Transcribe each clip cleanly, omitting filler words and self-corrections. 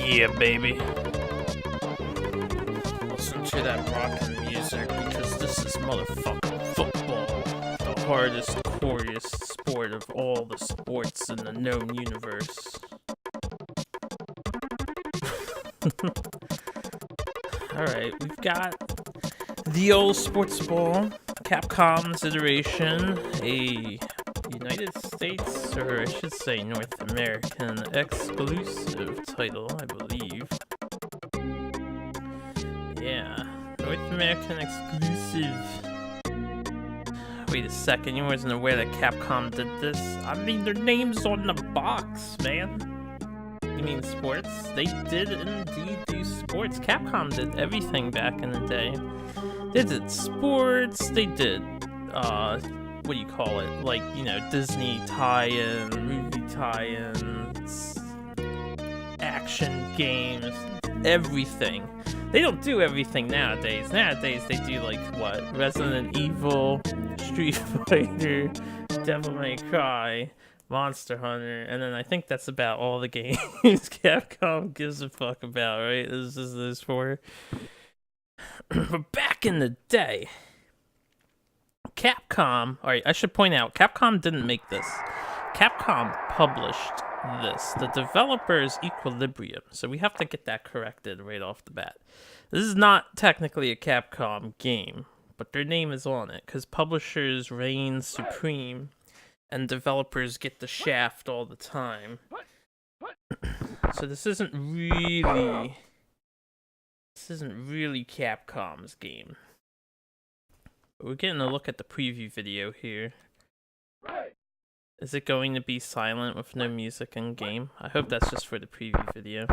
Yeah, baby. Listen to that rockin' music because this is motherfucking football. The hardest, coriest sport of all the sports in the known universe. Alright, we've got the old sports ball, Capcom's iteration, a United States, or I should say North American exclusive title, I believe. Yeah, North American exclusive. Wait a second, you wasn't aware that Capcom did this? I mean, their name's on the box, man. You mean sports? They did indeed do sports. Capcom did everything back in the day. They did sports, they did, what do you call it? Like, you know, Disney tie-in, movie tie-ins, action games, everything. They don't do everything nowadays. Nowadays, they do, like, what? Resident Evil, Street Fighter, Devil May Cry, Monster Hunter, and then I think that's about all the games Capcom gives a fuck about, right? This is those four. But back in the day, Capcom, alright, I should point out, Capcom didn't make this. Capcom published this. The developer is Equilibrium, so we have to get that corrected right off the bat. This is not technically a Capcom game, but their name is on it, because publishers reign supreme, and developers get the shaft all the time. So this isn't really Capcom's game. But we're getting a look at the preview video here. Is it going to be silent with no music in game? I hope that's just for the preview video.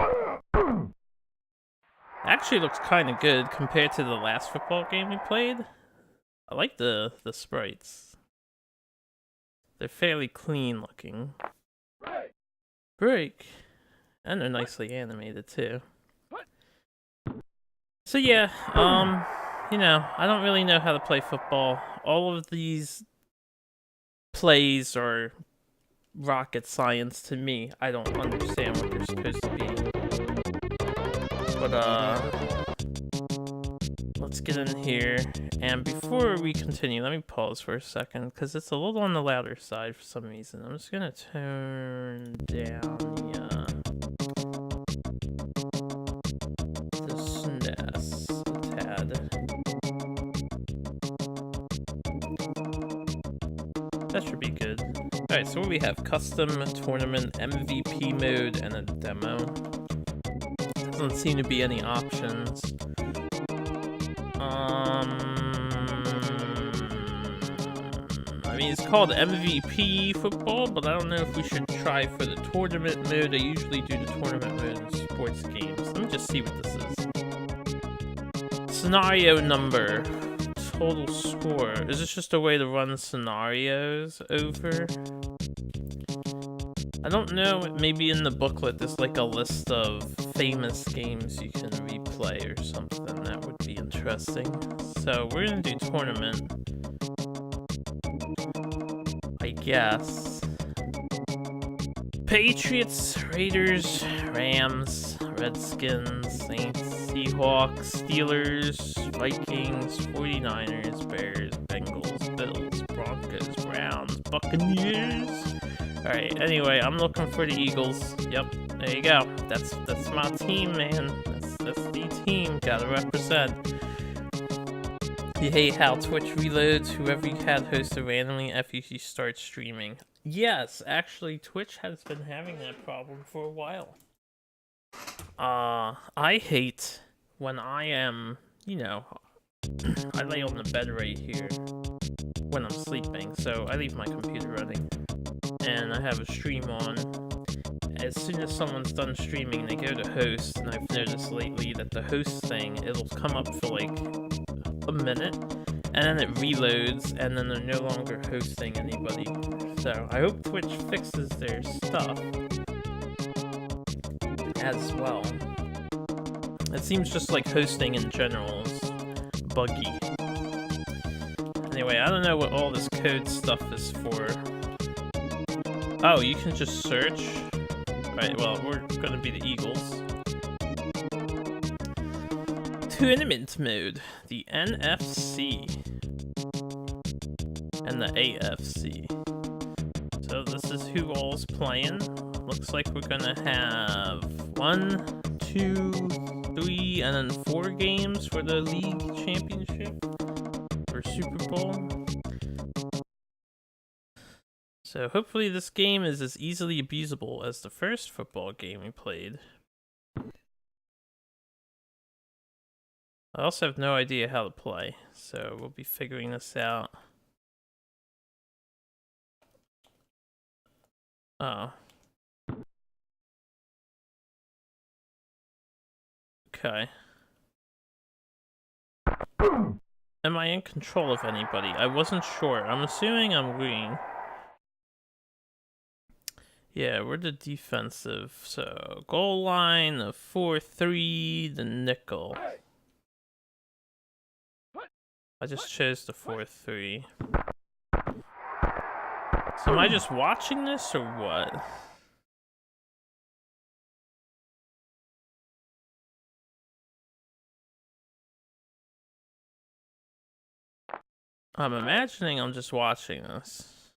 Actually looks kind of good compared to the last football game we played. I like the sprites. They're fairly clean looking. Break. And they're nicely animated too. So yeah, you know, I don't really know how to play football. All of these plays are rocket science to me. I don't understand what they're supposed to be. But, let's get in here. And before we continue, let me pause for a second, because it's a little on the louder side for some reason. I'm just gonna turn down the SNES a tad. That should be good. Alright, so what we have? Custom, tournament, MVP mode, and a demo. Doesn't seem to be any options. I mean, it's called MVP football, but I don't know if we should try for the tournament mode. I usually do the tournament mode in sports games. Let me just see what this is. Scenario number. Total score. Is this just a way to run scenarios over? I don't know, maybe in the booklet there's like a list of famous games you can replay or something. That would be interesting. So we're gonna do tournament, I guess. Patriots, Raiders, Rams, Redskins, Saints, Seahawks, Steelers, Vikings, 49ers, Bears, Bengals, Bills, Broncos, Browns, Buccaneers. Alright, anyway, I'm looking for the Eagles. Yep, there you go. That's my team, man. That's the team. Gotta represent. You hate how Twitch reloads whoever you had hosted randomly after you start streaming. Yes, actually, Twitch has been having that problem for a while. I hate when I am, you know, I lay on the bed right here when I'm sleeping, so I leave my computer running, and I have a stream on. As soon as someone's done streaming, they go to host, and I've noticed lately that the host thing, it'll come up for like a minute, and then it reloads, and then they're no longer hosting anybody. So I hope Twitch fixes their stuff as well. It seems just like hosting in general is buggy. Anyway, I don't know what all this code stuff is for. Oh, you can just search? Right, well, we're gonna be the Eagles. tournament mode, the NFC and the AFC. So this is who all's playing. Looks like we're gonna have 1, 2, 3, and then 4 games for the league championship or Super Bowl. So hopefully this game is as easily abusable as the first football game we played. I also have no idea how to play, so we'll be figuring this out. Oh. Okay. Am I in control of anybody? I wasn't sure. I'm assuming I'm green. Yeah, we're the defensive. So, goal line, the 4-3, the nickel. I just chose the 4-3. So am I just watching this or what? I'm imagining I'm just watching this.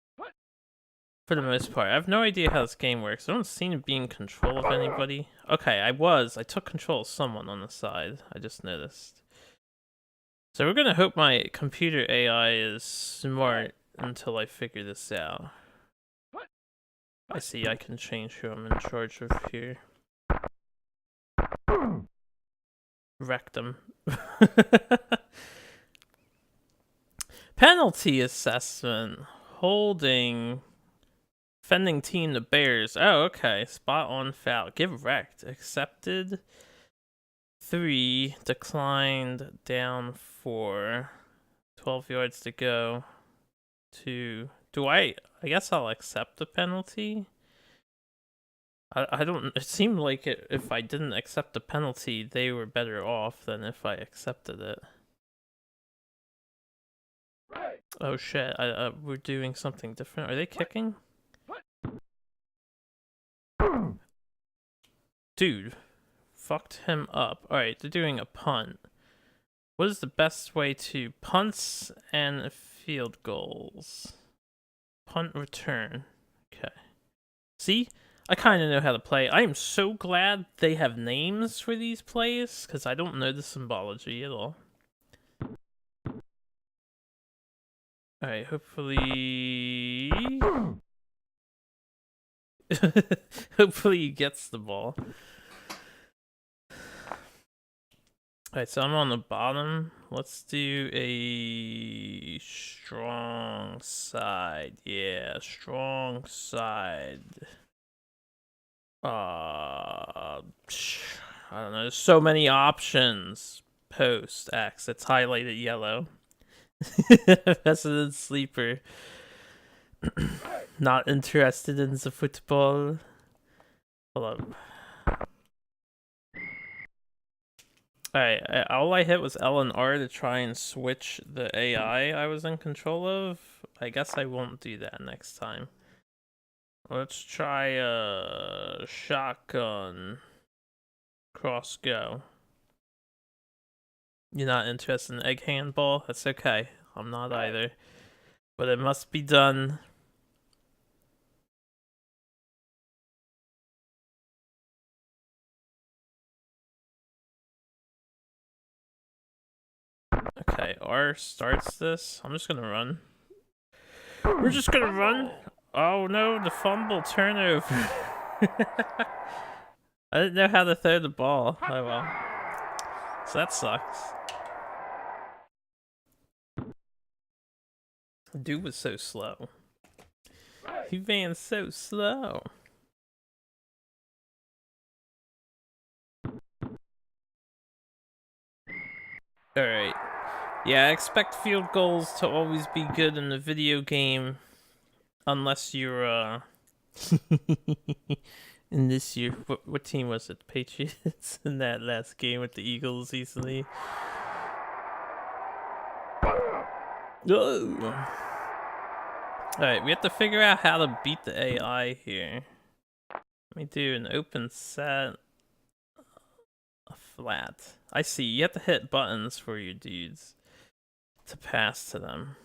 For the most part. I have no idea how this game works. I don't seem to be in control of anybody. Okay, I took control of someone on the side. I just noticed. So we're gonna hope my computer AI is smart until I figure this out. I see I can change who I'm in charge of here. Rectum. Penalty assessment. Holding. Defending team the Bears. Oh, okay. Spot on foul. Give rect. Accepted. 3. Declined. Down 4. 12 yards to go. 2. I guess I'll accept the penalty. I don't. It seemed like if I didn't accept the penalty, they were better off than if I accepted it. Oh shit! We're doing something different. Are they kicking? Dude, fucked him up. Alright, they're doing a punt. What is the best way to punts and field goals? Punt return. Okay. See? I kind of know how to play. I am so glad they have names for these plays, because I don't know the symbology at all. Alright, hopefully... hopefully he gets the ball. Alright, so I'm on the bottom. Let's do a strong side. Yeah, strong side. I don't know. There's so many options. Post X. It's highlighted yellow. Resident sleeper. Not interested in the football. Hold up. Alright, all I hit was L and R to try and switch the AI I was in control of. I guess I won't do that next time. Let's try a shotgun. Cross go. You're not interested in egg handball? That's okay. I'm not either. But it must be done. Okay, R starts this. I'm just gonna run. We're just gonna run. Oh no, the fumble turnover. I didn't know how to throw the ball. Oh well. So that sucks. Dude was so slow. He ran so slow. Alright. Yeah, I expect field goals to always be good in the video game. Unless you're, in this year, what team was it? Patriots in that last game with the Eagles recently. Oh. Alright, we have to figure out how to beat the AI here. Let me do an open set. a flat. I see. You have to hit buttons for your dudes to pass to them.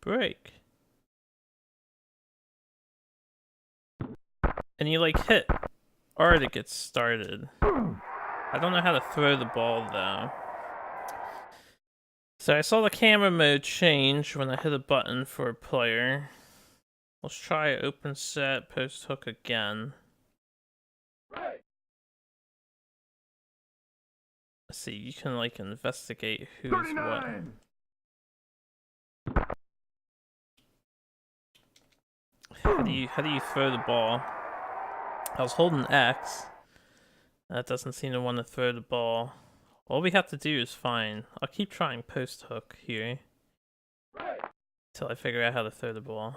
Break. And you like hit R to get started. I don't know how to throw the ball though. So I saw the camera mode change when I hit a button for a player. Let's try open set post hook again. Let's see, you can like investigate who's 39. What. How do you throw the ball? I was holding X. That doesn't seem to want to throw the ball. All we have to do is fine. I'll keep trying post hook here until I figure out how to throw the ball.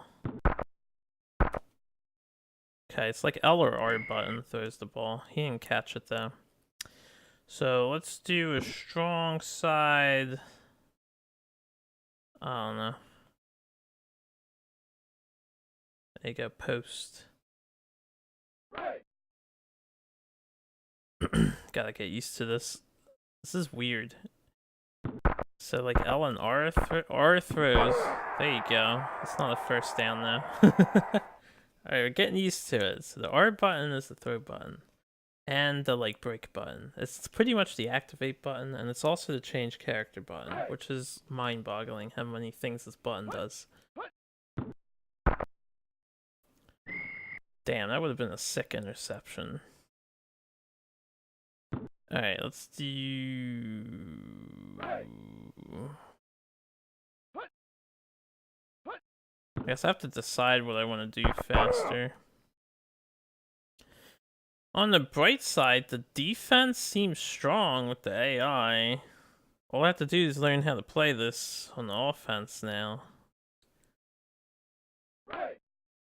Okay, it's like L or R button throws the ball. He didn't catch it though. So let's do a strong side. I don't know. There you go, post. Gotta get used to this. This is weird. So like L and R, R throws. There you go. It's not a first down though. Alright, we're getting used to it. So the R button is the throw button. And the like break button. It's pretty much the activate button, and it's also the change character button, which is mind-boggling how many things this button does. Damn, that would have been a sick interception. Alright, let's do... I guess I have to decide what I want to do faster. On the bright side, the defense seems strong with the AI. All I have to do is learn how to play this on the offense now.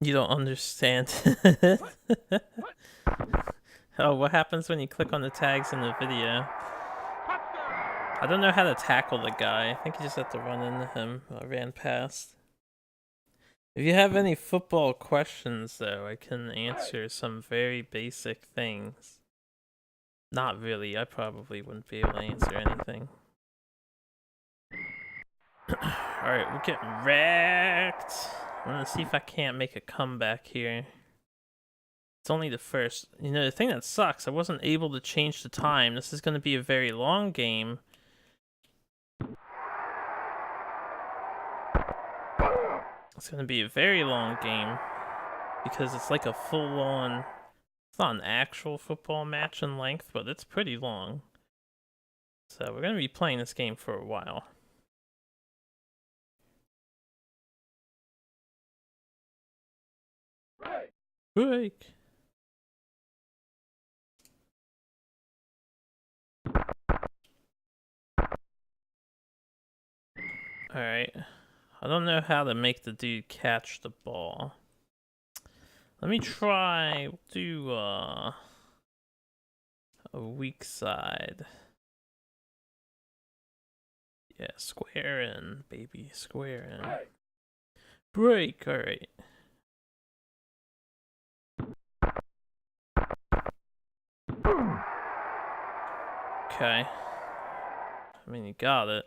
You don't understand. Oh, what happens when you click on the tags in the video? I don't know how to tackle the guy. I think you just have to run into him. I ran past. If you have any football questions, though, I can answer some very basic things. Not really. I probably wouldn't be able to answer anything. Alright, we're getting wrecked. I'm gonna see if I can't make a comeback here. It's only the first. You know, the thing that sucks, I wasn't able to change the time. This is gonna be a very long game. It's gonna be a very long game because it's like a full-on. It's not an actual football match in length, but it's pretty long. So we're gonna be playing this game for a while. Break. Alright. I don't know how to make the dude catch the ball. Let me try do a weak side. Yeah, square in, baby, square in. Break, alright. Okay. I mean, you got it.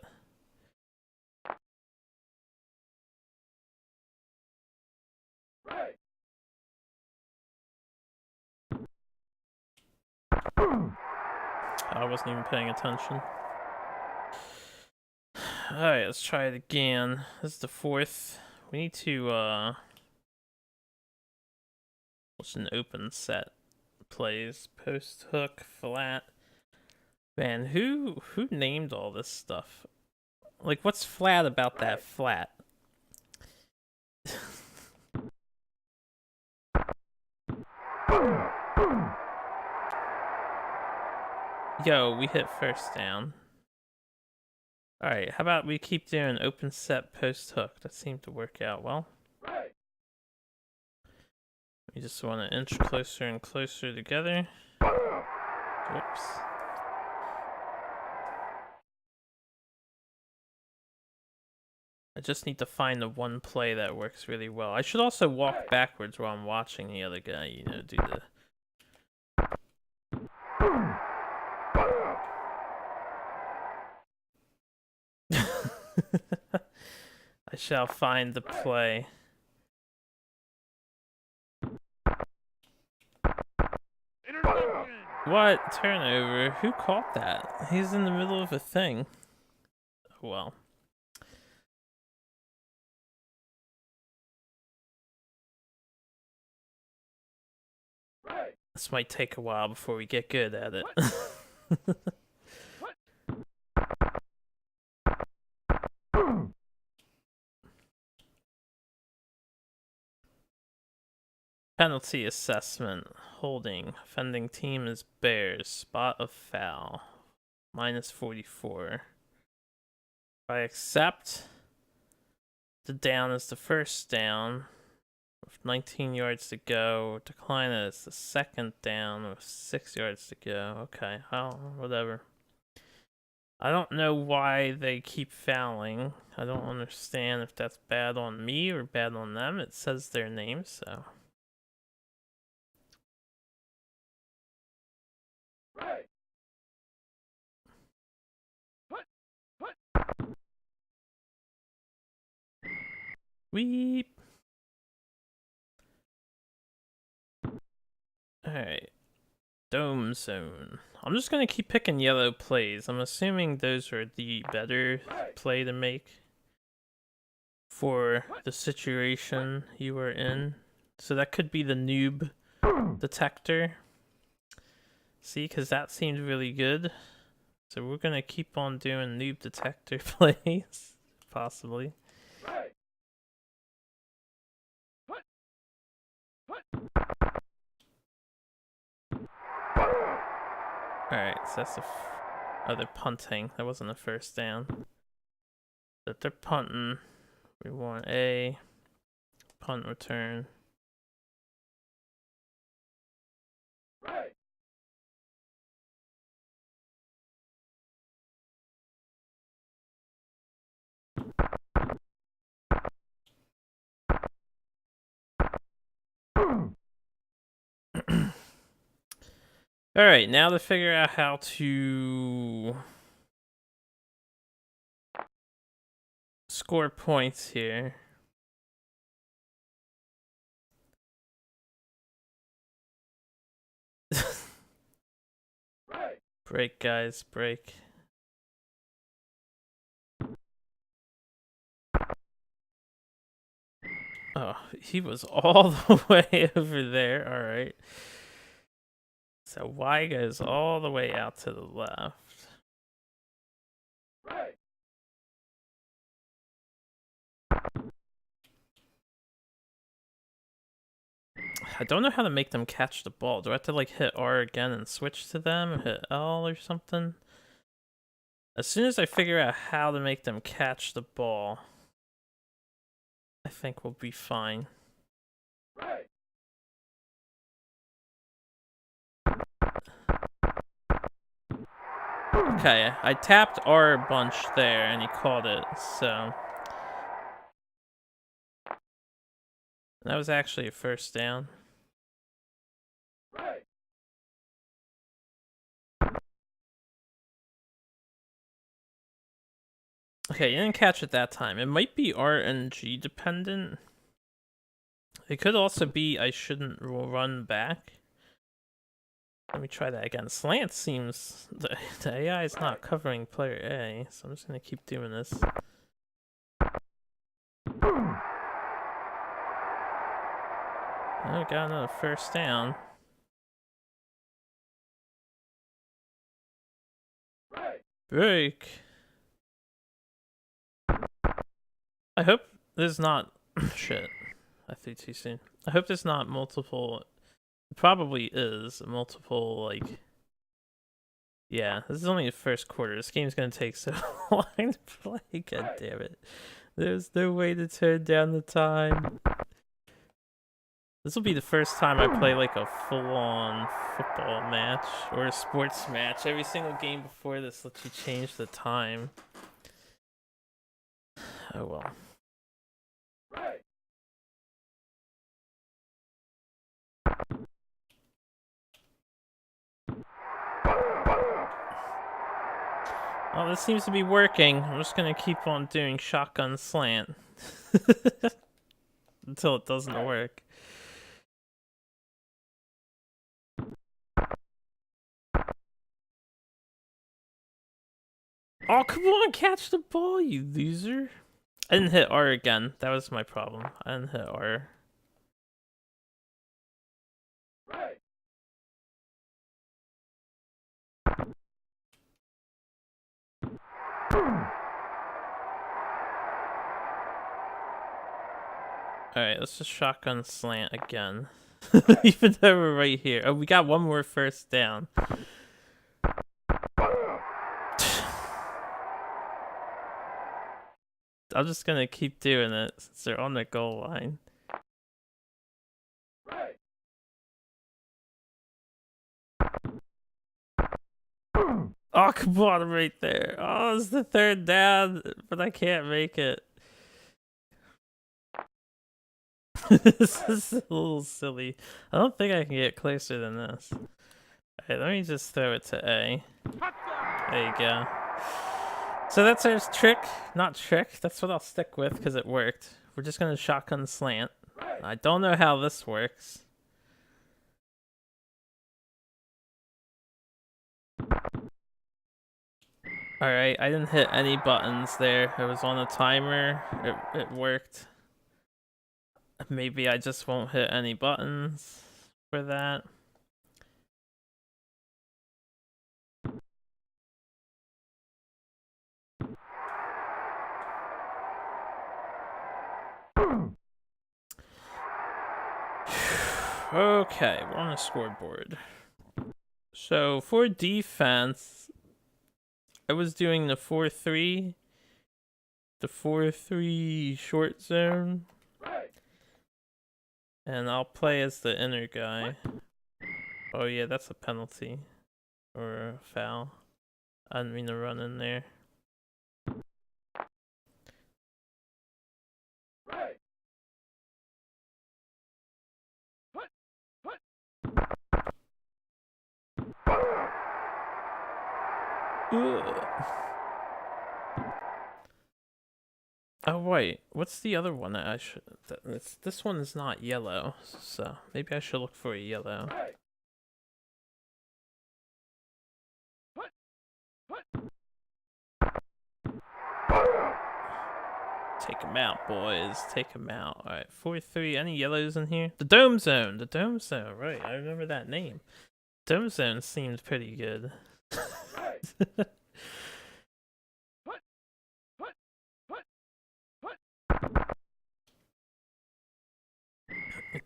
I wasn't even paying attention. Alright, let's try it again. This is the fourth. We need to, what's an open set? Plays, post hook, flat. Man, who named all this stuff? Like, what's flat about that flat? Yo, we hit first down. Alright, how about we keep doing open set post hook? That seemed to work out well. We just want to inch closer and closer together. Whoops. I just need to find the one play that works really well. I should also walk backwards while I'm watching the other guy, you know, do the... I shall find the play. What? Turnover? Who caught that? He's in the middle of a thing. Oh, well. This might take a while before we get good at it. Penalty assessment. Holding. Offending team is Bears. Spot of foul. -44. If I accept, the down is the first down with 19 yards to go. Decline it as the second down with 6 yards to go. Okay, well, whatever. I don't know why they keep fouling. I don't understand if that's bad on me or bad on them. It says their name, so. Weep. Alright. Dome zone. I'm just gonna keep picking yellow plays. I'm assuming those are the better play to make for the situation you are in. So that could be the noob detector. See, because that seemed really good. So we're gonna keep on doing noob detector plays, possibly. Alright, so that's the they're punting. That wasn't a first down. But they're punting. We want a punt return. Alright, now to figure out how to score points here. Break, guys, break. Oh, he was all the way over there. Alright. So Y goes all the way out to the left. I don't know how to make them catch the ball. Do I have to like hit R again and switch to them? Hit L or something? As soon as I figure out how to make them catch the ball, I think we'll be fine. Okay, I tapped R a bunch there and he caught it, so. That was actually a first down. Okay, you didn't catch it that time. It might be RNG dependent. It could also be I shouldn't run back. Let me try that again. Slant seems... The AI is not covering player A, so I'm just going to keep doing this. Oh, got another first down. Break. I hope there's not... Shit. I threw too soon. I hope there's not multiple... It probably is multiple, like... Yeah, this is only the first quarter. This game's gonna take so long to play. God damn it. There's no way to turn down the time. This will be the first time I play like a full-on football match or a sports match. Every single game before this lets you change the time. Oh well. Well, this seems to be working. I'm just gonna keep on doing shotgun slant until it doesn't work. Oh, come on, catch the ball, you loser. I didn't hit R again. That was my problem. I didn't hit R. Alright, let's just shotgun slant again. Even though we're right here. Oh, we got one more first down. I'm just gonna keep doing it since they're on the goal line. Oh, come on, right there. Oh, it's the third down, but I can't make it. This is a little silly. I don't think I can get closer than this. Alright, let me just throw it to A. There you go. So that's our trick. Not trick. That's what I'll stick with because it worked. We're just gonna shotgun slant. I don't know how this works. Alright, I didn't hit any buttons there. It was on a timer. It worked. Maybe I just won't hit any buttons for that. Okay, we're on a scoreboard. So for defense, I was doing the 4-3, the 4-3 short zone, and I'll play as the inner guy. Oh yeah, that's a penalty or a foul. I didn't mean to run in there. Ugh. Oh wait, what's the other one that I should? This one is not yellow, so maybe I should look for a yellow. Take him out, boys. Take him out. All right, 4-3. Any yellows in here? The dome zone. The dome zone. Right, I remember that name. Dome zone seemed pretty good.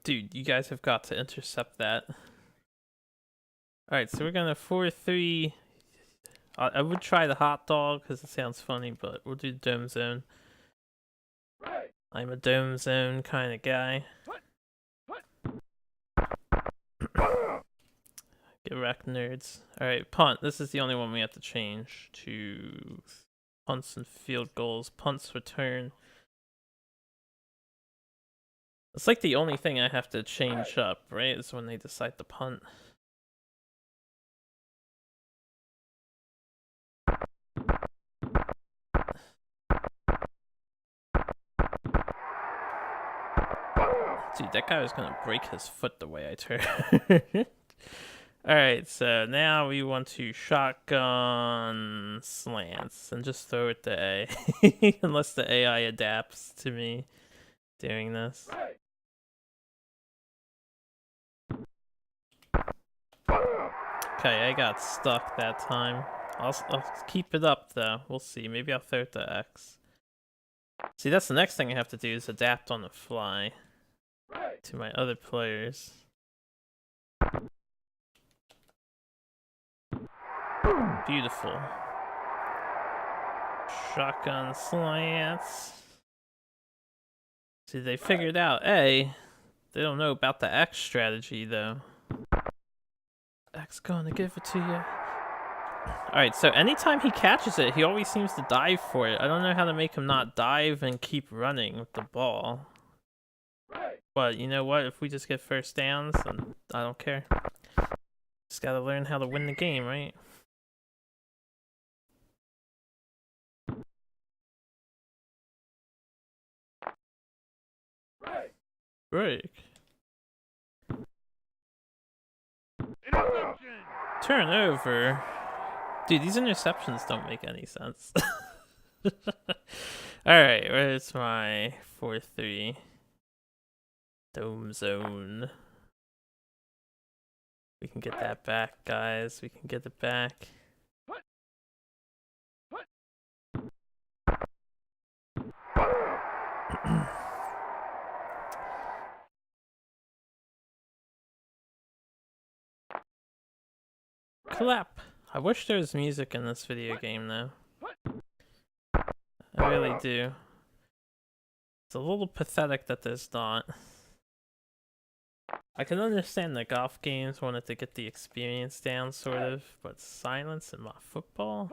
Dude, you guys have got to intercept that. Alright, so we're gonna 4-3. I would try the hot dog because it sounds funny, but we'll do dome zone. I'm a dome zone kind of guy. Get wrecked, nerds. Alright, punt. This is the only one we have to change to punts and field goals. Punts return. It's like the only thing I have to change up, right? Is when they decide to punt. Dude, that guy was gonna break his foot the way I turned. Alright, so now we want to shotgun slants and just throw it to A. Unless the AI adapts to me doing this. Okay, I got stuck that time. I'll keep it up though. We'll see. Maybe I'll throw it to X. See, that's the next thing I have to do is adapt on the fly to my other players. Beautiful. Shotgun slants. See, they figured out A. They don't know about the X strategy though. X gonna give it to you. Alright, so anytime he catches it, he always seems to dive for it. I don't know how to make him not dive and keep running with the ball. But you know what? If we just get first downs, then I don't care. Just gotta learn how to win the game, right? Break. Turnover. Dude, these interceptions don't make any sense. Alright, where's my 4-3? Dome zone. We can get that back, guys. We can get it back. Clap. I wish there was music in this video game, though. I really do. It's a little pathetic that there's not. I can understand the golf games wanted to get the experience down, sort of, but silence in my football?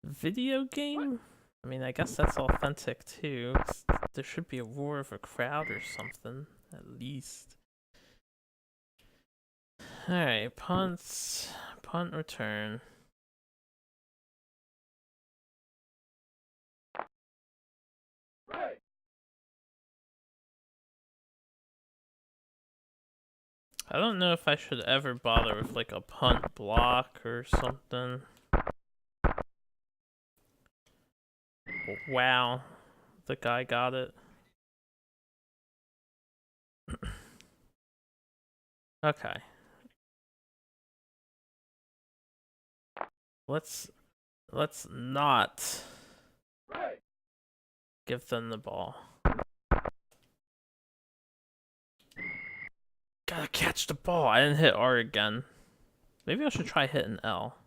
Video game? I mean, I guess that's authentic, too. There should be a roar of a crowd or something, at least. Alright, punts. Punt return. I don't know if I should ever bother with like a punt block or something. Wow, the guy got it. Okay. Let's not give them the ball. Gotta catch the ball. I didn't hit R again. Maybe I should try hitting L.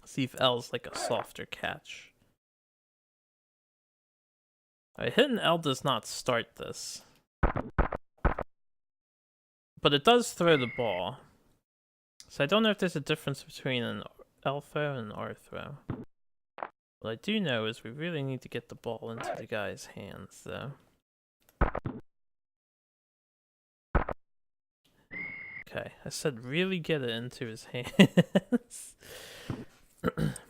See if L's like a softer catch. Alright, hitting L does not start this. But it does throw the ball. So I don't know if there's a difference between an L throw and an R throw. What I do know is we really need to get the ball into the guy's hands, though. Okay, I said really get it into his hands.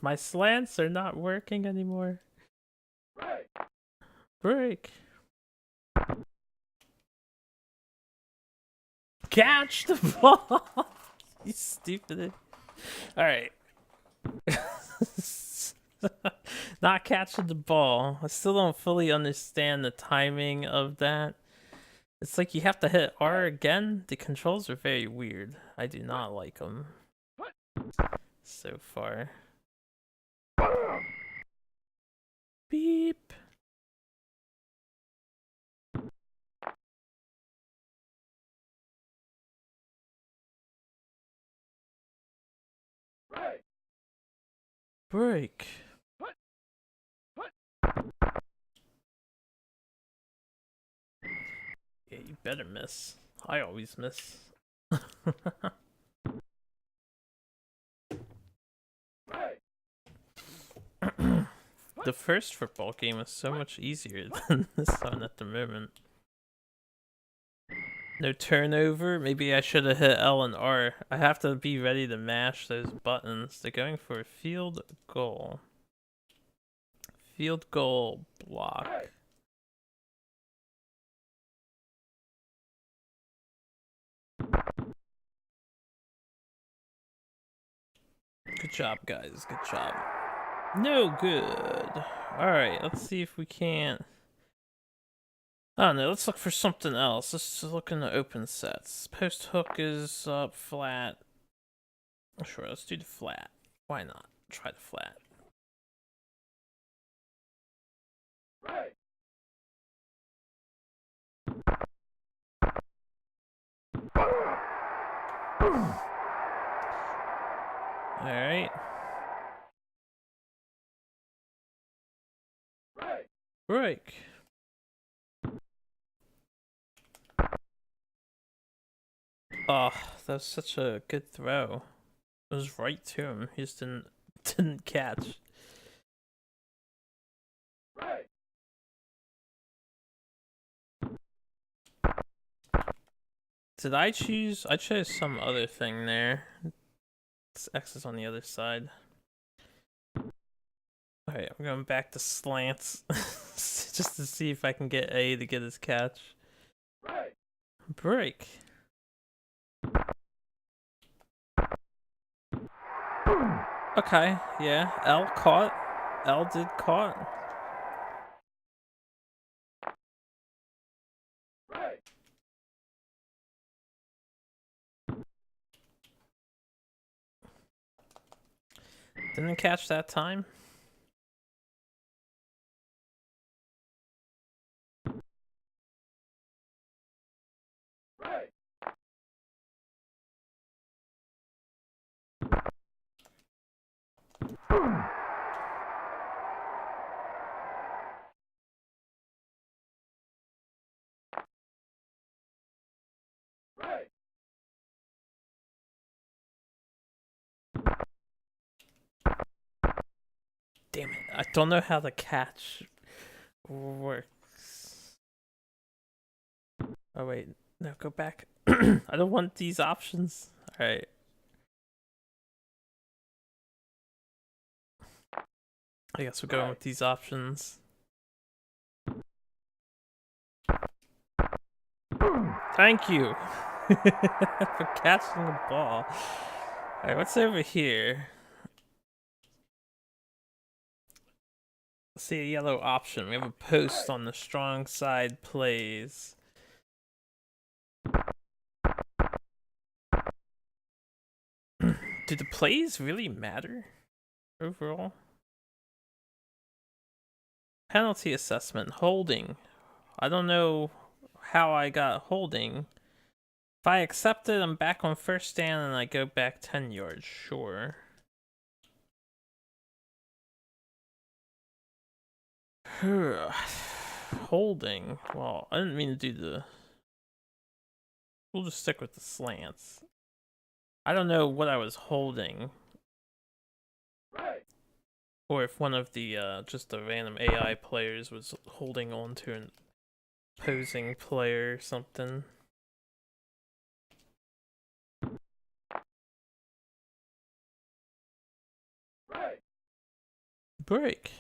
My slants are not working anymore. Break. Catch the ball! You stupid. Alright. Not catching the ball. I still don't fully understand the timing of that. It's like you have to hit R again. The controls are very weird. I do not like them so far. Beep. Break. Yeah, you better miss. I always miss. The first football game was so much easier than this one at the moment. No turnover. Maybe I should have hit L and R. I have to be ready to mash those buttons. They're going for a field goal. Field goal block. Good job, guys. Good job. No good. Alright, let's see if we can't... I don't know, let's look for something else. Let's look in the open sets. Post hook is up flat. Sure, let's do the flat. Why not? Try the flat. Alright. Break. Oh, that was such a good throw. It was right to him. He just didn't catch. Did I choose? I chose some other thing there. This X is on the other side. Alright, I'm going back to slants. Just to see if I can get A to get his catch. Break. Okay, yeah. L caught. L did caught. Didn't catch that time. Damn it. I don't know how the catch works. Oh, wait. No, go back. I don't want these options. Alright. I guess we're going with these options. Thank you for catching the ball. Alright, what's over here? See a yellow option. We have a post on the strong side plays. Do the plays really matter overall? Penalty assessment. Holding. I don't know how I got holding. If I accept it, I'm back on first down and I go back 10 yards. Sure. Holding. Well, I didn't mean to do the... We'll just stick with the slants. I don't know what I was holding. Or if one of the, just the random AI players was holding on to an opposing player or something. Break.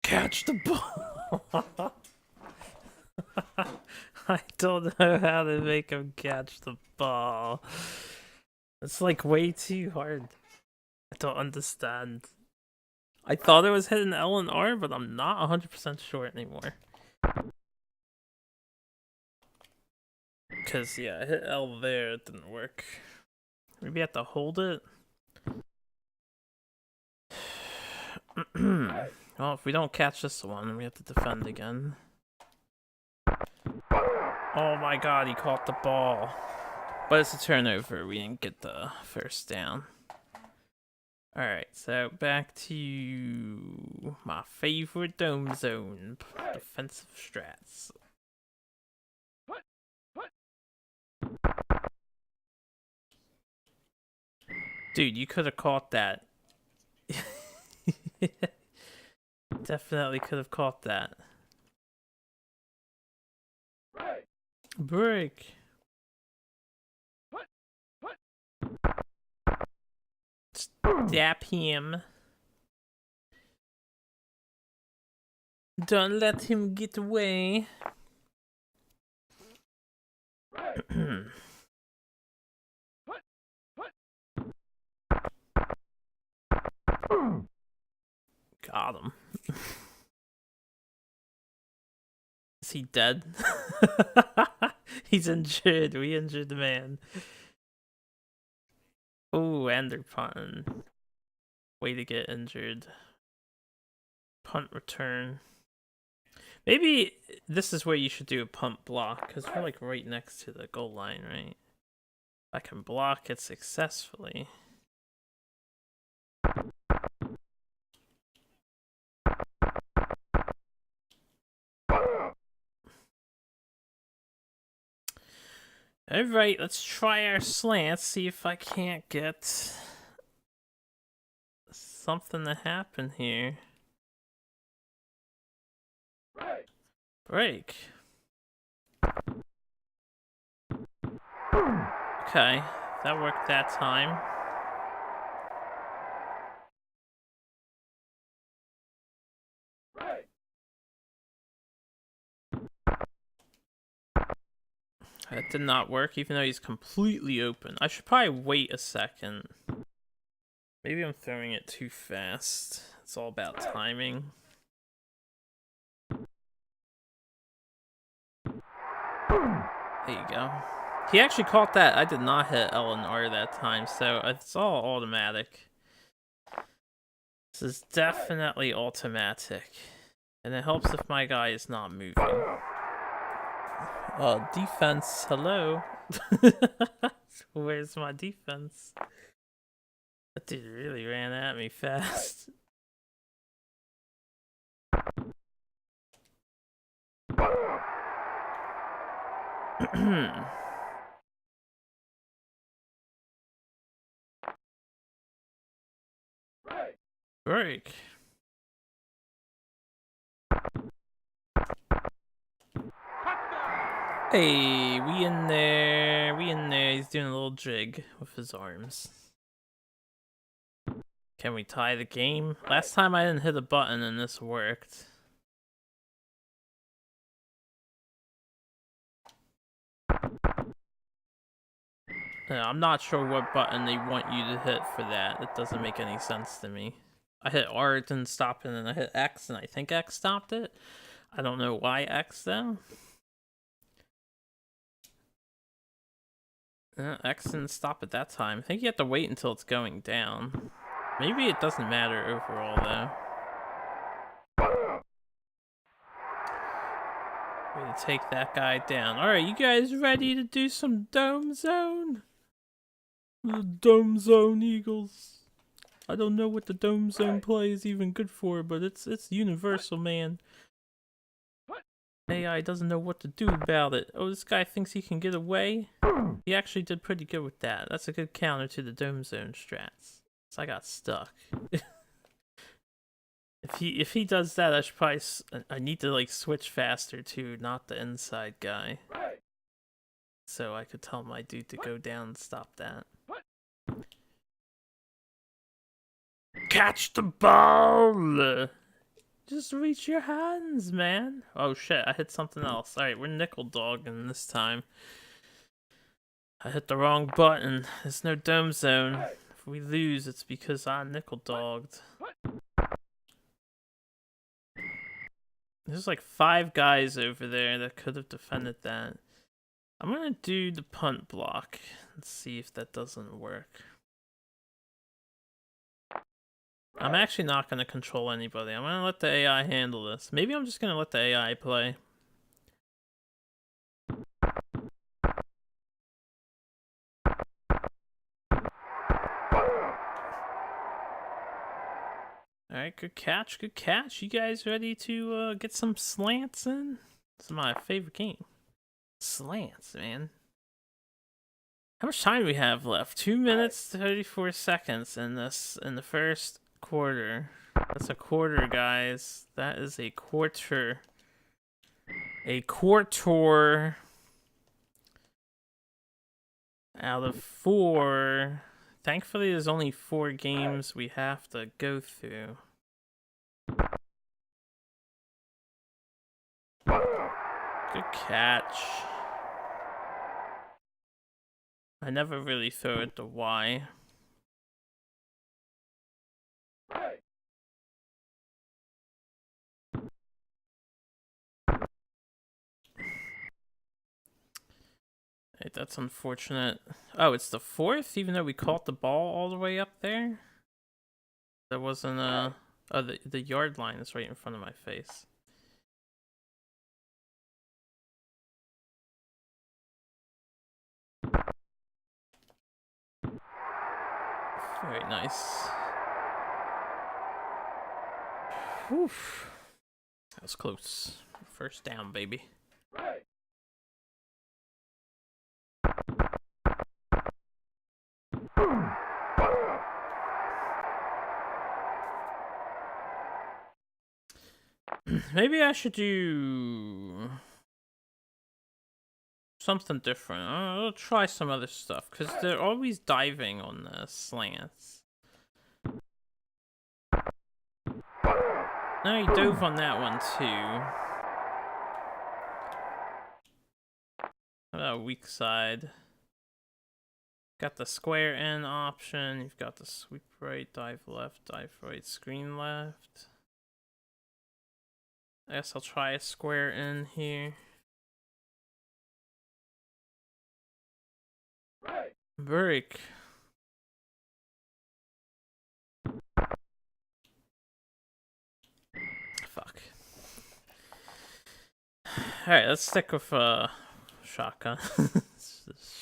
Catch the ball! I don't know how to make him catch the ball. It's like way too hard. I don't understand. I thought it was hitting L and R, but I'm not 100% sure anymore. Because, yeah, I hit L there, it didn't work. Maybe I have to hold it? Well, if we don't catch this one, we have to defend again. Oh my god, he caught the ball. But it's a turnover, we didn't get the first down. Alright, so back to my favorite dome zone, defensive strats. Dude, you could have caught that. Definitely could have caught that. Break. Stap him. Don't let him get away. Got him. Is he dead? He's injured. We injured the man. Oh, Ender punt. Way to get injured. Punt return. Maybe this is where you should do a punt block, because we're like right next to the goal line, right? I can block it successfully. Alright, let's try our slants, see if I can't get something to happen here. Break. Okay, that worked that time. That did not work, even though he's completely open. I should probably wait a second. Maybe I'm throwing it too fast. It's all about timing. There you go. He actually caught that. I did not hit L and R that time, so it's all automatic. This is definitely automatic. And it helps if my guy is not moving. Defense, hello. Where's my defense? That dude really ran at me fast. Break. Hey, we in there. We in there. He's doing a little jig with his arms. Can we tie the game? Last time I didn't hit a button and this worked. I'm not sure what button they want you to hit for that. It doesn't make any sense to me. I hit R, it didn't stop it, and I hit X, and I think X stopped it. I don't know why X, though. X didn't stop at that time. I think you have to wait until it's going down. Maybe it doesn't matter overall, though. Way to take that guy down. Alright, you guys ready to do some Dome Zone? The Dome Zone Eagles. I don't know what the Dome Zone play is even good for, but it's universal, man. AI doesn't know what to do about it. Oh, this guy thinks he can get away? He actually did pretty good with that. That's a good counter to the Dome Zone strats. So I got stuck. If he does that, I should probably I need to like switch faster too, not the inside guy. So I could tell my dude to go down and stop that. Catch the ball! Just reach your hands, man. Oh shit, I hit something else. Alright, we're nickel dogging this time. I hit the wrong button. There's no Dome Zone. If we lose, it's because I nickel dogged. There's like 5 guys over there that could have defended that. I'm gonna do the punt block and see if that doesn't work. I'm actually not gonna control anybody. I'm gonna let the AI handle this. Maybe I'm just gonna let the AI play. Alright, good catch, good catch. You guys ready to get some slants in? This is my favorite game. Slants, man. How much time do we have left? 2 minutes 34 seconds in the first quarter. That's a quarter, guys. That is a quarter. A quarter out of 4. Thankfully, there's only 4 games we have to go through. Good catch. I never really throw it to Y. Hey, that's unfortunate. Oh, it's the 4th, even though we caught the ball all the way up there? That wasn't oh, the yard line is right in front of my face. Very nice. Whew. That was close. First down, baby. Maybe I should do something different. I'll try some other stuff, because they're always diving on the slants. No, he dove on that one too. How about weak side? Got the square in option. You've got the sweep right, dive left, dive right, screen left. I guess I'll try a square in here. Break. Fuck. Alright, let's stick with shotgun.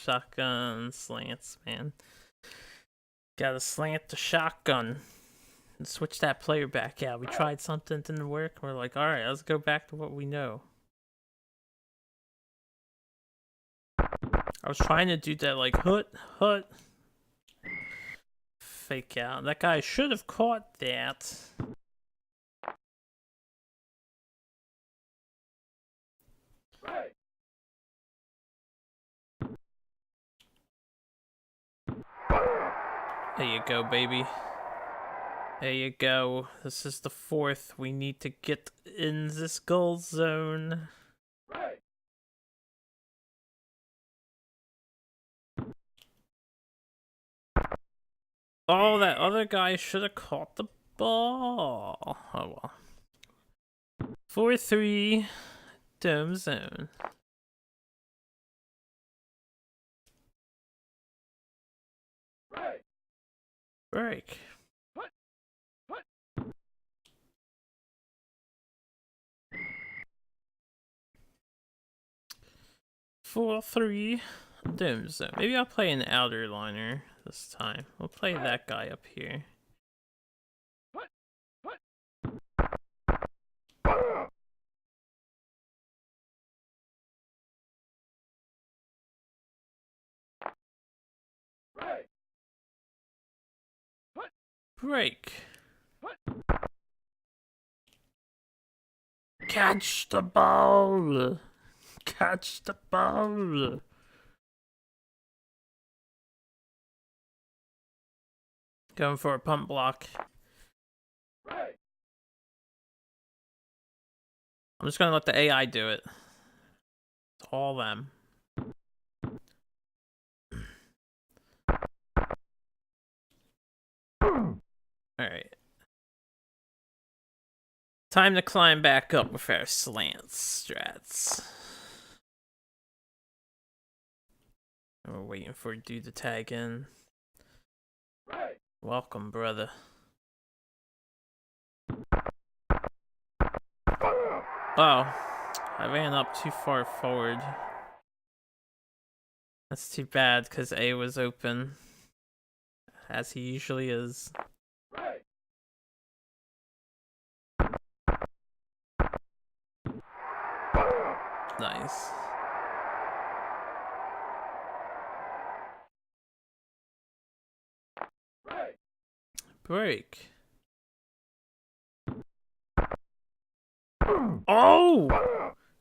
Shotgun slants, man. Gotta slant the shotgun. And switch that player back out. We tried something, didn't work. We're like, alright, let's go back to what we know. I was trying to do that like hut. Fake out. That guy should have caught that. There you go, baby. There you go. This is the fourth. We need to get in this goal zone. Oh, that other guy should have caught the ball. Oh well. 4-3. Dome zone. Break. Four, 3, dome zone. Maybe I'll play an outer liner this time. We'll play that guy up here. Break. Catch the ball. Catch the ball. Going for a pump block. I'm just gonna let the AI do it. It's all them. Alright. Time to climb back up with our slant strats. We're waiting for a dude to tag in. Welcome, brother. Oh, I ran up too far forward. That's too bad, because A was open. As he usually is. Nice. Break. Oh!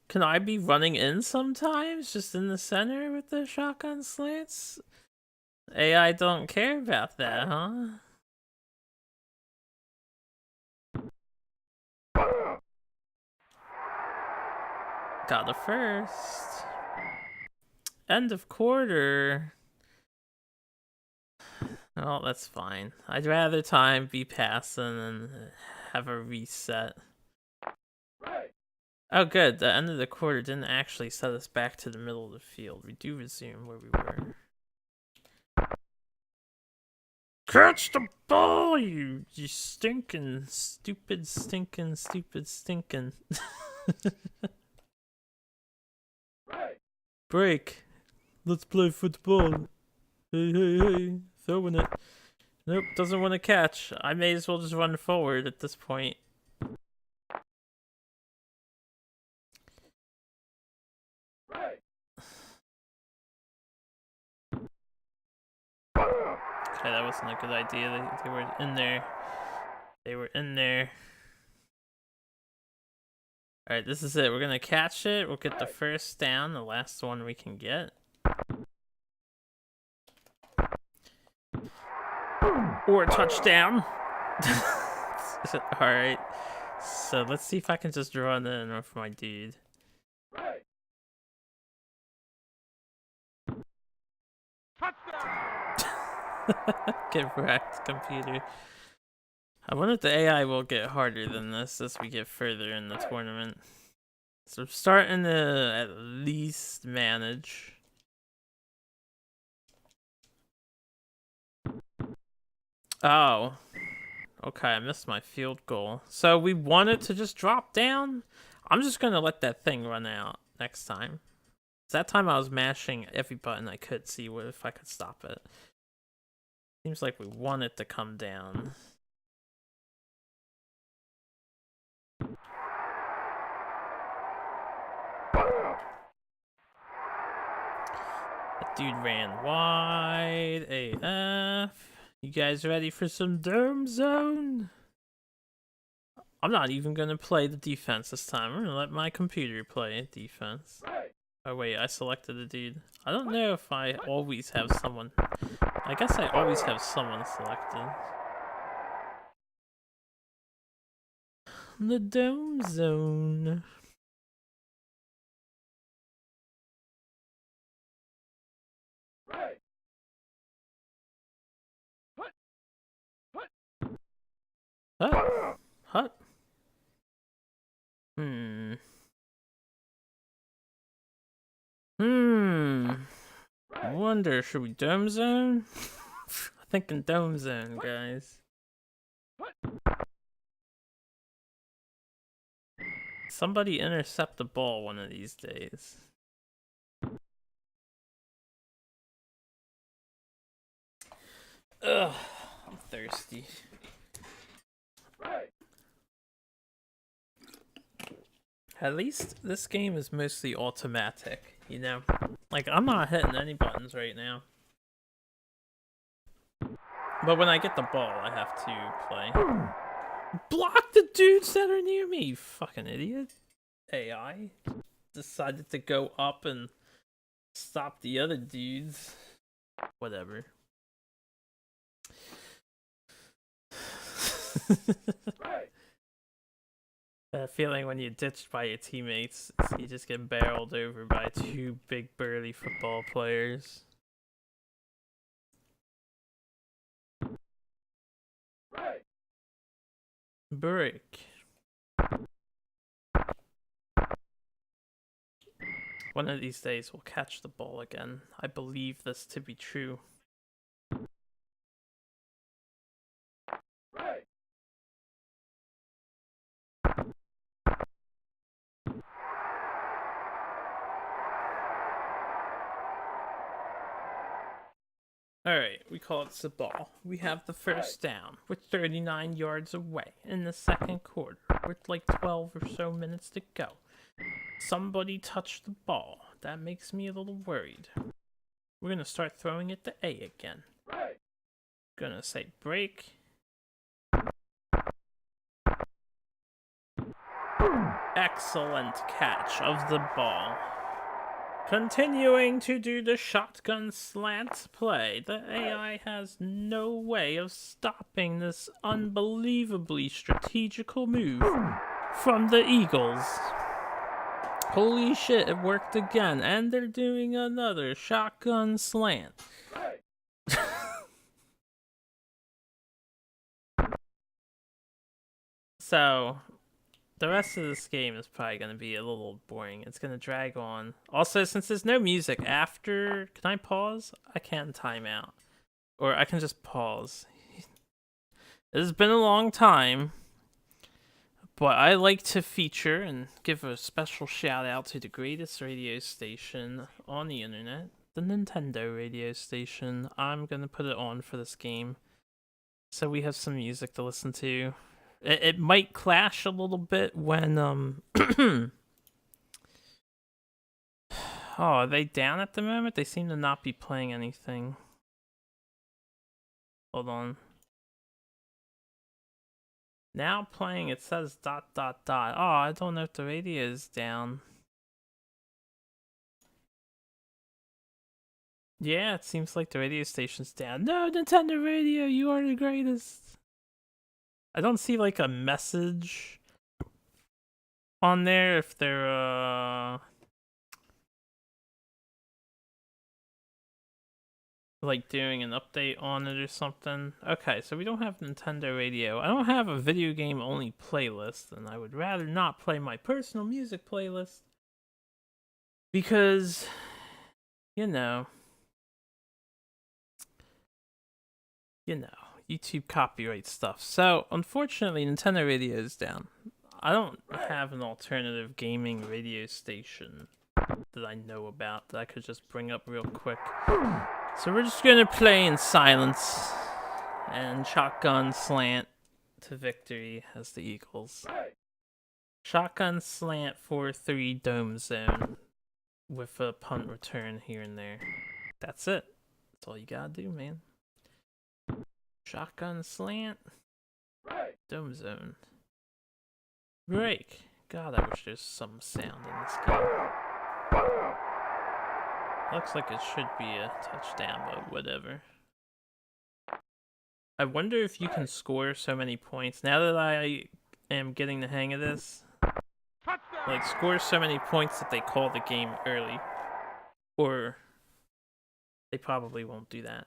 Can I be running in sometimes? Just in the center with the shotgun slants? AI don't care about that, huh? Got a first. End of quarter. Oh, that's fine. I'd rather time be passing and have a reset. Oh, good. The end of the quarter didn't actually set us back to the middle of the field. We do resume where we were. Catch the ball, you stinking, stupid, stinking. Break. Let's play football. Hey. Throwing it. Nope, doesn't want to catch. I may as well just run forward at this point. Okay, that wasn't a good idea. They were in there. They were in there. Alright, this is it. We're gonna catch it. We'll get the first down, the last one we can get. Or a touchdown. Alright. So let's see if I can just run in with my dude. Get wrecked, computer. I wonder if the AI will get harder than this as we get further in the tournament. So I'm starting to at least manage. Oh. Okay, I missed my field goal. So we want it to just drop down? I'm just gonna let that thing run out next time. That time I was mashing every button I could see if I could stop it. Seems like we want it to come down. That dude ran wide AF. You guys ready for some Dome Zone? I'm not even gonna play the defense this time. I'm gonna let my computer play defense. Oh wait, I selected a dude. I don't know if I always have someone. I guess I always have someone selected. The Dome Zone. Hut. Hut. Wonder, should we Dome Zone? I'm thinking Dome Zone, guys. Somebody intercept the ball one of these days. Ugh, I'm thirsty. At least this game is mostly automatic, you know? Like, I'm not hitting any buttons right now. But when I get the ball, I have to play. Block the dudes that are near me, you fucking idiot. AI decided to go up and stop the other dudes. Whatever. That feeling when you're ditched by your teammates, you just get barreled over by two big burly football players. Break. One of these days we'll catch the ball again. I believe this to be true. Alright, we call it the ball. We have the first down. We're 39 yards away in the second quarter with like 12 or so minutes to go. Somebody touched the ball. That makes me a little worried. We're gonna start throwing it to A again. Gonna say break. Excellent catch of the ball. Continuing to do the shotgun slant play. The AI has no way of stopping this unbelievably strategical move from the Eagles. Holy shit, it worked again, and they're doing another shotgun slant. So, the rest of this game is probably going to be a little boring. It's going to drag on. Also, since there's no music after... Can I pause? I can time out. Or I can just pause. It has been a long time. But I like to feature and give a special shout out to the greatest radio station on the internet. The Nintendo radio station. I'm going to put it on for this game. So we have some music to listen to. It might clash a little bit when, Oh, are they down at the moment? They seem to not be playing anything. Hold on. Now playing, it says ... Oh, I don't know if the radio is down. Yeah, it seems like the radio station's down. No, Nintendo Radio, you are the greatest. I don't see like a message on there if they're like doing an update on it or something. Okay, so we don't have Nintendo Radio. I don't have a video game only playlist, and I would rather not play my personal music playlist because, you know, YouTube copyright stuff. So, unfortunately, Nintendo Radio is down. I don't have an alternative gaming radio station that I know about that I could just bring up real quick. So we're just gonna play in silence and shotgun slant to victory as the Eagles. Shotgun slant 4-3 dome zone with a punt return here and there. That's it. That's all you gotta do, man. Shotgun slant, dome zone. Break. God, I wish there's some sound in this game. Looks like it should be a touchdown, but whatever. I wonder if you can score so many points. Now that I am getting the hang of this, like score so many points that they call the game early. Or they probably won't do that.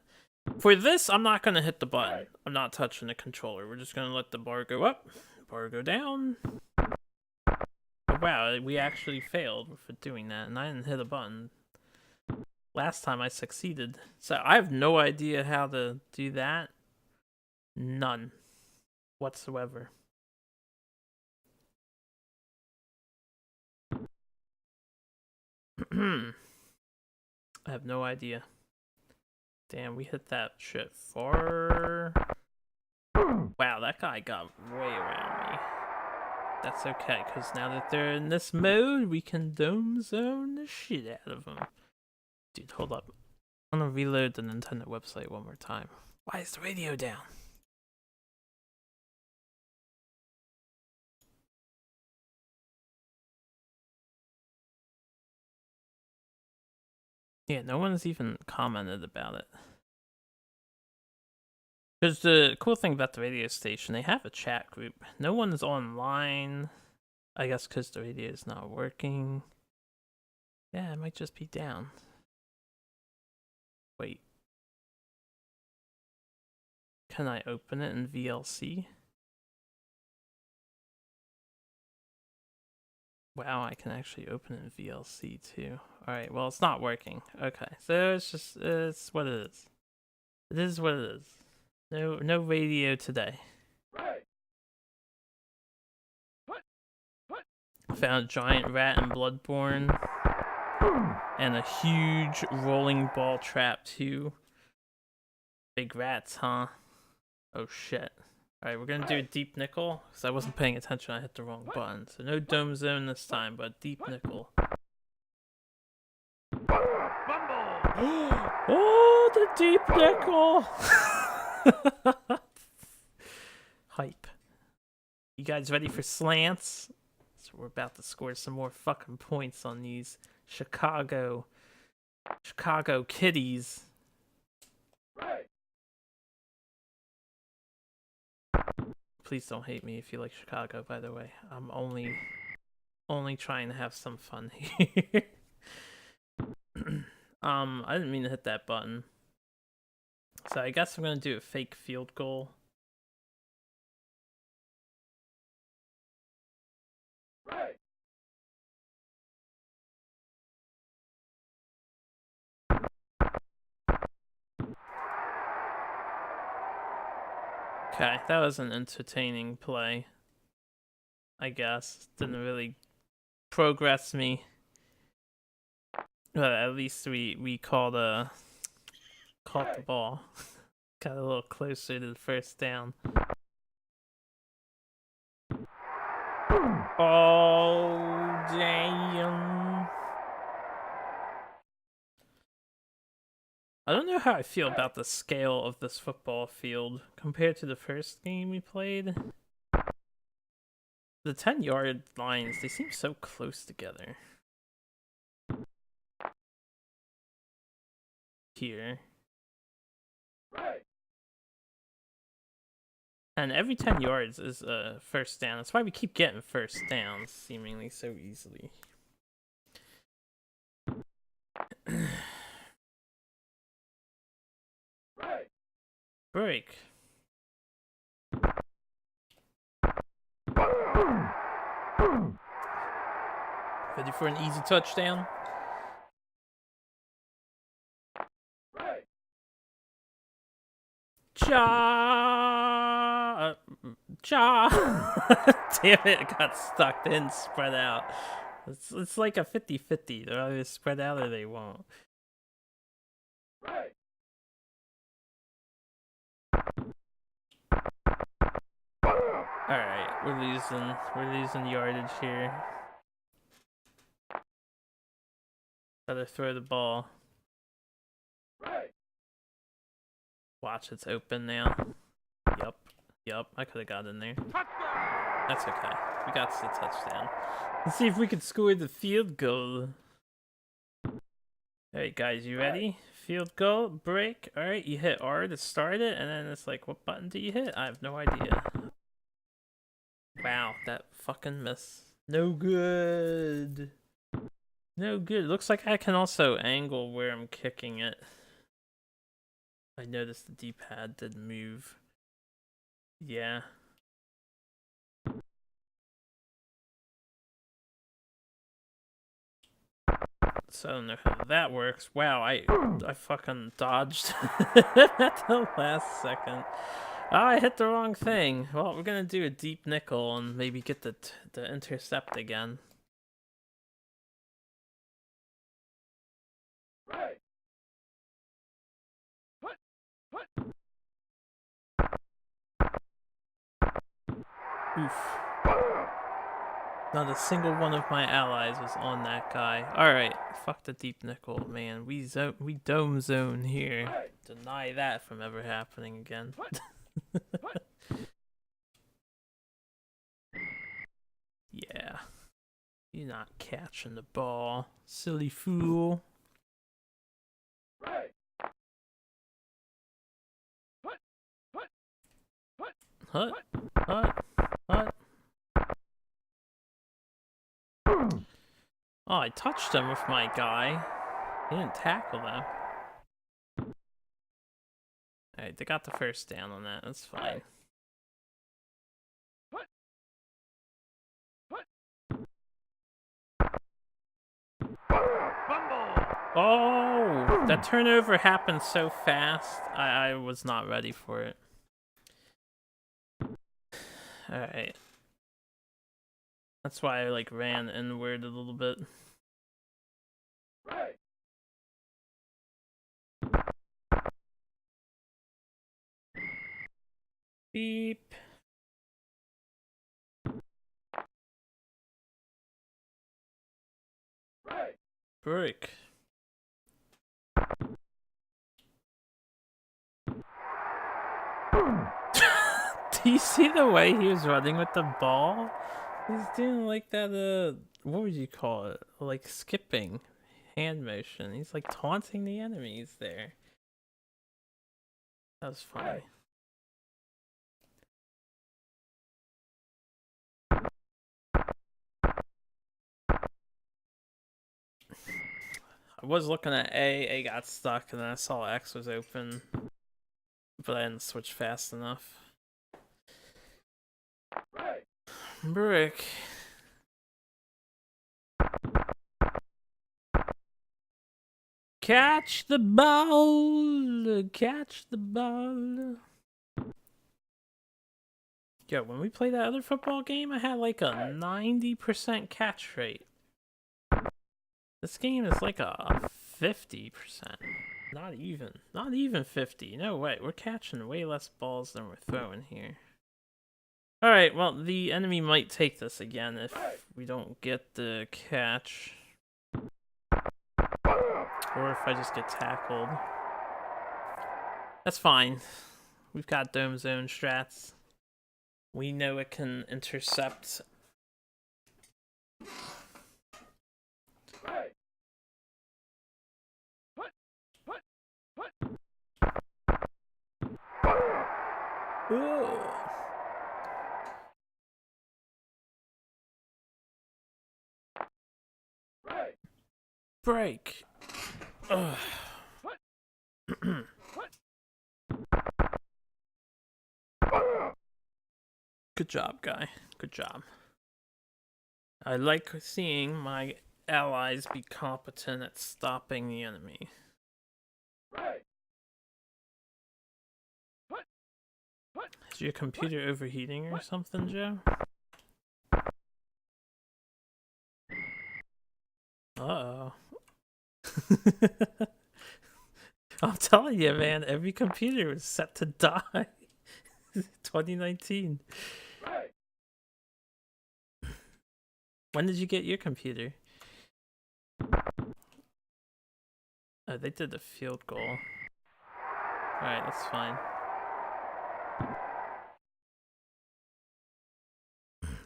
For this, I'm not going to hit the button. I'm not touching the controller. We're just going to let the bar go up, bar go down. Oh, wow, we actually failed for doing that, and I didn't hit a button. Last time I succeeded. So I have no idea how to do that. None. Whatsoever. I have no idea. Damn, we hit that shit far. Wow, that guy got way around me. That's okay, because now that they're in this mode, we can dome zone the shit out of them. Dude, hold up. I'm gonna reload the Nintendo website one more time. Why is the radio down? Yeah, no one's even commented about it. Because the cool thing about the radio station, they have a chat group. No one's online. I guess because the radio is not working. Yeah, it might just be down. Wait. Can I open it in VLC? Wow, I can actually open it in VLC too. Alright, well, it's not working. Okay, so it's what it is. It is what it is. No radio today. Found a giant rat in Bloodborne. And a huge rolling ball trap too. Big rats, huh? Oh shit. Alright, we're gonna do a deep nickel. Because I wasn't paying attention, I hit the wrong button. So no dome zone this time, but deep nickel. Oh, the deep nickel! Hype. You guys ready for slants? So we're about to score some more fucking points on these Chicago Kitties. Please don't hate me if you like Chicago, by the way. I'm only trying to have some fun here. I didn't mean to hit that button. So I guess I'm gonna do a fake field goal. Okay, that was an entertaining play. I guess. Didn't really progress me. But at least we caught the ball. Got a little closer to the first down. Oh, damn. I don't know how I feel about the scale of this football field compared to the first game we played. The 10-yard lines, they seem so close together. Here. And every 10 yards is a first down. That's why we keep getting first downs seemingly so easily. Break. Ready for an easy touchdown? Ja! Ja! Damn it, it got stuck. They didn't spread out. It's like a 50-50. They're either spread out or they won't. Alright, we're losing yardage here. Gotta throw the ball. Watch, it's open now. Yup, I could have got in there. That's okay. We got the touchdown. Let's see if we can score the field goal. Alright guys, you ready? Field goal, break. Alright, you hit R to start it, and then it's like, what button do you hit? I have no idea. Wow, that fucking miss. No good. No good. Looks like I can also angle where I'm kicking it. I noticed the D-pad didn't move. Yeah. So I don't know how that works. Wow, I fucking dodged at the last second. Oh, I hit the wrong thing. Well, we're gonna do a deep nickel and maybe get the intercept again. Oof. Not a single one of my allies was on that guy. Alright, fuck the deep nickel, man. We dome zone here. Deny that from ever happening again. Yeah. You're not catching the ball, silly fool. Hut. Oh, I touched him with my guy. He didn't tackle them. Alright, they got the first down on that. That's fine. Oh, that turnover happened so fast. I was not ready for it. Alright. That's why I like ran inward a little bit. Beep. Break. Do you see the way he was running with the ball? He's doing like that, what would you call it? Like skipping hand motion. He's like taunting the enemies there. That was funny. I was looking at A got stuck, and then I saw X was open, but I didn't switch fast enough. Brick. Catch the ball! Catch the ball! Yo, when we played that other football game, I had like a 90% catch rate. This game is like a 50%. Not even 50. No way. We're catching way less balls than we're throwing here. Alright, well, the enemy might take this again if we don't get the catch. Or if I just get tackled. That's fine. We've got dome zone strats. We know it can intercept. Ugh. Break. Ugh. Good job, guy. Good job. I like seeing my allies be competent at stopping the enemy. Is your computer overheating or something, Joe? Uh-oh. I'm telling you, man, every computer is set to die. 2019. When did you get your computer? Oh, they did the field goal. Alright, that's fine.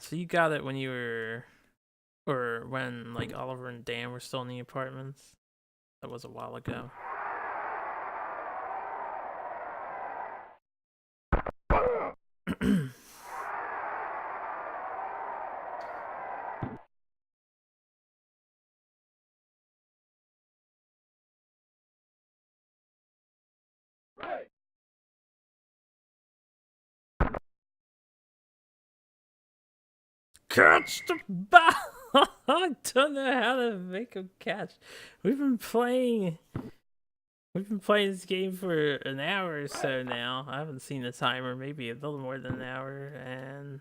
So you got it when you were... Or when, like, Oliver and Dan were still in the apartments? That was a while ago. Catch the ball! I don't know how to make him catch. We've been playing this game for an hour or so now. I haven't seen the timer, maybe a little more than an hour, and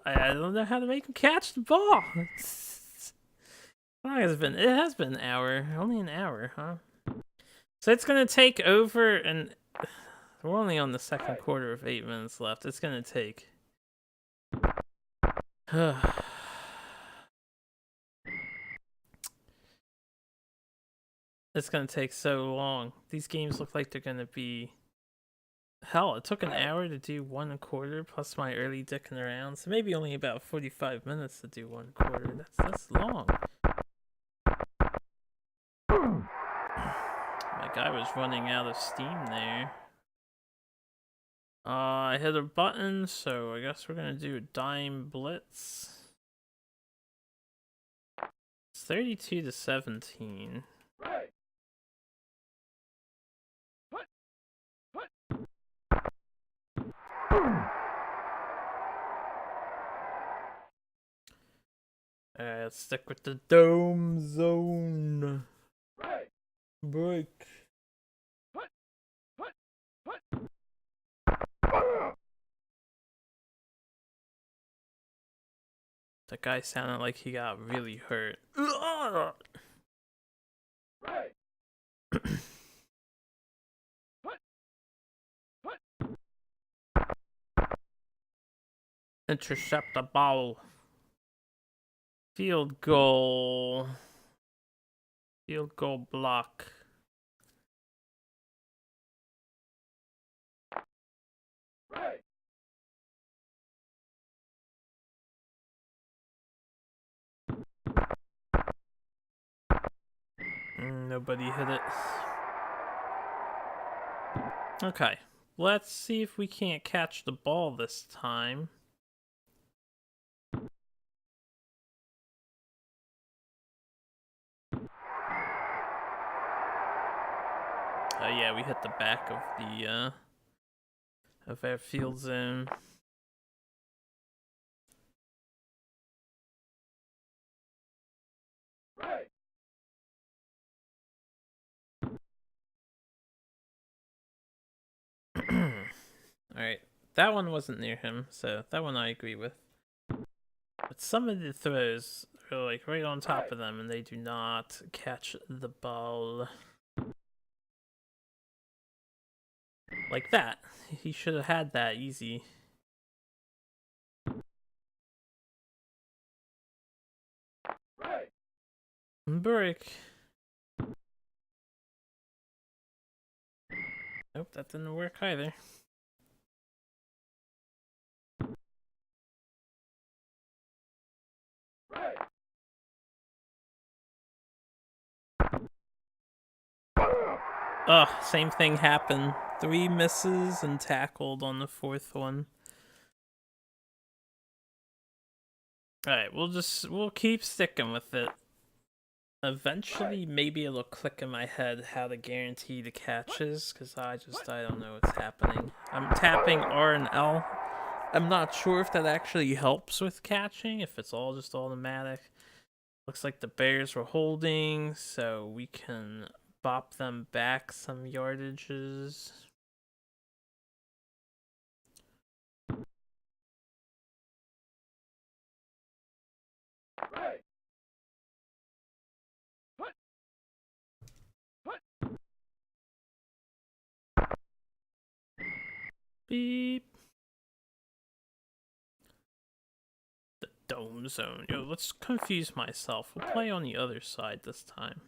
I don't know how to make him catch the ball. How long has it been? It has been an hour. Only an hour, huh? So it's gonna take over, and we're only on the second quarter of 8 minutes left. It's gonna take... It's gonna take so long. These games look like they're gonna be... Hell, it took an hour to do 1/4 plus my early dicking around, so maybe only about 45 minutes to do 1/4. That's long. My guy was running out of steam there. I hit a button, so I guess we're gonna do a dime blitz. It's 32-17. Alright, let's stick with the dome zone. Break. That guy sounded like he got really hurt. Intercept the ball. Field goal. Field goal block. Nobody hit it. Okay, let's see if we can't catch the ball this time. Oh yeah, we hit the back of the of our field zone. Alright, that one wasn't near him, so that one I agree with. But some of the throws are like right on top of them and they do not catch the ball. Like that. He should have had that easy. Break. Nope, that didn't work either. Ugh, same thing happened. 3 misses and tackled on the 4th one. Alright, we'll keep sticking with it. Eventually, maybe it'll click in my head how to guarantee the catches, because I don't know what's happening. I'm tapping R and L I'm not sure if that actually helps with catching, if it's all just automatic. Looks like the Bears were holding, so we can bop them back some yardages. Beep. The dome zone. Yo, let's confuse myself. We'll play on the other side this time.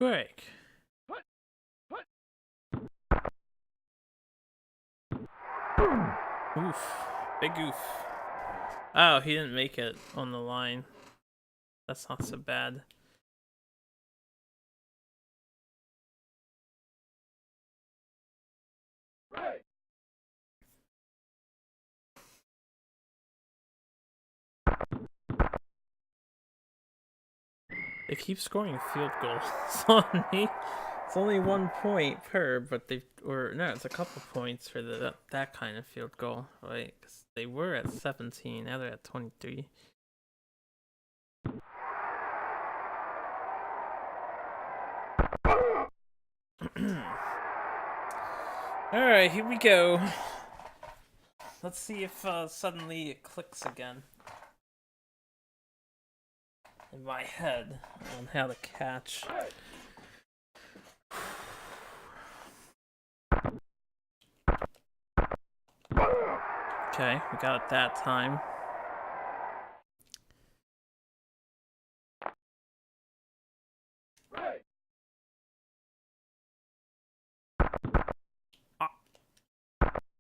Break. Oof. Big oof. Oh, he didn't make it on the line. That's not so bad. They keep scoring field goals on me. It's only 1 point per, but it's a couple points for that kind of field goal, right? Because they were at 17, now they're at 23. Alright, here we go. Let's see if suddenly it clicks again in my head on how to catch. Okay, we got it that time.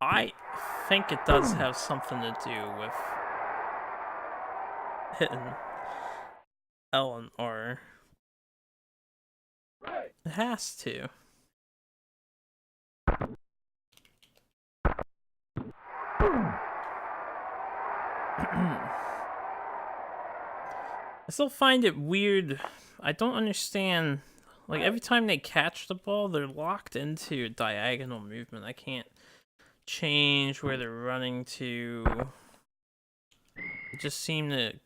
I think it does have something to do with hitting L and R. It has to. I still find it weird. I don't understand. Like, every time they catch the ball, they're locked into diagonal movement. I can't change where they're running to. It just seemed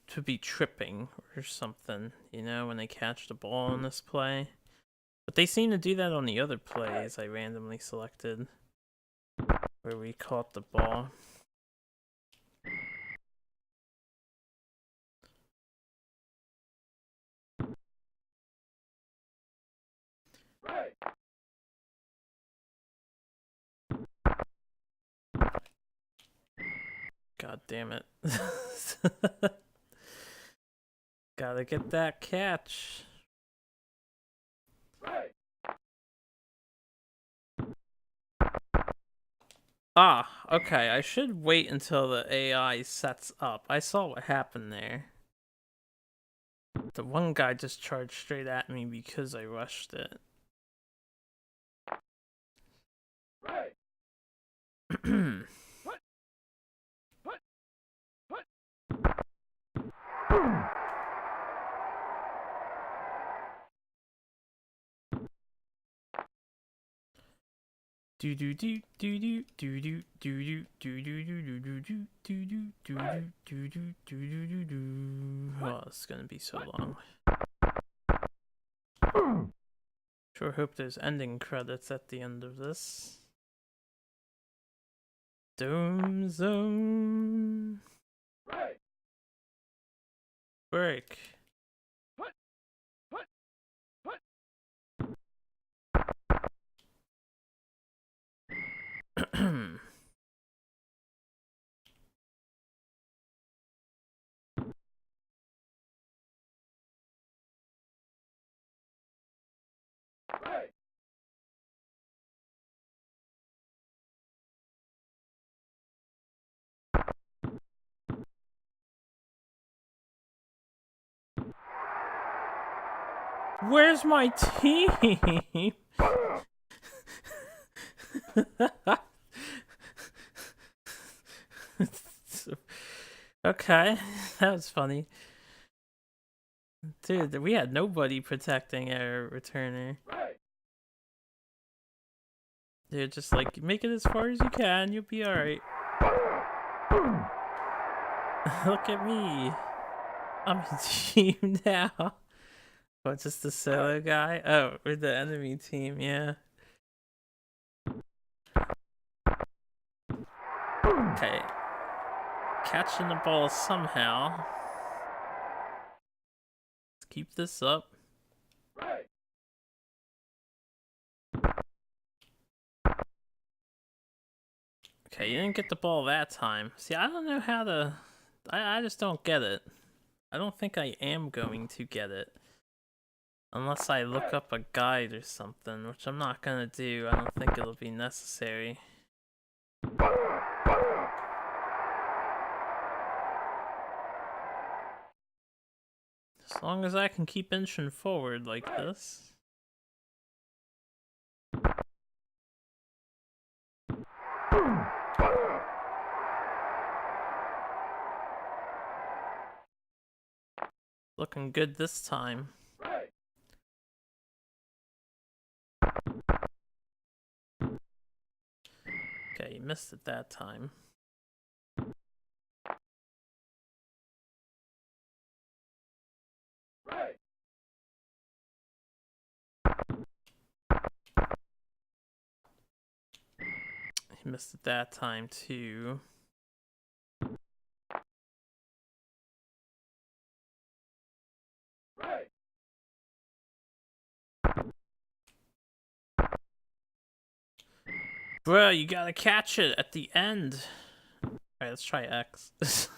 to be tripping or something, you know, when they catch the ball in this play. But they seem to do that on the other plays I randomly selected, where we caught the ball. God damn it. Gotta get that catch. Ah, okay, I should wait until the AI sets up. I saw what happened there. The one guy just charged straight at me because I rushed it. Oh, it's gonna be so long. Sure hope there's ending credits at the end of this. Dome zone. Break. Where's my team? Okay, that was funny. Dude, we had nobody protecting our returner. Dude, just like, make it as far as you can, you'll be alright. Look at me. I'm a team now. What, just the solo guy? Oh, we're the enemy team, yeah. Okay. Catching the ball somehow. Let's keep this up. Okay, you didn't get the ball that time. See, I don't know how to... I just don't get it. I don't think I am going to get it. Unless I look up a guide or something, which I'm not gonna do. I don't think it'll be necessary. As long as I can keep inching forward like this. Looking good this time. Okay, you missed it that time. You missed it that time too. Bro, you gotta catch it at the end. Alright, let's try X.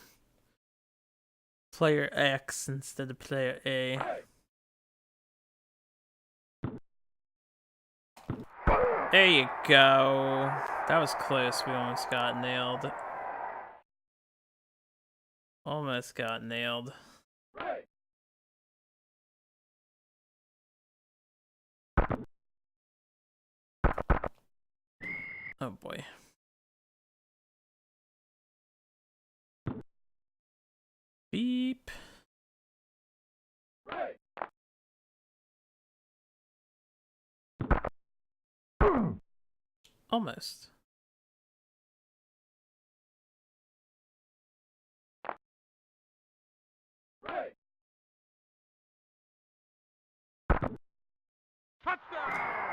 Player X instead of player A. There you go. That was close. We almost got nailed. Almost got nailed. Oh boy. Beep. Almost.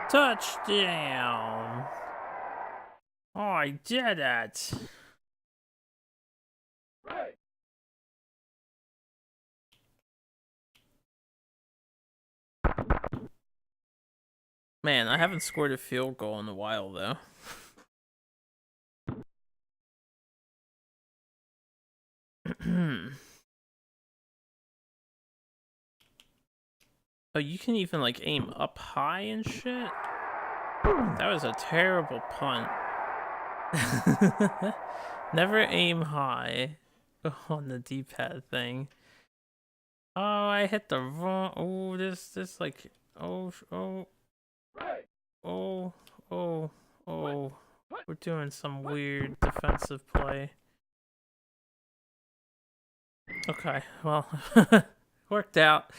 Touchdown! Oh, I did it! Man, I haven't scored a field goal in a while, though. Oh, you can even, like, aim up high and shit? That was a terrible punt. Never aim high on the D-pad thing. Oh, I hit the wrong... Oh, this, like... Oh. We're doing some weird defensive play. Okay, well, worked out.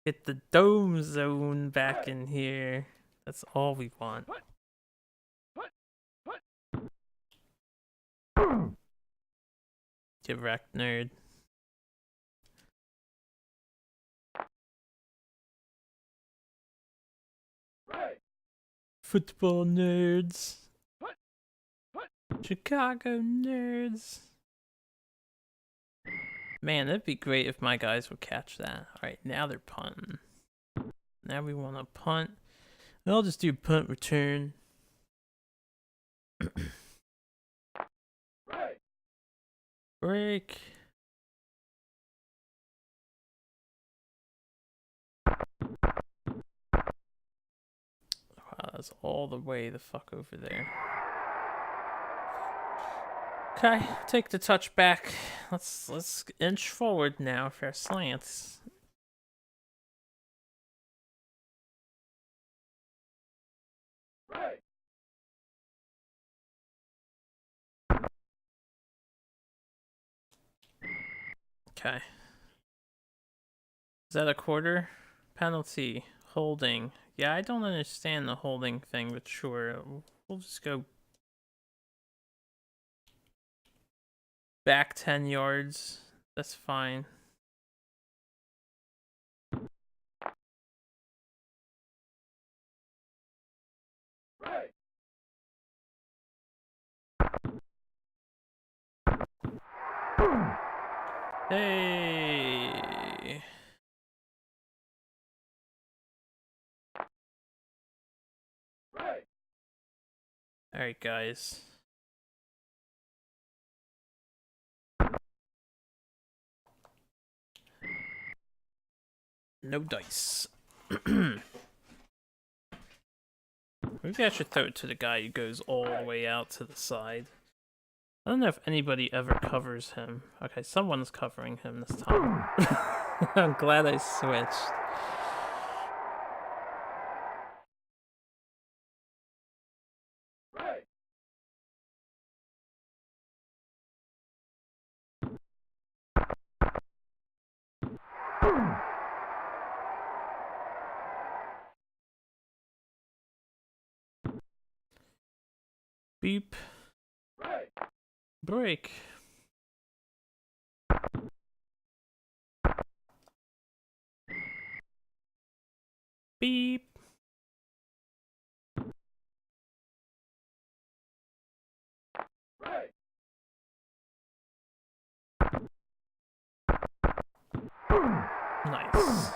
Get the dome zone back in here. That's all we want. Get wrecked, nerd. Football nerds. Chicago nerds. Man, it'd be great if my guys would catch that. Alright, now they're punting. Now we want to punt. I'll just do punt return. Break. Wow, that's all the way the fuck over there. Okay, take the touch back. Let's inch forward now for our slants. Okay. Is that a quarter? Penalty. Holding. Yeah, I don't understand the holding thing, but sure. We'll just go back 10 yards. That's fine. Hey. Alright, guys. No dice. Maybe I should throw it to the guy who goes all the way out to the side. I don't know if anybody ever covers him. Okay, someone's covering him this time. I'm glad I switched. Beep. Break. Beep. Nice.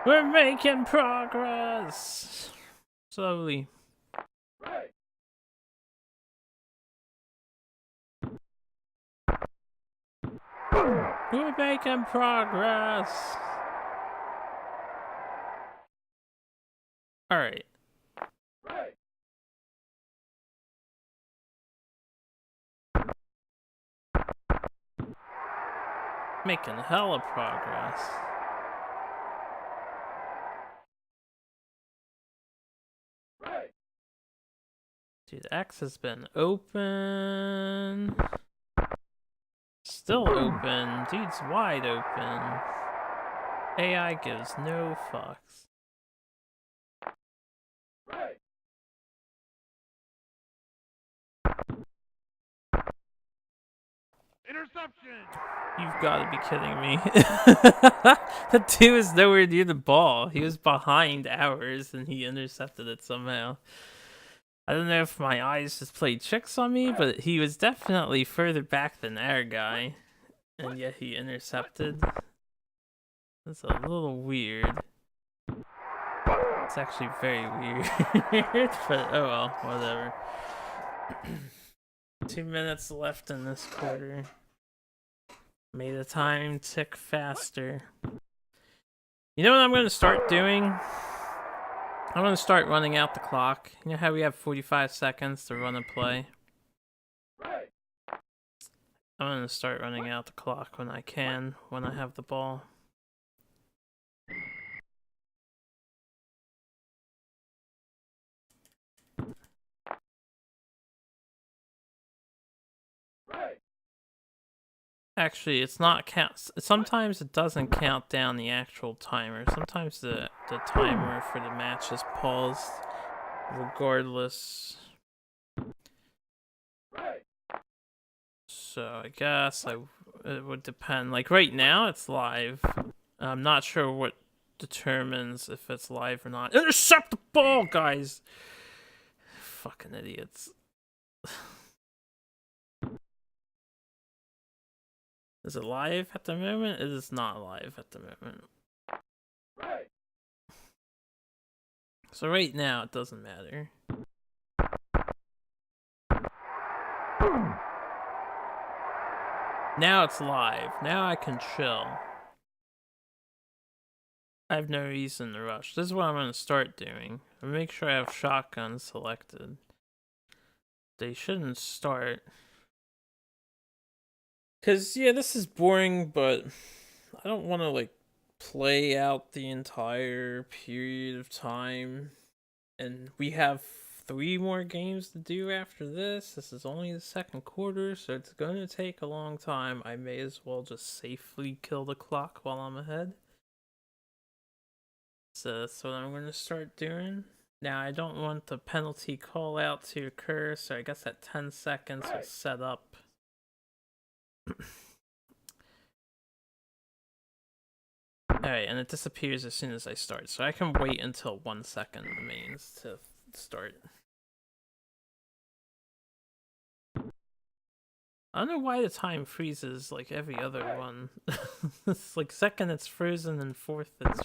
We're making progress. Slowly. We're making progress. Alright. Making hella progress. Dude, X has been open. Still open. Dude's wide open. AI gives no fucks. Interception! You've got to be kidding me. The dude was nowhere near the ball. He was behind ours and he intercepted it somehow. I don't know if my eyes just played tricks on me, but he was definitely further back than our guy. And yet he intercepted. That's a little weird. It's actually very weird. But oh well, whatever. 2 minutes left in this quarter. May the time tick faster. You know what I'm going to start doing? I'm going to start running out the clock. You know how we have 45 seconds to run a play? I'm going to start running out the clock when I can, when I have the ball. Actually, it's not count. Sometimes it doesn't count down the actual timer. Sometimes the timer for the match is paused, regardless. So I guess it would depend. Like right now, it's live. I'm not sure what determines if it's live or not. Intercept the ball, guys! Fucking idiots. Is it live at the moment? It is not live at the moment. So right now, it doesn't matter. Now it's live. Now I can chill. I have no reason to rush. This is what I'm going to start doing. I'll make sure I have shotgun selected. They shouldn't start. Because, yeah, this is boring, but I don't want to, like, play out the entire period of time. And we have 3 more games to do after this. This is only the second quarter, so it's going to take a long time. I may as well just safely kill the clock while I'm ahead. So that's what I'm going to start doing. Now, I don't want the penalty call out to occur, so I guess that 10 seconds will set up. Alright, and it disappears as soon as I start, so I can wait until 1 second remains to start. I don't know why the time freezes like every other one. It's like second it's frozen and fourth it's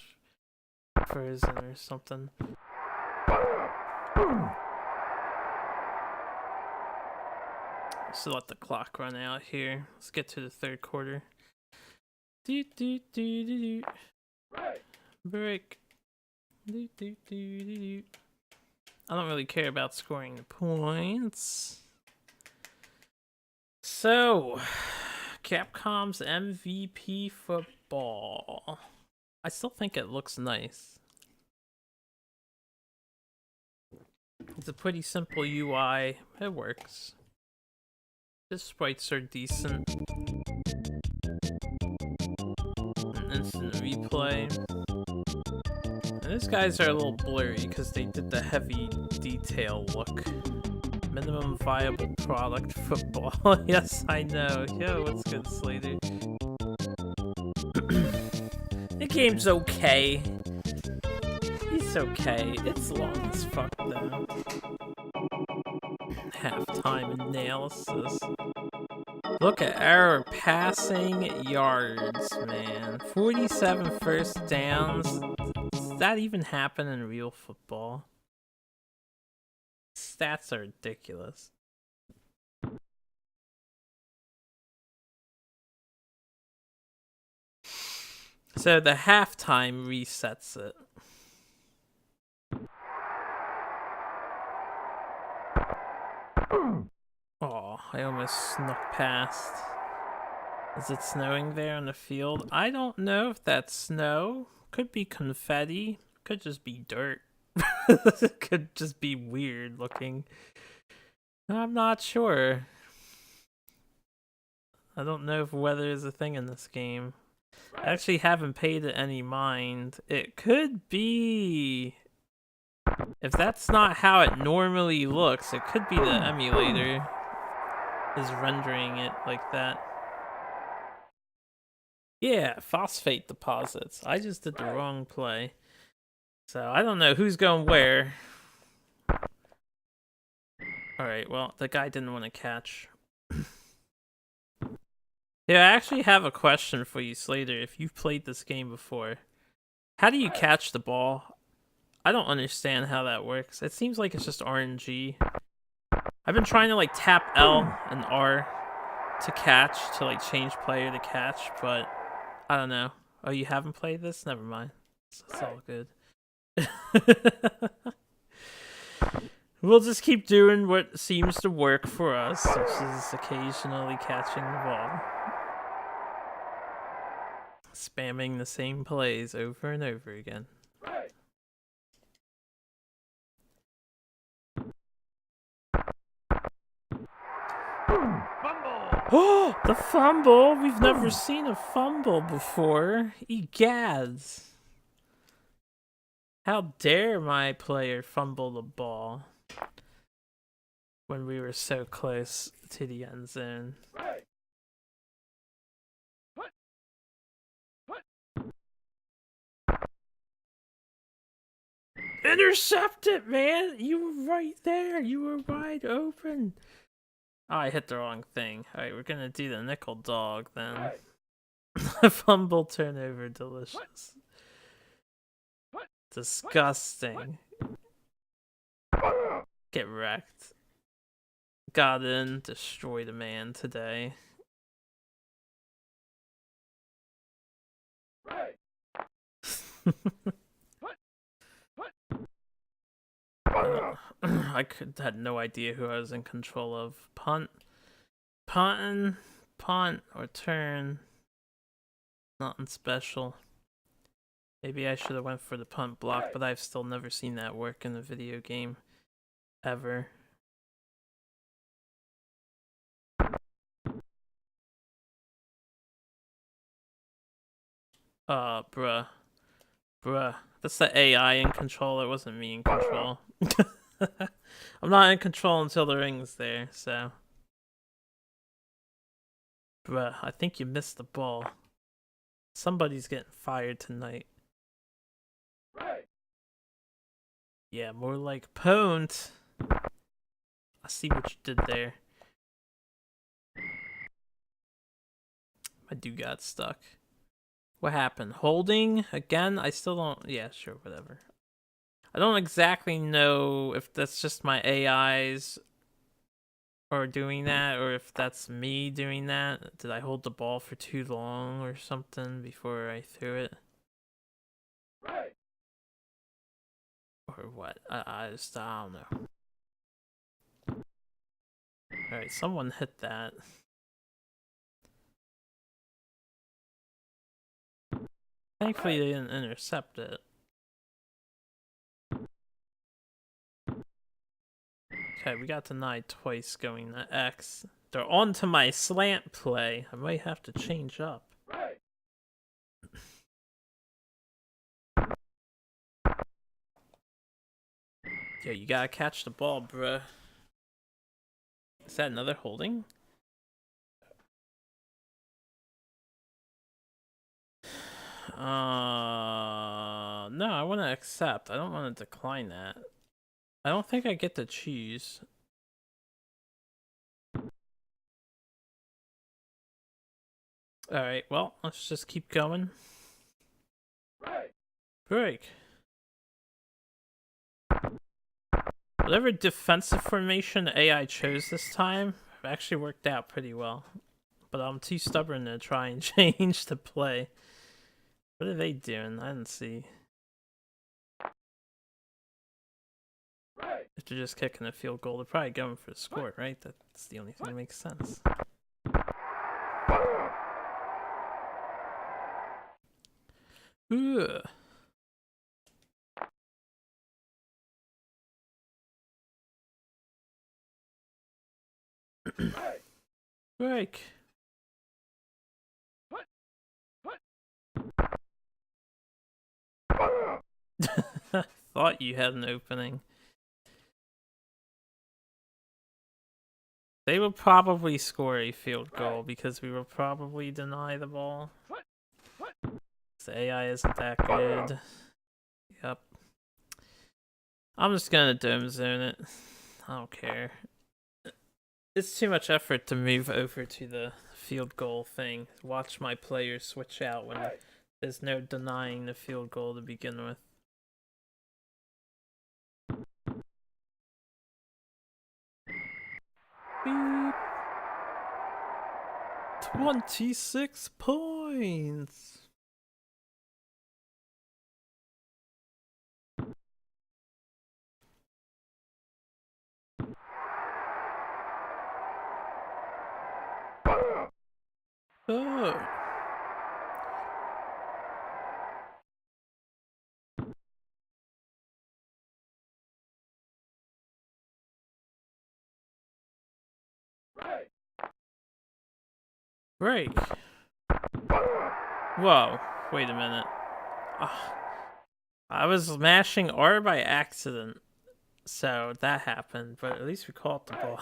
frozen or something. So let the clock run out here. Let's get to the third quarter. Do do do do do. Break. Do do do do do. I don't really care about scoring the points. So, Capcom's MVP football. I still think it looks nice. It's a pretty simple UI. It works. The sprites are decent. An instant replay. And these guys are a little blurry because they did the heavy detail look. Minimum viable product football. Yes, I know. Yo, what's good, Slater? The game's okay. It's okay. It's long as fuck though. Halftime analysis. Look at our passing yards, man. 47 first downs. Does that even happen in real football? Stats are ridiculous. So the halftime resets it. Oh, I almost snuck past. Is it snowing there on the field? I don't know if that's snow. Could be confetti. Could just be dirt. It could just be weird looking. I'm not sure. I don't know if weather is a thing in this game. I actually haven't paid it any mind. It could be... If that's not how it normally looks, it could be the emulator is rendering it like that. Yeah, phosphate deposits. I just did the wrong play. So I don't know who's going where. Alright, well, the guy didn't want to catch. Yeah, I actually have a question for you, Slater. If you've played this game before, how do you catch the ball? I don't understand how that works. It seems like it's just RNG. I've been trying to like tap L and R to catch, to like change player to catch, but I don't know. Oh, you haven't played this? Never mind. It's all good. We'll just keep doing what seems to work for us, which is occasionally catching the ball. Spamming the same plays over and over again. Oh, the fumble! We've never seen a fumble before. Egads. How dare my player fumble the ball when we were so close to the end zone. Intercept it, man! You were right there. You were wide open. Oh, I hit the wrong thing. Alright, we're gonna do the nickel dog then. Fumble turnover, delicious. Disgusting. Get wrecked. Got in, destroyed a man today. I had no idea who I was in control of. Punt, or turn. Nothing special. Maybe I should have went for the punt block, but I've still never seen that work in a video game. ever. Bruh. That's the AI in control. It wasn't me in control. I'm not in control until the ring's there, so. Bruh, I think you missed the ball. Somebody's getting fired tonight. Yeah, more like pwned. I see what you did there. My dude got stuck. What happened? Holding again? I still don't. Yeah, sure, whatever. I don't exactly know if that's just my AIs or doing that, or if that's me doing that. Did I hold the ball for too long or something before I threw it? Or what? I don't know. Alright, someone hit that. Thankfully they didn't intercept it. Okay, we got denied twice going to X. They're on to my slant play. I might have to change up. Yo, you gotta catch the ball, bruh. Is that another holding? No, I want to accept. I don't want to decline that. I don't think I get to choose. Alright, well, let's just keep going. Break. Whatever defensive formation AI chose this time actually worked out pretty well. But I'm too stubborn to try and change the play. What are they doing? I didn't see. If they're just kicking a field goal, they're probably going for the score, right? That's the only thing that makes sense. Ugh. Break. Thought you had an opening. They will probably score a field goal because we will probably deny the ball. The AI isn't that good. Yep. I'm just gonna dome zone it. I don't care. It's too much effort to move over to the field goal thing. Watch my players switch out when there's no denying the field goal to begin with. Beep. 26 points. Oh. Break. Whoa, wait a minute. I was mashing R by accident, so that happened, but at least we caught the ball.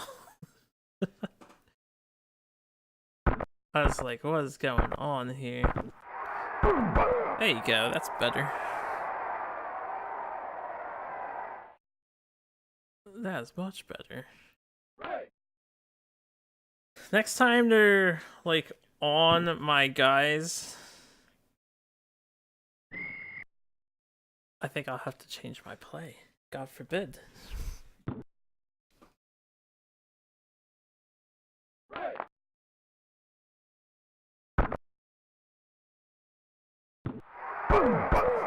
I was like, what is going on here? There you go, that's better. That's much better. Next time they're like on my guys, I think I'll have to change my play. God forbid.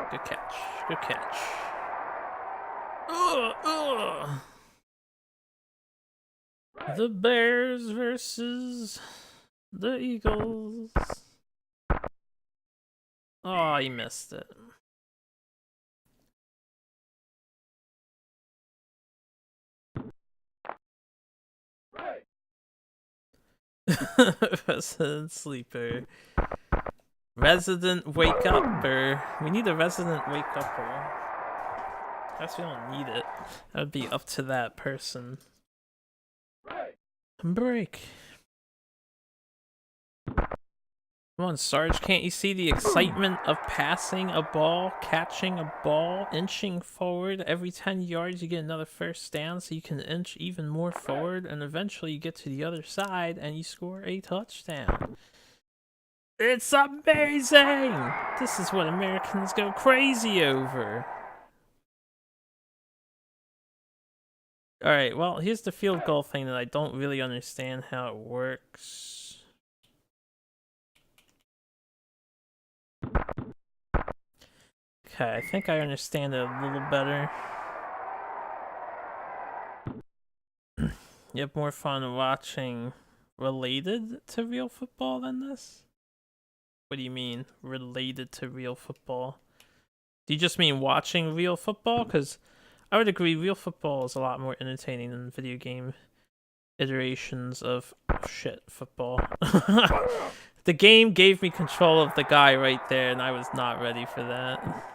Good catch. Good catch. Ugh. The Bears versus the Eagles. Oh, he missed it. Resident sleeper. Resident wake upper. We need a resident wake upper. Guess we don't need it. That would be up to that person. Break. Come on, Sarge, can't you see the excitement of passing a ball, catching a ball, inching forward? Every 10 yards you get another first down, so you can inch even more forward, and eventually you get to the other side and you score a touchdown. It's amazing! This is what Americans go crazy over. Alright, well, here's the field goal thing that I don't really understand how it works. Okay, I think I understand it a little better. You have more fun watching related to real football than this? What do you mean, related to real football? Do you just mean watching real football? Because I would agree, real football is a lot more entertaining than video game iterations of shit football. The game gave me control of the guy right there, and I was not ready for that.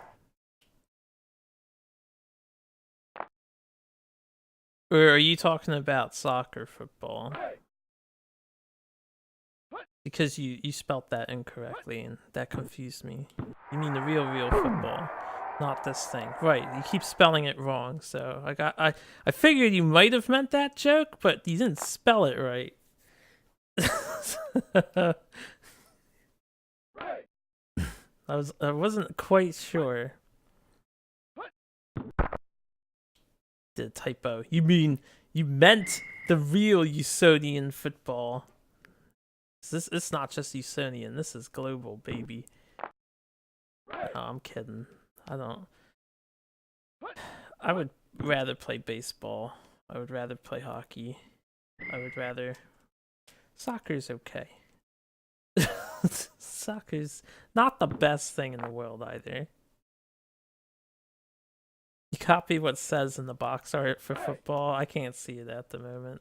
Or are you talking about soccer football? Because you spelt that incorrectly, and that confused me. You mean the real football, not this thing. Right, you keep spelling it wrong, so I figured you might have meant that joke, but you didn't spell it right. I wasn't quite sure. The typo. You mean you meant the real Usonian football. It's not just Usonian, this is global, baby. No, I'm kidding. I would rather play baseball. I would rather play hockey. Soccer's okay. Soccer's not the best thing in the world either. You copy what says in the box art for football? I can't see it at the moment.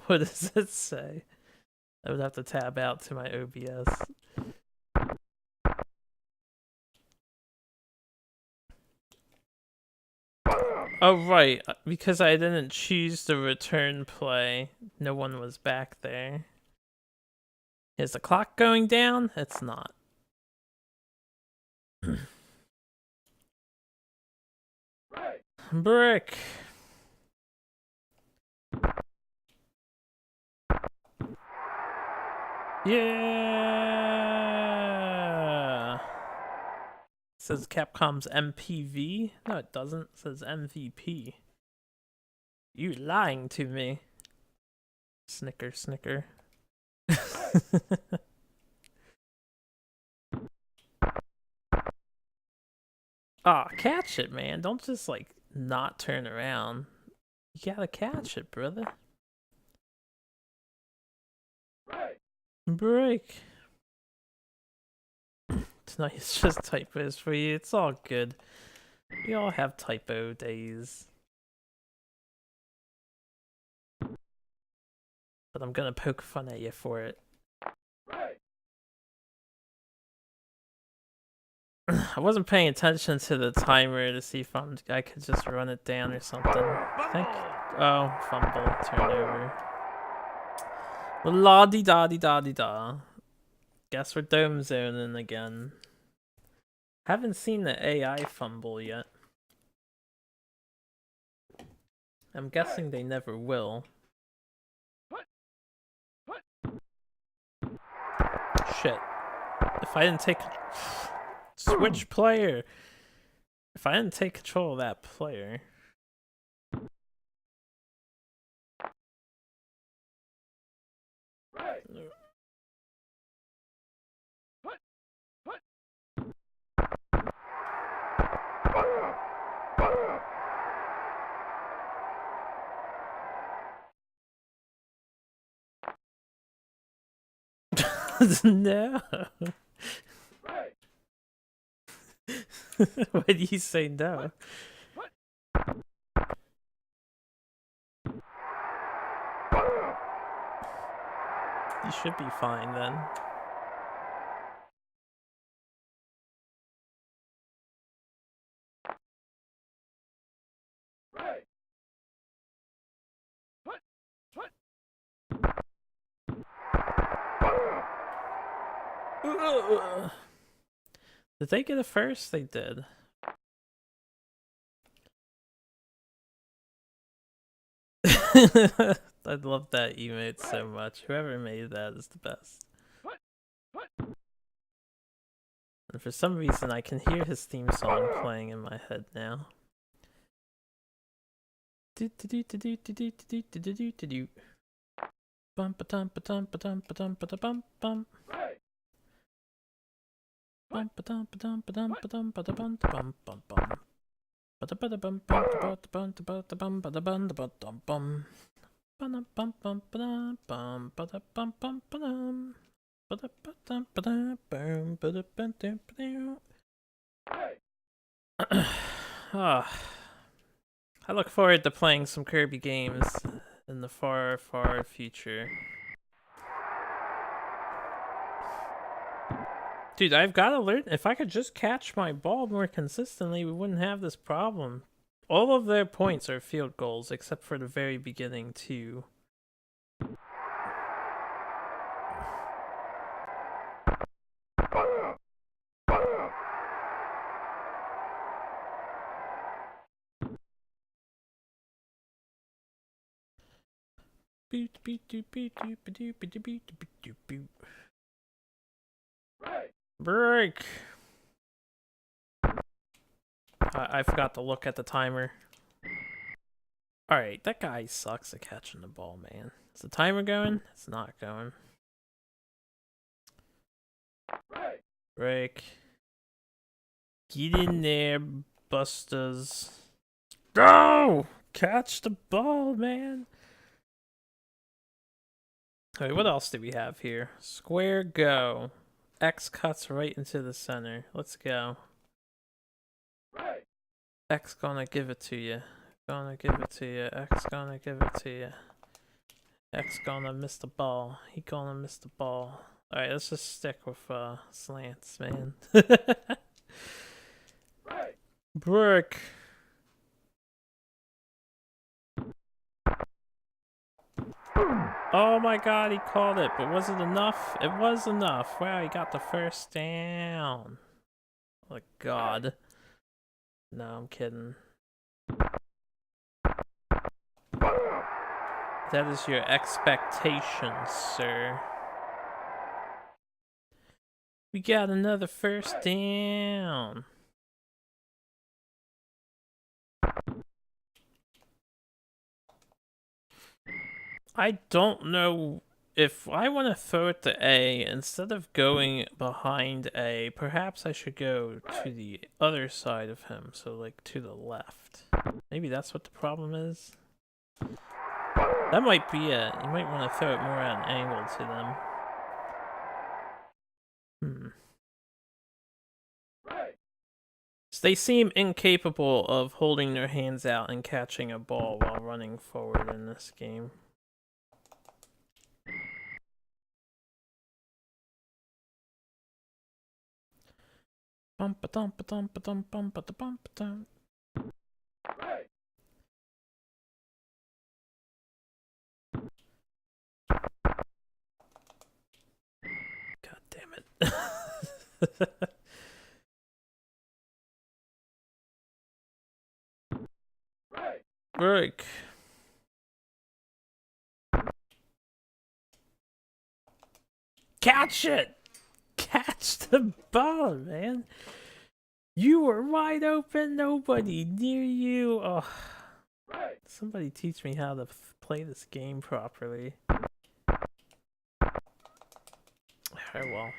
What does it say? I would have to tab out to my OBS. Oh, right. Because I didn't choose the return play, no one was back there. Is the clock going down? It's not. Brick. Yeah. It says Capcom's MPV. No, it doesn't. It says MVP. You lying to me. Snicker, snicker. Aw, catch it, man. Don't just, like, not turn around. You gotta catch it, brother. Break. Tonight it's just typos for you. It's all good. We all have typo days. But I'm gonna poke fun at you for it. I wasn't paying attention to the timer to see if I could just run it down or something. I think. Oh, fumble, turnover. La di da di da di da. Guess we're dome zoning again. Haven't seen the AI fumble yet. I'm guessing they never will. Shit. If I didn't take... Switch player! If I didn't take control of that player... No. Why do you say no? You should be fine then. Did they get it first? They did. I love that emote so much. Whoever made that is the best. And for some reason, I can hear his theme song playing in my head now. Do do do do do do do do do do do do do. Bum ba dum ba dum ba dum ba dum ba da bum bum. Bum ba dum ba dum ba dum ba dum ba da bum bum bum bum. Ba da ba da bum bum ba da bum ba da bum ba da bum ba dum bum. Ba da bum bum ba da bum ba da bum bum ba dum. Ba da ba dum ba da bum ba da bum dum ba dum. I look forward to playing some Kirby games in the far, far future. Dude, I've got to learn. If I could just catch my ball more consistently, we wouldn't have this problem. All of their points are field goals, except for the very beginning, too. Break! I forgot to look at the timer. Alright, that guy sucks at catching the ball, man. Is the timer going? It's not going. Break. Get in there, Busters. Go! Catch the ball, man. Alright, what else do we have here? Square go. X cuts right into the center. Let's go. X gonna give it to you. Gonna give it to you. X gonna give it to you. X gonna miss the ball. He gonna miss the ball. Alright, let's just stick with slants, man. Brick. Oh my god, he called it, but was it enough? It was enough. Wow, he got the first down. Oh god. No, I'm kidding. That is your expectation, sir. We got another first down. I don't know if I want to throw it to A, instead of going behind A, perhaps I should go to the other side of him, so like to the left. Maybe that's what the problem is. That might be it. You might want to throw it more at an angle to them. So they seem incapable of holding their hands out and catching a ball while running forward in this game. Bum ba dum ba dum ba dum bum ba da bum ba dum. God damn it. Break. Catch it! Catch the ball, man. You were wide open, nobody near you. Oh. Somebody teach me how to play this game properly. Alright, well.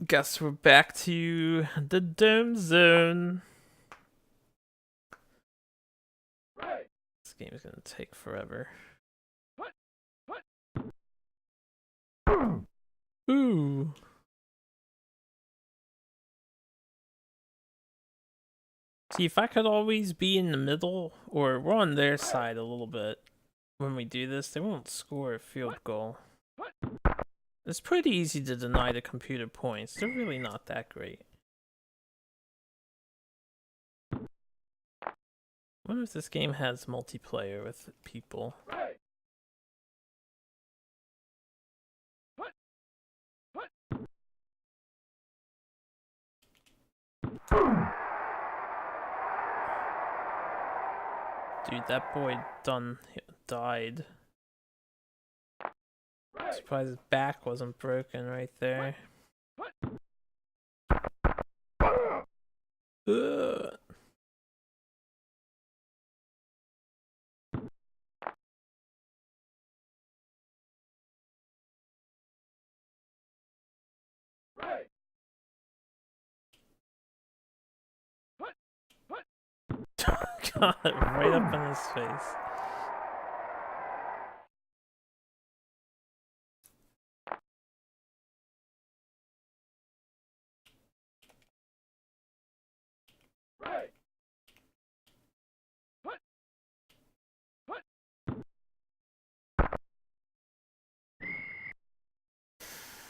Guess we're back to the dome zone. This game is gonna take forever. Ooh. See, if I could always be in the middle, or we're on their side a little bit when we do this, they won't score a field goal. It's pretty easy to deny the computer points. They're really not that great. I wonder if this game has multiplayer with people. Dude, that boy died. I'm surprised his back wasn't broken right there. Ugh. God, right up in his face.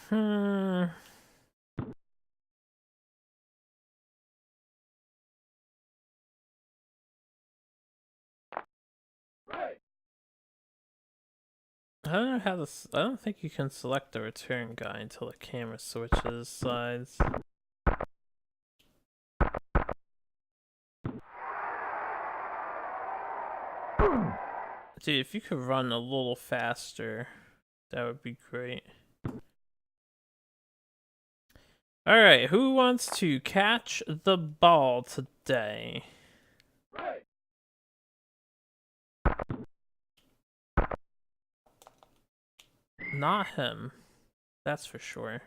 Hmm. I don't know how this. I don't think you can select the return guy until the camera switches sides. Dude, if you could run a little faster, that would be great. Alright, who wants to catch the ball today? Not him. That's for sure.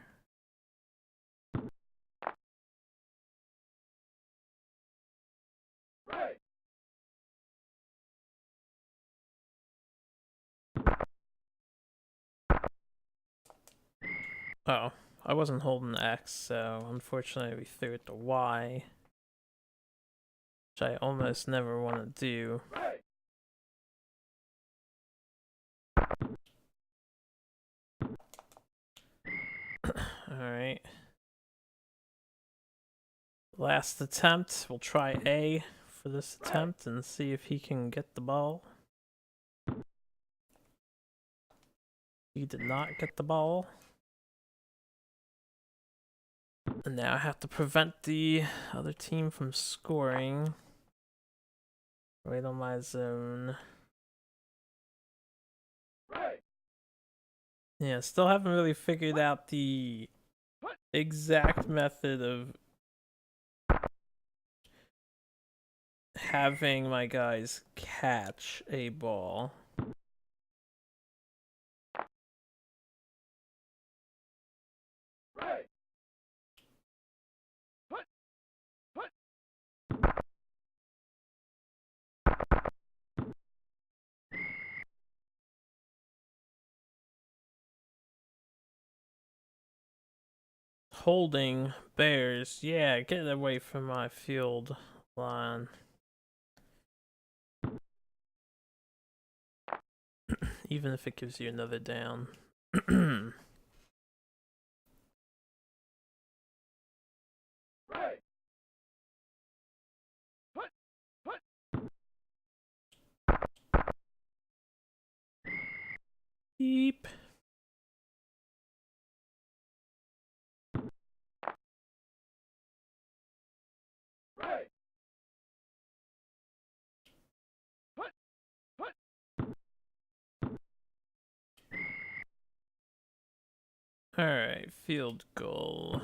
Oh, I wasn't holding X, so unfortunately we threw it to Y. Which I almost never want to do. Alright. Last attempt. We'll try A for this attempt and see if he can get the ball. He did not get the ball. And now I have to prevent the other team from scoring. Right on my zone. Yeah, still haven't really figured out the exact method of having my guys catch a ball. Holding Bears. Yeah, get away from my field line. Even if it gives you another down. Beep. Alright, field goal.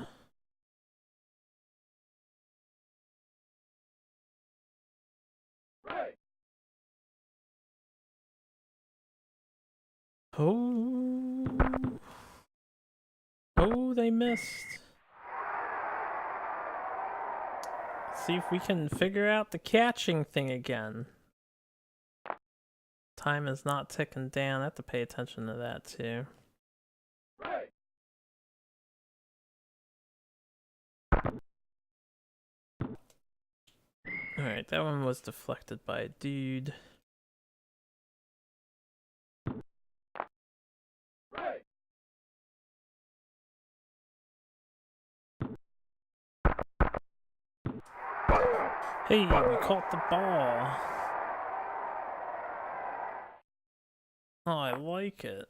Oh. Oh, they missed. See if we can figure out the catching thing again. Time is not ticking down. I have to pay attention to that too. Alright, that one was deflected by a dude. Hey, we caught the ball. Oh, I like it.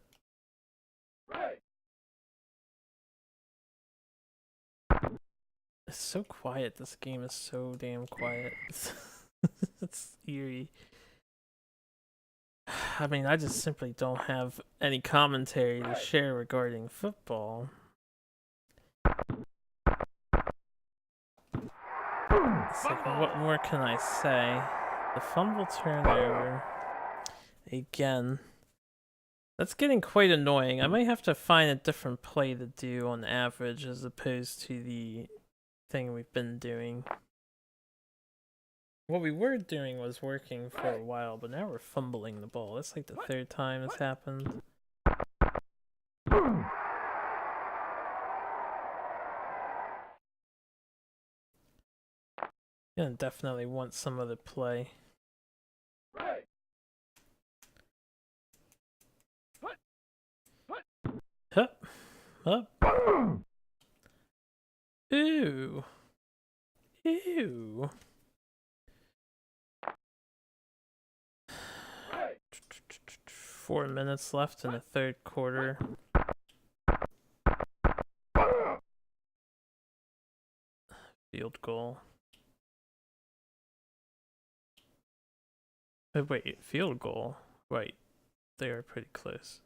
It's so quiet. This game is so damn quiet. It's eerie. I mean, I just simply don't have any commentary to share regarding football. It's like, what more can I say? The fumble turnover. Again. That's getting quite annoying. I might have to find a different play to do on average as opposed to the thing we've been doing. What we were doing was working for a while, but now we're fumbling the ball. That's like the third time it's happened. Gonna definitely want some other play. Hup, up. Ew. Ew. 4 minutes left in the third quarter. Field goal. Oh, wait, field goal? Wait, they are pretty close.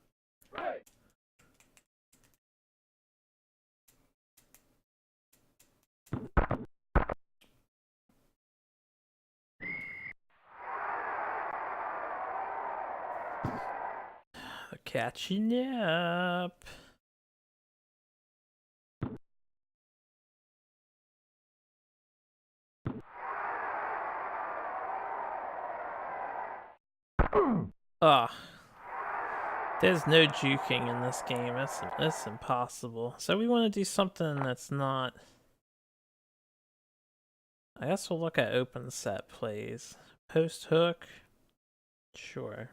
Catching up. Ah. There's no juking in this game. That's impossible. So we want to do something that's not... I guess we'll look at open set plays. Post hook? Sure.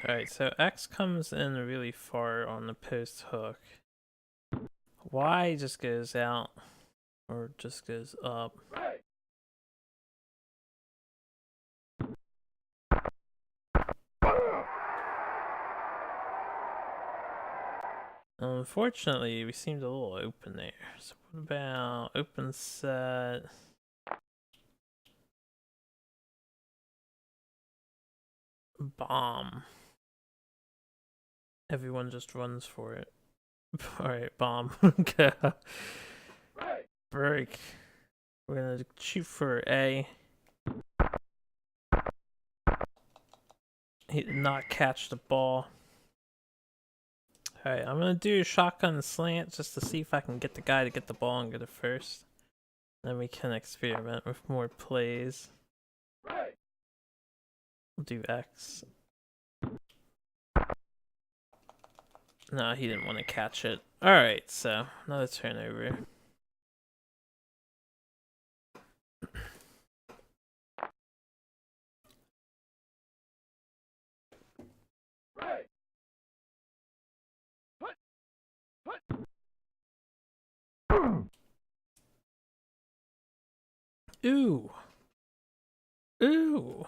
Alright, so X comes in really far on the post hook. Y just goes out, or just goes up. Unfortunately, we seemed a little open there. So what about open set? Bomb. Everyone just runs for it. Alright, bomb. Okay. Break. We're gonna shoot for A. He did not catch the ball. Alright, I'm gonna do a shotgun slant just to see if I can get the guy to get the ball and get it first. Then we can experiment with more plays. We'll do X. No, he didn't want to catch it. Alright, so another turnover. Ooh. Ooh.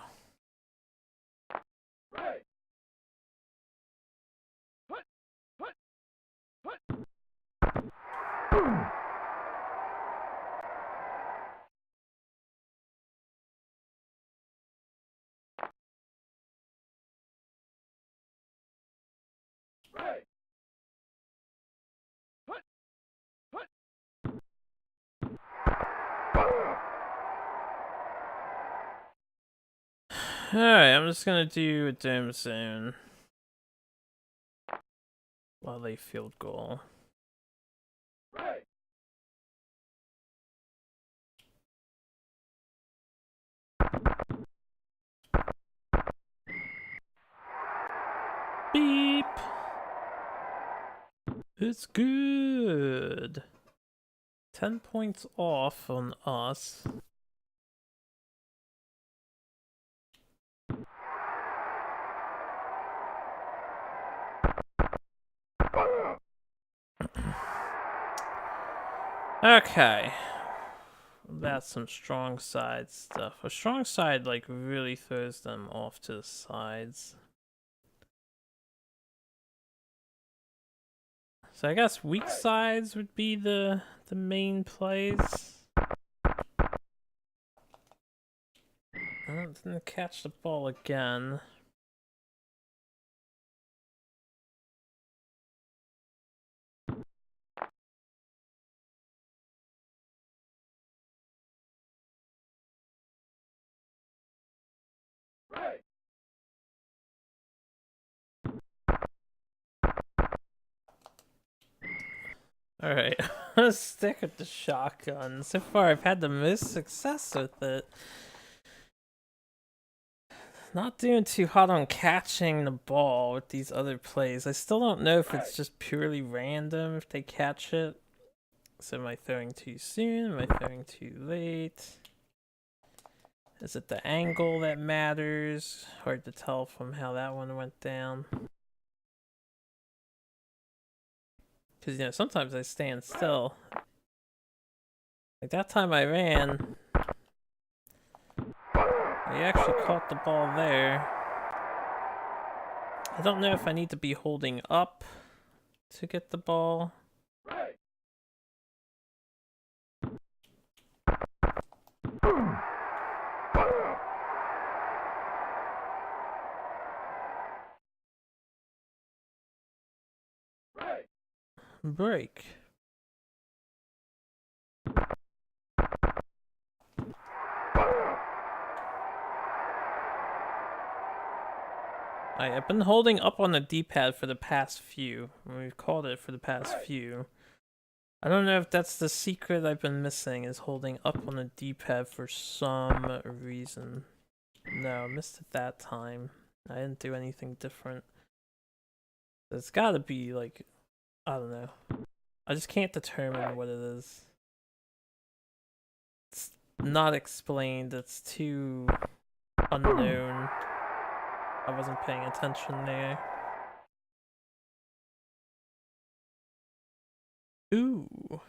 Alright, I'm just gonna do a dome zone while they field goal. Beep. It's good. 10 points off on us. Okay. That's some strong side stuff. A strong side, like, really throws them off to the sides. So I guess weak sides would be the main plays. I didn't catch the ball again. Alright, let's stick with the shotgun. So far, I've had the most success with it. Not doing too hot on catching the ball with these other plays. I still don't know if it's just purely random if they catch it. So am I throwing too soon? Am I throwing too late? Is it the angle that matters? Hard to tell from how that one went down. Because, you know, sometimes I stand still. Like that time I ran, I actually caught the ball there. I don't know if I need to be holding up to get the ball. Break. I've been holding up on the D-pad for the past few. We've called it for the past few. I don't know if that's the secret I've been missing, is holding up on the D-pad for some reason. No, I missed it that time. I didn't do anything different. It's gotta be, like, I don't know. I just can't determine what it is. It's not explained, it's too unknown. I wasn't paying attention there. Ooh.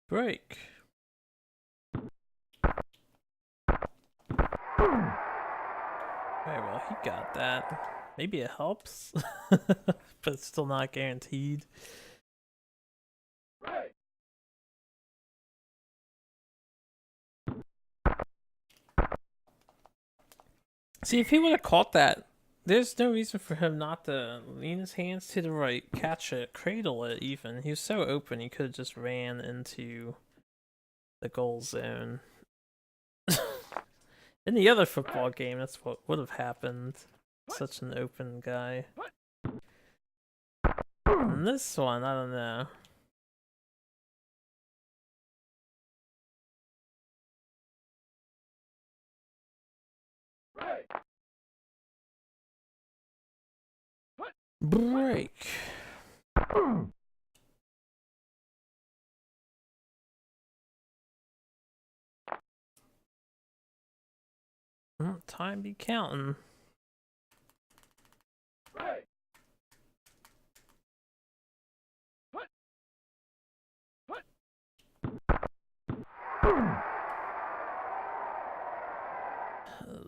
Break. Alright, well, he got that. Maybe it helps, but it's still not guaranteed. See, if he would have caught that, there's no reason for him not to lean his hands to the right, catch it, cradle it even. He was so open, he could have just ran into the goal zone. In the other football game, that's what would have happened. Such an open guy. In this one, I don't know. Break. Time be counting.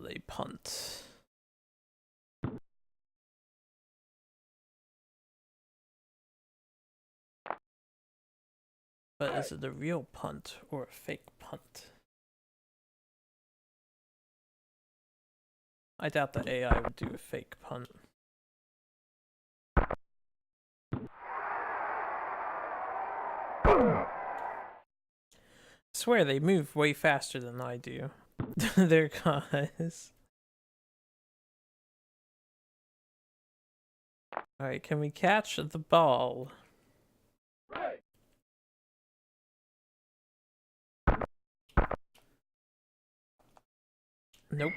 They punt. But is it a real punt or a fake punt? I doubt the AI would do a fake punt. I swear they move way faster than I do. They're guys. Alright, can we catch the ball? Nope.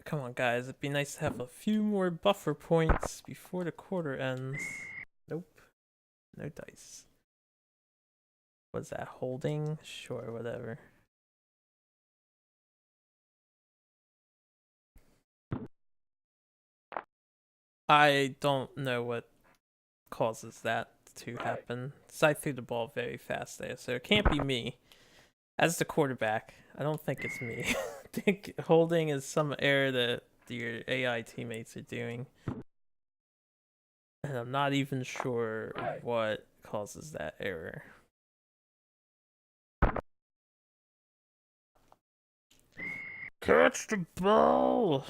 Come on, guys. It'd be nice to have a few more buffer points before the quarter ends. Nope. No dice. Was that holding? Sure, whatever. I don't know what causes that to happen. So I threw the ball very fast there, so it can't be me. As the quarterback, I don't think it's me. I think holding is some error that your AI teammates are doing. And I'm not even sure what causes that error. Catch the ball!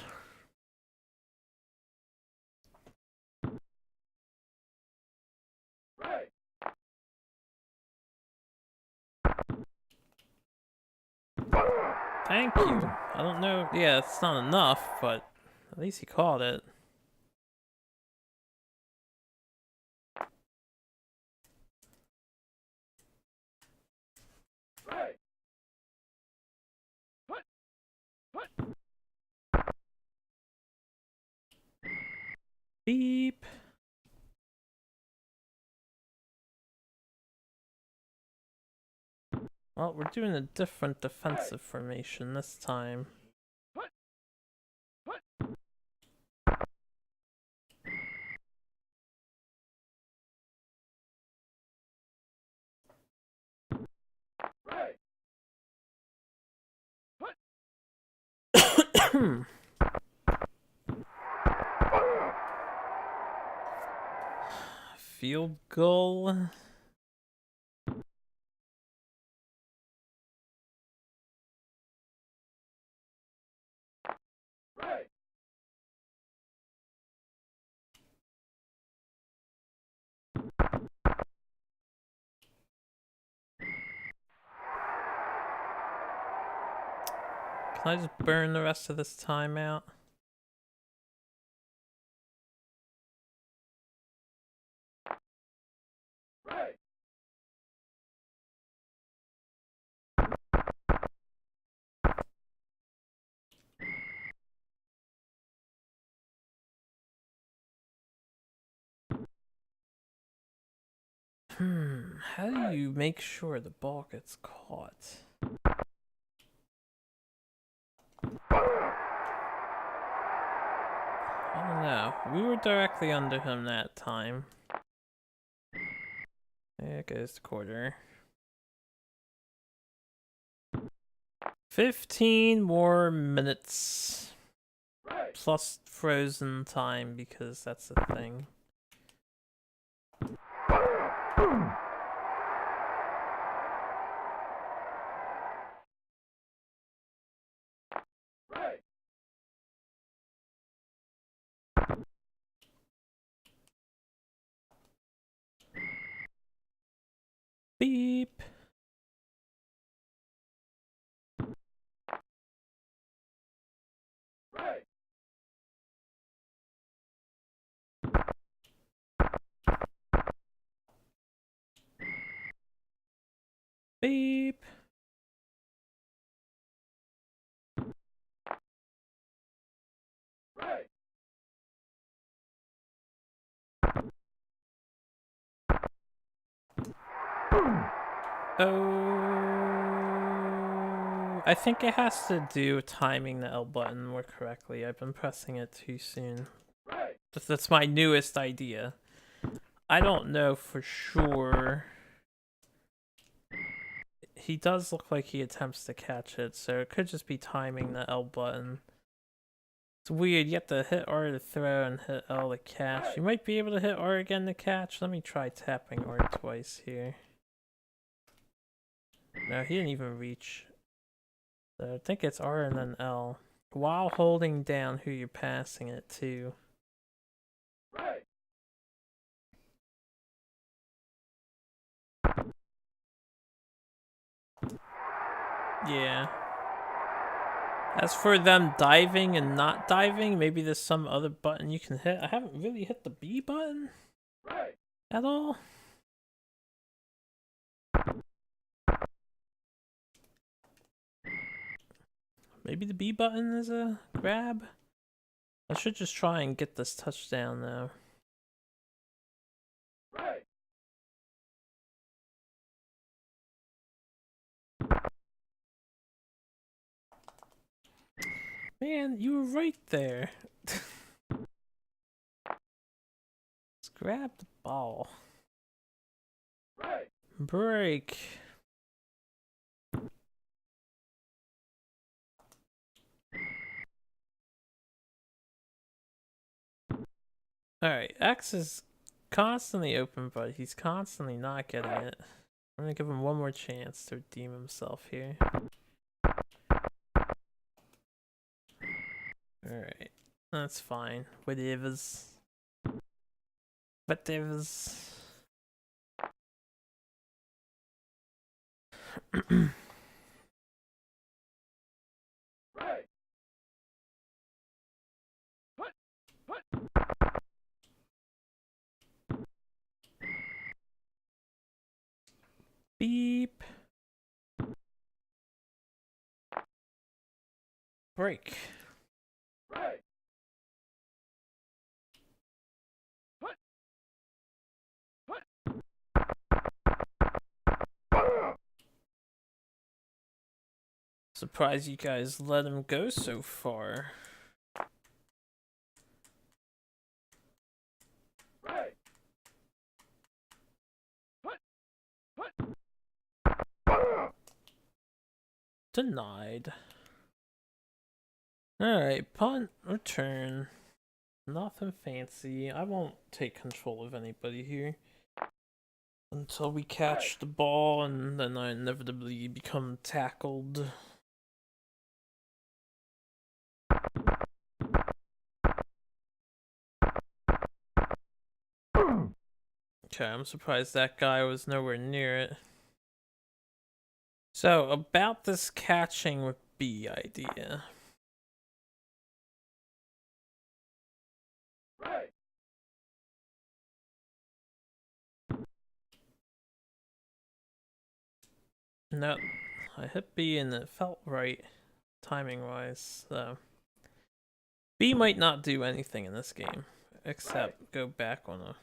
Thank you. I don't know. Yeah, it's not enough, but at least he caught it. Beep. Well, we're doing a different defensive formation this time. Field goal. Can I just burn the rest of this time out? How do you make sure the ball gets caught? I don't know. We were directly under him that time. There goes the quarter. 15 more minutes. Plus frozen time, because that's the thing. Beep. Beep. Oh, I think it has to do with timing the L button more correctly. I've been pressing it too soon. That's my newest idea. I don't know for sure. He does look like he attempts to catch it, so it could just be timing the L button. It's weird, you have to hit R to throw and hit L to catch. You might be able to hit R again to catch. Let me try tapping R twice here. No, he didn't even reach. So I think it's R and then L. While holding down who you're passing it to. Yeah. As for them diving and not diving, maybe there's some other button you can hit. I haven't really hit the B button at all. Maybe the B button is a grab? I should just try and get this touchdown though. Man, you were right there. Let's grab the ball. Break. Alright, X is constantly open, but he's constantly not getting it. I'm gonna give him one more chance to redeem himself here. Alright, that's fine. Whatevers. Whatevers. Beep. Break. Surprised you guys let him go so far. Denied. Alright, punt, return. Nothing fancy. I won't take control of anybody here until we catch the ball, and then I inevitably become tackled. Okay, I'm surprised that guy was nowhere near it. So, about this catching with B idea. Nope, I hit B and it felt right, timing-wise, so. B might not do anything in this game, except go back on a...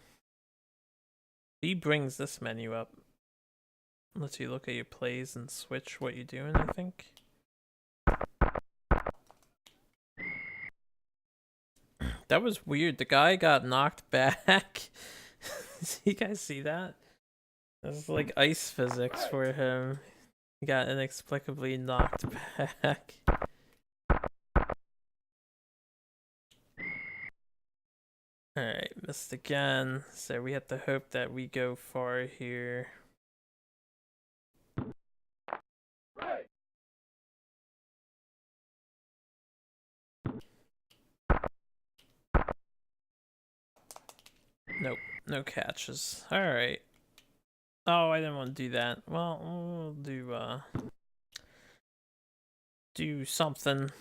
B brings this menu up. Lets you look at your plays and switch what you're doing, I think. That was weird. The guy got knocked back. Did you guys see that? That's like ice physics for him. He got inexplicably knocked back. Alright, missed again. So we have to hope that we go far here. Nope, no catches. Alright. Oh, I didn't want to do that. Well, we'll do something.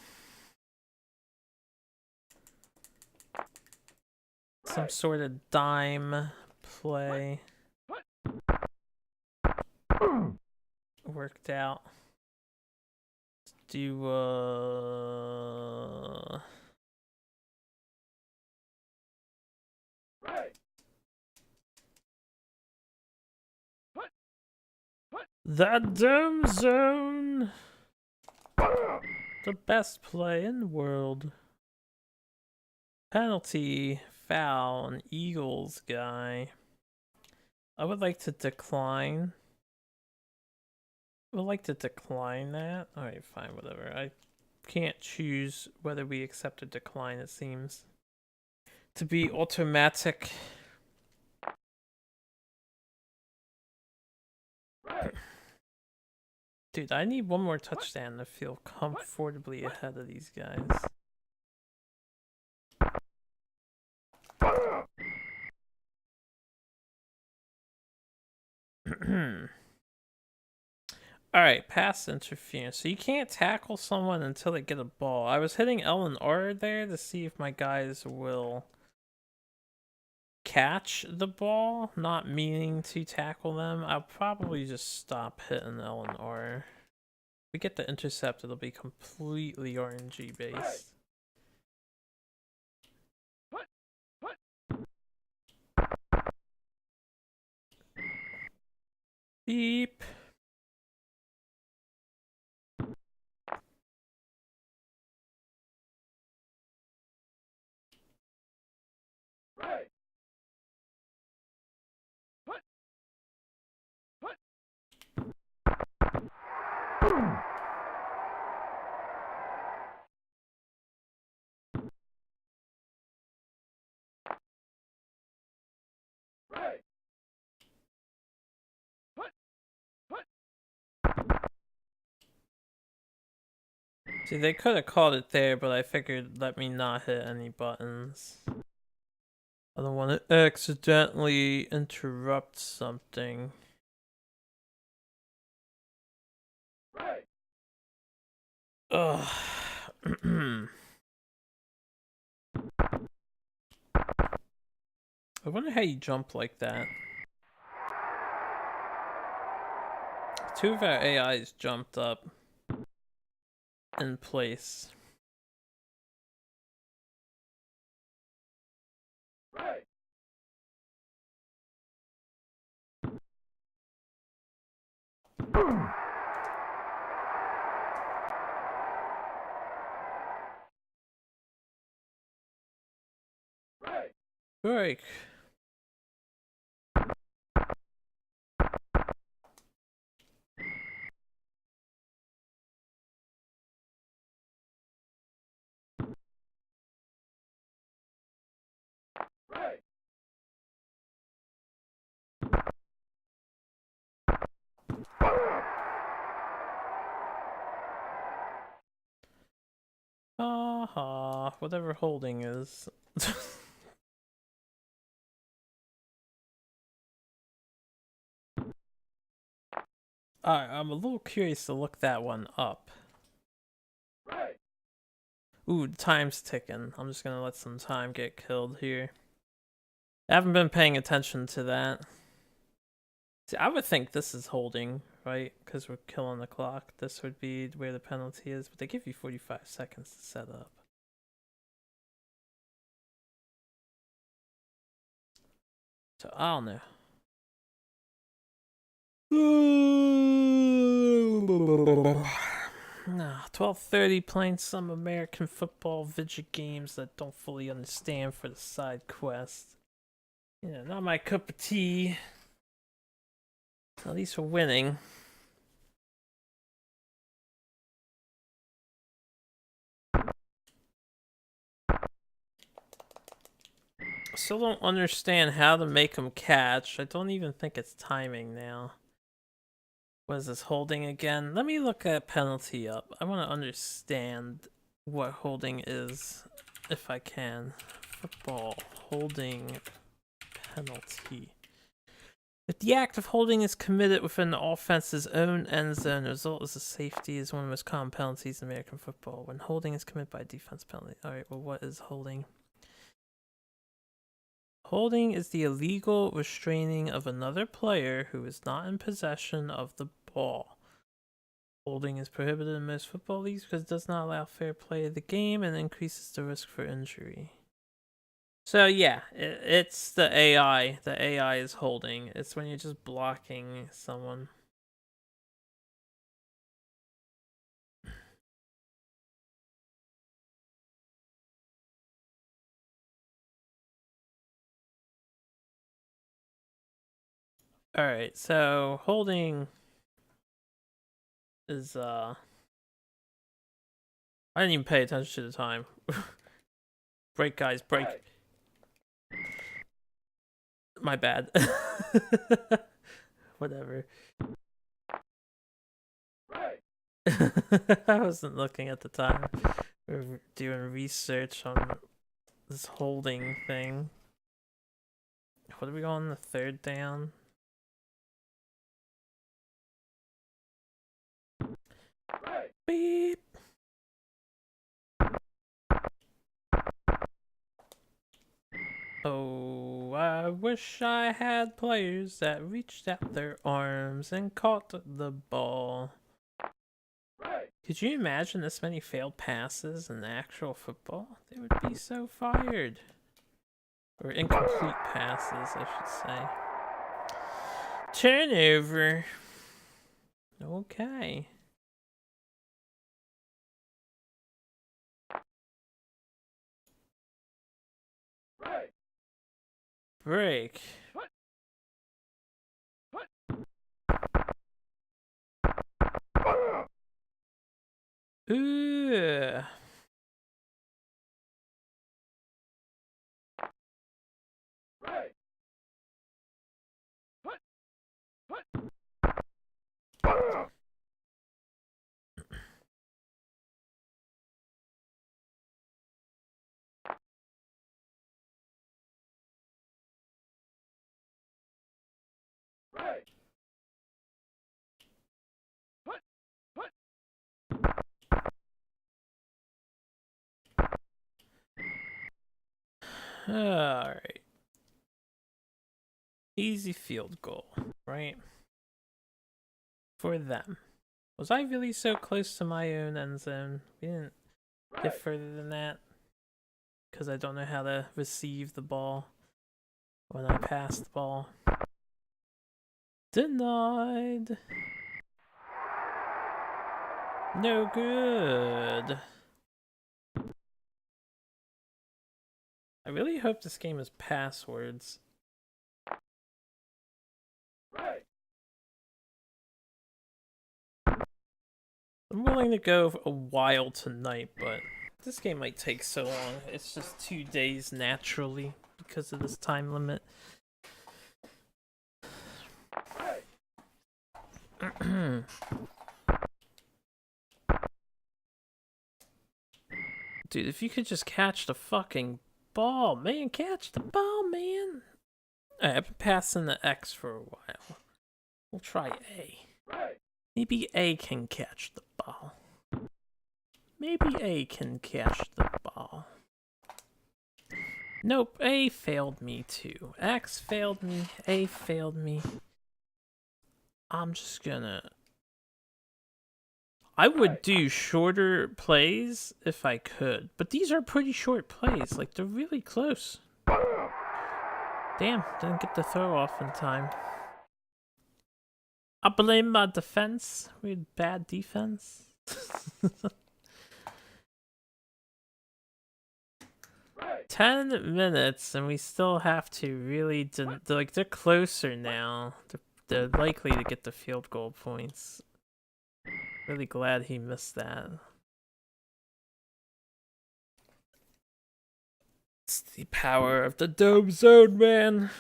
Some sort of dime play. Worked out. Let's do the dome zone. The best play in the world. Penalty, foul, an Eagles guy. I would like to decline. I would like to decline that. Alright, fine, whatever. I can't choose whether we accept or decline, it seems to be automatic. Dude, I need one more touchdown to feel comfortably ahead of these guys. Alright, pass interference. So you can't tackle someone until they get a ball. I was hitting L and R there to see if my guys will catch the ball, not meaning to tackle them. I'll probably just stop hitting L and R. If we get the intercept, it'll be completely RNG based. Beep. See, they could have called it there, but I figured let me not hit any buttons. I don't want to accidentally interrupt something. Ugh. I wonder how you jump like that. Two of our AIs jumped up in place. Break. Haha, whatever holding is. Alright, I'm a little curious to look that one up. Ooh, time's ticking. I'm just gonna let some time get killed here. I haven't been paying attention to that. See, I would think this is holding, right? Because we're killing the clock. This would be where the penalty is, but they give you 45 seconds to set up. So, I don't know. 12:30 playing some American football video games that don't fully understand for the side quest. Yeah, not my cup of tea. At least we're winning. Still don't understand how to make them catch. I don't even think it's timing now. What is this, holding again? Let me look at penalty up. I want to understand what holding is, if I can. Football, holding, penalty. If the act of holding is committed within the offense's own end zone, the result is a safety is one of the most common penalties in American football. When holding is committed by a defense penalty. Alright, well, what is holding? Holding is the illegal restraining of another player who is not in possession of the ball. Holding is prohibited in most football leagues because it does not allow fair play of the game and increases the risk for injury. So yeah, it's the AI. The AI is holding. It's when you're just blocking someone. Alright, so holding is I didn't even pay attention to the time. Break, guys, break. My bad. Whatever. I wasn't looking at the time. We're doing research on this holding thing. What are we on the third down? Beep. Oh, I wish I had players that reached out their arms and caught the ball. Could you imagine this many failed passes in actual football? They would be so fired. Or incomplete passes, I should say. Turnover. Okay. Break. Ooh. Alright. Easy field goal, right? For them. Was I really so close to my own end zone? We didn't get further than that. Because I don't know how to receive the ball when I pass the ball. Denied. No good. I really hope this game has passwords. I'm willing to go a while tonight, but this game might take so long. It's just 2 days naturally because of this time limit. Dude, if you could just catch the fucking ball, man. Catch the ball, man. Alright, I've been passing the X for a while. We'll try A. Maybe A can catch the ball. Maybe A can catch the ball. Nope, A failed me too. X failed me, A failed me. I'm just gonna... I would do shorter plays if I could, but these are pretty short plays. Like, they're really close. Damn, didn't get the throw off in time. I blame my defense. We had bad defense. 10 minutes and we still have to really like, they're closer now. They're likely to get the field goal points. Really glad he missed that. It's the power of the dome zone, man.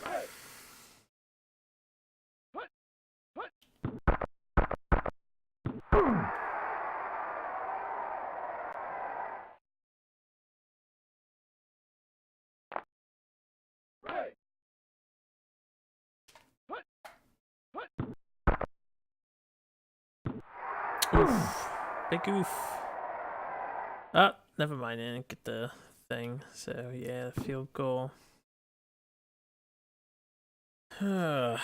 Oof. Big oof. Oh, never mind. I didn't get the thing. So, yeah, field goal. Oh,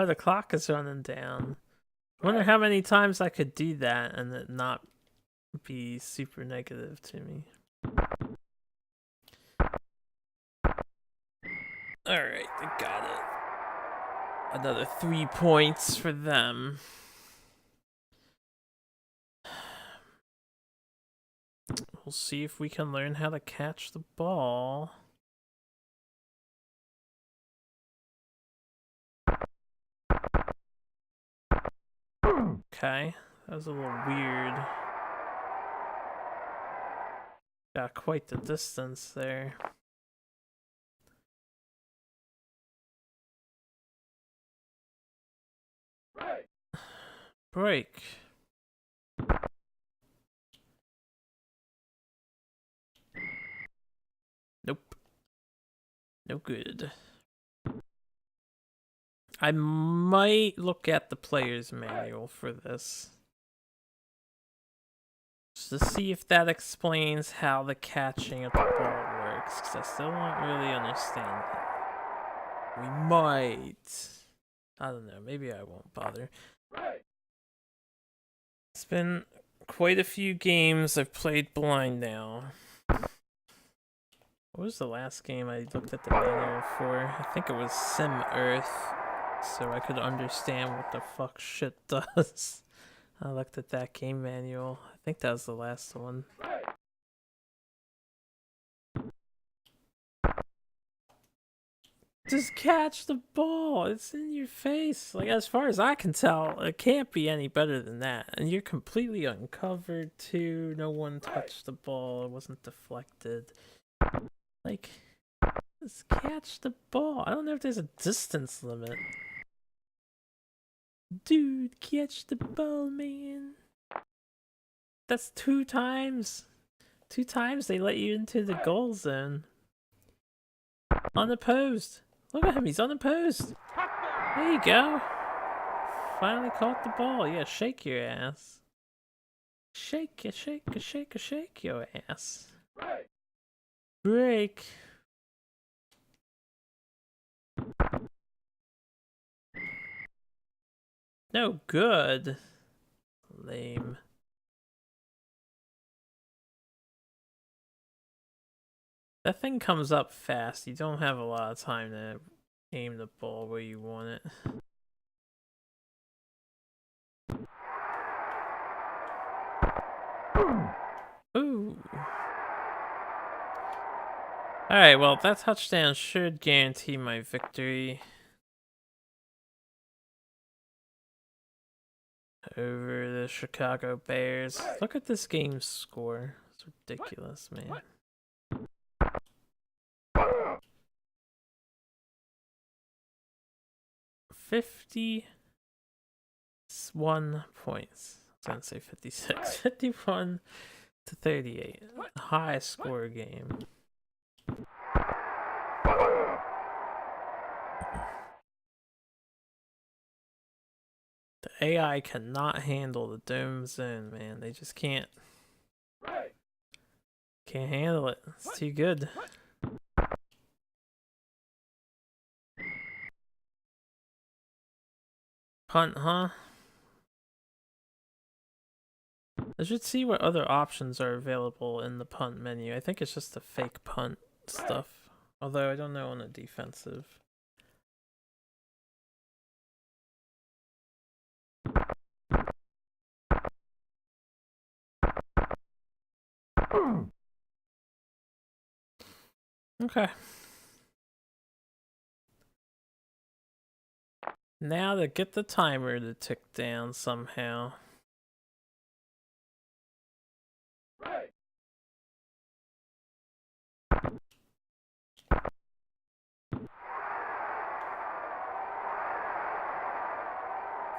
the clock is running down. I wonder how many times I could do that and it not be super negative to me. Alright, they got it. Another 3 points for them. We'll see if we can learn how to catch the ball. Okay, that was a little weird. Got quite the distance there. Break. Nope. No good. I might look at the player's manual for this. Just to see if that explains how the catching of the ball works, because I still don't really understand it. We might. I don't know, maybe I won't bother. It's been quite a few games I've played blind now. What was the last game I looked at the manual for? I think it was Sim Earth, so I could understand what the fuck shit does. I looked at that game manual. I think that was the last one. Just catch the ball. It's in your face. Like, as far as I can tell, it can't be any better than that. And you're completely uncovered, too. No one touched the ball. It wasn't deflected. Like, just catch the ball. I don't know if there's a distance limit. Dude, catch the ball, man. That's 2 times. 2 times they let you into the goal zone. Unopposed. Look at him, he's unopposed. There you go. Finally caught the ball. Yeah, shake your ass. Shake your ass. Break. No good. Lame. That thing comes up fast. You don't have a lot of time to aim the ball where you want it. Ooh. Alright, well, that touchdown should guarantee my victory over the Chicago Bears. Look at this game's score. It's ridiculous, man. $51 points. I was gonna say 56. 51 to 38. High score game. The AI cannot handle the dome zone, man. They just can't handle it. It's too good. Punt, huh? I should see what other options are available in the punt menu. I think it's just the fake punt stuff. Although I don't know on the defensive. Okay. Now to get the timer to tick down somehow.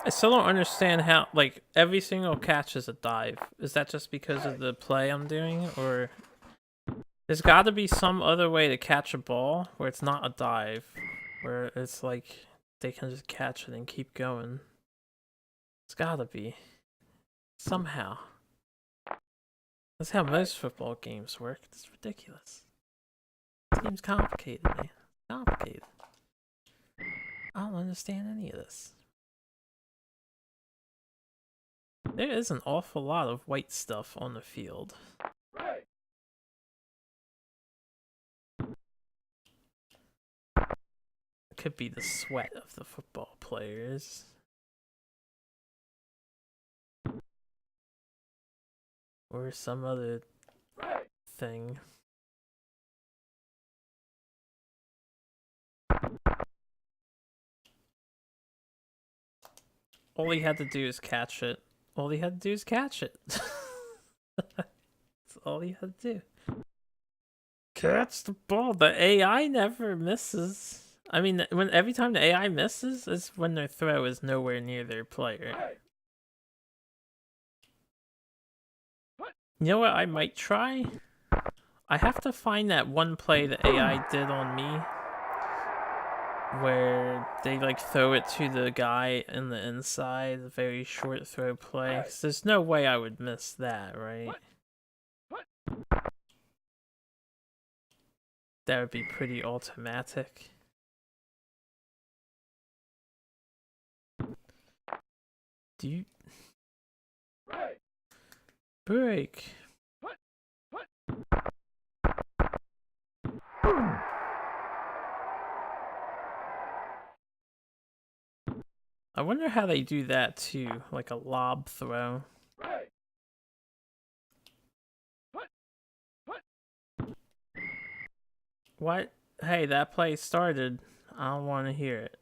I still don't understand how, like, every single catch is a dive. Is that just because of the play I'm doing? Or there's got to be some other way to catch a ball where it's not a dive. Where it's like they can just catch it and keep going. It's gotta be. Somehow. That's how most football games work. It's ridiculous. This game's complicated, man. Complicated. I don't understand any of this. There is an awful lot of white stuff on the field. It could be the sweat of the football players. Or some other thing. All he had to do is catch it. All he had to do is catch it. That's all he had to do. Catch the ball. The AI never misses. I mean, every time the AI misses is when their throw is nowhere near their player. You know what I might try? I have to find that one play the AI did on me where they like throw it to the guy in the inside, a very short throw play. 'Cause there's no way I would miss that, right? That would be pretty automatic. Do you... Break. I wonder how they do that too, like a lob throw. What? Hey, that play started. I don't want to hear it.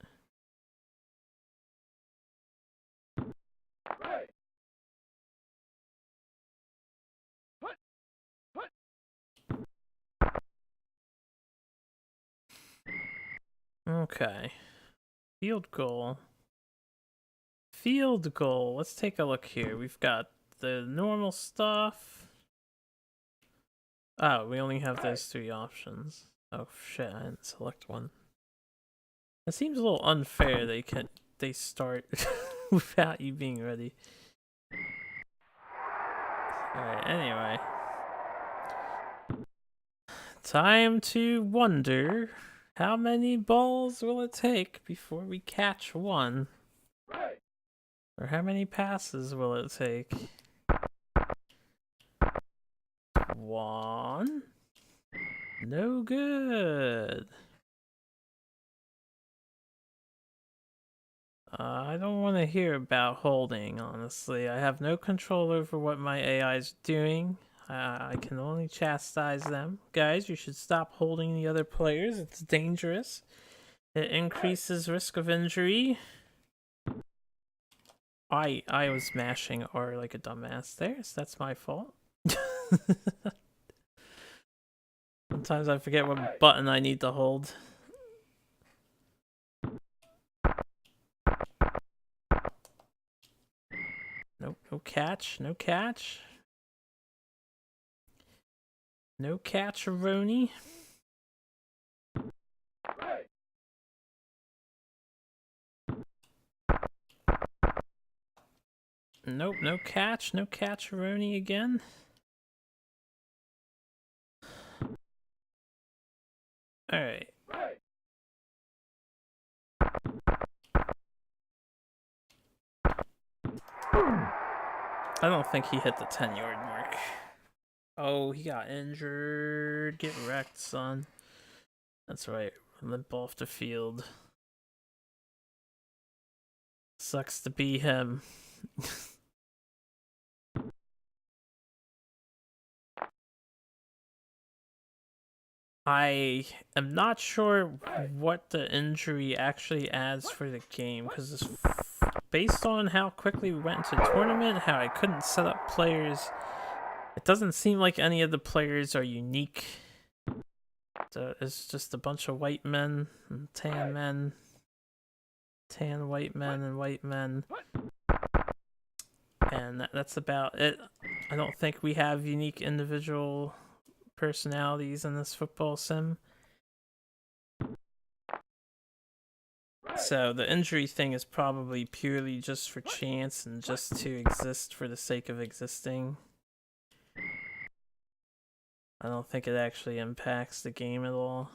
Okay. Field goal. Field goal. Let's take a look here. We've got the normal stuff. Oh, we only have those 3 options. Oh shit, I didn't select one. It seems a little unfair they start without you being ready. Alright, anyway. Time to wonder how many balls will it take before we catch one? Or how many passes will it take? 1? No good. I don't want to hear about holding, honestly. I have no control over what my AI is doing. I can only chastise them. Guys, you should stop holding the other players. It's dangerous. It increases risk of injury. I was mashing R like a dumbass there, so that's my fault. Sometimes I forget what button I need to hold. Nope, no catch, no catch. No catch-a-roni. Nope, no catch-a-roni again. Alright. I don't think he hit the 10-yard mark. Oh, he got injured. Get wrecked, son. That's right. Limp off the field. Sucks to be him. I am not sure what the injury actually adds for the game, because based on how quickly we went into the tournament, how I couldn't set up players, it doesn't seem like any of the players are unique. So it's just a bunch of white men and tan men. Tan white men and white men. And that's about it. I don't think we have unique individual personalities in this football sim. So the injury thing is probably purely just for chance and just to exist for the sake of existing. I don't think it actually impacts the game at all.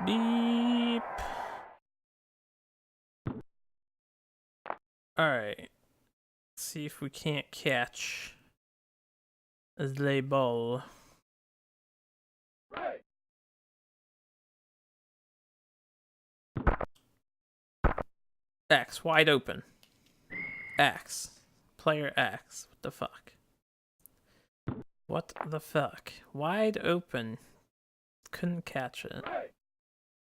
Beep. Alright. See if we can't catch the ball. X, wide open. X. Player X. What the fuck? What the fuck? Wide open. Couldn't catch it.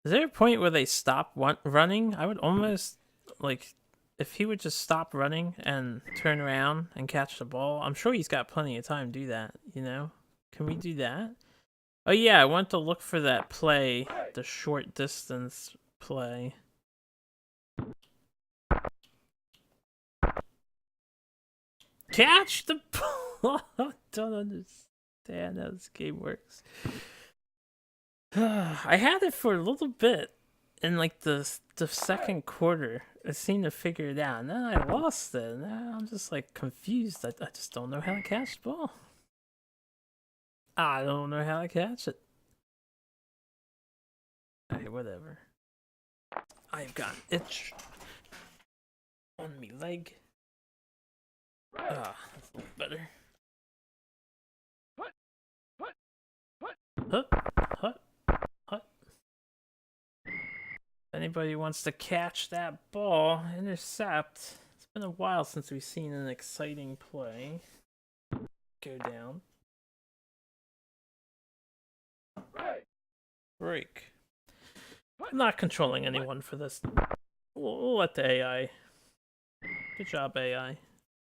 Is there a point where they stop running? I would almost, like, if he would just stop running and turn around and catch the ball. I'm sure he's got plenty of time to do that, you know? Can we do that? Oh yeah, I want to look for that play, the short distance play. Catch the ball! I don't understand how this game works. I had it for a little bit in like the second quarter, I seemed to figure it out, and then I lost it. And now I'm just like confused. I just don't know how to catch the ball. I don't know how to catch it. Alright, whatever. I've got an itch on me leg. Ah, that's a little better. Hut, hut, hut. If anybody wants to catch that ball, intercept. It's been a while since we've seen an exciting play go down. Break. I'm not controlling anyone for this. We'll let the AI. Good job, AI.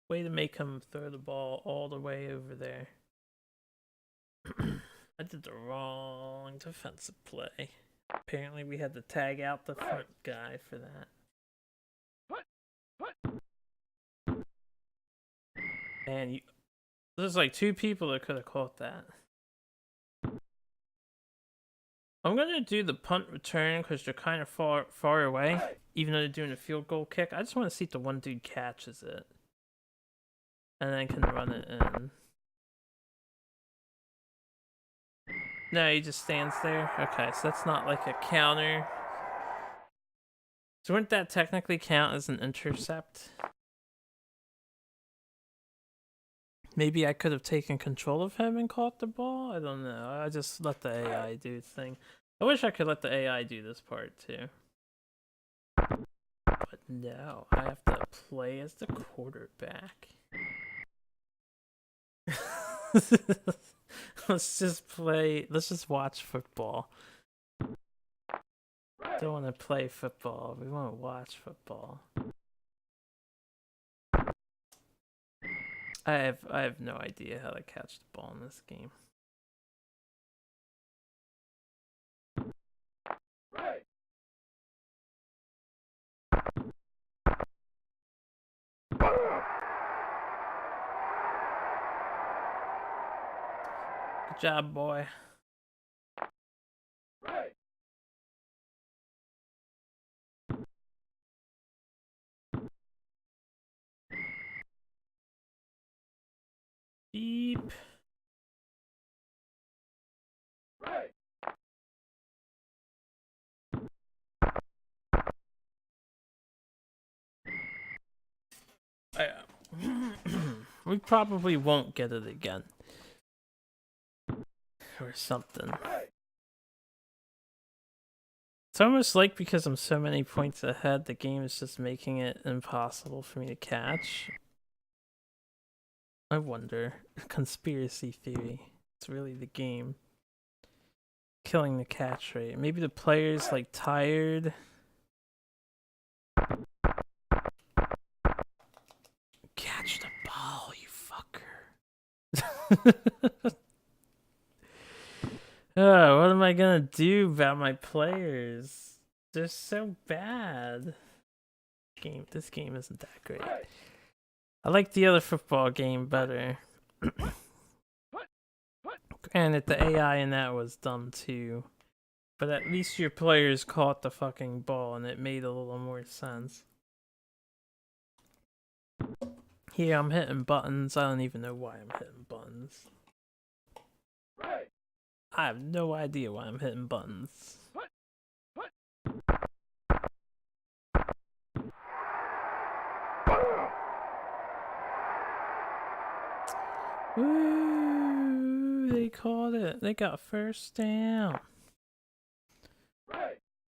Way to make him throw the ball all the way over there. I did the wrong defensive play. Apparently we had to tag out the front guy for that. And there's like 2 people that could have caught that. I'm gonna do the punt return because they're kind of far away, even though they're doing a field goal kick. I just want to see if the one dude catches it, and then can run it in. No, he just stands there. Okay, so that's not like a counter. So wouldn't that technically count as an intercept? Maybe I could have taken control of him and caught the ball? I don't know. I just let the AI do its thing. I wish I could let the AI do this part too. But no, I have to play as the quarterback. Let's just play. Let's just watch football. Don't want to play football. We want to watch football. I have no idea how to catch the ball in this game. Good job, boy. Beep. We probably won't get it again. Or something. It's almost like because I'm so many points ahead, the game is just making it impossible for me to catch. I wonder. Conspiracy theory. It's really the game killing the catch rate. Maybe the player's like tired. Catch the ball, you fucker. Oh, what am I gonna do about my players? They're so bad. This game isn't that great. I like the other football game better. Granted, the AI in that was dumb too. But at least your players caught the fucking ball and it made a little more sense. Here, I'm hitting buttons. I don't even know why I'm hitting buttons. I have no idea why I'm hitting buttons. Woo! They caught it. They got first down.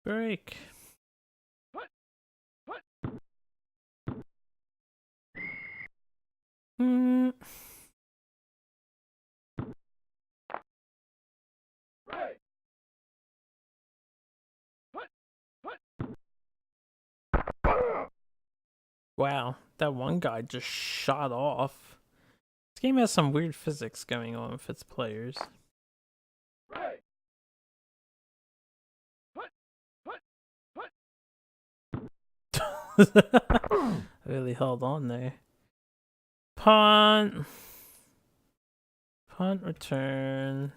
Break. Wow, that one guy just shot off. This game has some weird physics going on with its players. Really held on there. Punt. Punt return.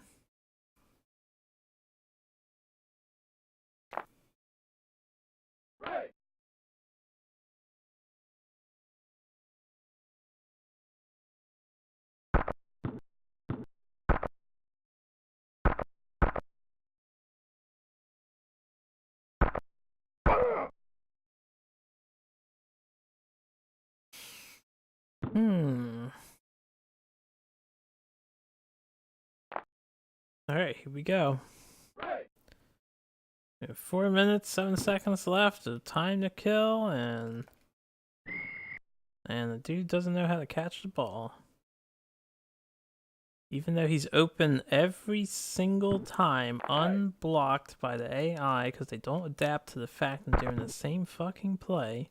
Alright, here we go. We have 4 minutes, 7 seconds left of time to kill, and the dude doesn't know how to catch the ball. Even though he's open every single time, unblocked by the AI, because they don't adapt to the fact I'm doing the same fucking play.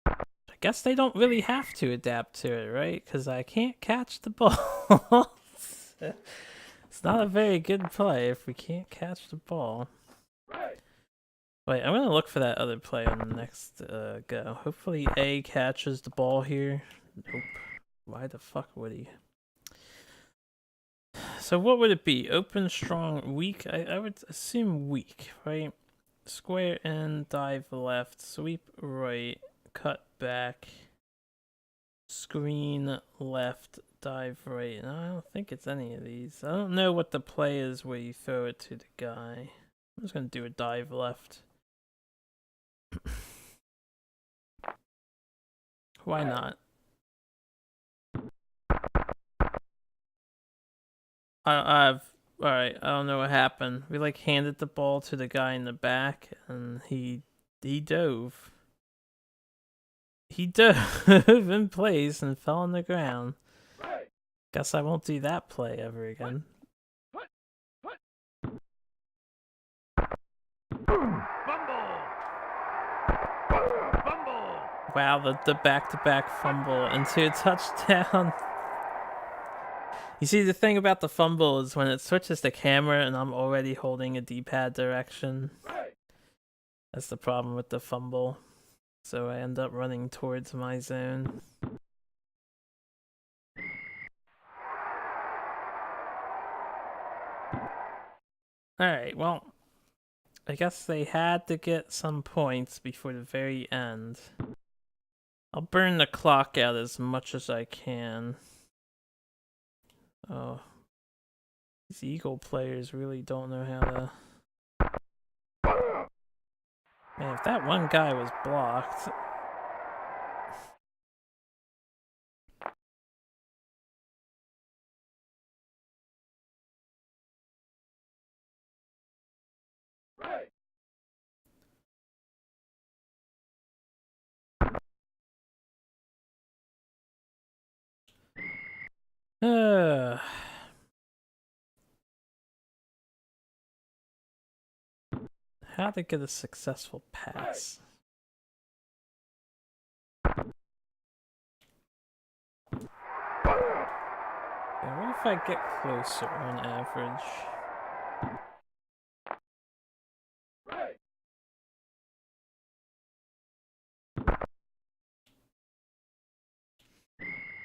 I guess they don't really have to adapt to it, right? Because I can't catch the ball. It's not a very good play if we can't catch the ball. Wait, I'm gonna look for that other play on the next go. Hopefully A catches the ball here. Nope. Why the fuck would he? So what would it be? Open, strong, weak? I would assume weak, right? Square in, dive left, sweep right, cut back, screen left, dive right. No, I don't think it's any of these. I don't know what the play is where you throw it to the guy. I'm just gonna do a dive left. Why not? Alright, I don't know what happened. We like handed the ball to the guy in the back and he dove. He dove in place and fell on the ground. Guess I won't do that play ever again. Wow, the back-to-back fumble into a touchdown. You see, the thing about the fumble is when it switches the camera and I'm already holding a D-pad direction. That's the problem with the fumble. So I end up running towards my zone. Alright, well, I guess they had to get some points before the very end. I'll burn the clock out as much as I can. Oh, these Eagle players really don't know how to... Man, if that one guy was blocked... How to get a successful pass. Yeah, what if I get closer on average?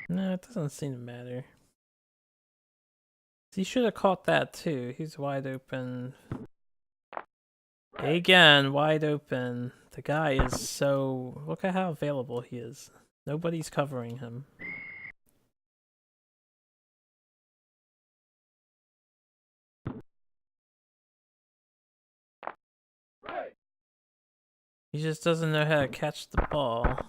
No, it doesn't seem to matter. He should have caught that too. He's wide open. Again, wide open. The guy is so... Look at how available he is. Nobody's covering him. He just doesn't know how to catch the ball.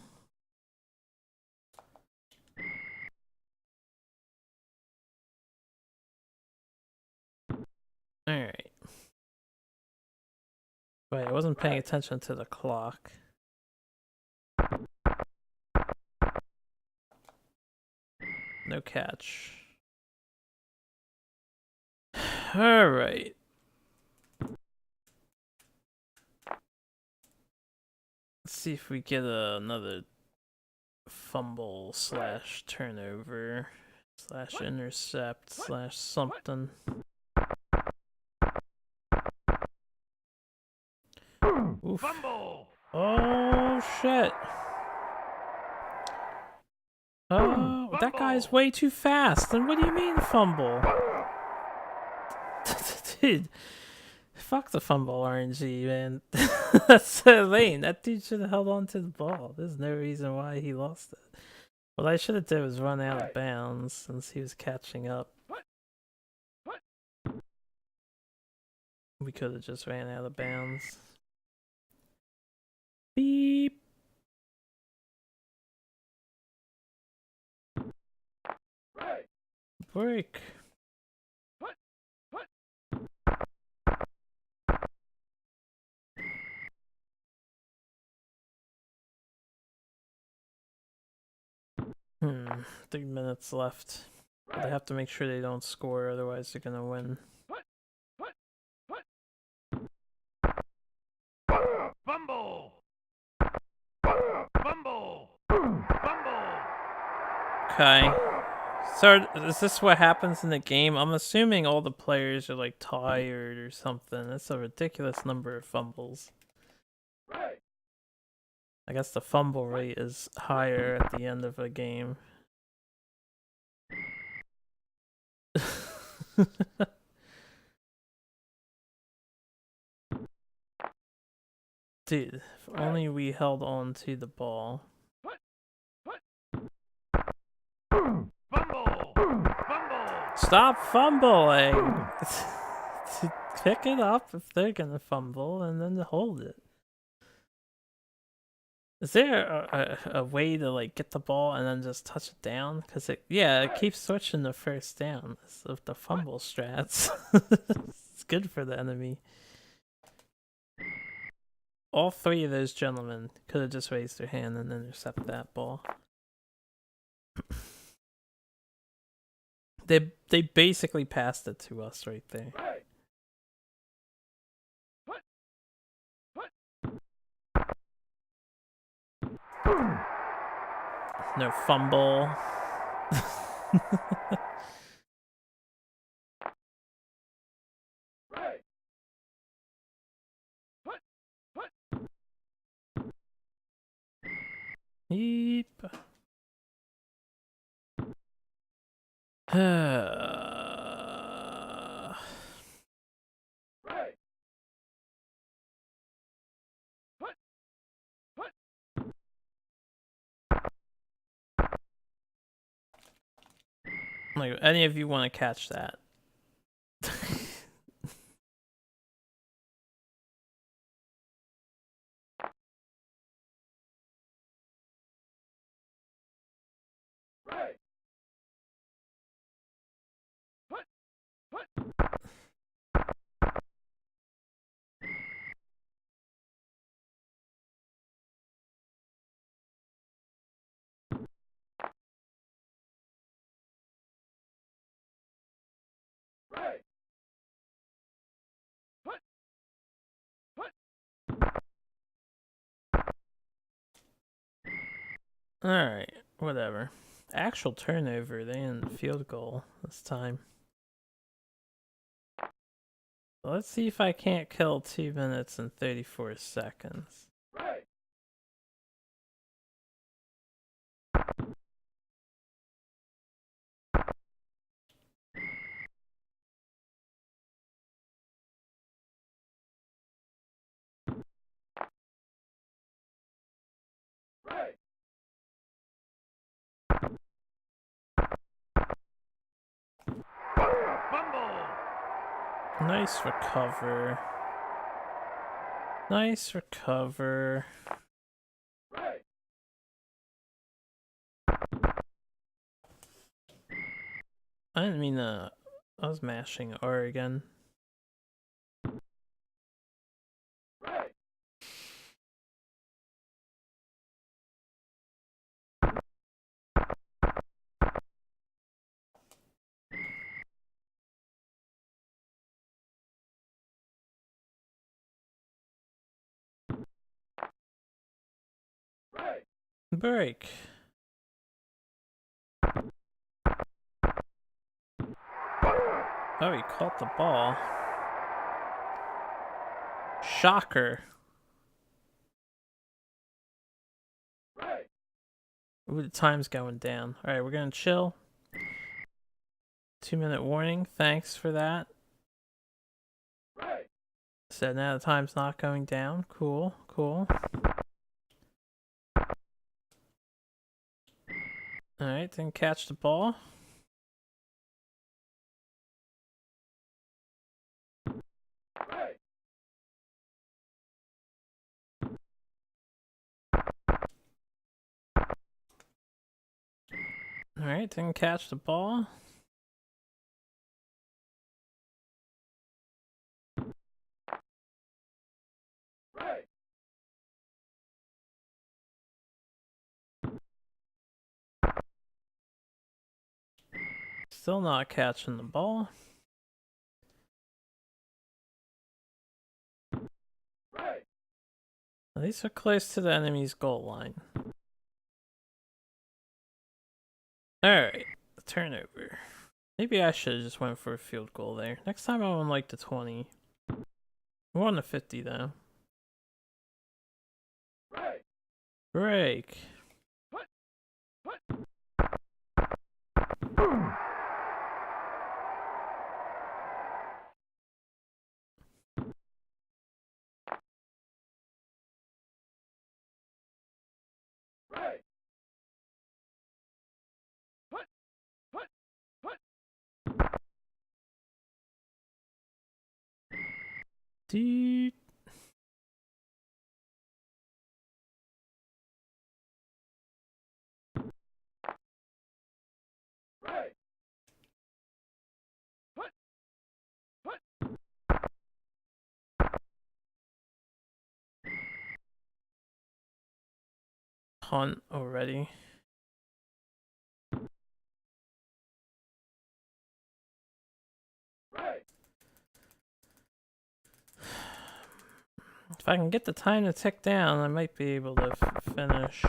Alright. Wait, I wasn't paying attention to the clock. No catch. Alright. Let's see if we get another fumble slash turnover slash intercept slash something. Oof. Fumble! Oh shit. Oh, that guy's way too fast. Then what do you mean fumble? Dude, fuck the fumble RNG, man. That's so lame. That dude should have held on to the ball. There's no reason why he lost it. What I should have did was run out of bounds since he was catching up. We could have just ran out of bounds. Beep. break. Hmm, 3 minutes left. But they have to make sure they don't score, otherwise they're gonna win. Fumble! Fumble! Fumble! Okay. So, is this what happens in the game? I'm assuming all the players are like tired or something. That's a ridiculous number of fumbles. I guess the fumble rate is higher at the end of a game. Dude, if only we held on to the ball. Fumble! Fumble! Stop fumbling! Pick it up if they're gonna fumble and then hold it. Is there a way to like get the ball and then just touch it down? Cause it keeps switching to first down of the fumble strats. It's good for the enemy. All three of those gentlemen could have just raised their hand and intercepted that ball. They basically passed it to us right there. No fumble. Yeep. Like, any of you want to catch that? Alright, whatever. Actual turnover, they didn't field goal this time. Let's see if I can't kill 2 minutes and 34 seconds. Fumble! Nice recover. Nice recover. I didn't mean to. I was mashing R again. Break. Oh, he caught the ball. Shocker. Ooh, the time's going down. Alright, we're gonna chill. 2-minute warning. Thanks for that. So now the time's not going down. Cool, cool. Alright, didn't catch the ball. Alright, didn't catch the ball. Still not catching the ball. At least we're close to the enemy's goal line. Alright, turnover. Maybe I should have just went for a field goal there. Next time I want like the 20. We're on the 50 though. Break. Dude. Punt already. If I can get the time to tick down, I might be able to finish.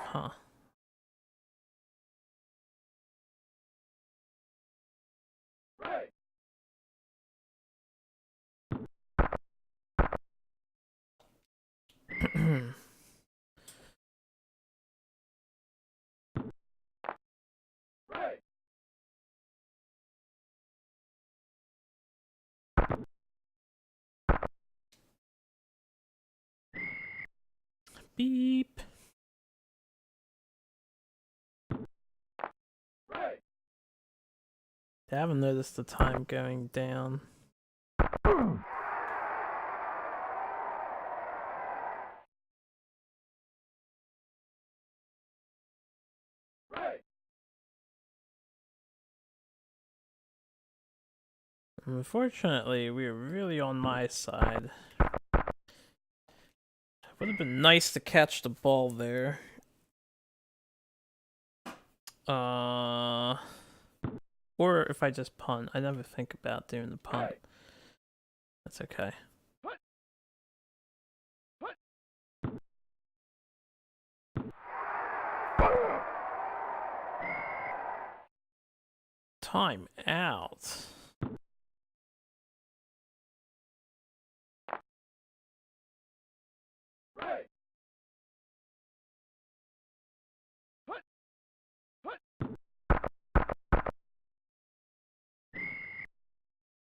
Huh. Beep. I haven't noticed the time going down. Unfortunately, we are really on my side. It would have been nice to catch the ball there. Or if I just punt. I never think about doing the punt. That's okay. Time out.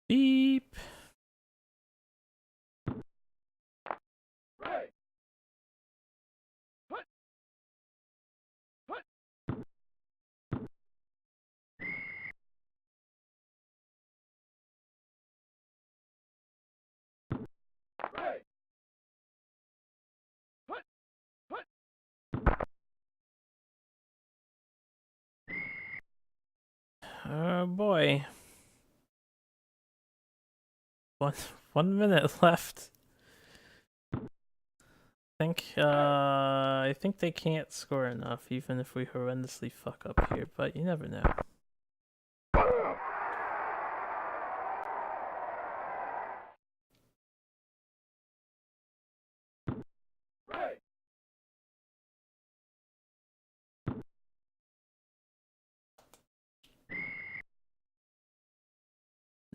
Beep. Oh boy. One minute left. I think they can't score enough, even if we horrendously fuck up here, but you never know.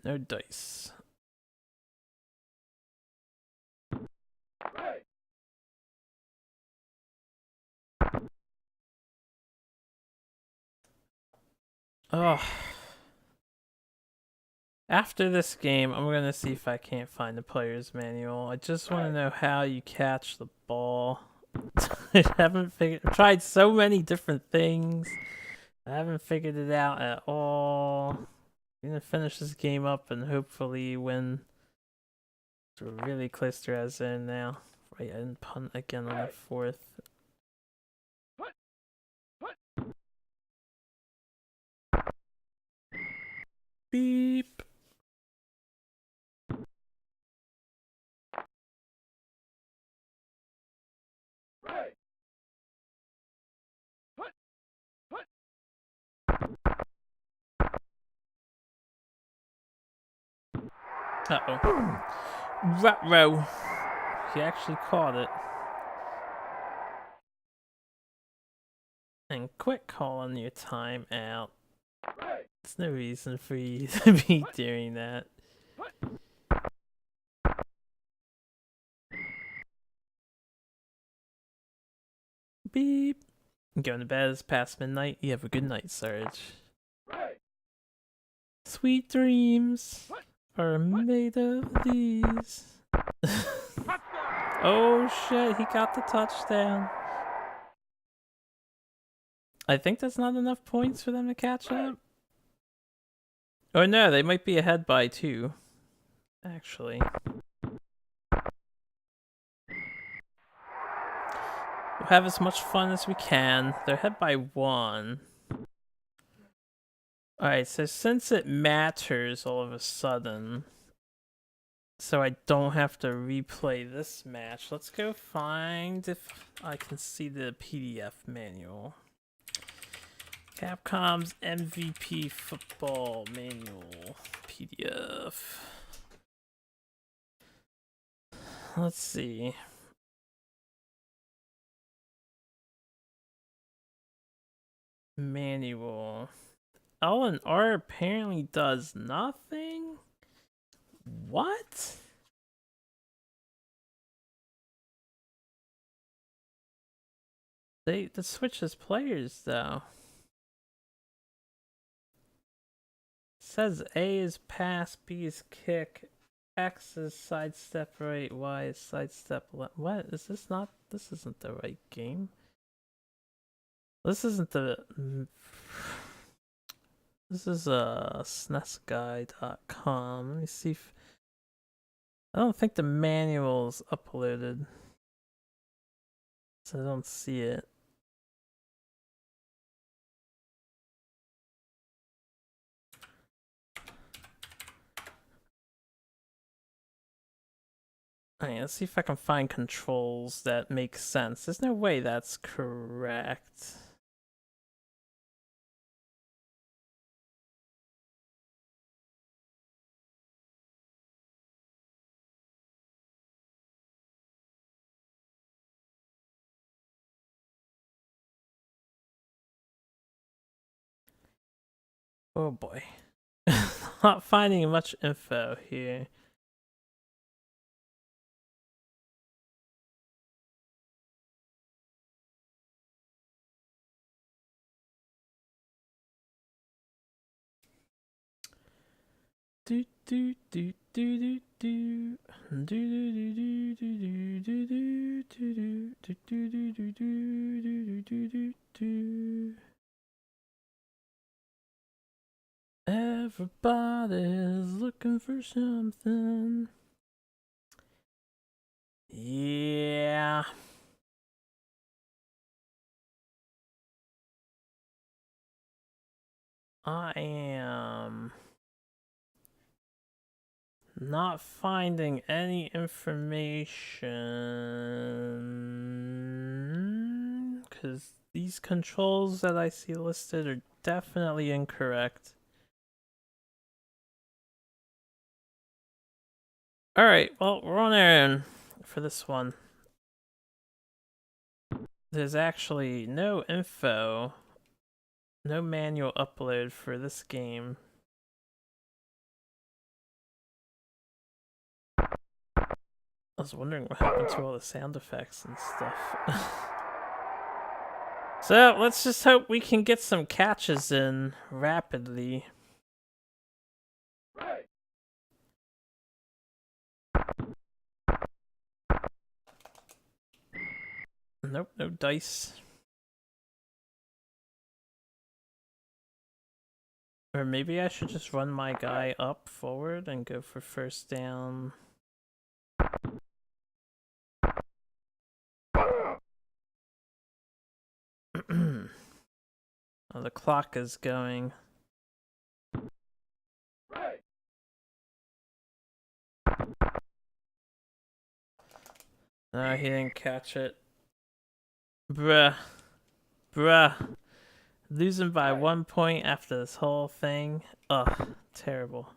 No dice. Oh. After this game, I'm gonna see if I can't find the player's manual. I just want to know how you catch the ball. I haven't figured. I've tried so many different things. I haven't figured it out at all. I'm gonna finish this game up and hopefully win. We're really close to our zone now. Right, I didn't punt again on the 4th. Beep. Uh-oh. Ruh-roh. He actually caught it. And quit calling your time out. There's no reason for you to be doing that. Beep. Going to bed. It's past midnight. You have a good night, Sarge. Sweet dreams are made of these. Oh shit, he got the touchdown. I think that's not enough points for them to catch up. Oh no, they might be ahead by 2. Actually. We'll have as much fun as we can. They're ahead by 1. Alright, so since it matters all of a sudden, so I don't have to replay this match, let's go find if I can see the PDF manual. Capcom's MVP Football Manual PDF. Let's see. Manual. L and R apparently does nothing? What? The switches players though. Says A is pass, B is kick, X is sidestep right, Y is sidestep left. What? Is this not? This isn't the right game. This isn't the. This is SNESguy.com. Let me see if. I don't think the manual's uploaded. So I don't see it. Alright, let's see if I can find controls that make sense. There's no way that's correct. Oh boy. Not finding much info here. Do do do do do do do do do do do do do do do do do do do do. Everybody's looking for something. Yeah. I am not finding any information because these controls that I see listed are definitely incorrect. Alright, well, we're on our own for this one. There's actually no info, no manual upload for this game. I was wondering what happened to all the sound effects and stuff. So, let's just hope we can get some catches in rapidly. Nope, no dice. Or maybe I should just run my guy up forward and go for first down. Oh, the clock is going. No, he didn't catch it. Bruh. Bruh. Losing by 1 point after this whole thing. Ugh, terrible.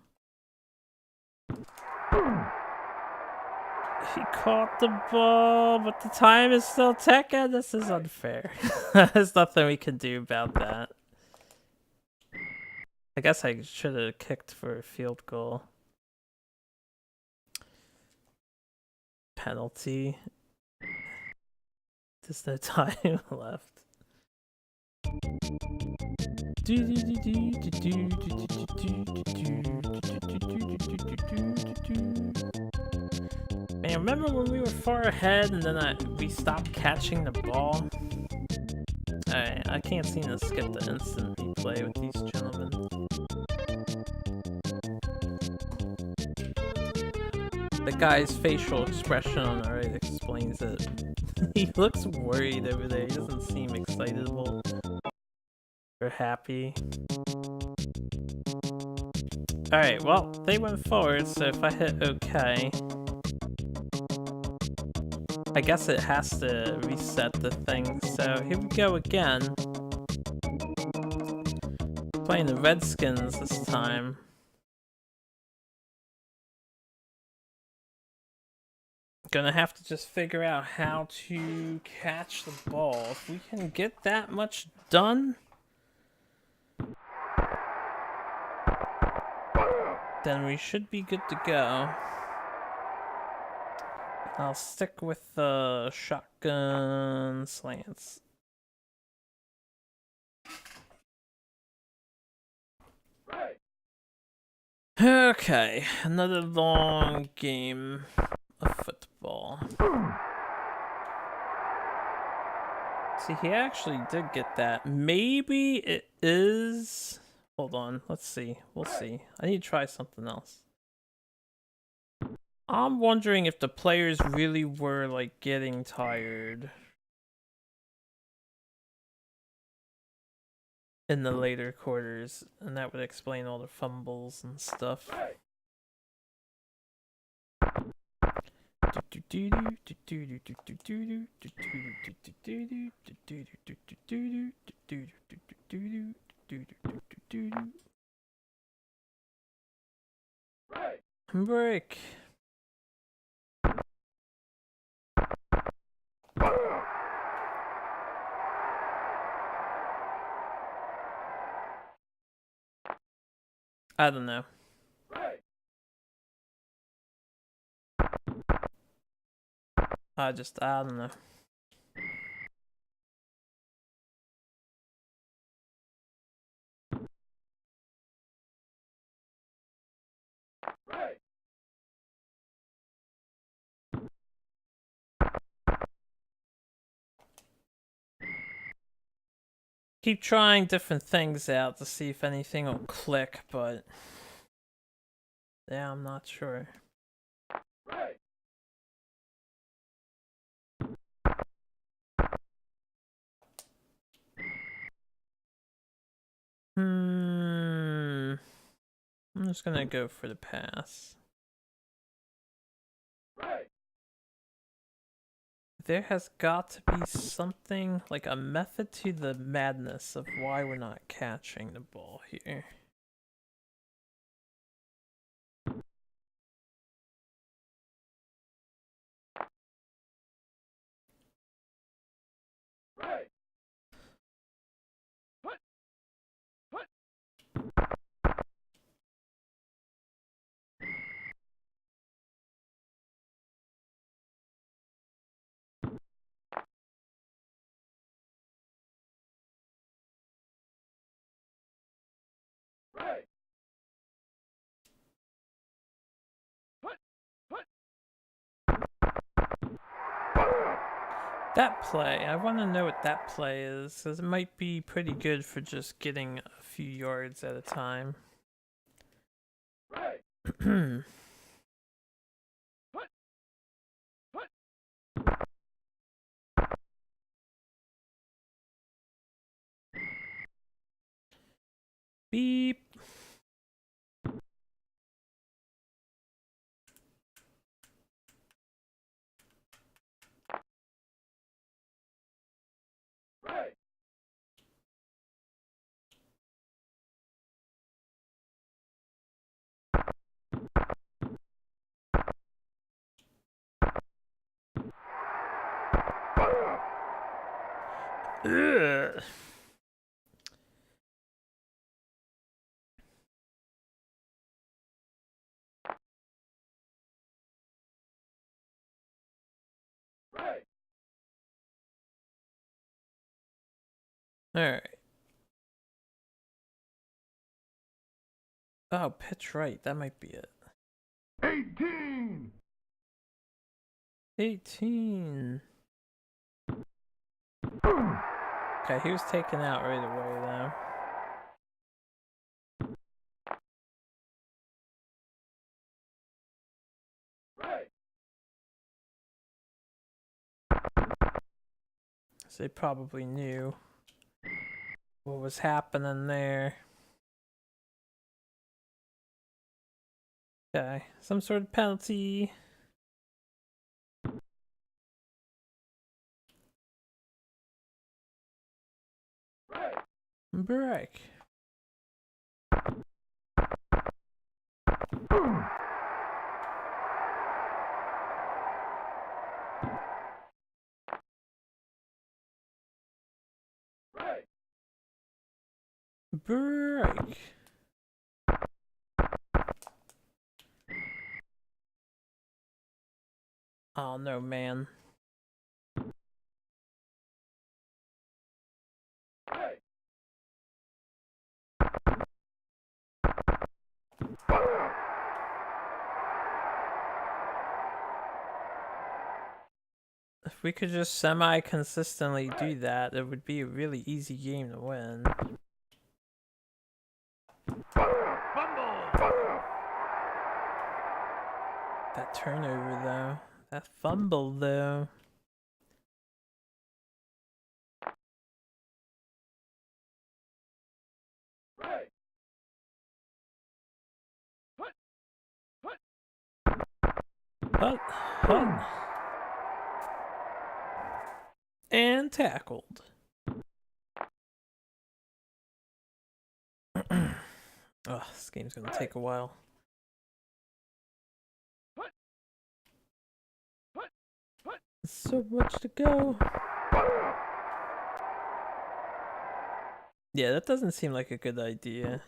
He caught the ball, but the time is still ticking. This is unfair. There's nothing we can do about that. I guess I should have kicked for a field goal. Penalty. There's no time left. Man, remember when we were far ahead and then we stopped catching the ball? Alright, I can't seem to skip the instant replay with these gentlemen. The guy's facial expression on the right explains it. He looks worried over there. He doesn't seem excitable or happy. Alright, well, they went forward, so if I hit OK, I guess it has to reset the thing. So here we go again. Playing the Redskins this time. Gonna have to just figure out how to catch the ball. If we can get that much done, then we should be good to go. I'll stick with the shotgun slants. Okay, another long game of football. See, he actually did get that. Maybe it is... Hold on, let's see. We'll see. I need to try something else. I'm wondering if the players really were, like, getting tired in the later quarters, and that would explain all the fumbles and stuff. Break. I don't know. I don't know. Keep trying different things out to see if anything will click, but yeah, I'm not sure. I'm just gonna go for the pass. There has got to be something, like a method to the madness of why we're not catching the ball here. That play, I want to know what that play is, because it might be pretty good for just getting a few yards at a time. Beep. Ugh. Alright. Oh, pitch right. That might be it. 18. 18. Okay, he was taken out right away though. So they probably knew what was happening there. Okay, some sort of penalty. Break. Break. Oh no, man. If we could just semi-consistently do that, it would be a really easy game to win. Fumble. That turnover though. That fumble though. Hut. And tackled. Oh, this game's gonna take a while. So much to go. Yeah, that doesn't seem like a good idea.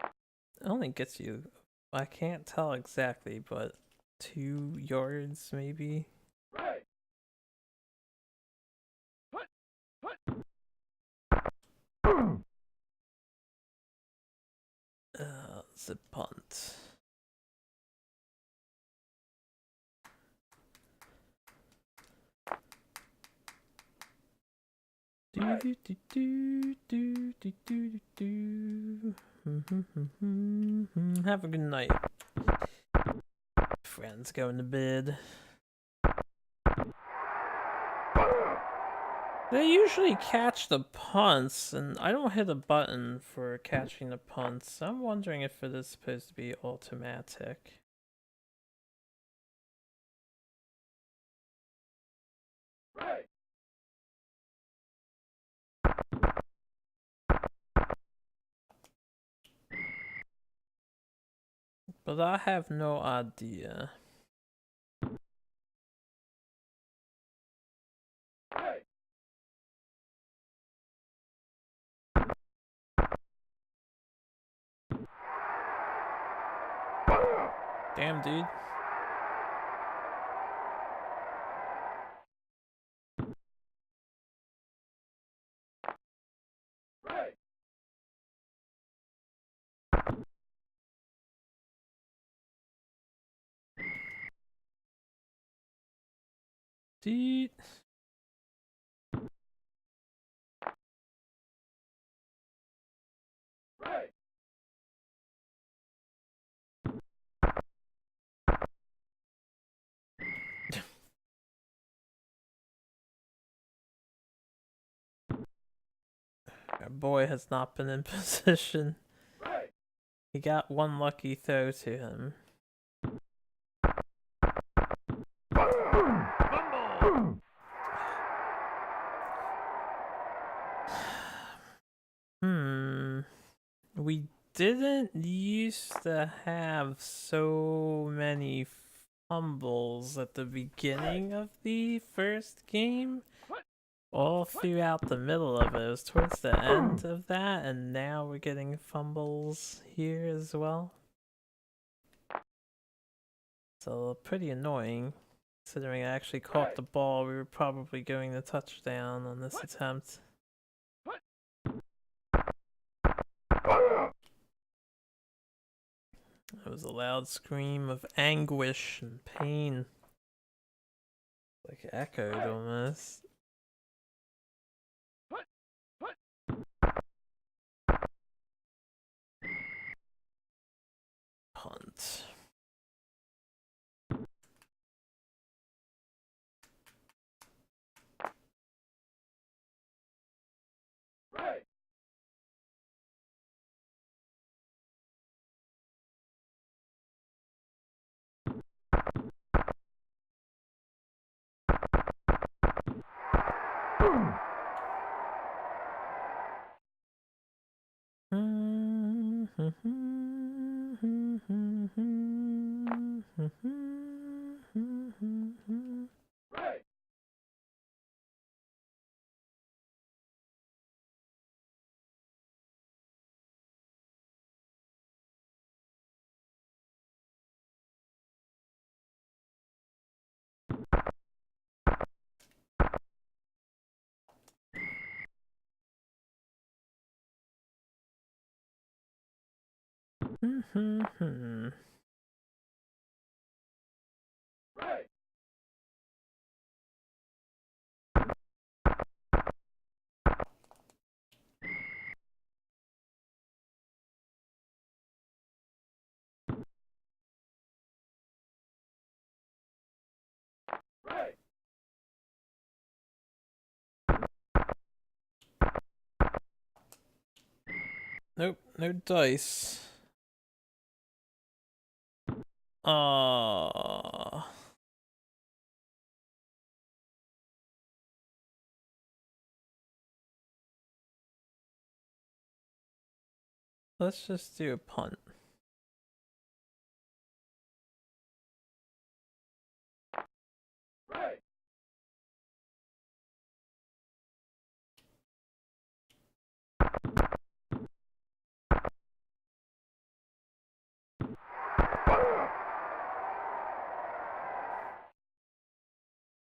It only gets you, I can't tell exactly, but 2 yards maybe. It's a punt. Do do do do do do do do. Have a good night. Friends going to bed. They usually catch the punts, and I don't hit a button for catching the punts. I'm wondering if it is supposed to be automatic. But I have no idea. Damn, dude. Dude. Our boy has not been in position. He got one lucky throw to him. Fumble. We didn't used to have so many fumbles at the beginning of the first game. all throughout the middle of it. It was towards the end of that, and now we're getting fumbles here as well. So pretty annoying. Considering I actually caught the ball, we were probably going to touchdown on this attempt. It was a loud scream of anguish and pain. Like echoed almost. Punt. Nope, no dice. Aww. Let's just do a punt.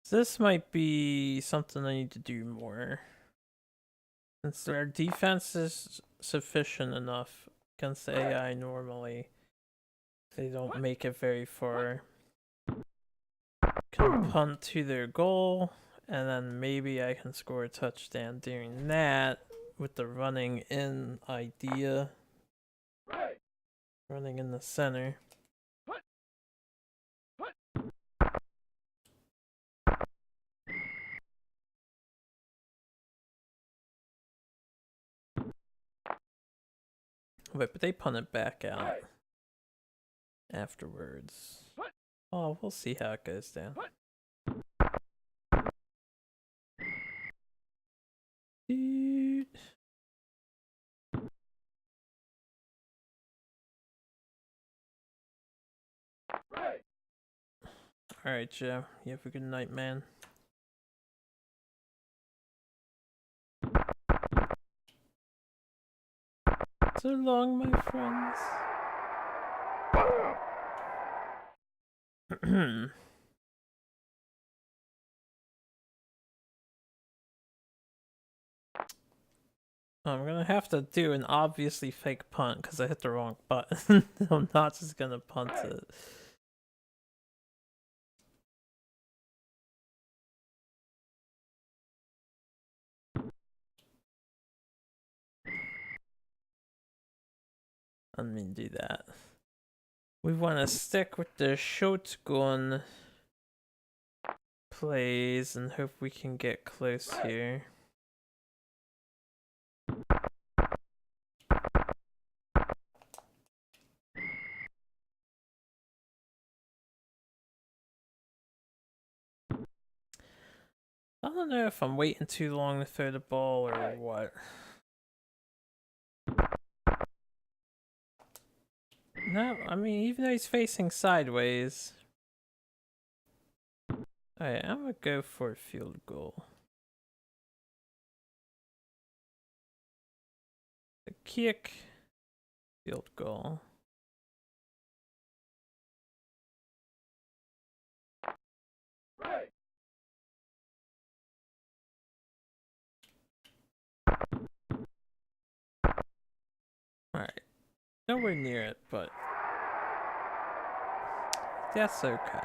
This might be something I need to do more. Since our defense is sufficient enough against the AI normally, they don't make it very far. Can punt to their goal, and then maybe I can score a touchdown doing that with the running in idea. Running in the center. Wait, but they punt it back out afterwards. Oh, we'll see how it goes down. Dude. Alright, Joe. You have a good night, man. So long, my friends. I'm gonna have to do an obviously fake punt because I hit the wrong button. I'm not just gonna punt it. I mean, do that. We want to stick with the shotgun plays and hope we can get close here. I don't know if I'm waiting too long to throw the ball or what. No, I mean, even though he's facing sideways. Alright, I'm gonna go for a field goal. kick. Field goal. Alright. Nowhere near it, but that's okay.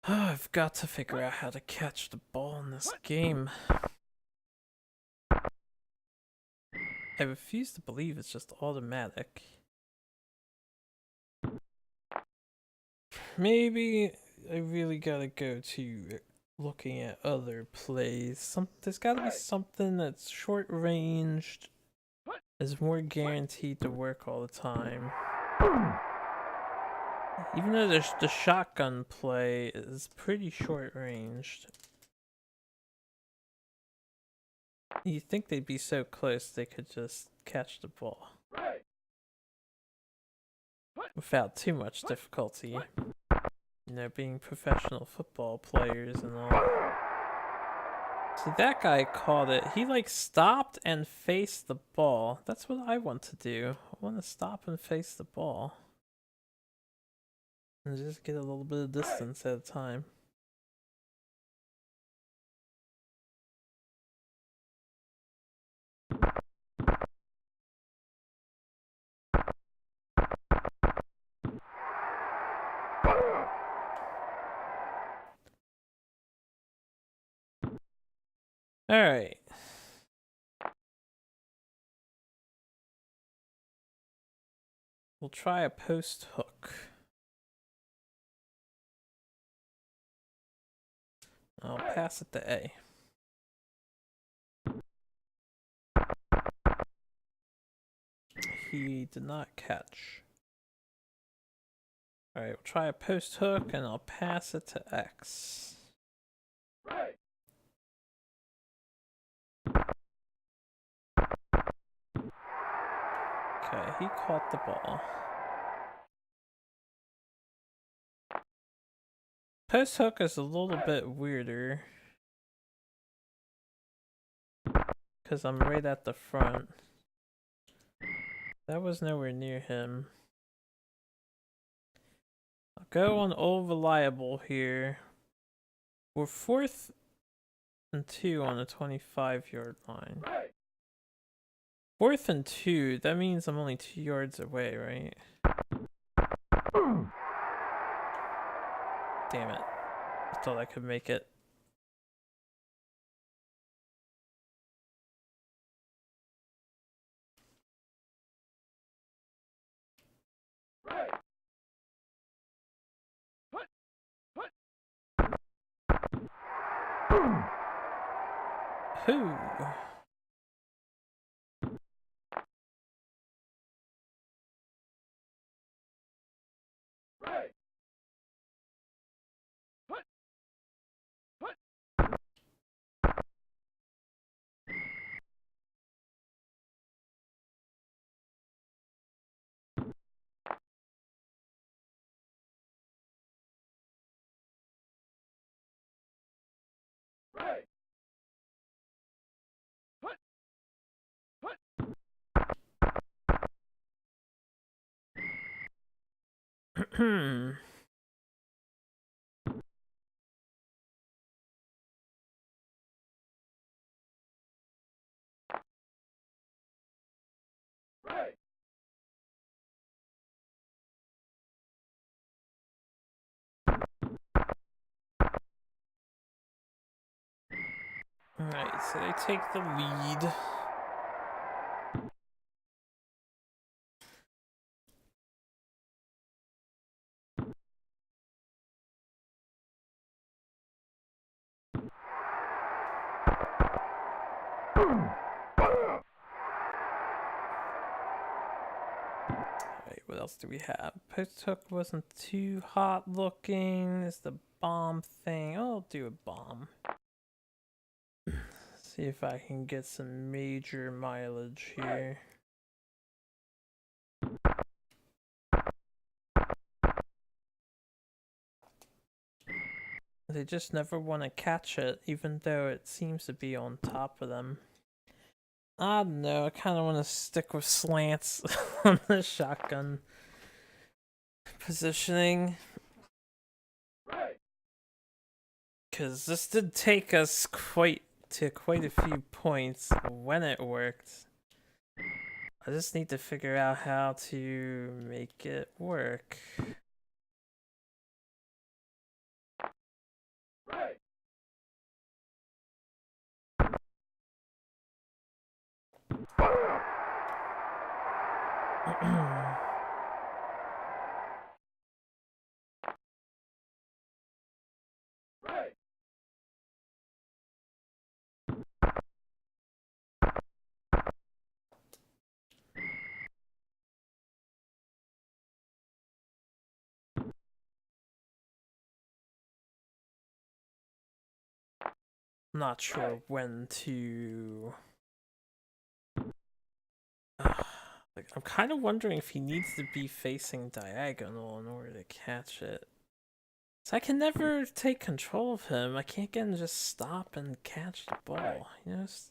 I've got to figure out how to catch the ball in this game. I refuse to believe it's just automatic. Maybe I really gotta go to looking at other plays. There's gotta be something that's short ranged, is more guaranteed to work all the time. Even though the shotgun play is pretty short ranged. You'd think they'd be so close they could just catch the ball without too much difficulty. You know, being professional football players and all. See, that guy caught it. He like stopped and faced the ball. That's what I want to do. I want to stop and face the ball. And just get a little bit of distance at a time. Alright. We'll try a post hook. I'll pass it to A. He did not catch. Alright, we'll try a post hook and I'll pass it to X. Okay, he caught the ball. Post hook is a little bit weirder because I'm right at the front. That was nowhere near him. I'll go on old reliable here. We're 4th and 2 on the 25-yard line. 4th and 2, that means I'm only 2 yards away, right? Damn it. I thought I could make it. Who? Alright, so they take the lead. Alright, what else do we have? Post hook wasn't too hot looking. There's the bomb thing. I'll do a bomb. See if I can get some major mileage here. They just never want to catch it, even though it seems to be on top of them. I don't know, I kind of want to stick with slants on the shotgun positioning. Because this did take us quite a few points when it worked. I just need to figure out how to make it work. Not sure when to... like, I'm kind of wondering if he needs to be facing diagonal in order to catch it. So I can never take control of him. I can't get him to just stop and catch the ball. You know, just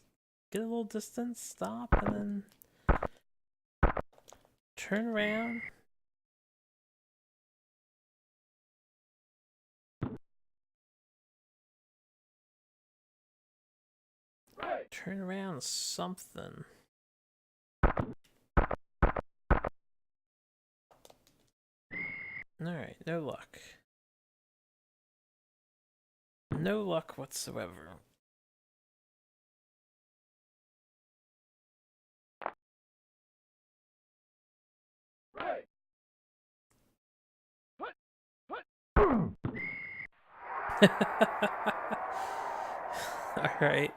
get a little distance, stop, and then turn around. Turn around something. Alright, no luck. No luck whatsoever. Alright.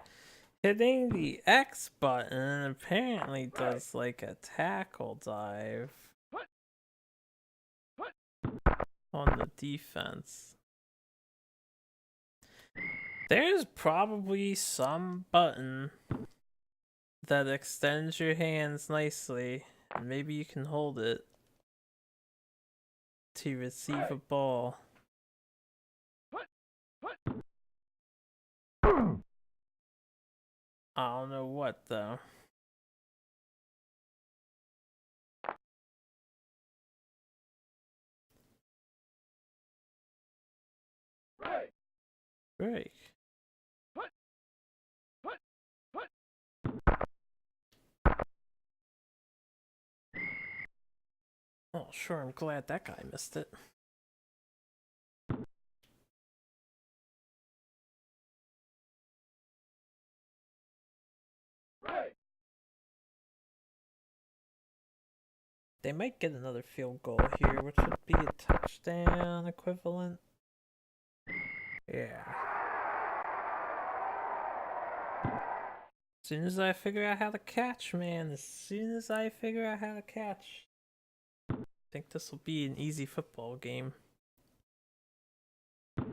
Hitting the X button apparently does like a tackle dive on the defense. There's probably some button that extends your hands nicely, and maybe you can hold it to receive a ball. I don't know what though. Break. Oh, sure, I'm glad that guy missed it. They might get another field goal here, which would be a touchdown equivalent. Yeah. As soon as I figure out how to catch, man. As soon as I figure out how to catch. I think this will be an easy football game. The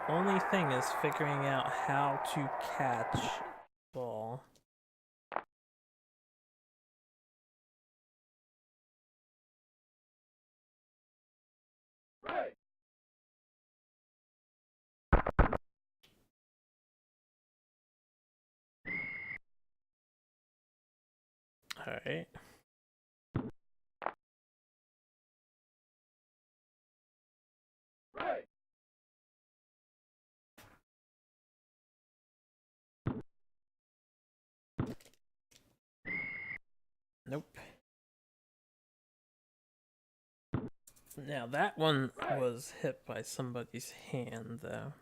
only thing is figuring out how to catch the ball. Alright. Nope. Now that one was hit by somebody's hand, though.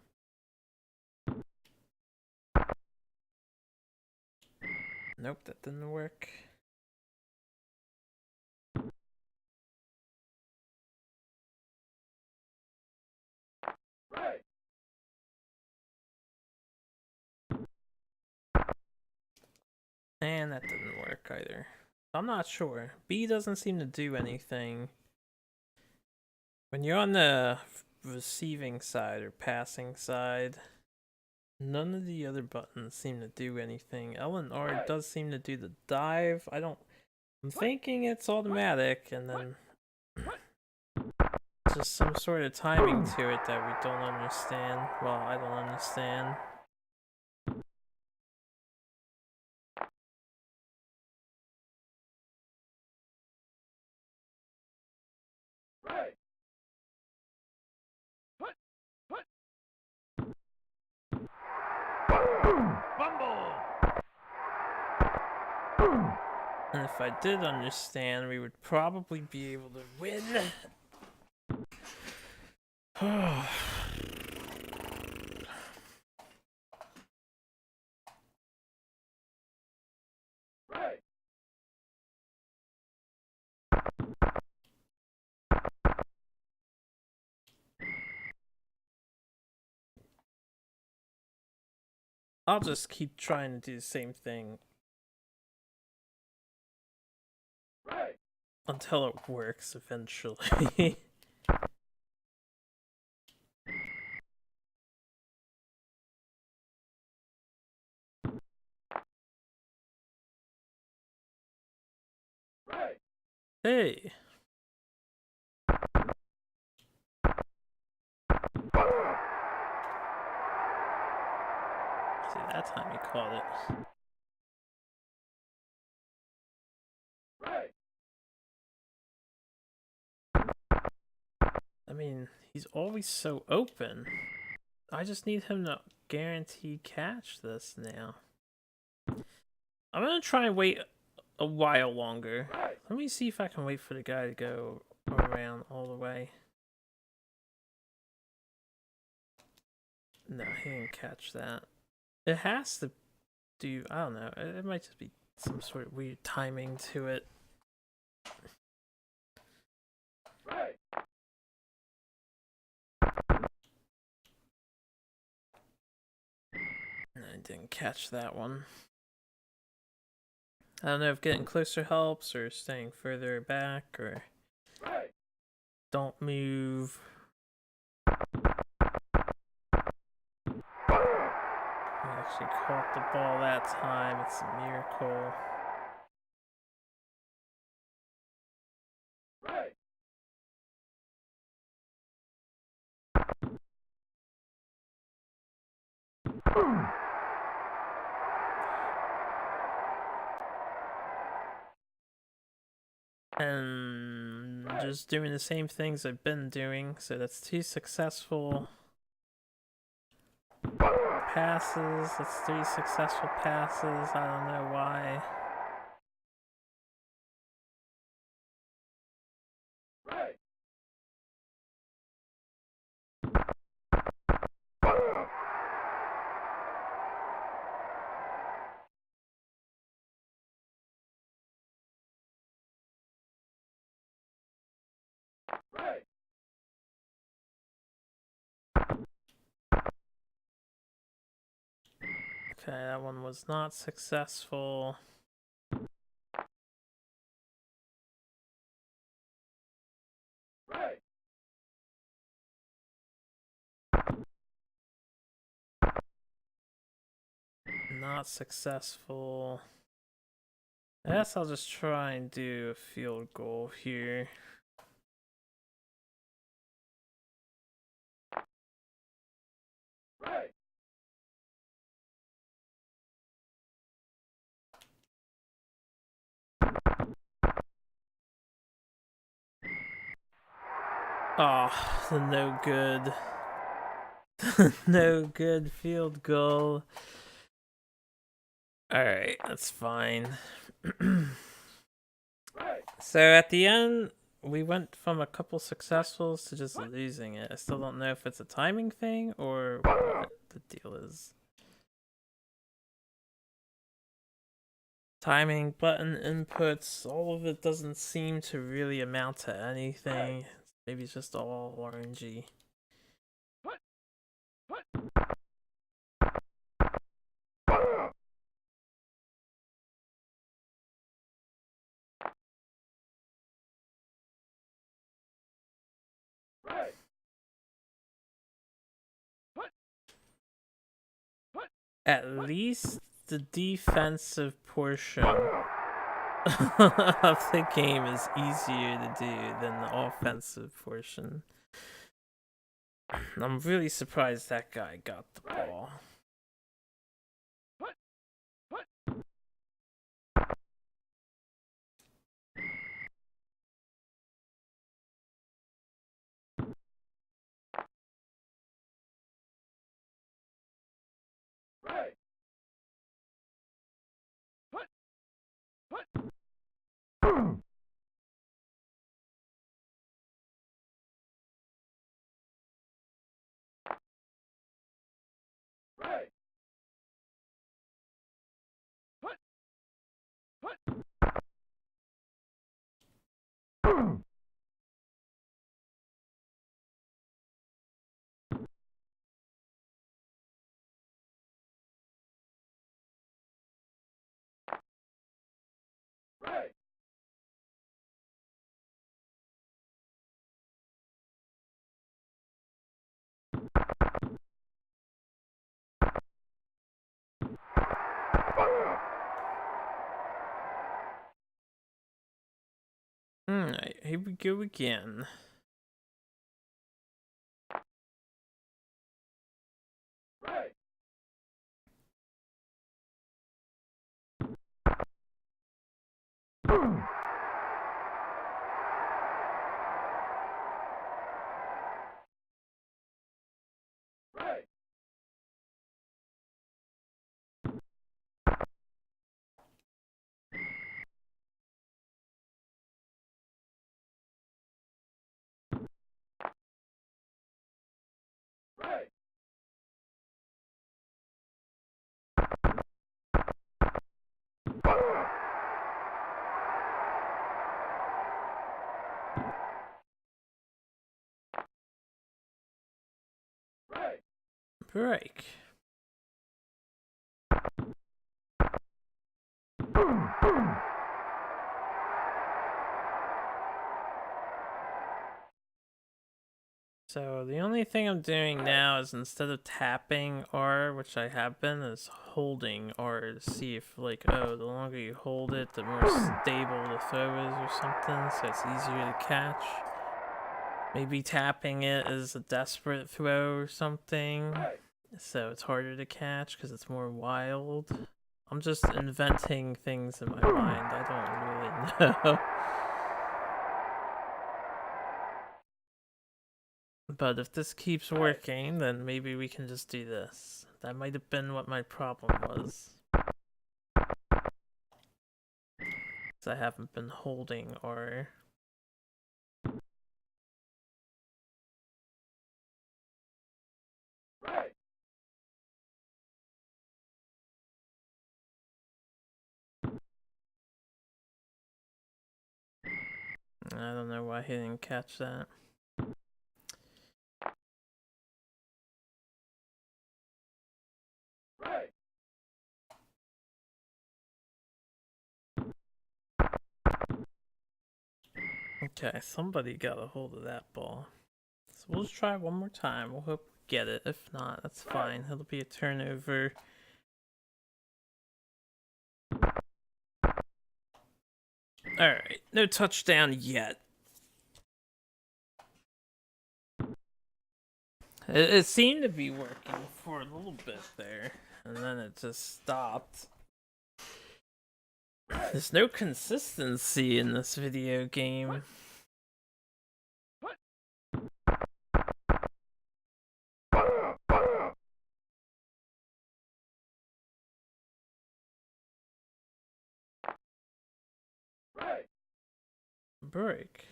Nope, that didn't work. And that didn't work either. I'm not sure. B doesn't seem to do anything. When you're on the receiving side or passing side, none of the other buttons seem to do anything. L and R does seem to do the dive. I'm thinking it's automatic, and then just some sort of timing to it that we don't understand. Well, I don't understand. And if I did understand, we would probably be able to win. I'll just keep trying to do the same thing until it works eventually. Hey! See, that time he caught it. I mean, he's always so open. I just need him to guarantee catch this now. I'm gonna try and wait a while longer. Let me see if I can wait for the guy to go around all the way. No, he didn't catch that. It has to do, I don't know, it might just be some sort of weird timing to it. I didn't catch that one. I don't know if getting closer helps or staying further back or don't move. I actually caught the ball that time. It's a miracle. And just doing the same things I've been doing. So that's 2 successful passes. That's 3 successful passes. I don't know why. Okay, that one was not successful. Not successful. I guess I'll just try and do a field goal here. Oh, no good. No good field goal. Alright, that's fine. So at the end, we went from a couple successfuls to just losing it. I still don't know if it's a timing thing or what the deal is. Timing, button inputs, all of it doesn't seem to really amount to anything. Maybe it's just all orangey. At least the defensive portion of the game is easier to do than the offensive portion. I'm really surprised that guy got the ball. Alright, here we go again. Break. So the only thing I'm doing now is instead of tapping R, which I have been, is holding R to see if, like, oh, the longer you hold it, the more stable the throw is or something, so it's easier to catch. Maybe tapping it is a desperate throw or something, so it's harder to catch because it's more wild. I'm just inventing things in my mind, I don't really know. But if this keeps working, then maybe we can just do this. That might have been what my problem was. I haven't been holding or... I don't know why he didn't catch that. Okay, somebody got a hold of that ball. So we'll just try one more time. We'll hope we get it. If not, that's fine. It'll be a turnover. Alright, no touchdown yet. It seemed to be working for a little bit there, and then it just stopped. There's no consistency in this video game. Break.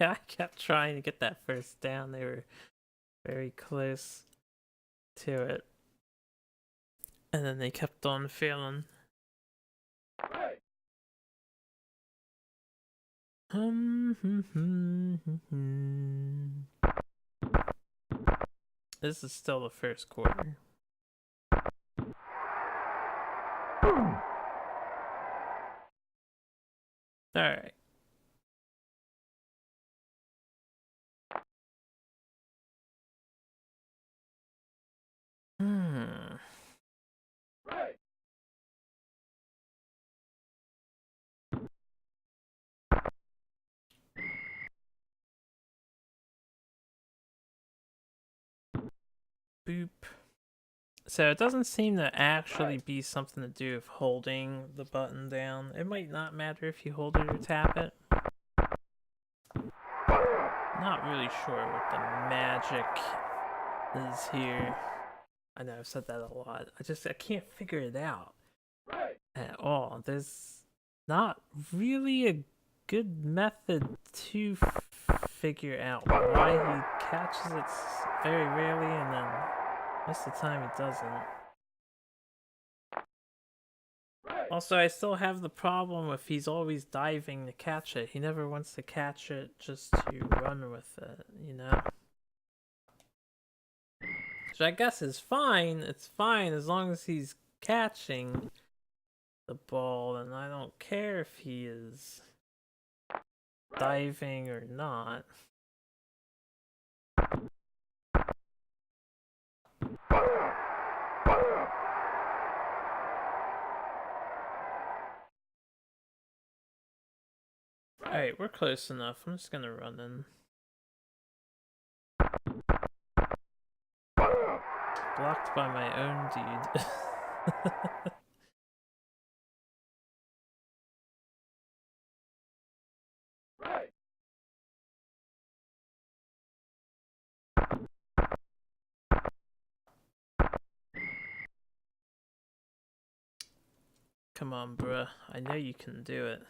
I kept trying to get that first down. They were very close to it. And then they kept on failing. This is still the first quarter. Alright. Hmm. Boop. So it doesn't seem to actually be something to do with holding the button down. It might not matter if you hold it or tap it. Not really sure what the magic is here. I know I've said that a lot. I can't figure it out at all. There's not really a good method to figure out why he catches it very rarely and then most of the time he doesn't. Also, I still have the problem with he's always diving to catch it. He never wants to catch it just to run with it, you know? Which I guess is fine. It's fine as long as he's catching the ball, and I don't care if he is diving or not. Alright, we're close enough. I'm just gonna run in. Blocked by my own dude. Come on, bruh. I know you can do it.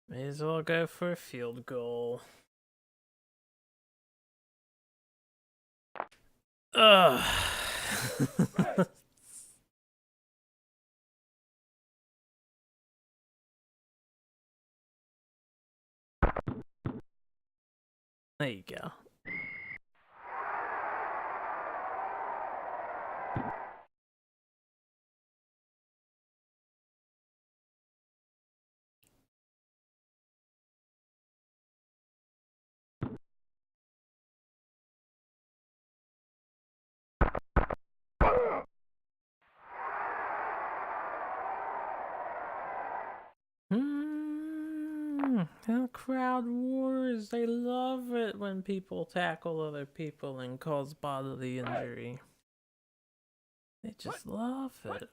May as well go for a field goal. Ugh. There you go. And crowd wars, they love it when people tackle other people and cause bodily injury. They just love it.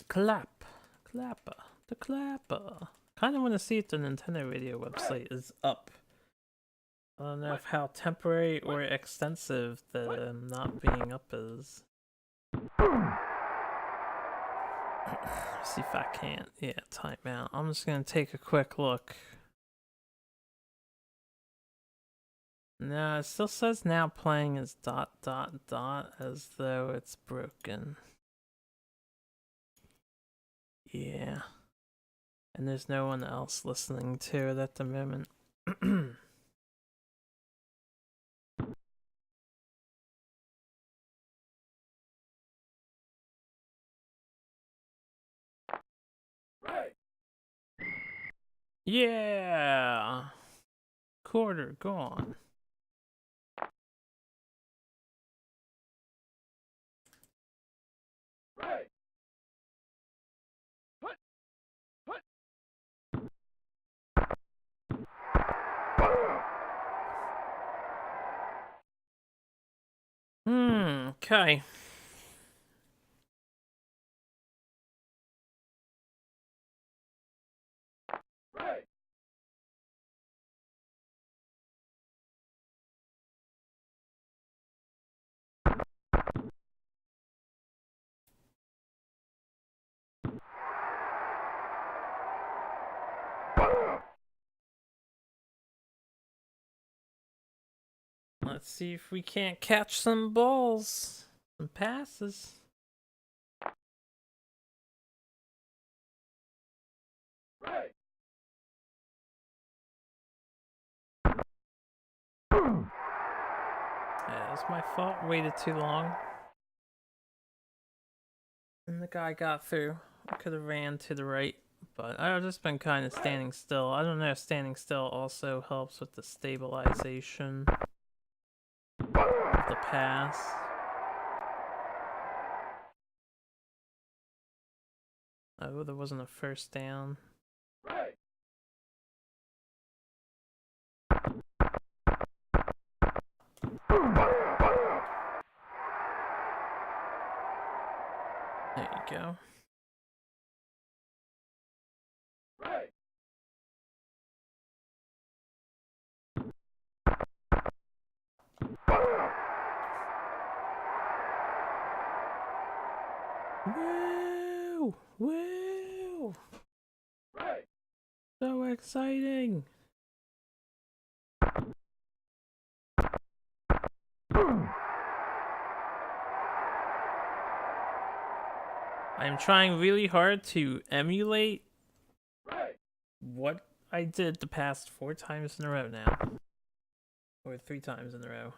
Clap. Clapper. The clapper. Kinda wanna see if the Nintendo Radio website is up. I don't know if how temporary or extensive the not being up is. See if I can't. Yeah, timeout. I'm just gonna take a quick look. No, it still says now playing as ... as though it's broken. Yeah. And there's no one else listening to it at the moment. Yeah! Quarter gone. Okay. Let's see if we can't catch some balls, some passes. Yeah, that's my fault. Waited too long. And the guy got through. I could have ran to the right, but I've just been kind of standing still. I don't know if standing still also helps with the stabilization of the pass. Oh, there wasn't a first down. There you go. Woo! Woo! So exciting! I'm trying really hard to emulate what I did the past 4 times in a row now. Or 3 times in a row.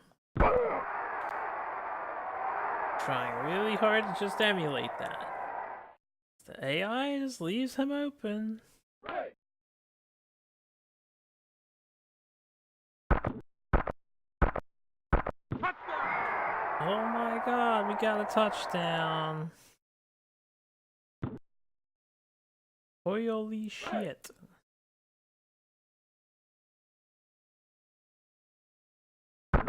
Trying really hard to just emulate that. The AI just leaves him open. Oh my god, we got a touchdown. Holy shit. I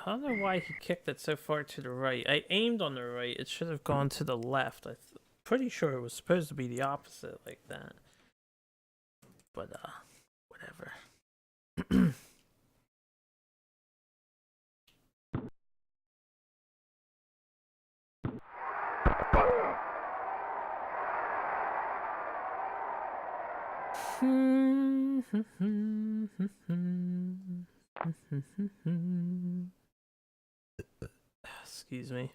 don't know why he kicked it so far to the right. I aimed on the right. It should have gone to the left. I'm pretty sure it was supposed to be the opposite like that. But, whatever. Excuse me.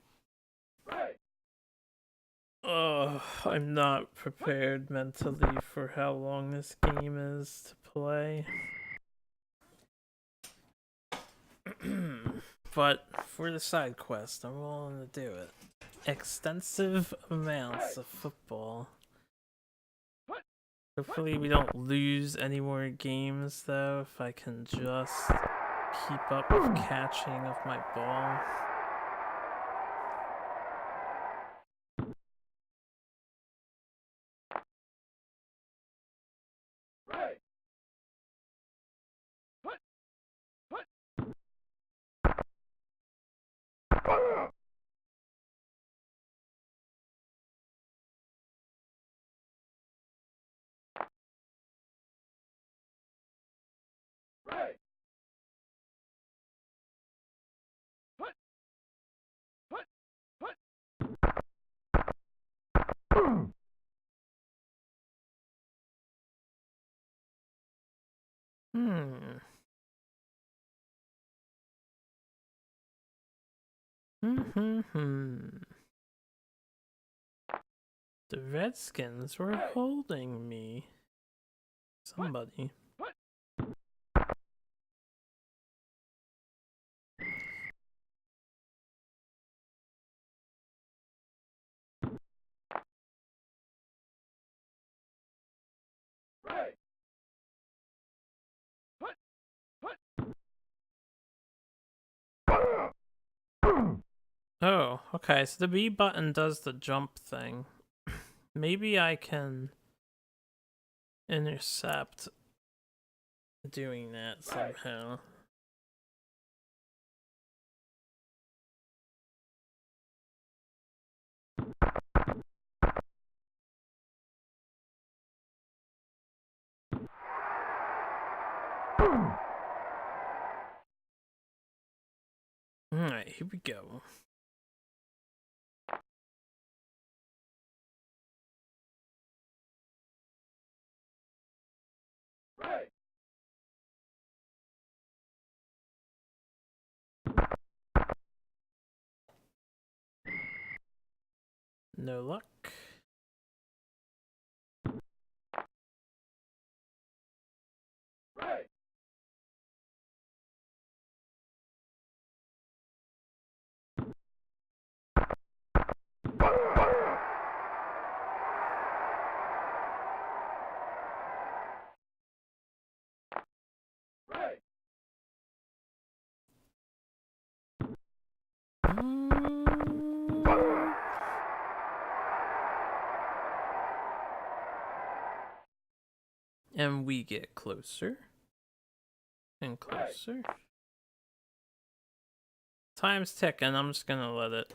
Oh, I'm not prepared mentally for how long this game is to play. But for the side quest, I'm willing to do it. Extensive amounts of football. Hopefully we don't lose any more games though, if I can just keep up with catching of my ball. Hmm. The Redskins were holding me. Somebody. Oh, okay, so the B button does the jump thing. Maybe I can intercept doing that somehow. Alright, here we go. No luck. And we get closer and closer. Time's ticking, I'm just gonna let it.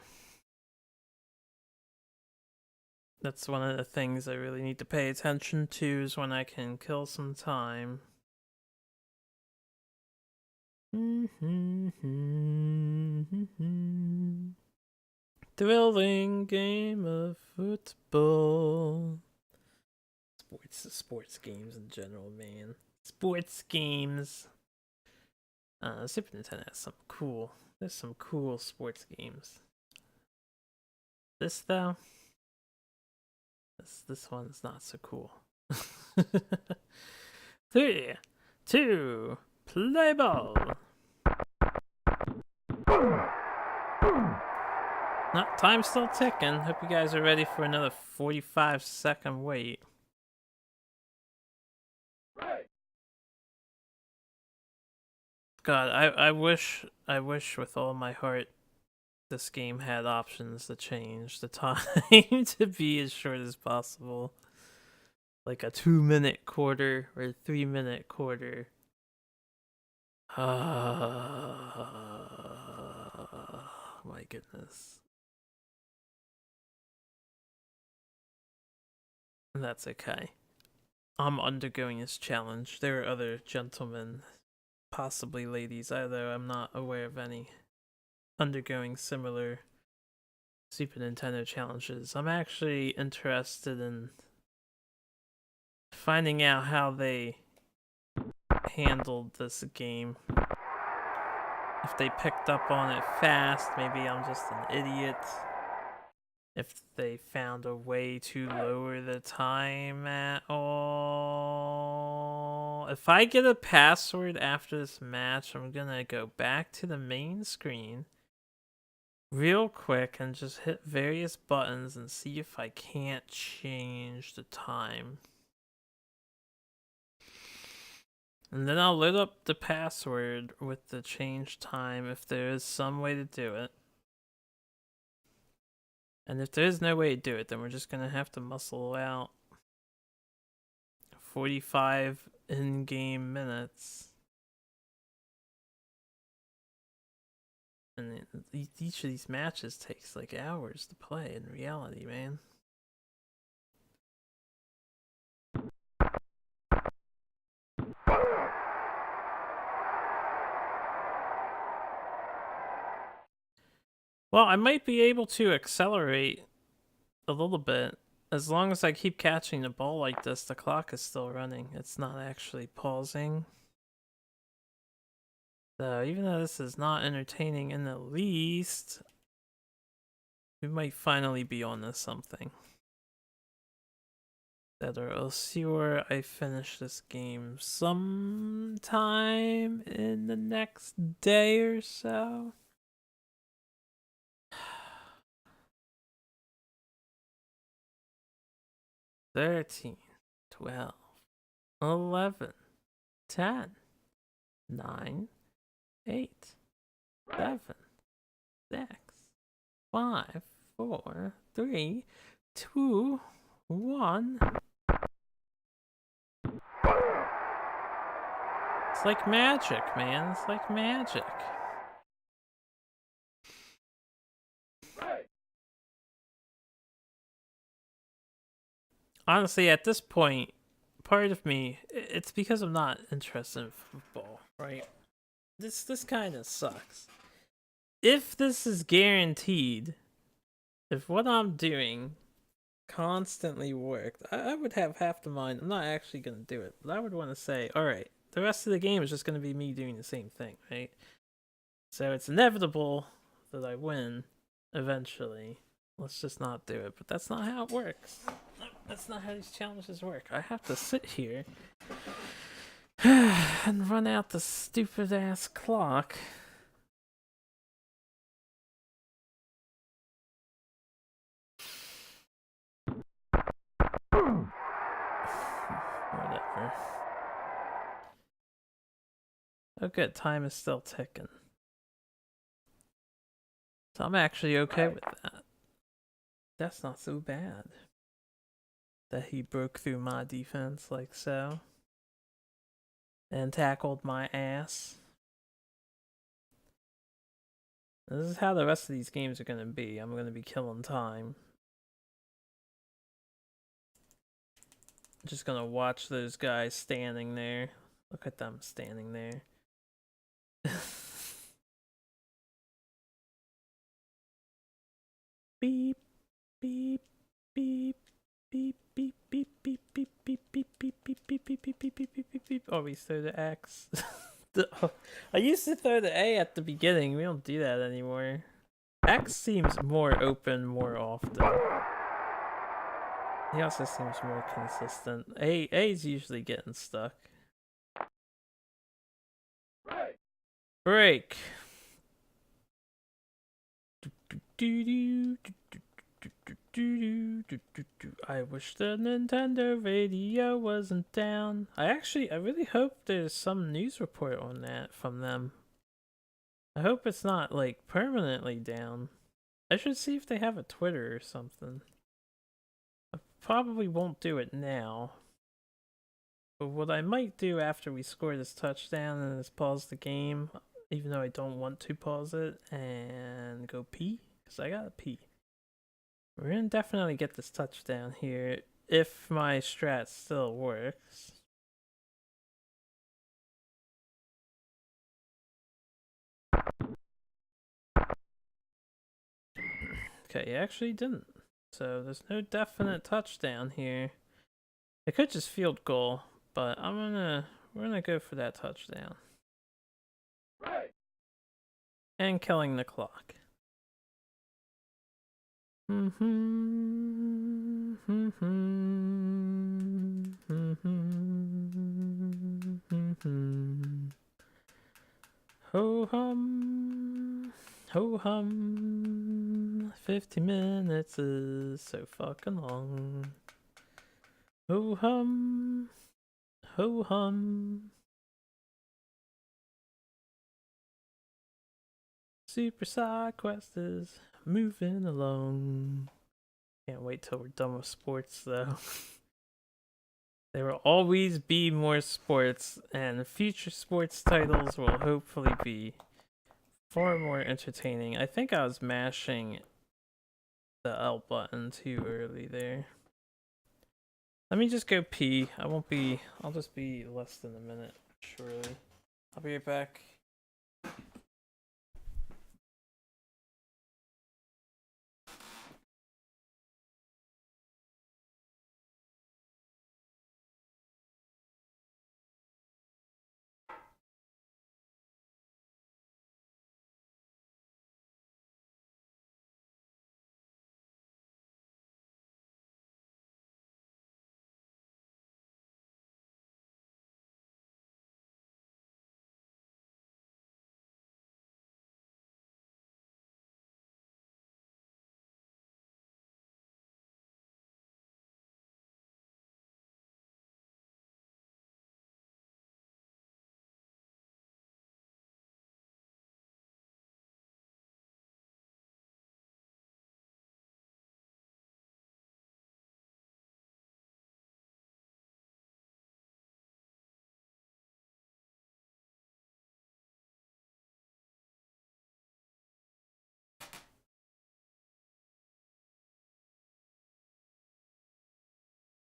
That's one of the things I really need to pay attention to, is when I can kill some time. Thrilling game of football. Sports games in general, man. Sports games. Super Nintendo has some cool. There's some cool sports games. This though, this one's not so cool. 3, 2, play ball. Time's still ticking. Hope you guys are ready for another 45-second wait. God, I wish with all my heart this game had options to change the time to be as short as possible. Like a 2-minute quarter or a 3-minute quarter. My goodness. That's okay. I'm undergoing this challenge. There are other gentlemen, possibly ladies, although I'm not aware of any, undergoing similar Super Nintendo challenges. I'm actually interested in finding out how they handled this game. If they picked up on it fast, maybe I'm just an idiot. If they found a way to lower the time at all. If I get a password after this match, I'm gonna go back to the main screen real quick and just hit various buttons and see if I can't change the time. And then I'll load up the password with the change time if there is some way to do it. And if there is no way to do it, then we're just gonna have to muscle out 45 in-game minutes. And each of these matches takes like hours to play in reality, man. Well, I might be able to accelerate a little bit. As long as I keep catching the ball like this, the clock is still running. It's not actually pausing. So even though this is not entertaining in the least, we might finally be on to something. That or else sure I finish this game sometime in the next day or so. 13, 12, 11, 10, 9, 8, 7, 6, 5, 4, 3, 2, 1. It's like magic, man. It's like magic. Honestly, at this point, part of me, it's because I'm not interested in football, right? This kind of sucks. If this is guaranteed, if what I'm doing constantly worked, I would have half the mind. I'm not actually going to do it, but I would want to say, alright, the rest of the game is just going to be me doing the same thing, right? So it's inevitable that I win eventually. let's just not do it. But that's not how it works. That's not how these challenges work. I have to sit here and run out the stupid ass clock. Whatever. Oh good, time is still ticking. So I'm actually okay with that. That's not so bad. That he broke through my defense like so. And tackled my ass. This is how the rest of these games are gonna be. I'm gonna be killing time. Just gonna watch those guys standing there. Look at them standing there. Beep, beep, beep, beep, beep, beep, beep, beep, beep, beep, beep, beep, beep, beep, beep, beep, beep, beep, beep, beep. Oh, we throw the X. I used to throw the A at the beginning. We don't do that anymore. X seems more open more often. He also seems more consistent. A's usually getting stuck. Break. I wish the Nintendo radio wasn't down. I really hope there's some news report on that from them. I hope it's not like permanently down. I should see if they have a Twitter or something. I probably won't do it now. But what I might do after we score this touchdown is pause the game, even though I don't want to pause it, and go pee, because I gotta pee. We're gonna definitely get this touchdown here, if my strat still works. Okay, it actually didn't. So there's no definite touchdown here. It could just field goal, but we're gonna go for that touchdown. And killing the clock. Ho hum, ho hum. 50 minutes is so fucking long. Ho hum, ho hum. Super Side Quest is moving along. Can't wait till we're done with sports though. There will always be more sports, and future sports titles will hopefully be far more entertaining. I think I was mashing the L button too early there. Let me just go pee. I'll just be less than a minute, surely. I'll be right back.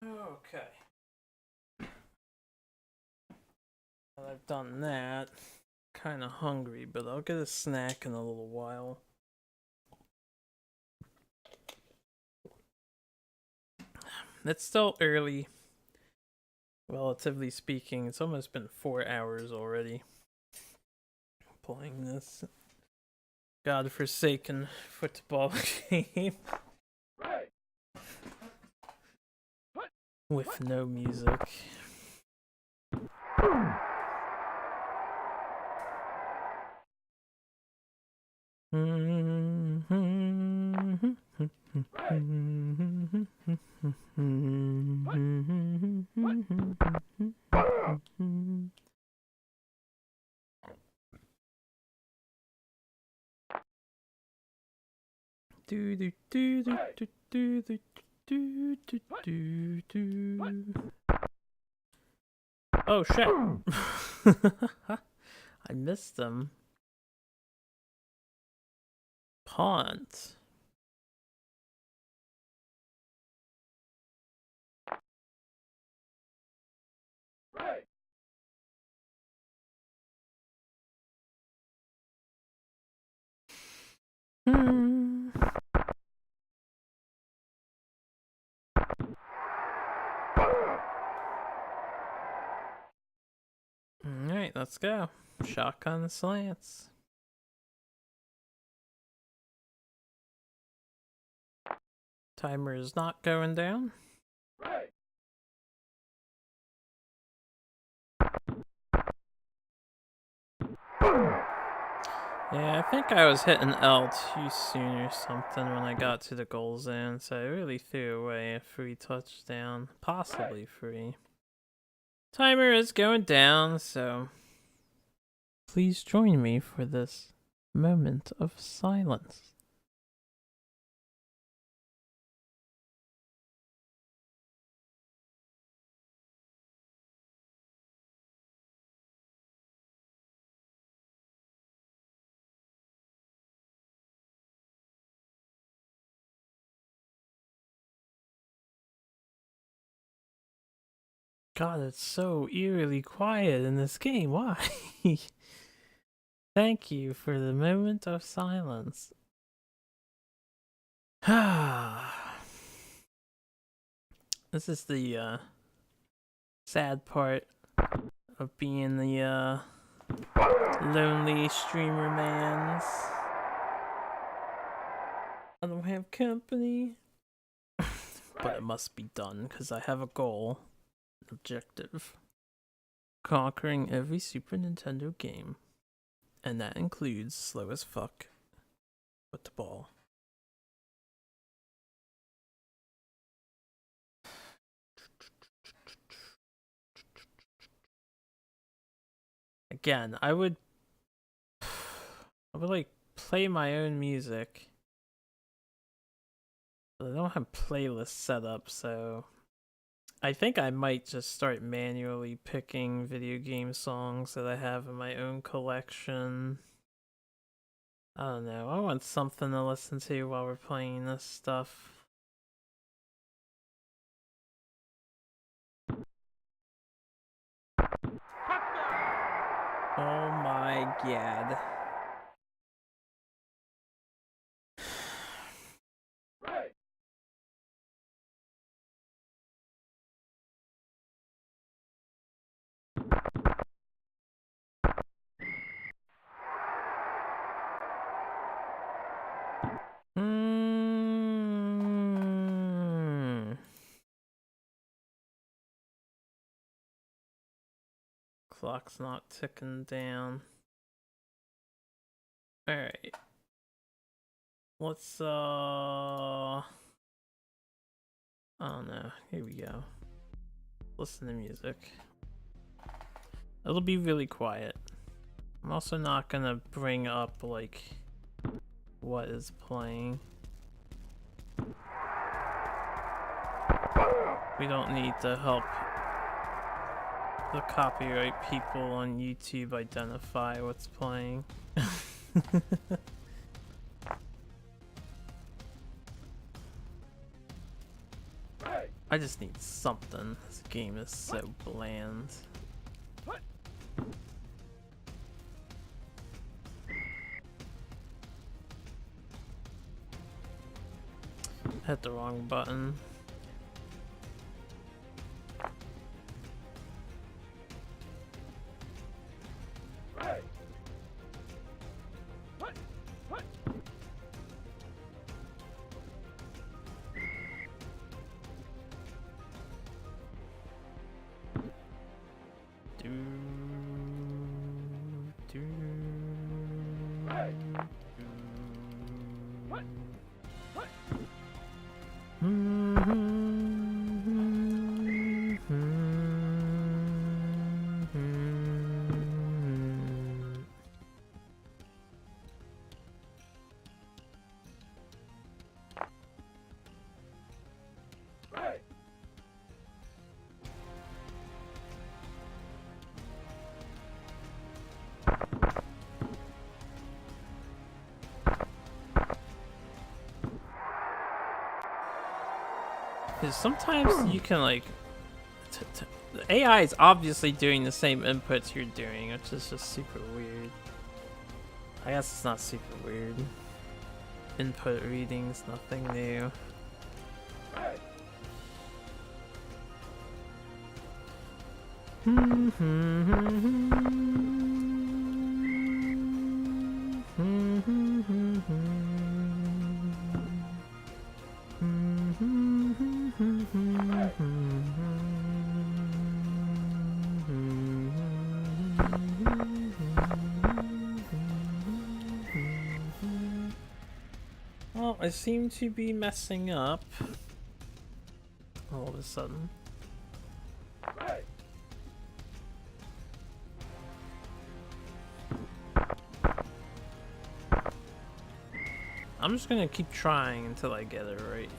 Okay. Now that I've done that, kind of hungry, but I'll get a snack in a little while. It's still early, relatively speaking. It's almost been 4 hours already playing this godforsaken football game. with no music. Do do do do do do do do do do do. Oh shit! I missed them. Punt. Hmm. Alright, let's go. Shotgun slants. Timer is not going down. Yeah, I think I was hitting L too soon or something when I got to the goal zone, so I really threw away a free touchdown. Possibly free. Timer is going down, so please join me for this moment of silence. God, it's so eerily quiet in this game. Why? Thank you for the moment of silence. This is the sad part of being the lonely streamer mans. I don't have company. But it must be done because I have a goal. Objective. Conquering every Super Nintendo game. And that includes slow as fuck with the ball. Again, I would like play my own music. But I don't have playlists set up, so I think I might just start manually picking video game songs that I have in my own collection. I don't know. I want something to listen to while we're playing this stuff. Oh my god. Clock's not ticking down. Alright. Let's I don't know. Here we go. Listen to music. It'll be really quiet. I'm also not gonna bring up like what is playing. We don't need to help the copyright people on YouTube identify what's playing. I just need something. This game is so bland. Hit the wrong button. Because sometimes you can like, the AI is obviously doing the same inputs you're doing, which is just super weird. I guess it's not super weird. Input readings, nothing new. Well, I seem to be messing up all of a sudden. I'm just gonna keep trying until I get it right.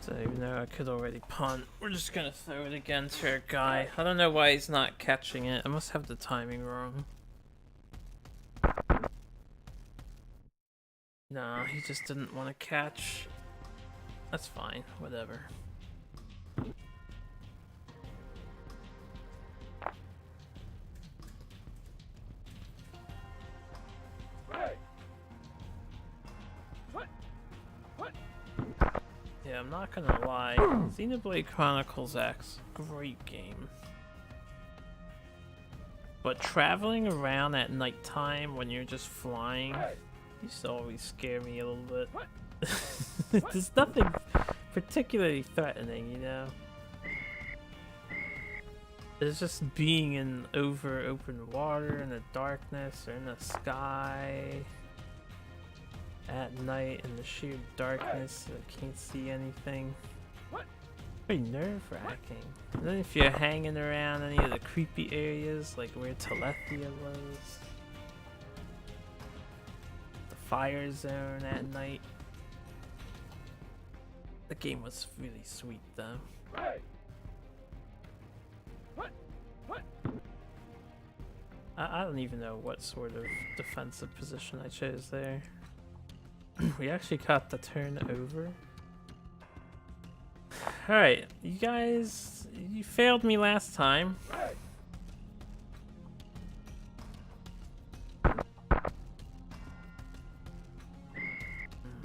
So even though I could already punt, we're just gonna throw it again to our guy. I don't know why he's not catching it. I must have the timing wrong. Nah, he just didn't want to catch. That's fine, whatever. Yeah, I'm not gonna lie. Xenoblade Chronicles X, great game. But traveling around at nighttime when you're just flying used to always scare me a little bit. There's nothing particularly threatening, you know? It's just being in open water in the darkness or in the sky at night in the sheer darkness, I can't see anything. Very nerve-wracking. And then if you're hanging around any of the creepy areas, like where Telethia was, the fire zone at night. The game was really sweet though. I don't even know what sort of defensive position I chose there. We actually got the turn over. Alright, you guys, you failed me last time.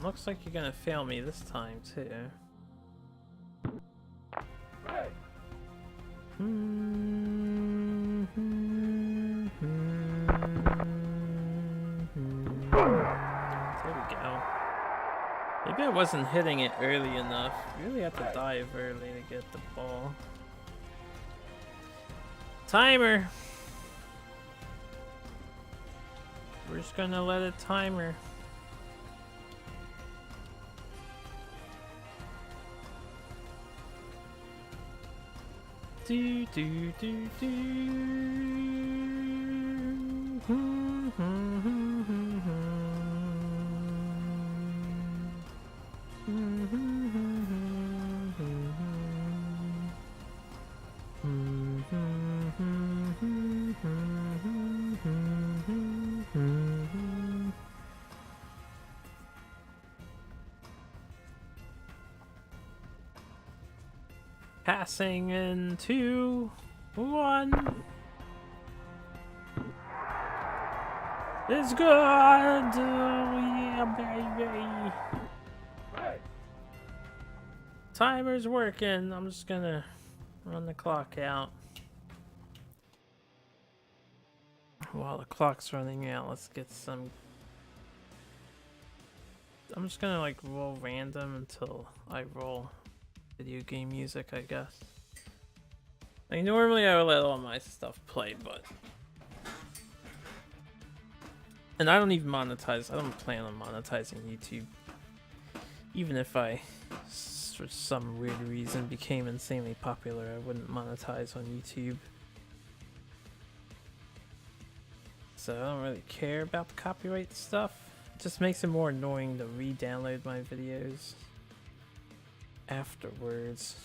Looks like you're gonna fail me this time too. There we go. Maybe I wasn't hitting it early enough. You really have to dive early to get the ball. Timer! We're just gonna let it timer. Do do do do. Passing in 2, 1. It's good. Oh, yeah, baby. Timer's working. I'm just gonna run the clock out. While the clock's running out, let's get some. I'm just gonna like roll random until I roll video game music, I guess. Like normally I would let all my stuff play, but And I don't even monetize. I don't plan on monetizing YouTube. Even if I, for some weird reason, became insanely popular, I wouldn't monetize on YouTube. So I don't really care about the copyright stuff. It just makes it more annoying to re-download my videos afterwards.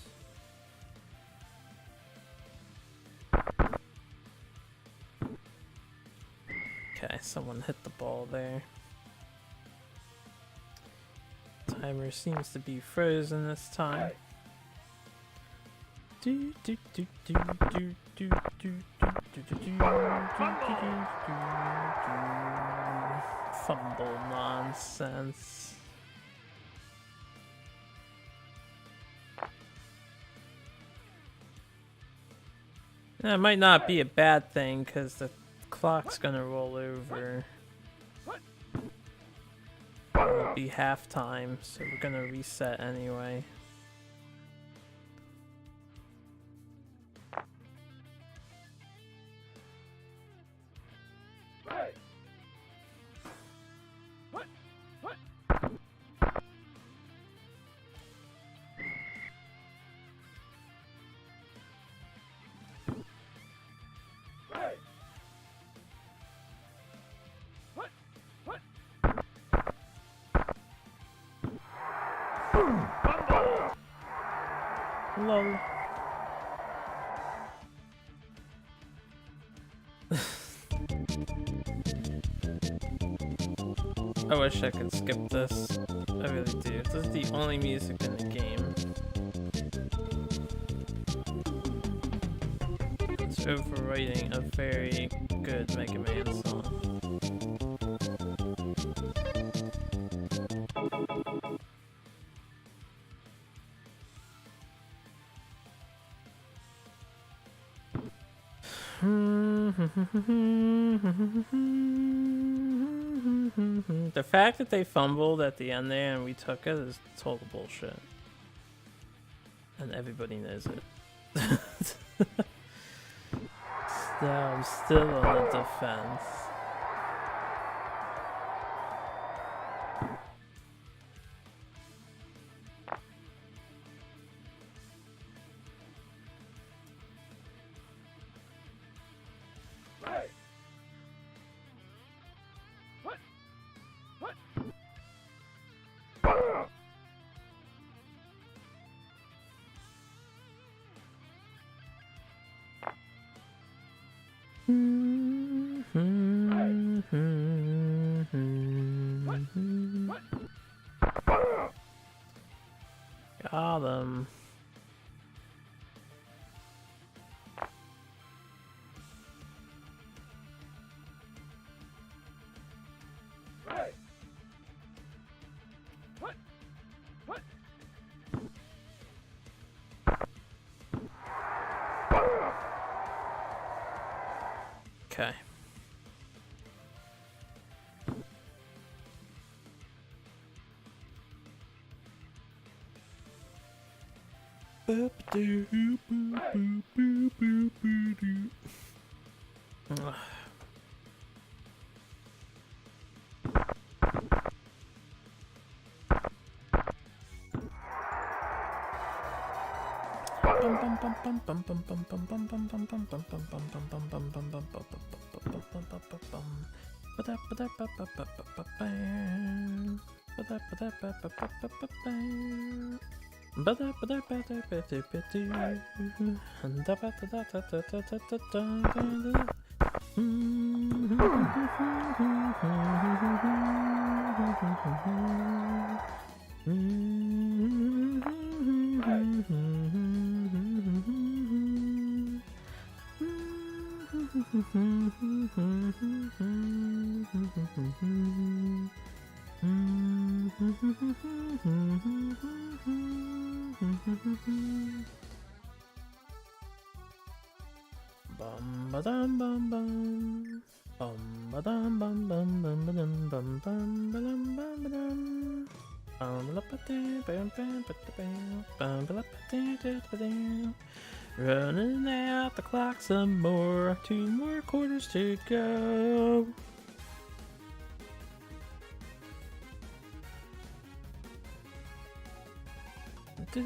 Okay, someone hit the ball there. Timer seems to be frozen this time. Do do do do do do do do do do do. Fumble nonsense. That might not be a bad thing because the clock's gonna roll over. It'll be halftime, so we're gonna reset anyway. Lol. I wish I could skip this. I really do. This is the only music in the game. It's overwriting a very good Mega Man song. The fact that they fumbled at the end there and we took it is total bullshit. And everybody knows it. So I'm still on the defense. Got him. Okay. Running out the clock some more. 2 more quarters to go. Now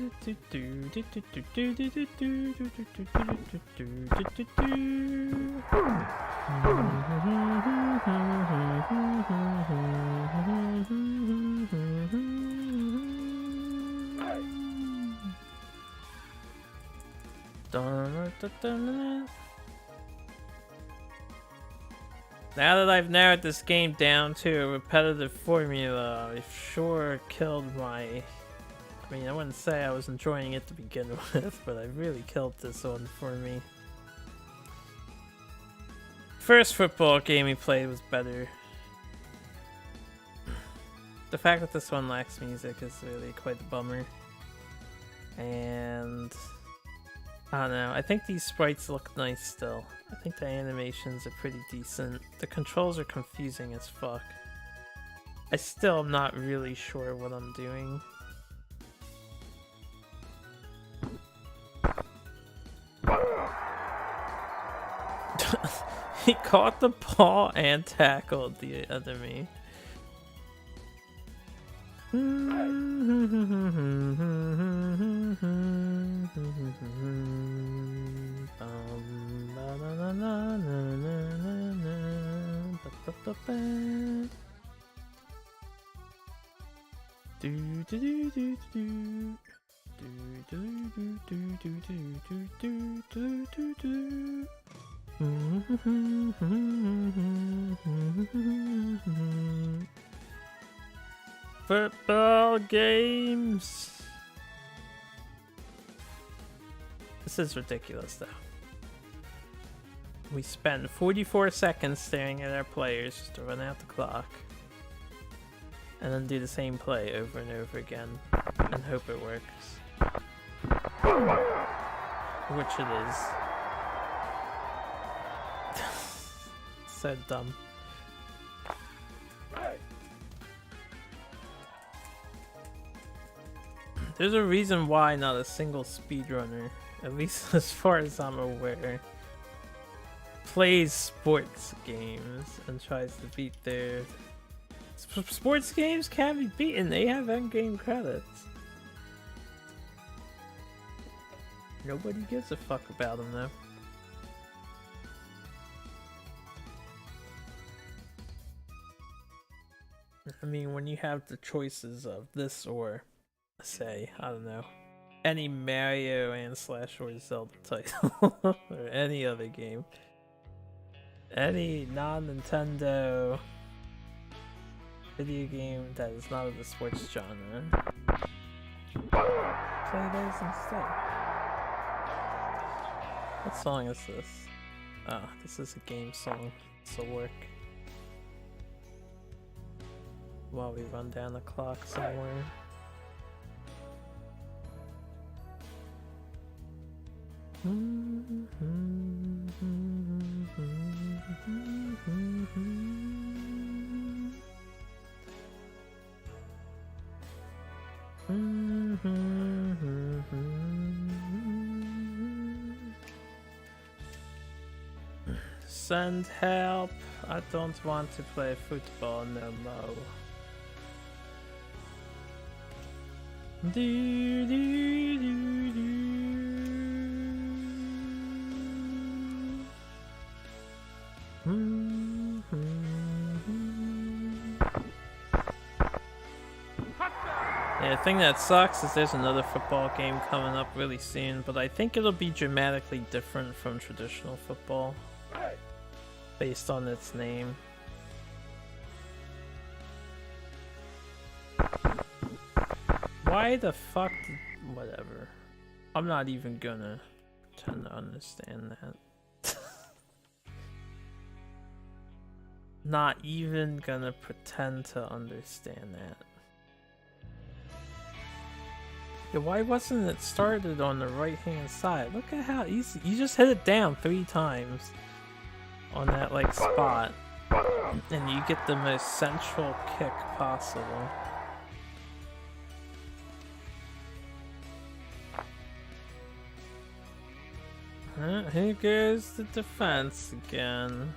that I've narrowed this game down to a repetitive formula, I've sure killed my... I mean, I wouldn't say I was enjoying it to begin with, but I really killed this one for me. First football game we played was better. The fact that this one lacks music is really quite a bummer. And... I don't know, I think these sprites look nice still. I think the animations are pretty decent. The controls are confusing as fuck. I still am not really sure what I'm doing. He caught the ball and tackled the enemy. Football games. This is ridiculous though. We spent 44 seconds staring at our players just to run out the clock. And then do the same play over and over again. And hope it works. Which it is. So dumb. There's a reason why not a single speedrunner, at least as far as I'm aware, plays sports games and tries to beat their... Sports games can't be beaten, they have endgame credits. Nobody gives a fuck about them though. I mean, when you have the choices of this or, say, I don't know, any Mario and / or Zelda title, or any other game, any non-Nintendo video game that is not of the sports genre, play those instead. What song is this? Ah, this is a game song. This'll work. While we run down the clock somewhere. Send help. I don't want to play football no more. Do, do, do, do. Yeah, the thing that sucks is there's another football game coming up really soon, but I think it'll be dramatically different from traditional football based on its name. Why the fuck did... whatever. I'm not even gonna pretend to understand that. Not even gonna pretend to understand that. Yeah, why wasn't it started on the right hand side? Look at how easy. You just hit it down 3 times on that like spot and you get the most central kick possible. Here goes the defense again.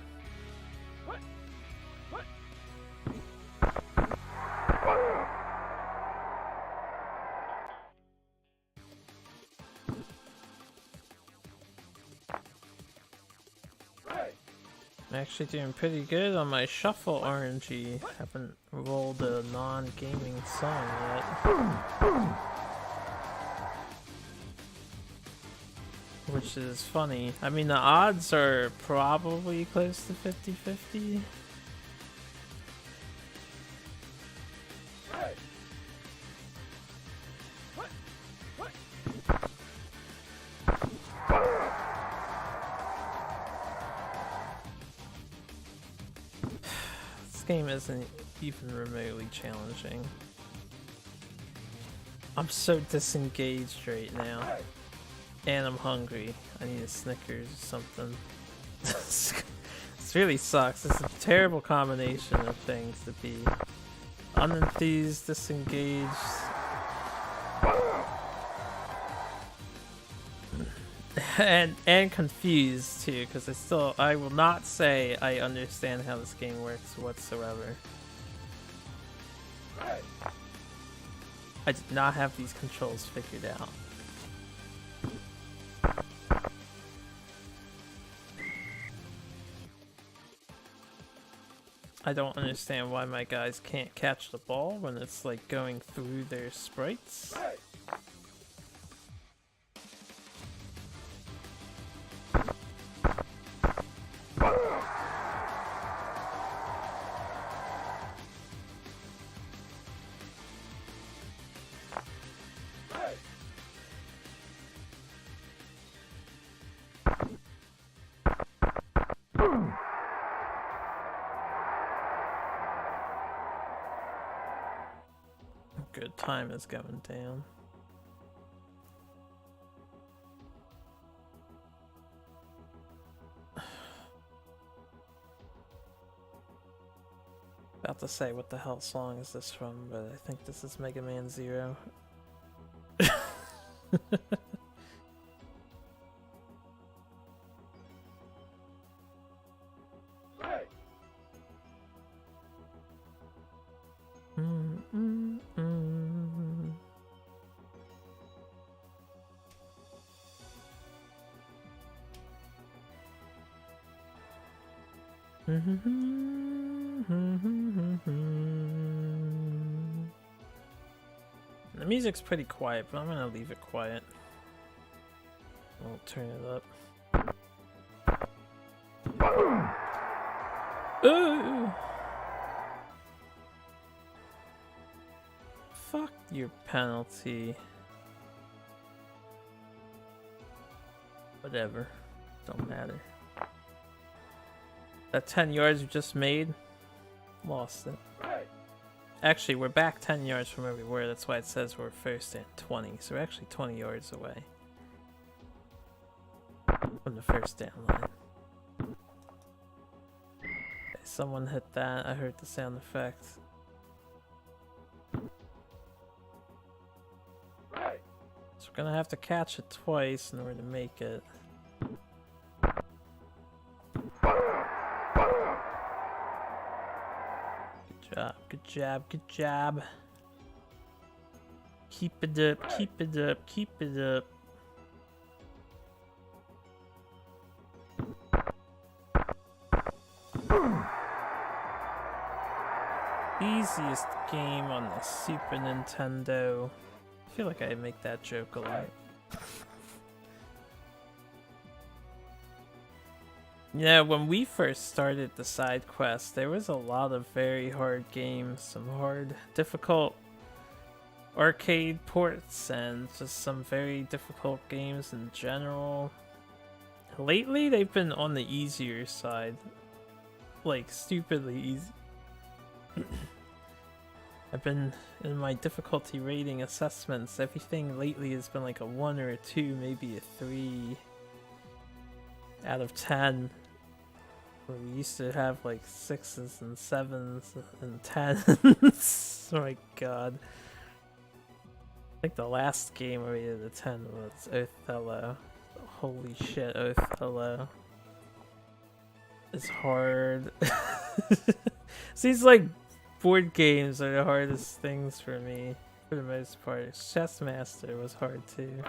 I'm actually doing pretty good on my shuffle RNG. Haven't rolled a non-gaming song yet. Which is funny. I mean, the odds are probably close to 50-50. This game isn't even remotely challenging. I'm so disengaged right now. And I'm hungry. I need a Snickers or something. This really sucks. It's a terrible combination of things to be unenthused, disengaged. And confused too, because I will not say I understand how this game works whatsoever. I did not have these controls figured out. I don't understand why my guys can't catch the ball when it's like going through their sprites. Good, time is going down. About to say what the hell song is this from, but I think this is Mega Man Zero. The music's pretty quiet, but I'm gonna leave it quiet. I'll turn it up. Ooh! Fuck your penalty. Whatever. Don't matter. That 10 yards we just made, lost it. Actually, we're back 10 yards from where we were. That's why it says we're first and 20. So we're actually 20 yards away from the first down line. Okay, someone hit that. I heard the sound effect. So we're gonna have to catch it twice in order to make it. Good job, good job. Keep it up, keep it up, keep it up. Easiest game on the Super Nintendo. I feel like I make that joke a lot. Yeah, when we first started the side quest, there was a lot of very hard games, some hard, difficult arcade ports, and just some very difficult games in general. Lately, they've been on the easier side, like stupidly easy. I've been in my difficulty rating assessments, everything lately has been like a 1 or a 2, maybe a 3 out of 10. Where we used to have like 6s and 7s and 10s. Oh my god. I think the last game I rated a 10 was Othello. Holy shit, Othello is hard. Seems like board games are the hardest things for me, for the most part. Chess Master was hard too.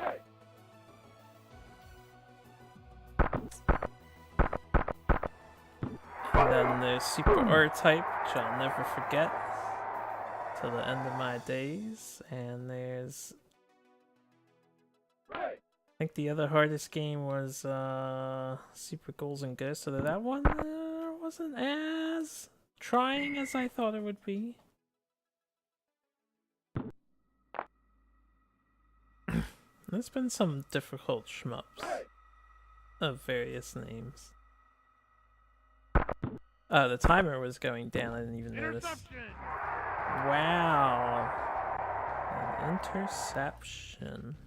And then there's Super R-Type, which I'll never forget till the end of my days. And there's... I think the other hardest game was Super Ghouls and Ghosts, so that one wasn't as trying as I thought it would be. There's been some difficult shmups of various names. The timer was going down, I didn't even notice. Wow. An interception.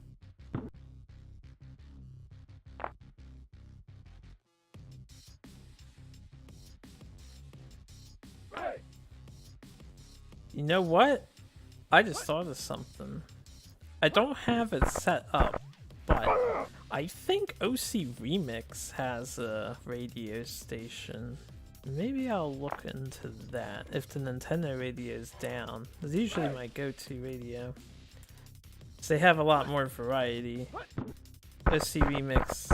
You know what? I just thought of something. I don't have it set up, but I think OC Remix has a radio station. Maybe I'll look into that if the Nintendo radio is down. It's usually my go-to radio. They have a lot more variety. OC Remix,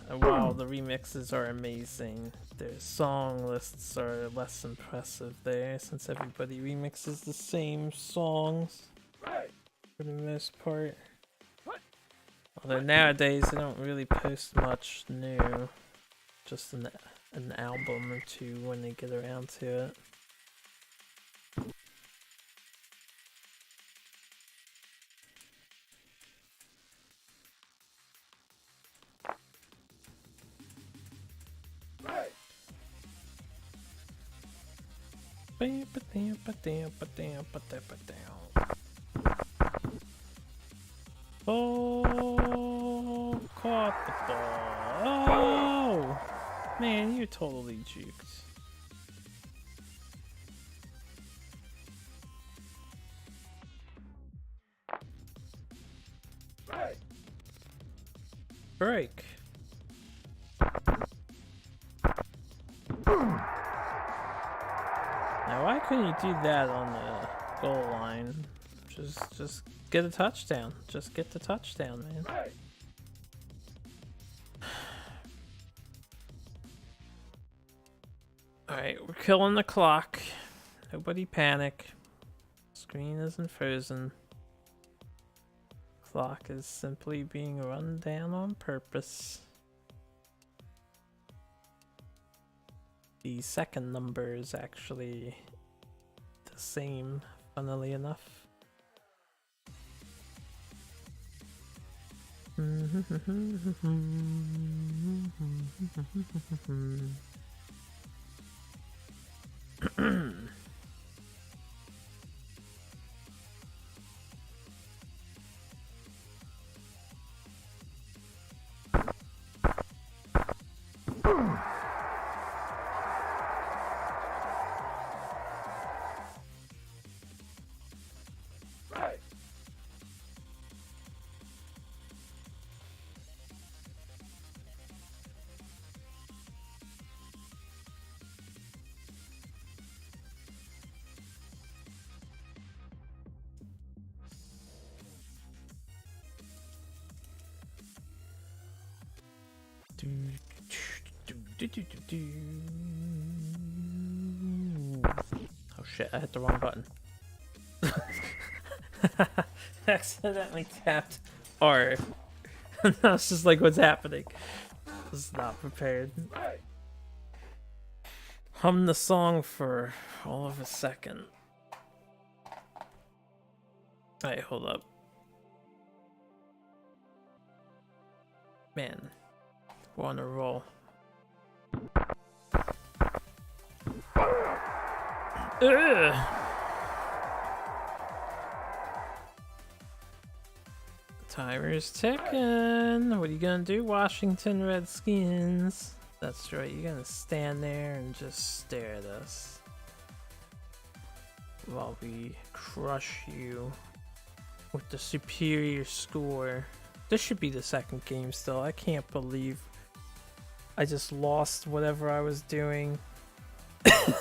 while the remixes are amazing, their song lists are less impressive there since everybody remixes the same songs for the most part. Although nowadays they don't really post much new, just an album or two when they get around to it. Oh, caught the ball. Oh, man, you're totally juked. Break. Now, why couldn't you do that on the goal line? Just get a touchdown. Just get the touchdown, man. Alright, we're killing the clock. Nobody panic. Screen isn't frozen. Clock is simply being run down on purpose. The second number is actually the same, funnily enough. Oh shit, I hit the wrong button. Accidentally tapped R. And I was just like, what's happening? I was not prepared. Hum the song for all of a second. Alright, hold up. Man, we're on a roll. Ugh. Timer's ticking. What are you gonna do, Washington Redskins? That's right, you're gonna stand there and just stare at us while we crush you with the superior score. This should be the second game still. I can't believe I just lost whatever I was doing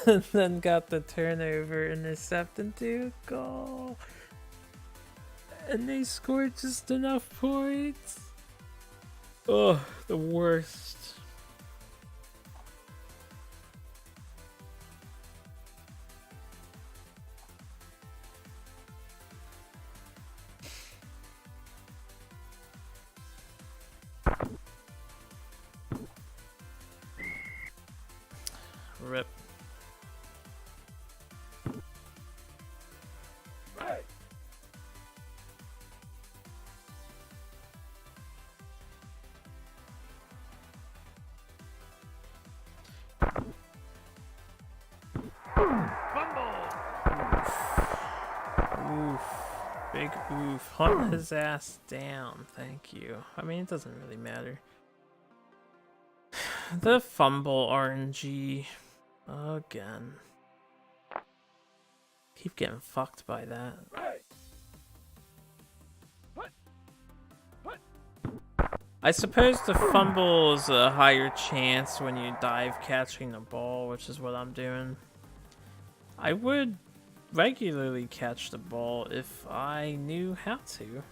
and then got the turnover, intercept into a goal. And they scored just enough points. Oh, the worst. Fumble. Oof. Big oof. Hunt his ass down. Thank you. I mean, it doesn't really matter. The fumble RNG. Again. Keep getting fucked by that. I suppose the fumble is a higher chance when you dive catching the ball, which is what I'm doing. I would regularly catch the ball if I knew how to.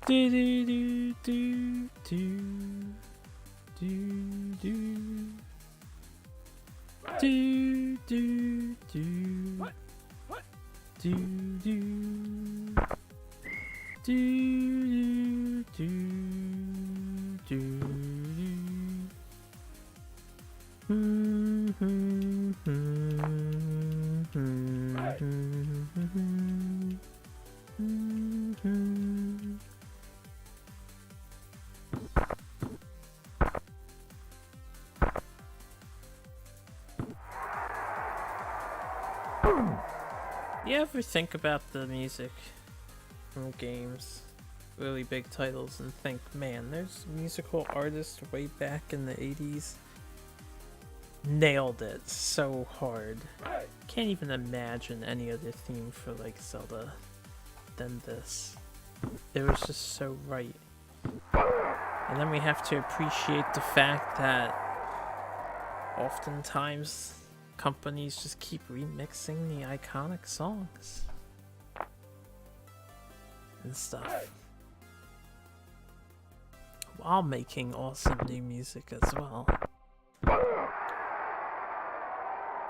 Do do do do do do do do do do do do do do. You ever think about the music from games, really big titles, and think, man, there's musical artists way back in the 80s nailed it so hard. Can't even imagine any other theme for like Zelda than this. It was just so right. And then we have to appreciate the fact that oftentimes companies just keep remixing the iconic songs and stuff while making awesome new music as well.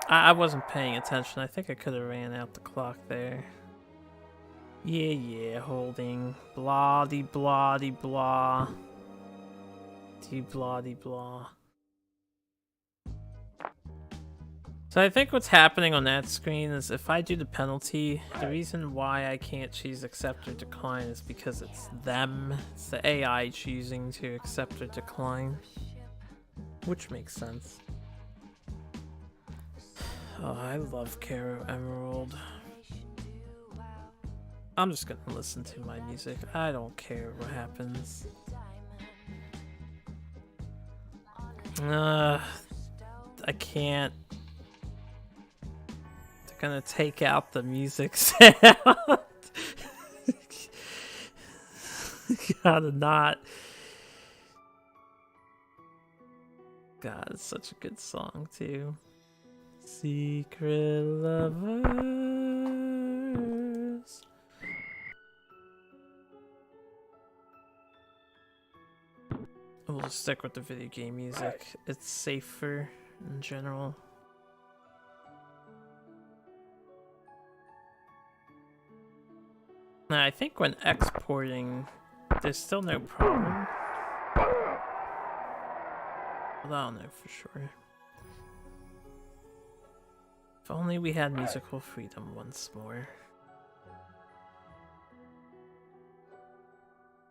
I wasn't paying attention. I think I could have ran out the clock there. Yeah, holding. Blah de blah de blah. De blah de blah. So I think what's happening on that screen is if I do the penalty, the reason why I can't choose accept or decline is because it's them. It's the AI choosing to accept or decline. Which makes sense. Oh, I love Caro Emerald. I'm just gonna listen to my music. I don't care what happens. I can't. They're gonna take out the music sound. Gotta not. God, it's such a good song too. Secret lovers. We'll just stick with the video game music. It's safer in general. Now, I think when exporting, there's still no problem. But I don't know for sure. If only we had musical freedom once more.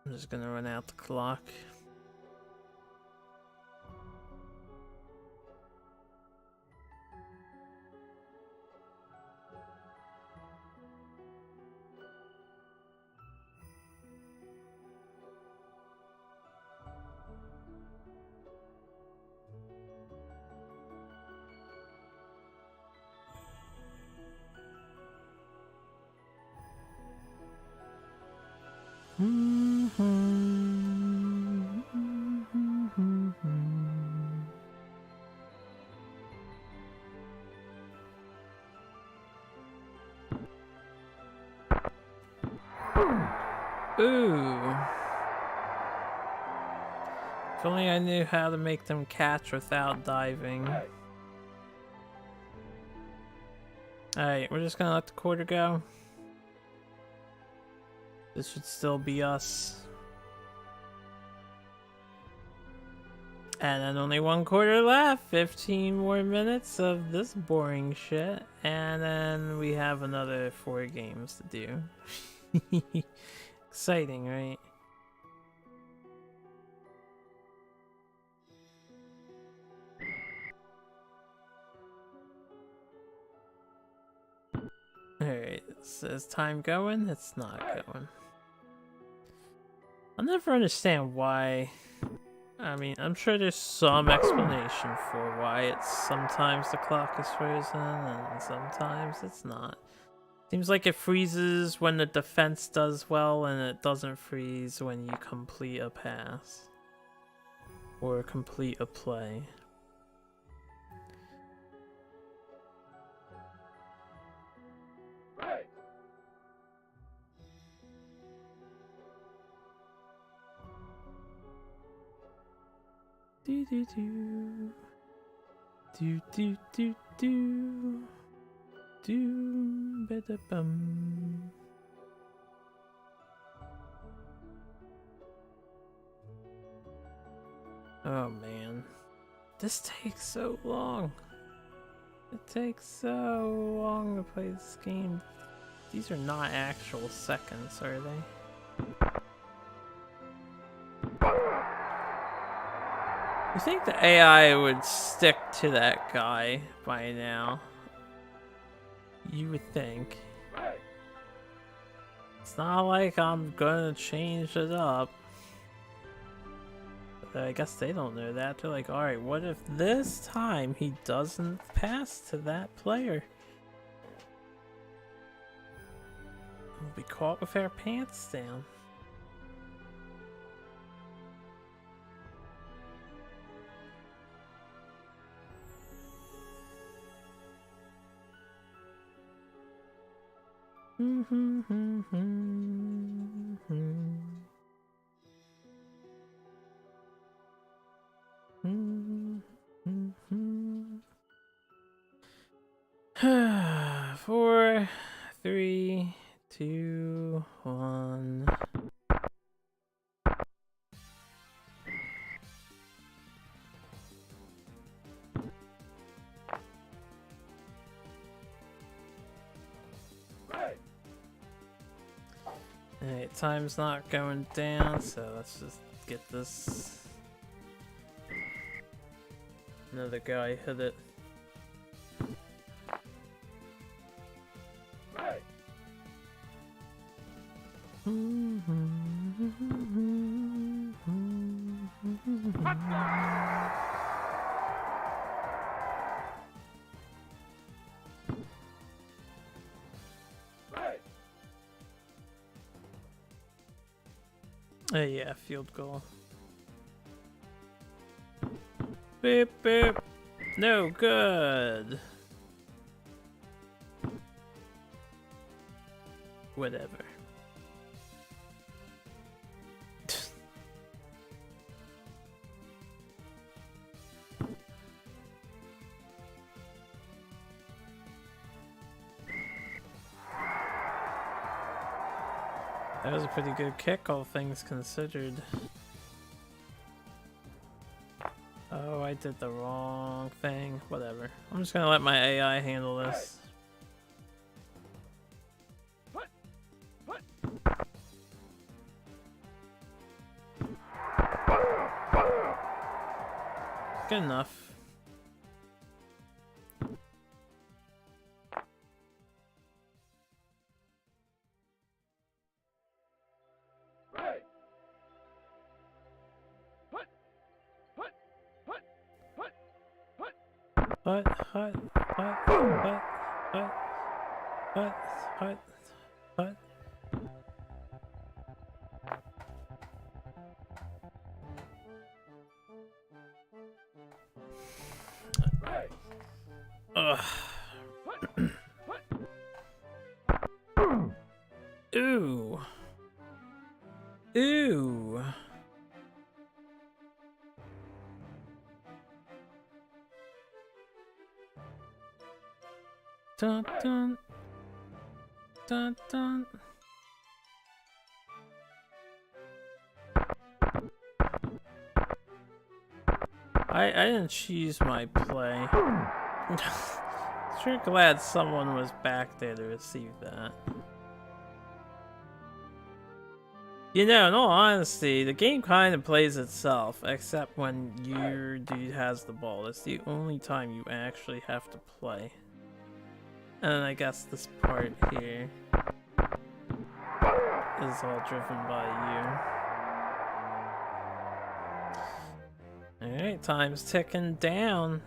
I'm just gonna run out the clock. Ooh. If only I knew how to make them catch without diving. Alright, we're just gonna let the quarter go. This should still be us. And then only 1/4 left. 15 more minutes of this boring shit. And then we have another 4 games to do. Exciting, right? Alright, so is time going? It's not going. I'll never understand why. I mean, I'm sure there's some explanation for why it's sometimes the clock is frozen and sometimes it's not. Seems like it freezes when the defense does well and it doesn't freeze when you complete a pass or complete a play. Do do do do do do do do bada bum. Oh man, this takes so long. It takes so long to play this game. These are not actual seconds, are they? You think the AI would stick to that guy by now? You would think. It's not like I'm gonna change it up. But I guess they don't know that. They're like, alright, what if this time he doesn't pass to that player? We'll be caught with our pants down. Four, three, two, one. Alright, time's not going down, so let's just get this. Another guy hit it. Yeah, field goal. Beep beep. No good. Whatever. That was a pretty good kick, all things considered. Oh, I did the wrong thing. Whatever. I'm just gonna let my AI handle this. Good enough. What? Ugh. Ooh. Ooh. Dun dun. Dun dun. I didn't choose my play. Sure glad someone was back there to receive that. You know, in all honesty, the game kind of plays itself, except when your dude has the ball. That's the only time you actually have to play. And then I guess this part here is all driven by you. Alright, time's ticking down.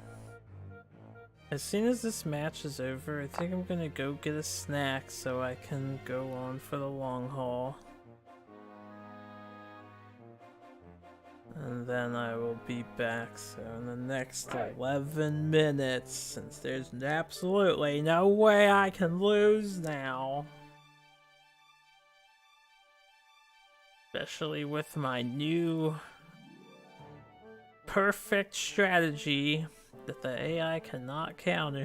As soon as this match is over, I think I'm gonna go get a snack so I can go on for the long haul. And then I will be back, so in the next 11 minutes, since there's absolutely no way I can lose now. Especially with my new perfect strategy that the AI cannot counter.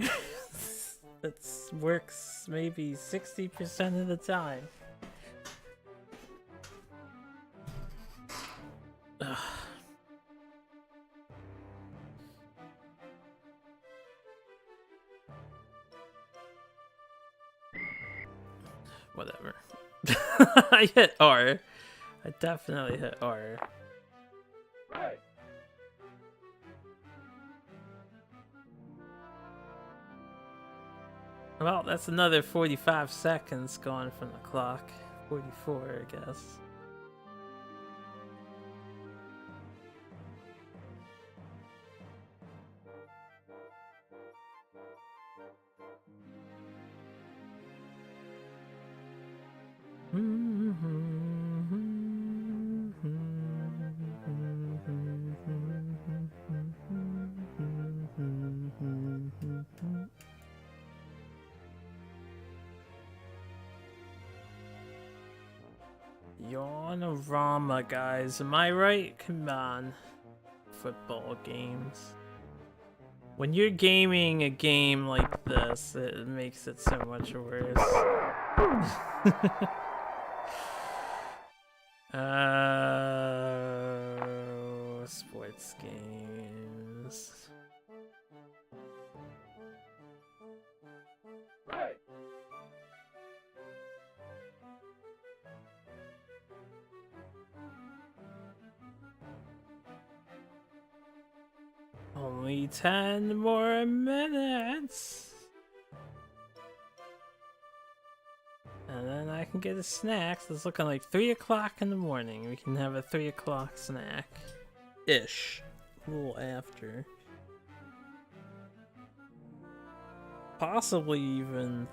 That works maybe 60% of the time. Ugh. Whatever. I hit R. I definitely hit R. Right. Well, that's another 45 seconds gone from the clock. 44, I guess. Yawnorama, guys. Am I right? Come on. Football games. When you're gaming a game like this, it makes it so much worse. Sports games. Right. Only 10 more minutes. And then I can get a snack. So it's looking like 3 o'clock in the morning. We can have a 3 o'clock snack. Ish. A little after. Possibly even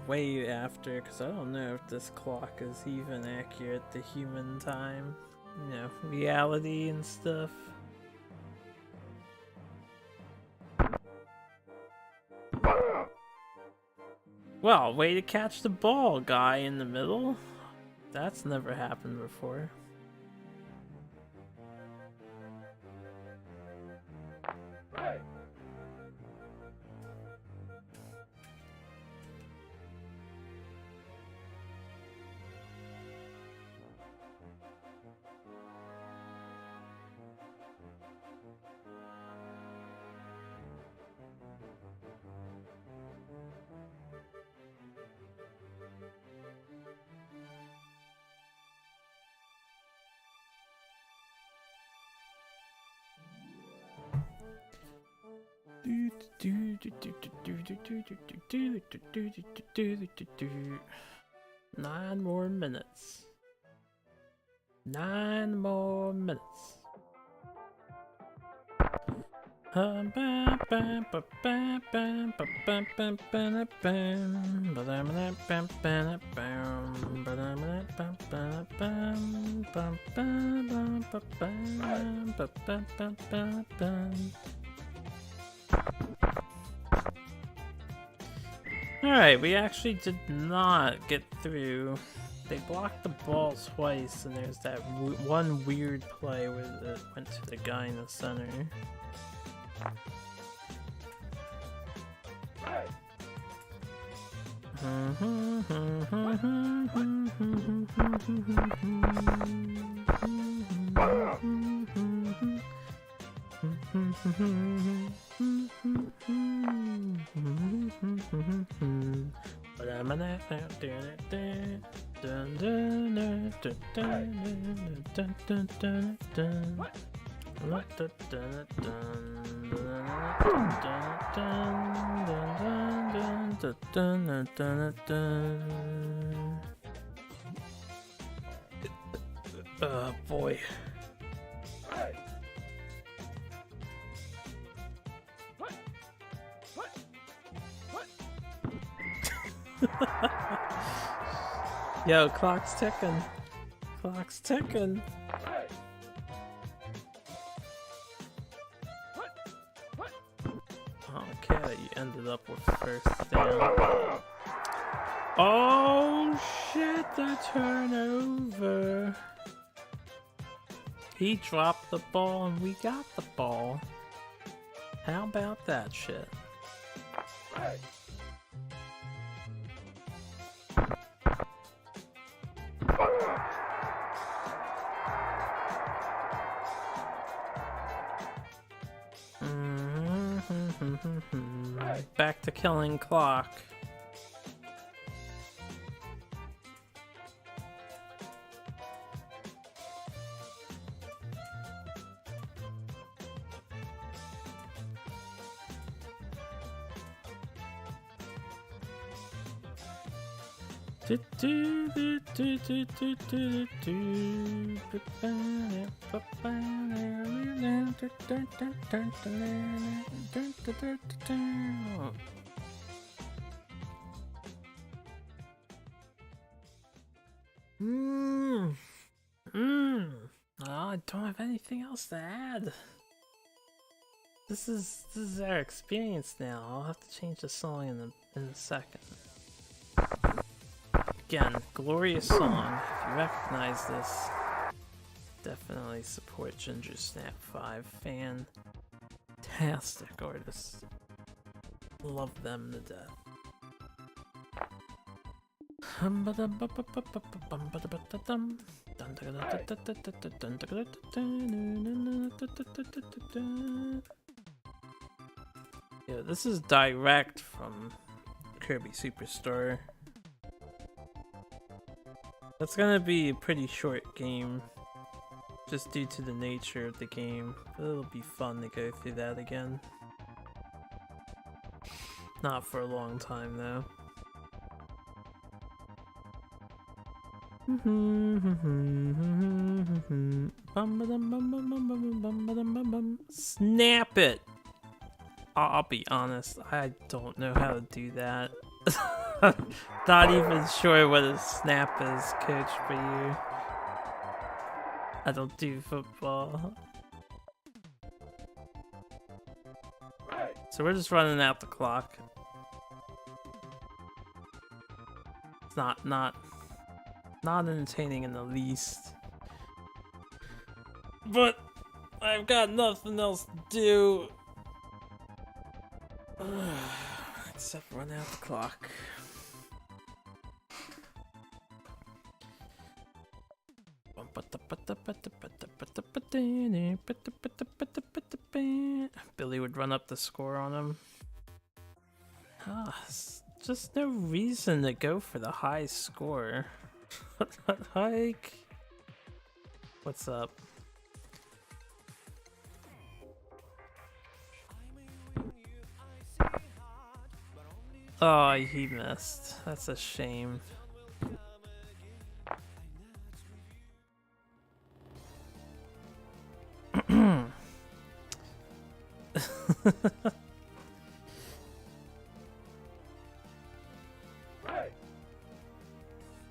way after, because I don't know if this clock is even accurate to human time. You know, reality and stuff. Well, way to catch the ball, guy in the middle. That's never happened before. Right. Nine more minutes. 9 more minutes. Alright, we actually did not get through. They blocked the ball twice, and there's that one weird play where it went to the guy in the center. Oh boy. Right. Yo, clock's ticking. Clock's ticking. Right. Okay, you ended up with first down. Oh shit, the turnover. He dropped the ball and we got the ball. How about that shit? Right. Back to killing clock. I don't have anything else to add. This is our experience now. I'll have to change the song in a second. Again, glorious song. If you recognize this, definitely support Ginger Snap 5. Fantastic artists. Love them to death. Yeah, this is direct from Kirby Superstar. That's gonna be a pretty short game, just due to the nature of the game, but it'll be fun to go through that again. Not for a long time though. Snap it! I'll be honest, I don't know how to do that. Not even sure what a snap is, coach, for you. I don't do football. Right. So we're just running out the clock. It's not entertaining in the least. But I've got nothing else to do. Except run out the clock. Billy would run up the score on him. Just no reason to go for the high score. Like, what's up? Oh, he missed. That's a shame. Right.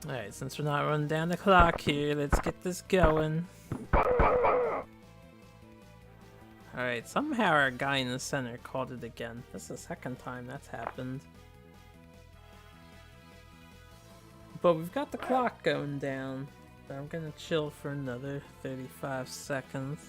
Alright, since we're not running down the clock here, let's get this going. Alright, somehow our guy in the center called it again. This is the second time that's happened. But we've got the clock going down. So I'm gonna chill for another 35 seconds.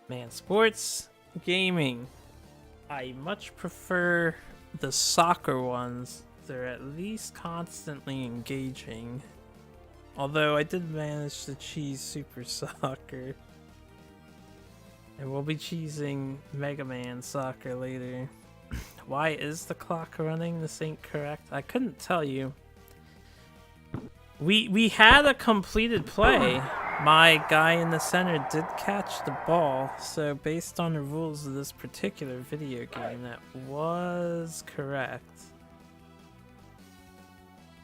Man, And sports gaming. I much prefer the soccer ones. They're at least constantly engaging. Although I did manage to cheese Super Soccer. And we'll be cheesing Mega Man Soccer later. Why is the clock running? This ain't correct. I couldn't tell you. We had a completed play. My guy in the center did catch the ball, so based on the rules of this particular video game, that was correct.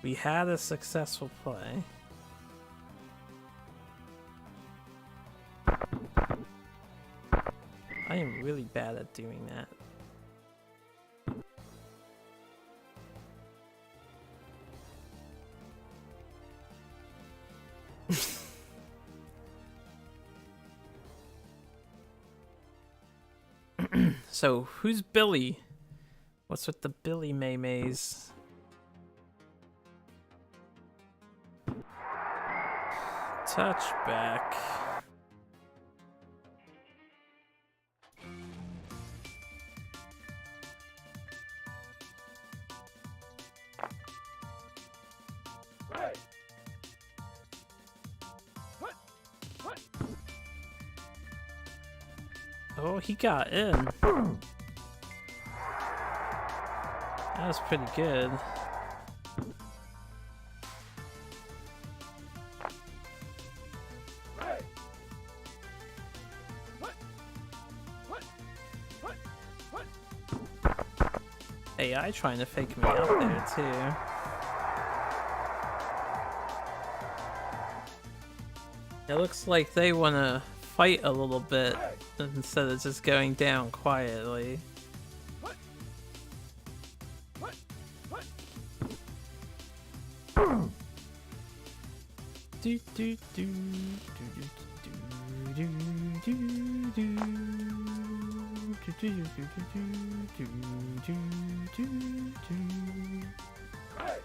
We had a successful play. I am really bad at doing that. So, who's Billy? What's with the Billy Maymays? Touchback. Right. Oh, he got in. That was pretty good. Right. AI trying to fake me out there too. It looks like they want to fight a little bit instead of just going down quietly. Do do do do do do do do do. Right.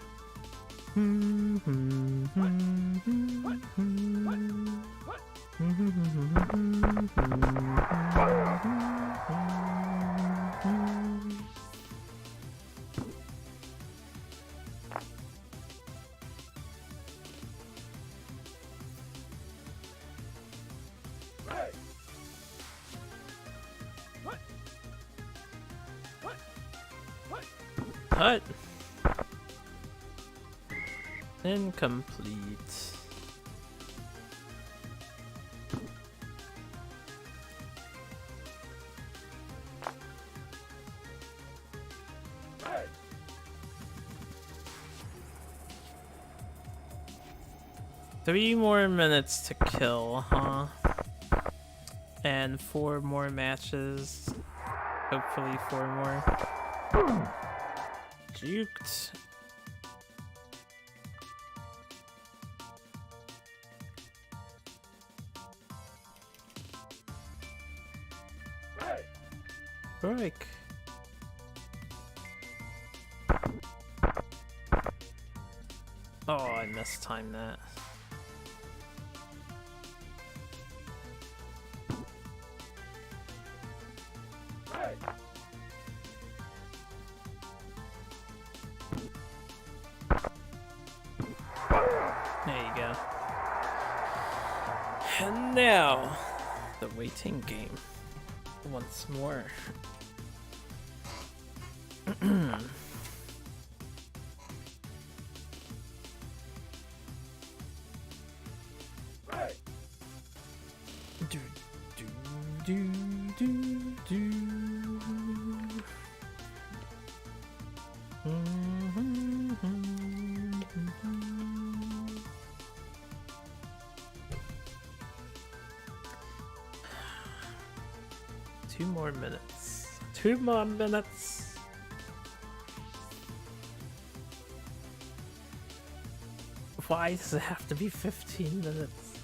Right. Hut. Incomplete. Right. 3 more minutes to kill, huh? And 4 more matches. Hopefully 4 more. Juked. Right. Break. Oh, I mistimed that. Right. There you go. And now, the waiting game. Once more. Right. Do, do, do, do, do. Two more minutes. 2 more minutes. Why does it have to be 15 minutes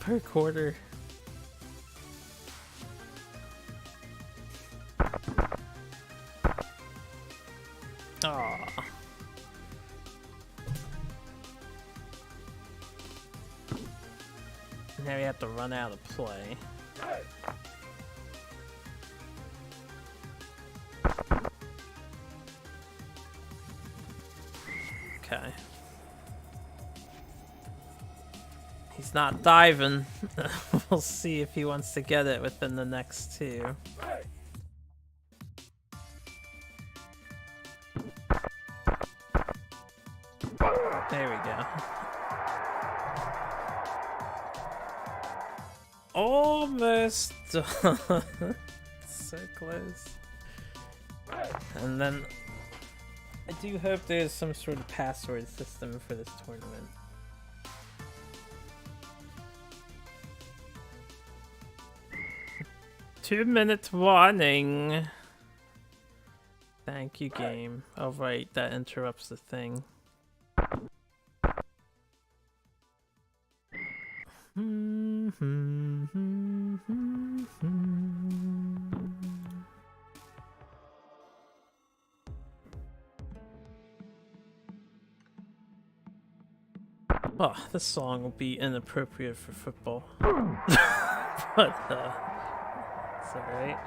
per quarter? Aw. Now we have to run out of play. Right. Okay. He's not diving. We'll see if he wants to get it within the next two. Right. There we go. Almost done. So close. Right. And then I do hope there's some sort of password system for this tournament. Two-minute warning. Thank you, game. Oh, right, that interrupts the thing. Oh, this song will be inappropriate for football. But, it's alright.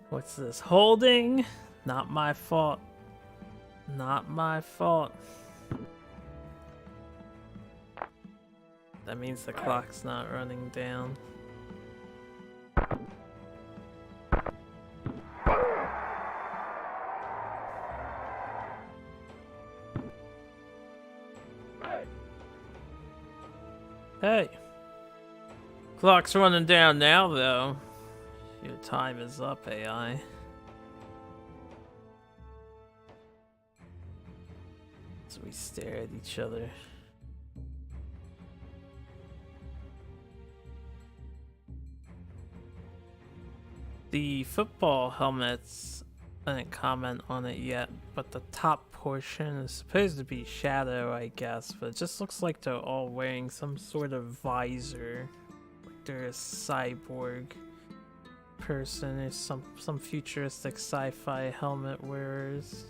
What's this? Holding? Not my fault. Not my fault. That means the clock's not running down. Hey! Clock's running down now, though. Your time is up, AI. So we stare at each other. The football helmets, I didn't comment on it yet, but the top portion is supposed to be shadow, I guess, but it just looks like they're all wearing some sort of visor. Like they're a cyborg person or some futuristic sci-fi helmet wearers.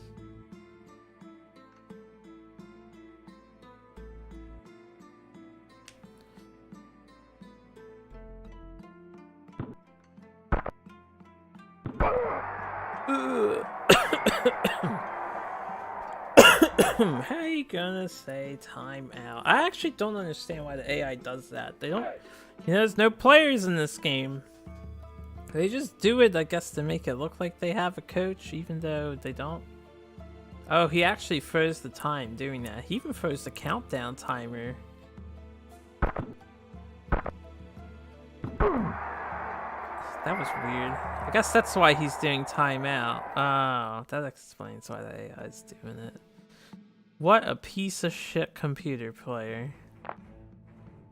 How are you gonna say timeout? I actually don't understand why the AI does that. They don't, you know, there's no players in this game. They just do it, I guess, to make it look like they have a coach, even though they don't. Oh, he actually froze the time doing that. He even froze the countdown timer. That was weird. I guess that's why he's doing timeout. Oh, that explains why the AI is doing it. What a piece of shit computer player.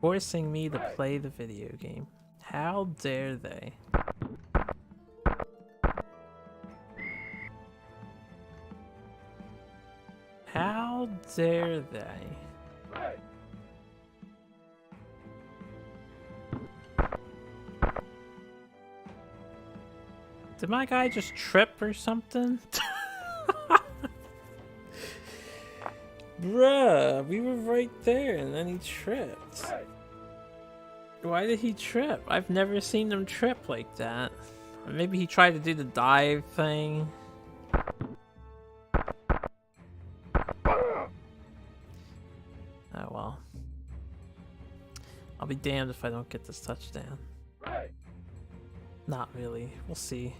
Forcing me to play the video game. How dare they? How dare they? Right. Did my guy just trip or something? Bruh, we were right there and then he tripped. Right. Why did he trip? I've never seen him trip like that. Or maybe he tried to do the dive thing. Oh well. I'll be damned if I don't get this touchdown. Right. Not really. We'll see.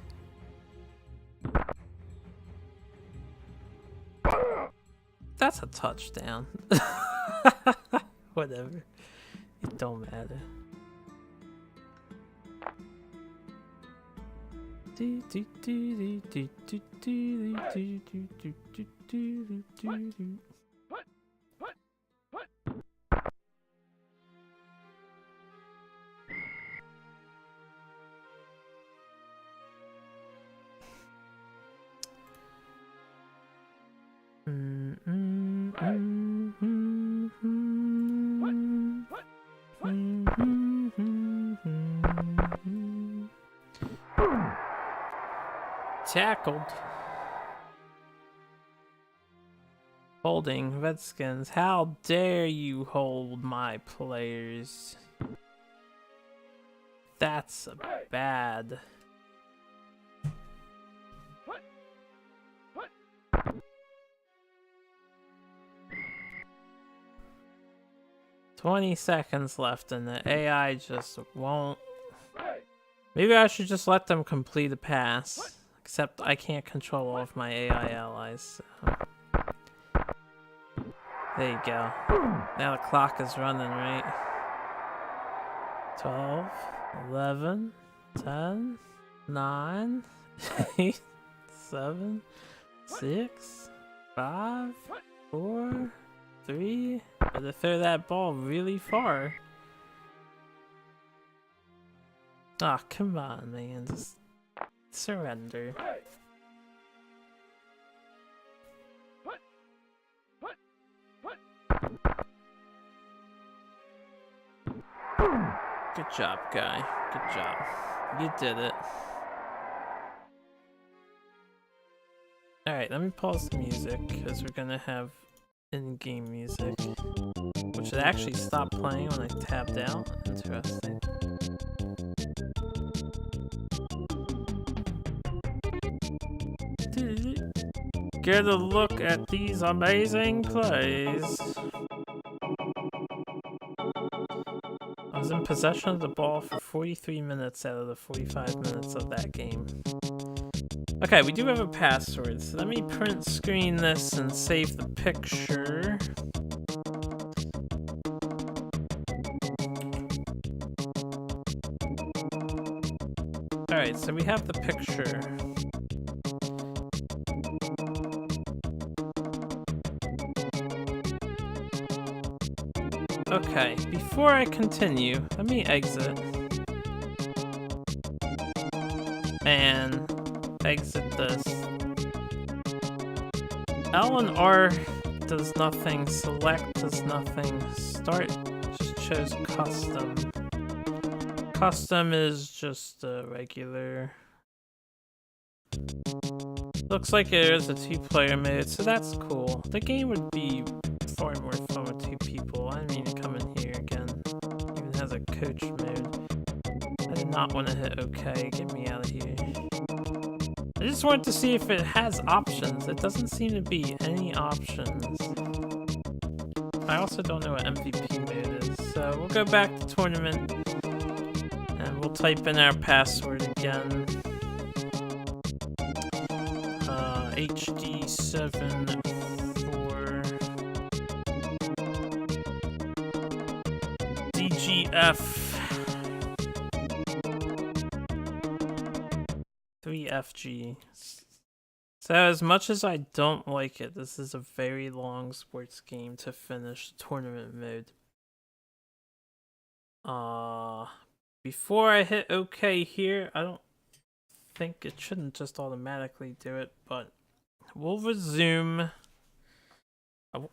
That's a touchdown. Whatever. It don't matter. Tackled. Holding. Redskins. How dare you hold my players? That's bad. What? What? 20 seconds left and the AI just won't. Right. Maybe I should just let them complete a pass. Except I can't control all of my AI allies. So. There you go. Now the clock is running, right? 12, 11, 10, 9, 8, 7, 6, 5, 4, 3. Better throw that ball really far. Ah, oh, come on, man. Just surrender. Right. What? What? What? Good job, guy. Good job. You did it. Alright, let me pause the music, because we're gonna have in-game music. Which it actually stopped playing when I tapped out. Interesting. Get a look at these amazing plays. I was in possession of the ball for 43 minutes out of the 45 minutes of that game. Okay, we do have a password, so let me print screen this and save the picture. Alright, so we have the picture. Okay, before I continue, let me exit. And exit this. L and R does nothing, select does nothing, start just chose custom. Custom is just a regular. Looks like there is a 2-player mode, so that's cool. The game would be far more fun with 2 people. I didn't mean to come in here again. Even has a coach mode. I did not want to hit OK. Get me out of here. I just wanted to see if it has options. It doesn't seem to be any options. I also don't know what MVP mode is. So we'll go back to tournament. And we'll type in our password again. HD7 DGF 3FG. So as much as I don't like it, this is a very long sports game to finish tournament mode. Before I hit OK here, I don't think it shouldn't just automatically do it, but we'll resume.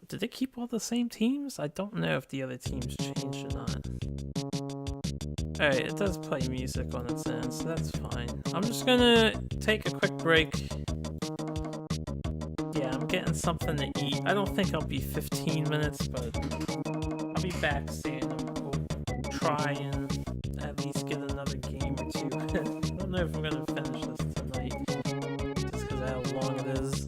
Did they keep all the same teams? I don't know if the other teams changed or not. Alright, it does play music on its end, so that's fine. I'm just gonna take a quick break. Yeah, I'm getting something to eat. I don't think I'll be 15 minutes, but I'll be back soon. We'll try and at least get another game or 2. I don't know if I'm gonna finish this tonight, just because of how long it is.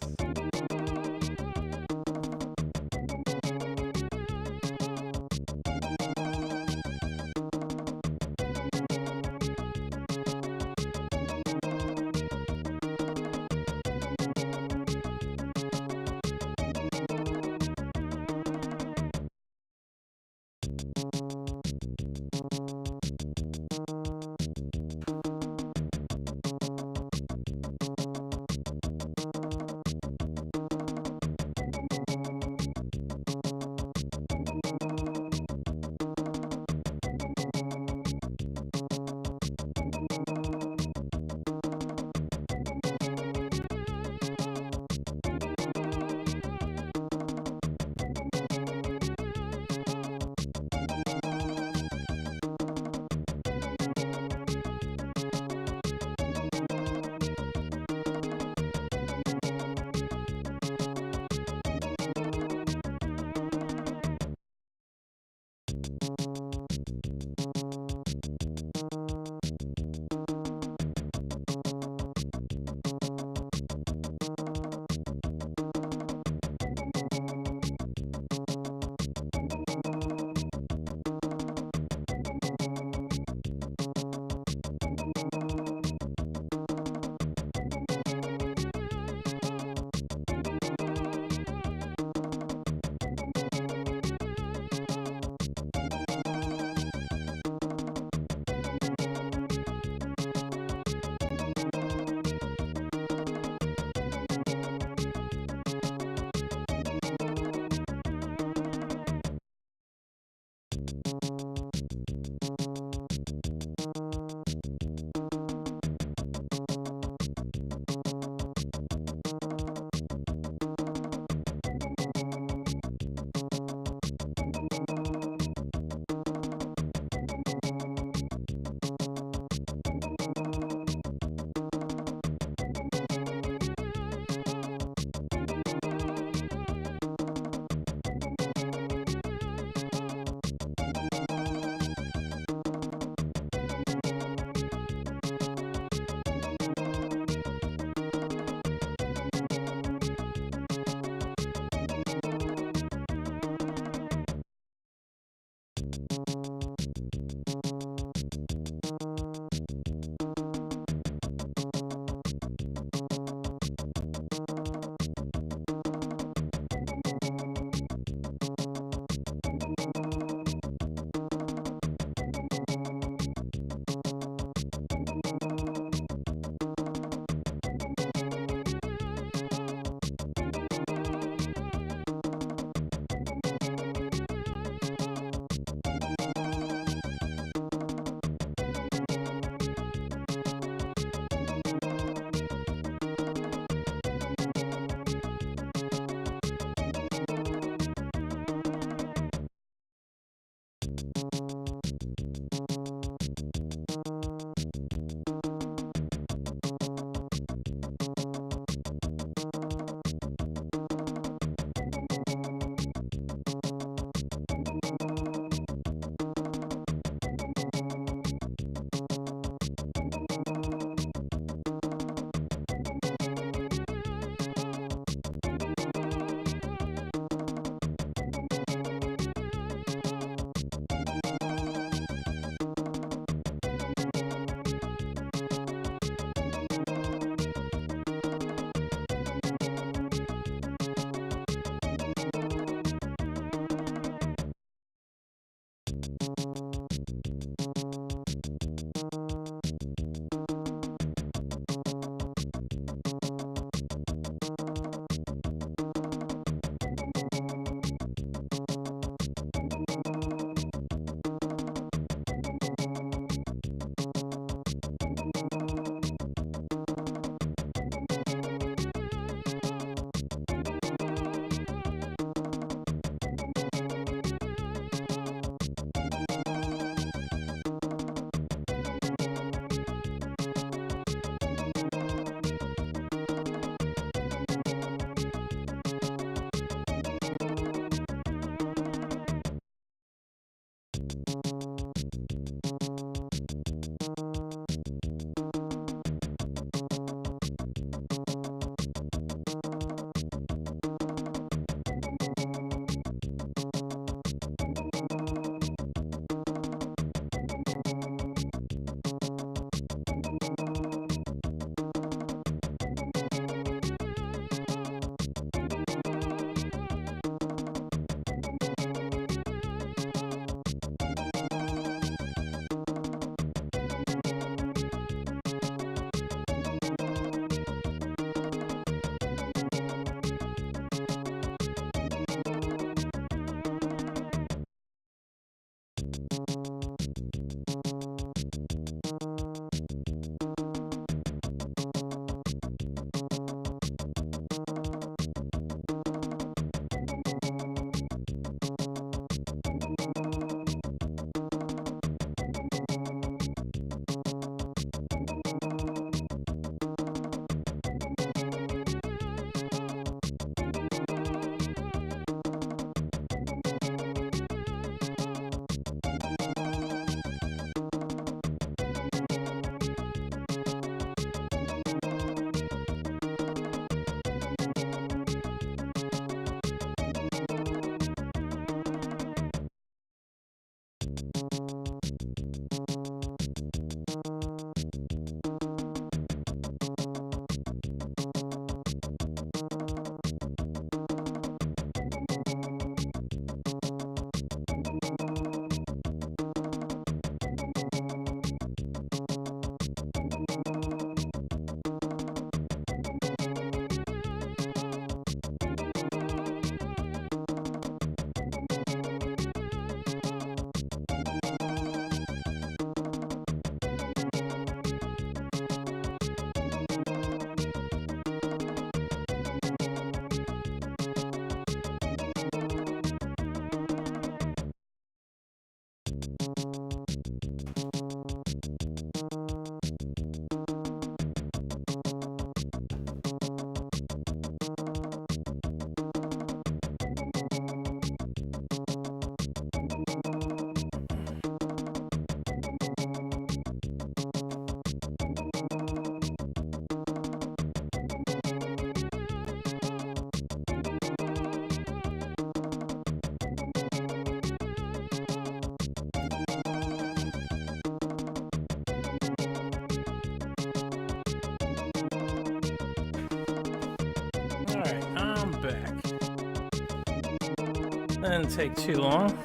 That didn't take too long.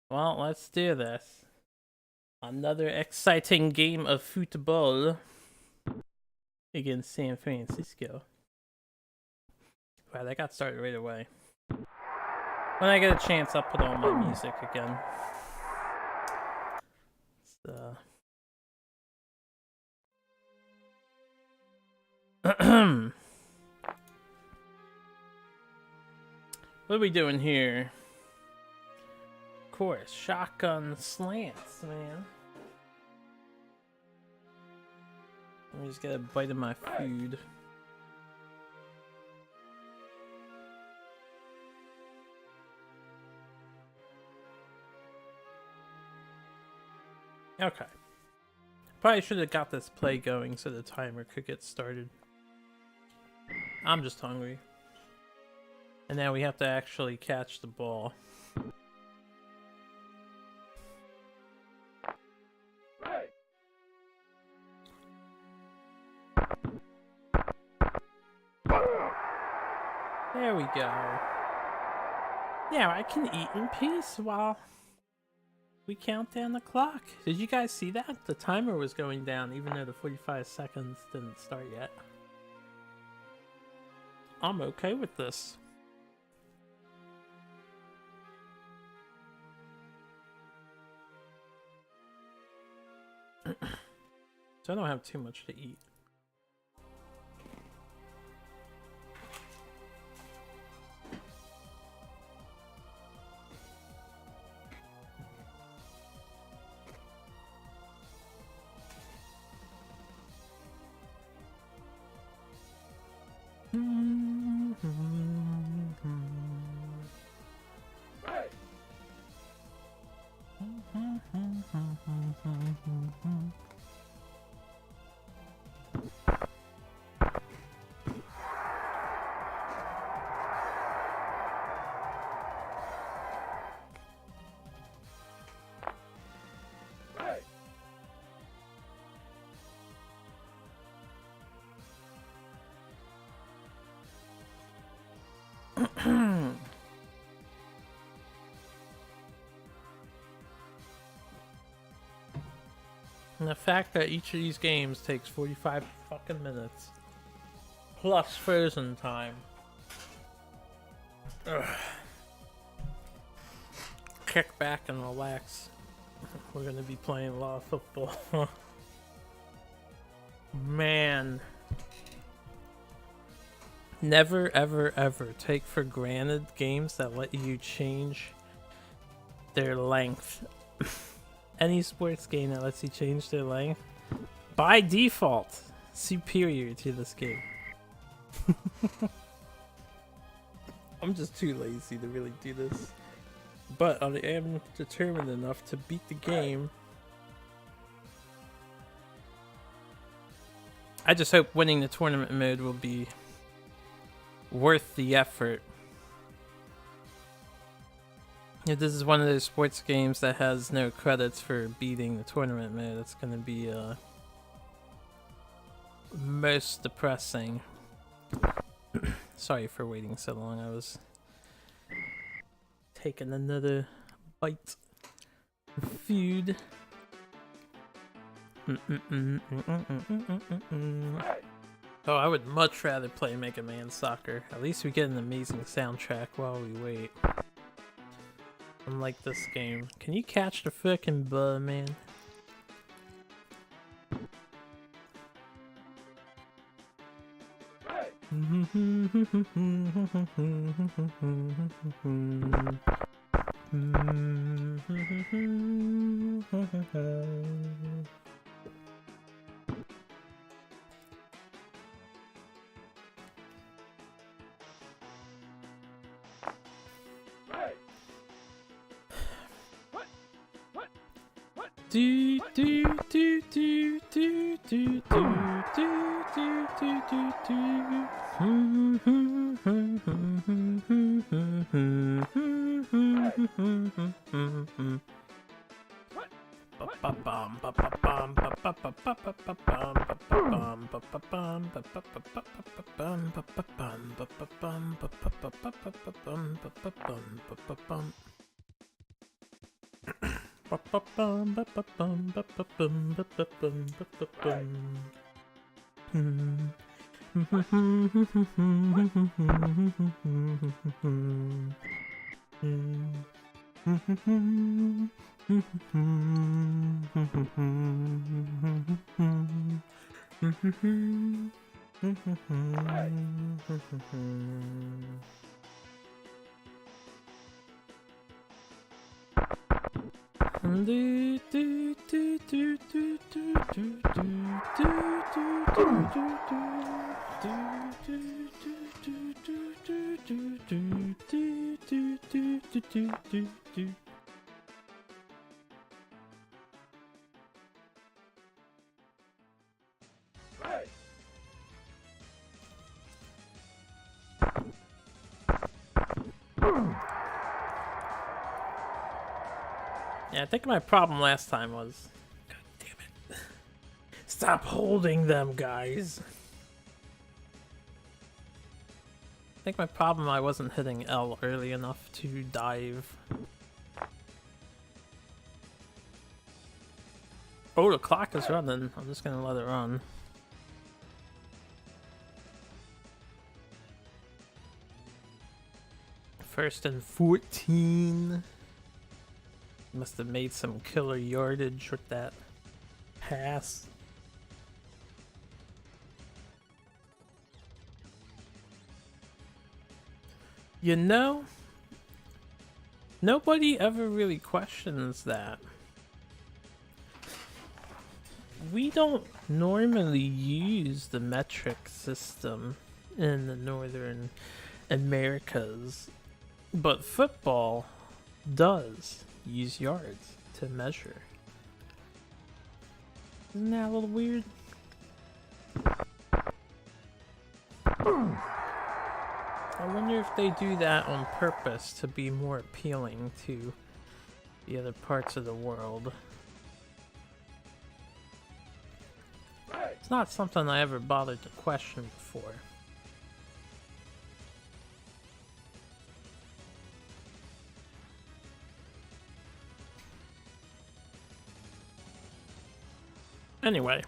Well, let's do this. Another exciting game of football against San Francisco. Wow, that got started right away. When I get a chance, I'll put on my music again. So. What are we doing here? Of course, shotgun slants, man. Let me just get a bite of my food. Okay. Probably should have got this play going so the timer could get started. I'm just hungry. And now we have to actually catch the ball. Right. There we go. Now I can eat in peace while we count down the clock. Did you guys see that? The timer was going down even though the 45 seconds didn't start yet. I'm okay with this. So I don't have too much to eat. Right. Right. And the fact that each of these games takes 45 fucking minutes. Plus frozen time. Ugh. Kick back and relax. We're gonna be playing a lot of football. Man. Never, ever, ever take for granted games that let you change their length. Any sports game that lets you change their length, by default, superior to this game. I'm just too lazy to really do this. But I am determined enough to beat the game. I just hope winning the tournament mode will be worth the effort. If this is one of those sports games that has no credits for beating the tournament mode, it's going to be most depressing. Sorry for waiting so long. I was taking another bite of food. Oh, I would much rather play Mega Man Soccer. At least we get an amazing soundtrack while we wait. Unlike this game. Can you catch the frickin' ball, man? Right. do do do do do do Right. Yeah, I think my problem last time was... God damn it. Stop holding them, guys. I think my problem, I wasn't hitting L early enough to dive. Oh, the clock is running. I'm just gonna let it run. First and 14. Must have made some killer yardage with that pass. You know, nobody ever really questions that. We don't normally use the metric system in the Northern Americas, but football does use yards to measure. Isn't that a little weird? I wonder if they do that on purpose to be more appealing to the other parts of the world. It's not something I ever bothered to question before. Anyway.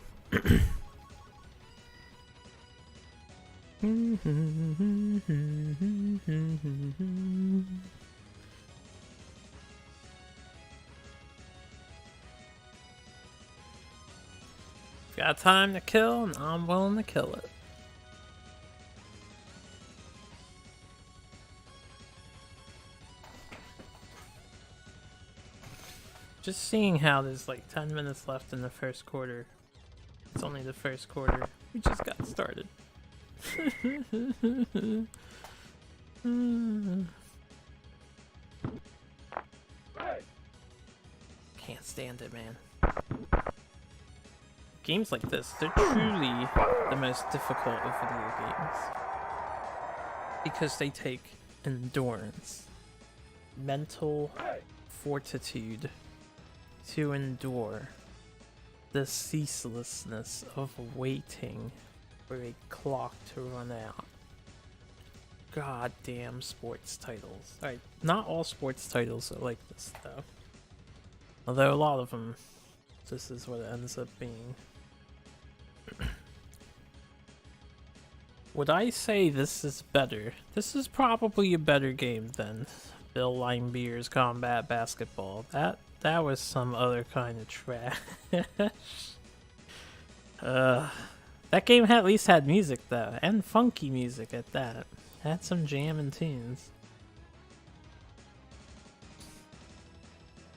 Got time to kill, and I'm willing to kill it. Just seeing how there's like 10 minutes left in the first quarter. It's only the first quarter. We just got started. Can't stand it, man. Games like this, they're truly the most difficult of video games. Because they take endurance, mental fortitude to endure the ceaselessness of waiting for a clock to run out. Goddamn sports titles. Alright, not all sports titles are like this though. Although a lot of them, this is what it ends up being. Would I say this is better? This is probably a better game than Bill Linebeer's Combat Basketball. That was some other kind of trash. That game at least had music though, and funky music at that. Had some jamming tunes.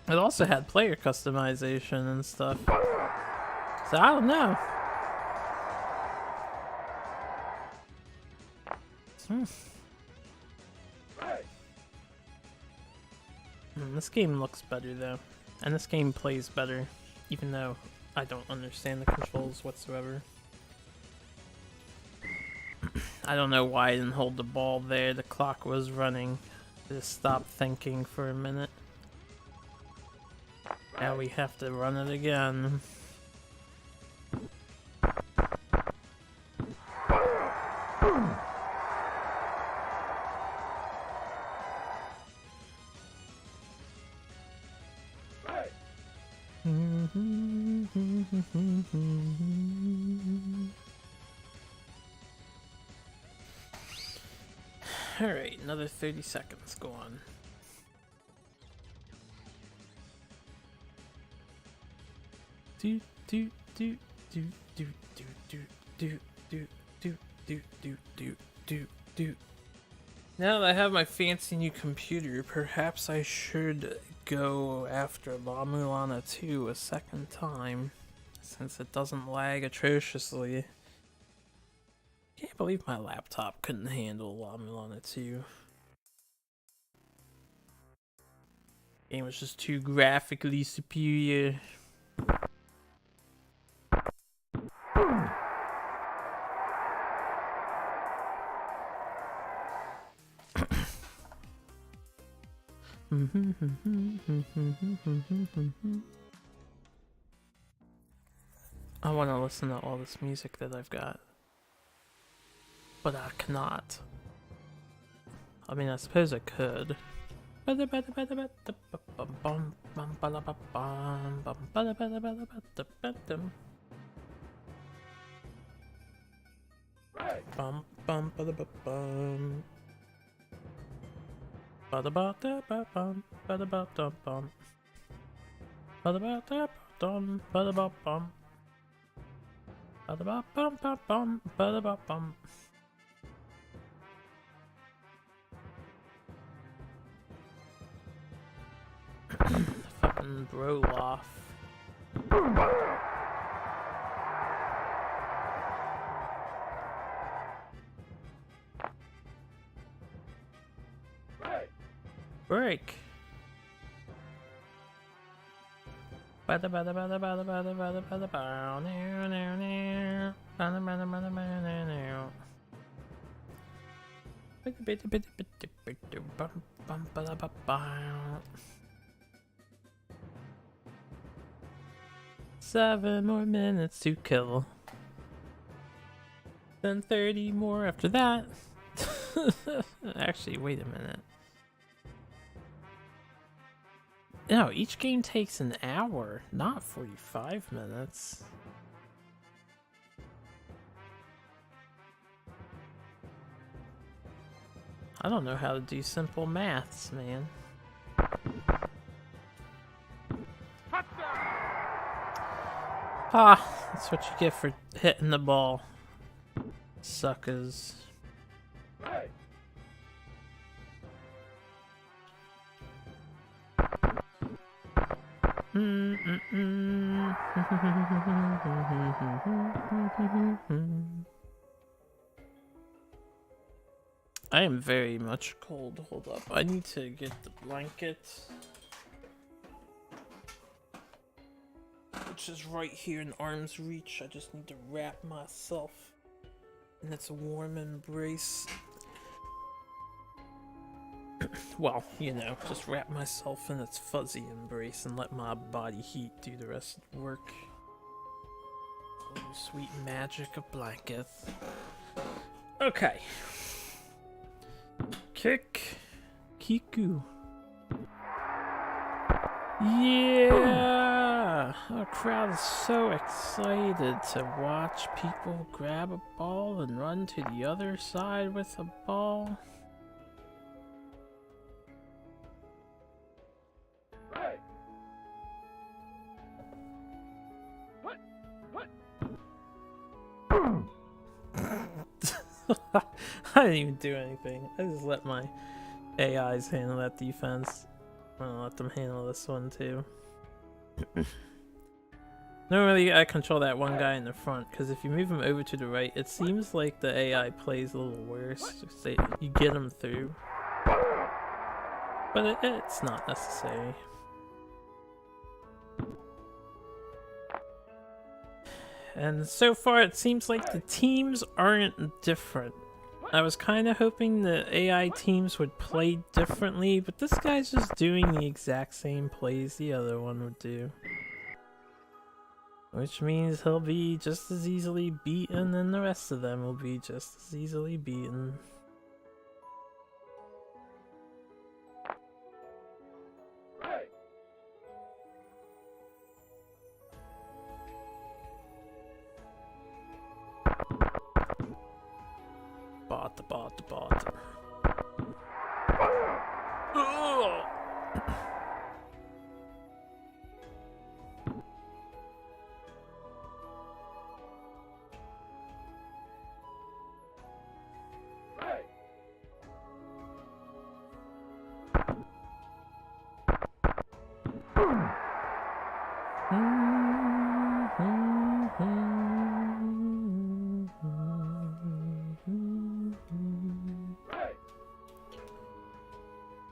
It also had player customization and stuff. So I don't know. This game looks better though, and this game plays better. even though I don't understand the controls whatsoever. I don't know why I didn't hold the ball there. The clock was running. I just stopped thinking for a minute. Now we have to run it again. Alright, another 30 seconds. Go on. Do do do do do do do do do do do do do do do. Now that I have my fancy new computer, perhaps I should go after La Mulana 2 a second time, since it doesn't lag atrociously. Can't believe my laptop couldn't handle La Mulana 2. Game was just too graphically superior. I want to listen to all this music that I've got, but I cannot. I mean, I suppose I could. Fucking bro off. Break. Seven more minutes to kill. Then 30 more after that. Actually, wait a minute. No, each game takes an hour, not 45 minutes. I don't know how to do simple maths, man. Ah, that's what you get for hitting the ball. Suckers. I am very much cold. Hold up. I need to get the blanket, which is right here in arm's reach. I just need to wrap myself in its warm embrace. Well, you know, just wrap myself in its fuzzy embrace and let my body heat do the rest of the work. Oh, sweet magic of blankets. Okay. Kick. Kiku. Yeah! Our crowd is so excited to watch people grab a ball and run to the other side with a ball. I didn't even do anything. I just let my AIs handle that defense. I'm gonna let them handle this one too. Normally I control that one guy in the front, because if you move him over to the right, it seems like the AI plays a little worse. You get him through. But it's not necessary. And so far it seems like the teams aren't different. I was kind of hoping the AI teams would play differently, but this guy's just doing the exact same plays the other one would do. Which means he'll be just as easily beaten and the rest of them will be just as easily beaten. Bot. Ugh.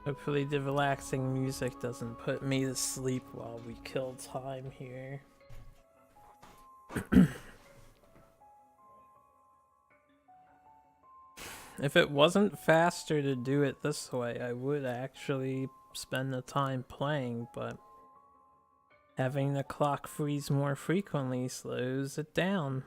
Hopefully the relaxing music doesn't put me to sleep while we kill time here. If it wasn't faster to do it this way, I would actually spend the time playing, but having the clock freeze more frequently slows it down.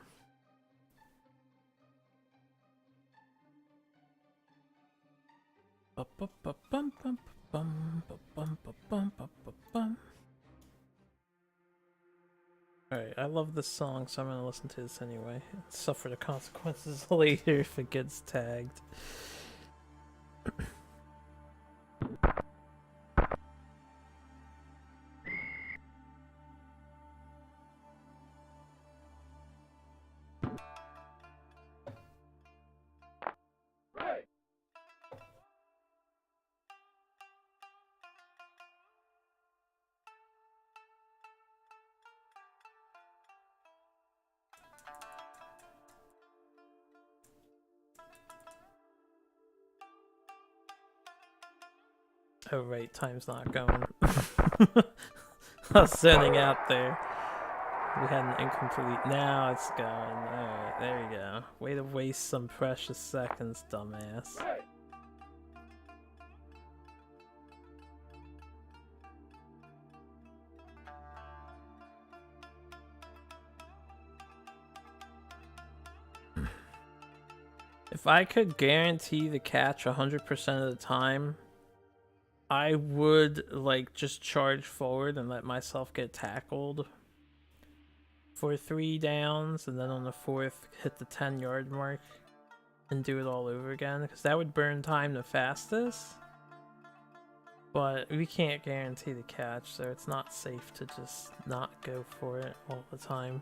Alright, I love this song, so I'm gonna listen to this anyway. Suffer the consequences later if it gets tagged. Oh right, time's not going. I was sending out there. We had an incomplete. Now it's going. Alright, there you go. Way to waste some precious seconds, dumbass. If I could guarantee the catch 100% of the time, I would like just charge forward and let myself get tackled for 3 downs, and then on the 4th hit the 10-yard mark and do it all over again, because that would burn time the fastest. But we can't guarantee the catch, so it's not safe to just not go for it all the time.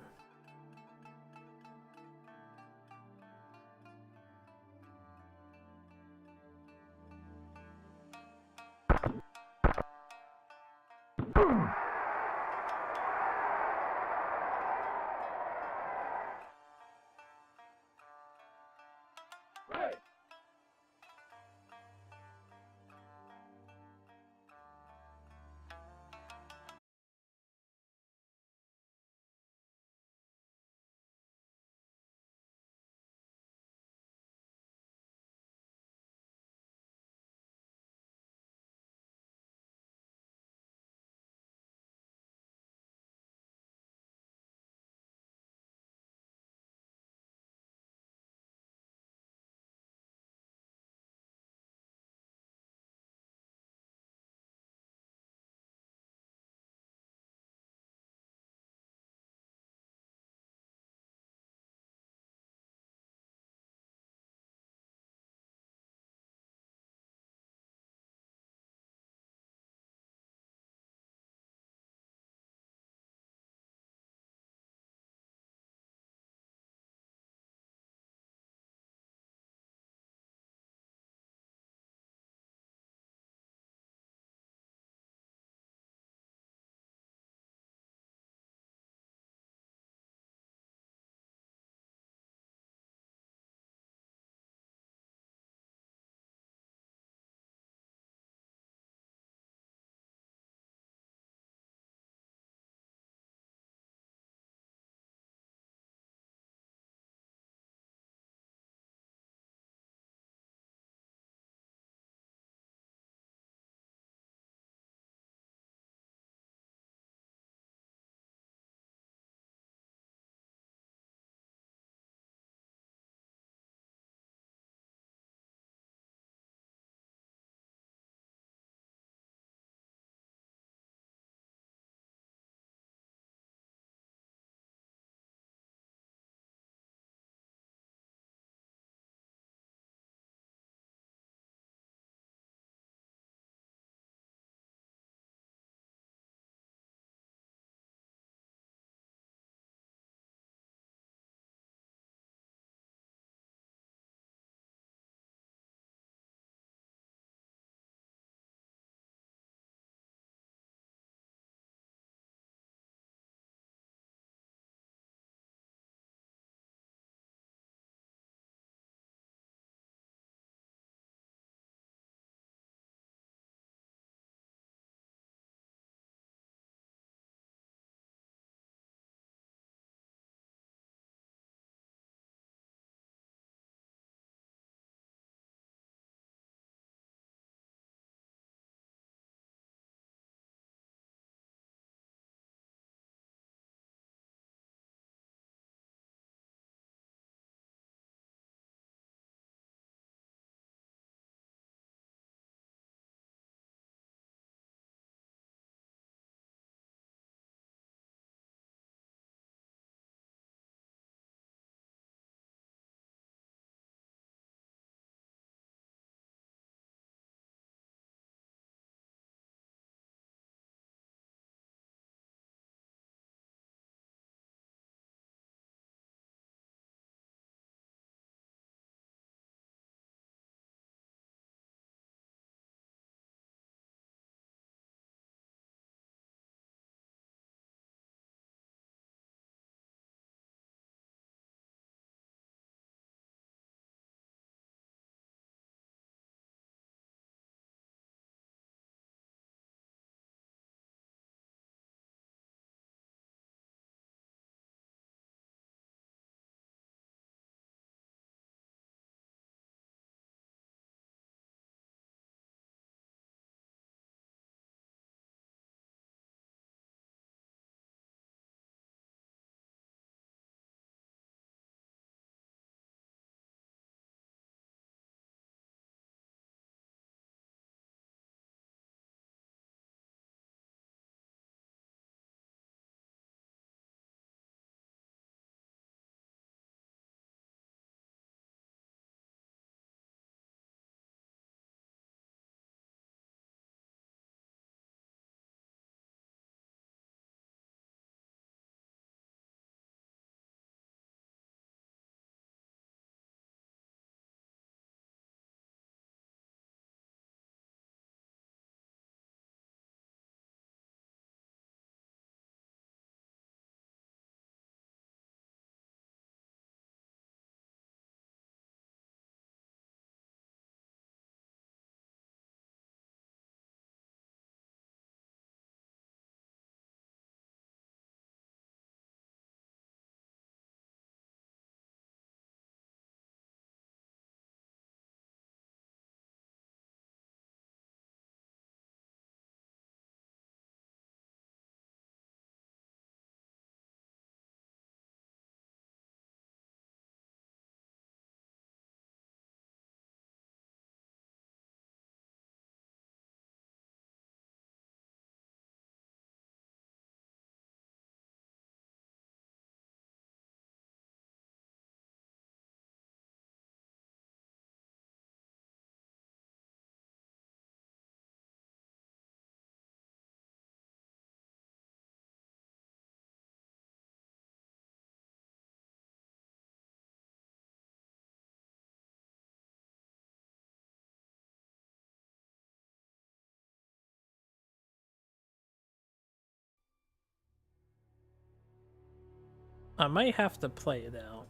I might have to play it out.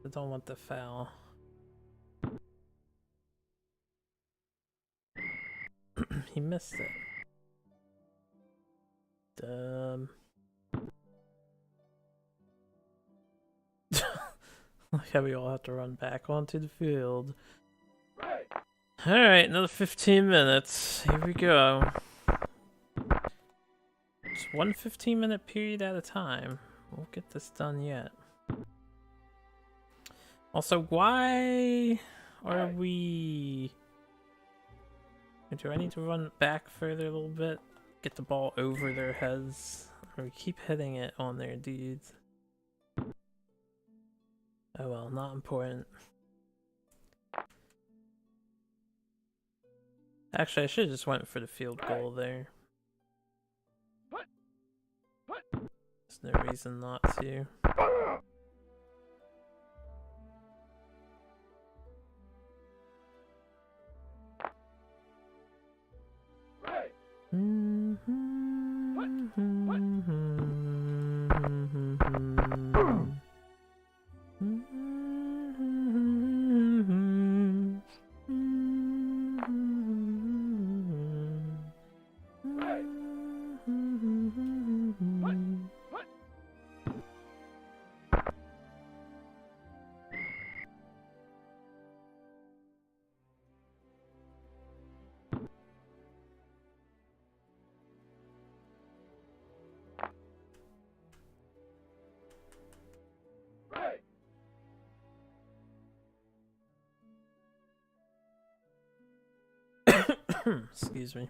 I don't want the foul. He missed it. Dumb. Like how we all have to run back onto the field. Alright, another 15 minutes. Here we go. Just one 15-minute period at a time. We'll get this done yet. Also, why are we... Do I need to run back further a little bit? Get the ball over their heads? Or we keep hitting it on their dudes? Oh well, not important. Actually, I should have just went for the field goal there. There's no reason not to. Excuse me.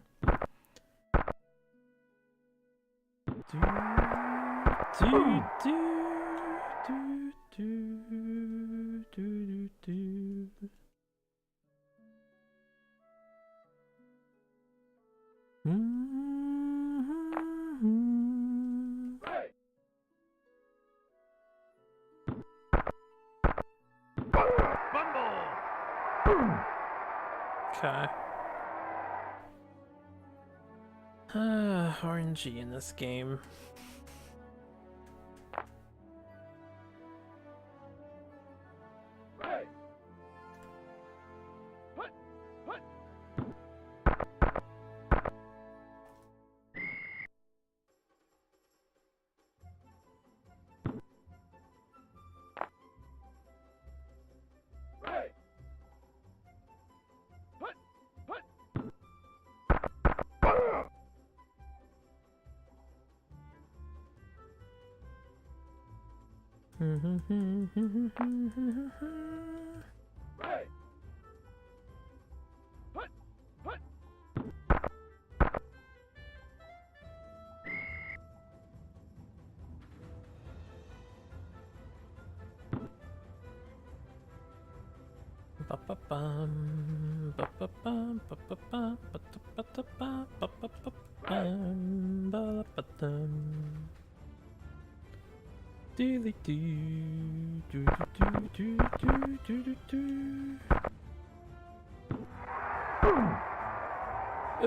Okay. RNG in this game.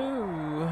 Ooh.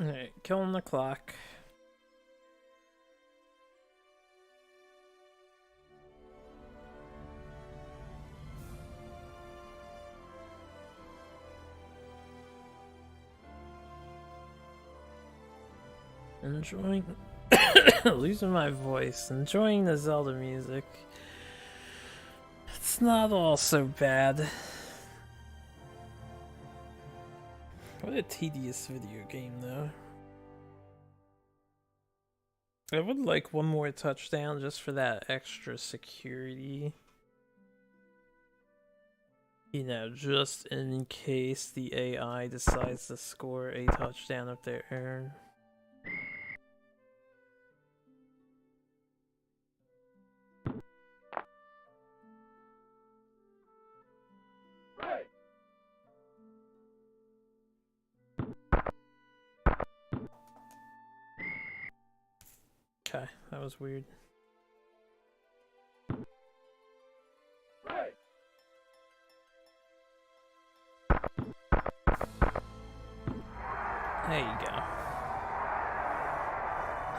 Alright, killing the clock. Enjoying Losing my voice, enjoying the Zelda music. It's not all so bad. What a tedious video game, though. I would like one more touchdown just for that extra security. You know, just in case the AI decides to score a touchdown of their own. Right. Okay, that was weird. Right. There you go.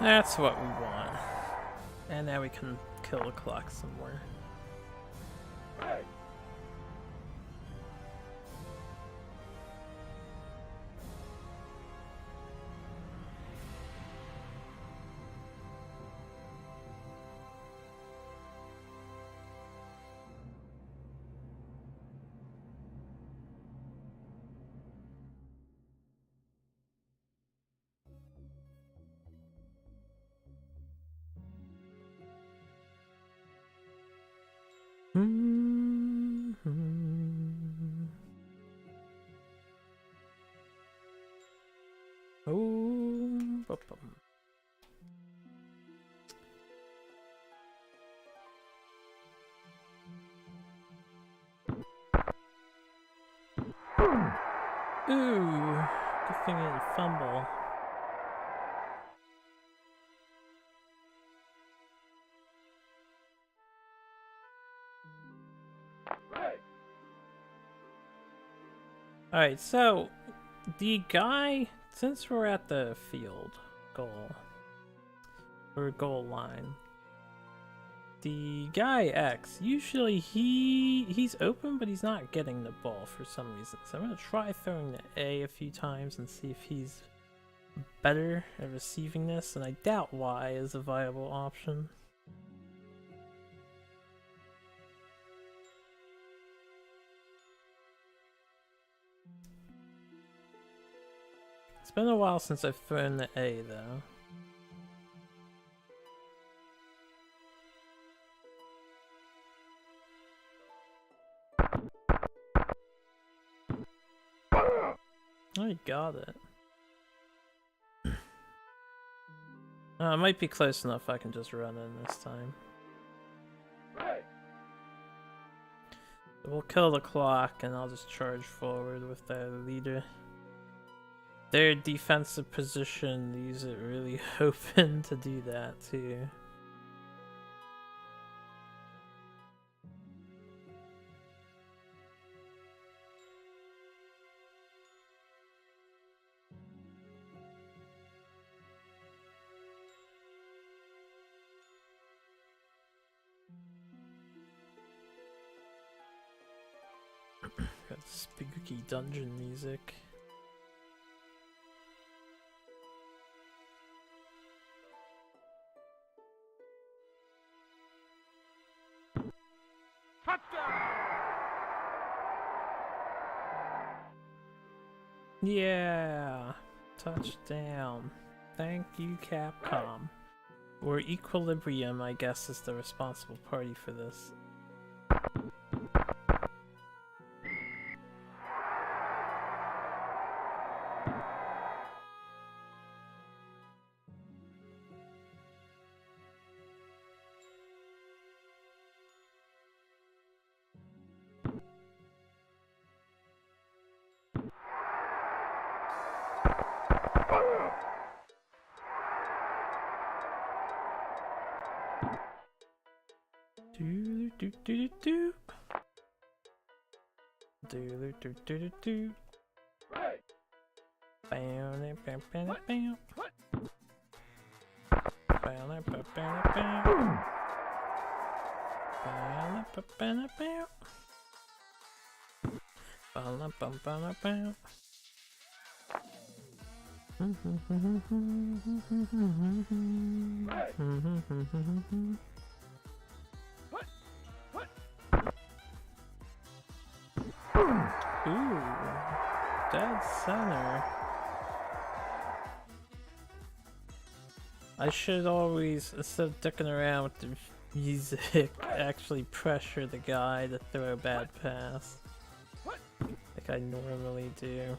That's what we want. And now we can kill the clock some more. Right. Oh, bum. Ooh, good thing I didn't fumble. Right. Alright, so the guy, since we're at the field goal or goal line, the guy X, usually he's open, but he's not getting the ball for some reason. So I'm gonna try throwing the A a few times and see if he's better at receiving this, and I doubt Y is a viable option. It's been a while since I've thrown the A though. I got it. It might be close enough I can just run in this time. Right. We'll kill the clock and I'll just charge forward with the leader. Their defensive position leaves it really open to do that too. Got spooky dungeon music. Yeah, touchdown. Thank you, Capcom. Or Equilibrium, I guess, is the responsible party for this. Do do do do do do do do do. Right. Bam bam bam bam bam. Bam bam bam bam bam. Bam bam bam bam. Ooh, dead center. I should always, instead of dicking around with the music, actually pressure the guy to throw a bad pass. Like I normally do.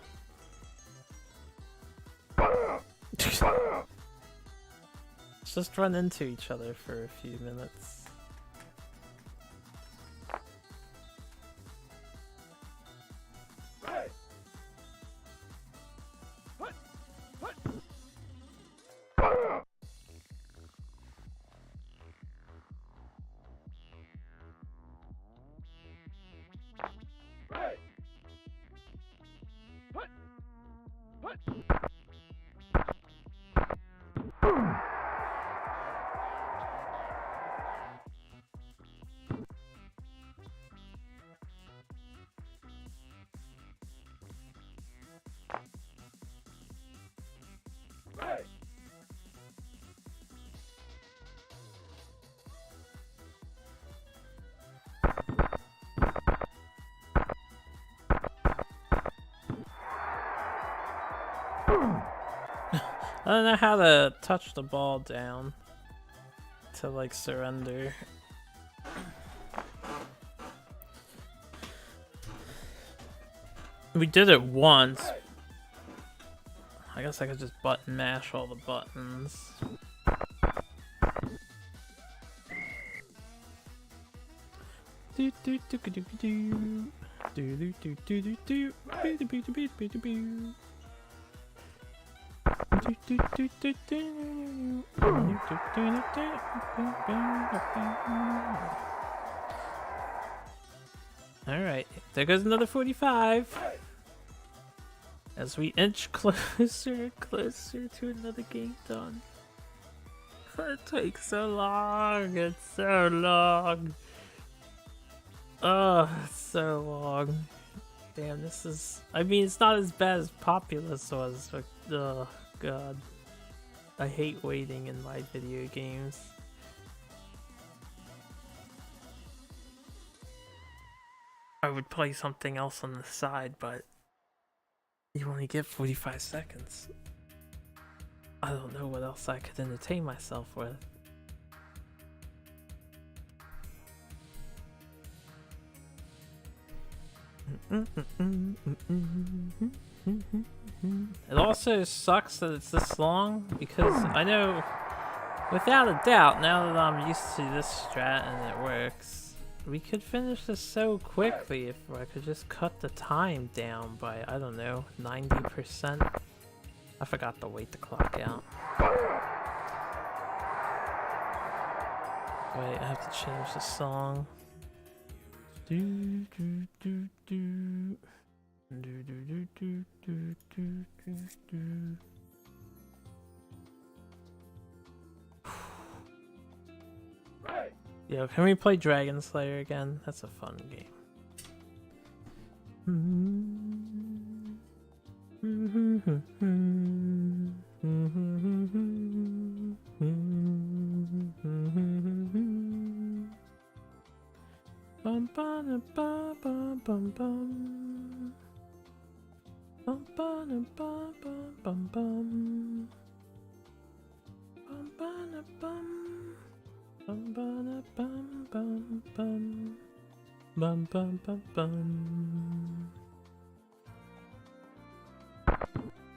Let's just run into each other for a few minutes. I don't know how to touch the ball down to like surrender. We did it once. I guess I could just button mash all the buttons. Do do do do do do do do do do do do do do do do do. Alright, there goes another 45. As we inch closer and closer to another game done. It takes so long, it's so long. Oh, it's so long. Damn, this is... I mean, it's not as bad as Populous was, but... Oh, God. I hate waiting in my video games. I would play something else on the side, but... You only get 45 seconds. I don't know what else I could entertain myself with. It also sucks that it's this long because I know without a doubt now that I'm used to this strat and it works, we could finish this so quickly if I could just cut the time down by, I don't know, 90%. I forgot to wait the clock out. Wait, I have to change the song. Do do do do do do do do do do do. Yo, can we play Dragon Slayer again? That's a fun game. Bum bum bum bum bum bum. Bum bum bum bum bum. Bum bum bum. Bum bum bum bum bum. Bum bum bum bum.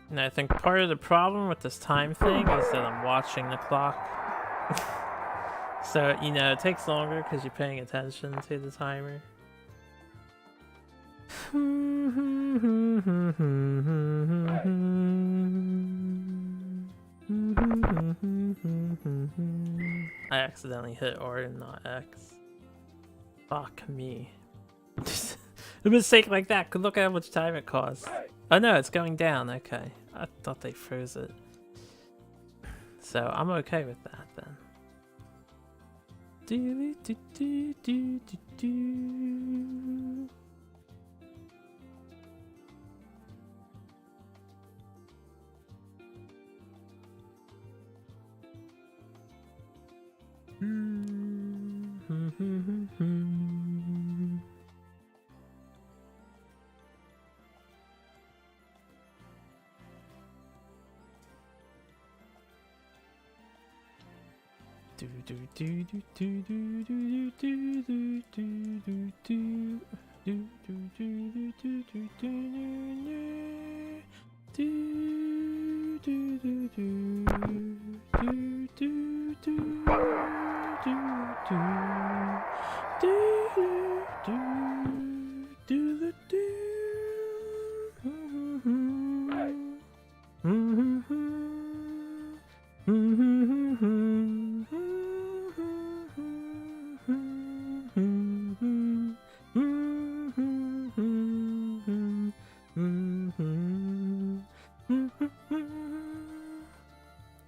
And I think part of the problem with this time thing is that I'm watching the clock. So, you know, it takes longer because you're paying attention to the timer. I accidentally hit R and not X. Fuck me. A mistake like that could look at how much time it costs. Oh no, it's going down. Okay. I thought they froze it. So I'm okay with that then. Do do do do do do.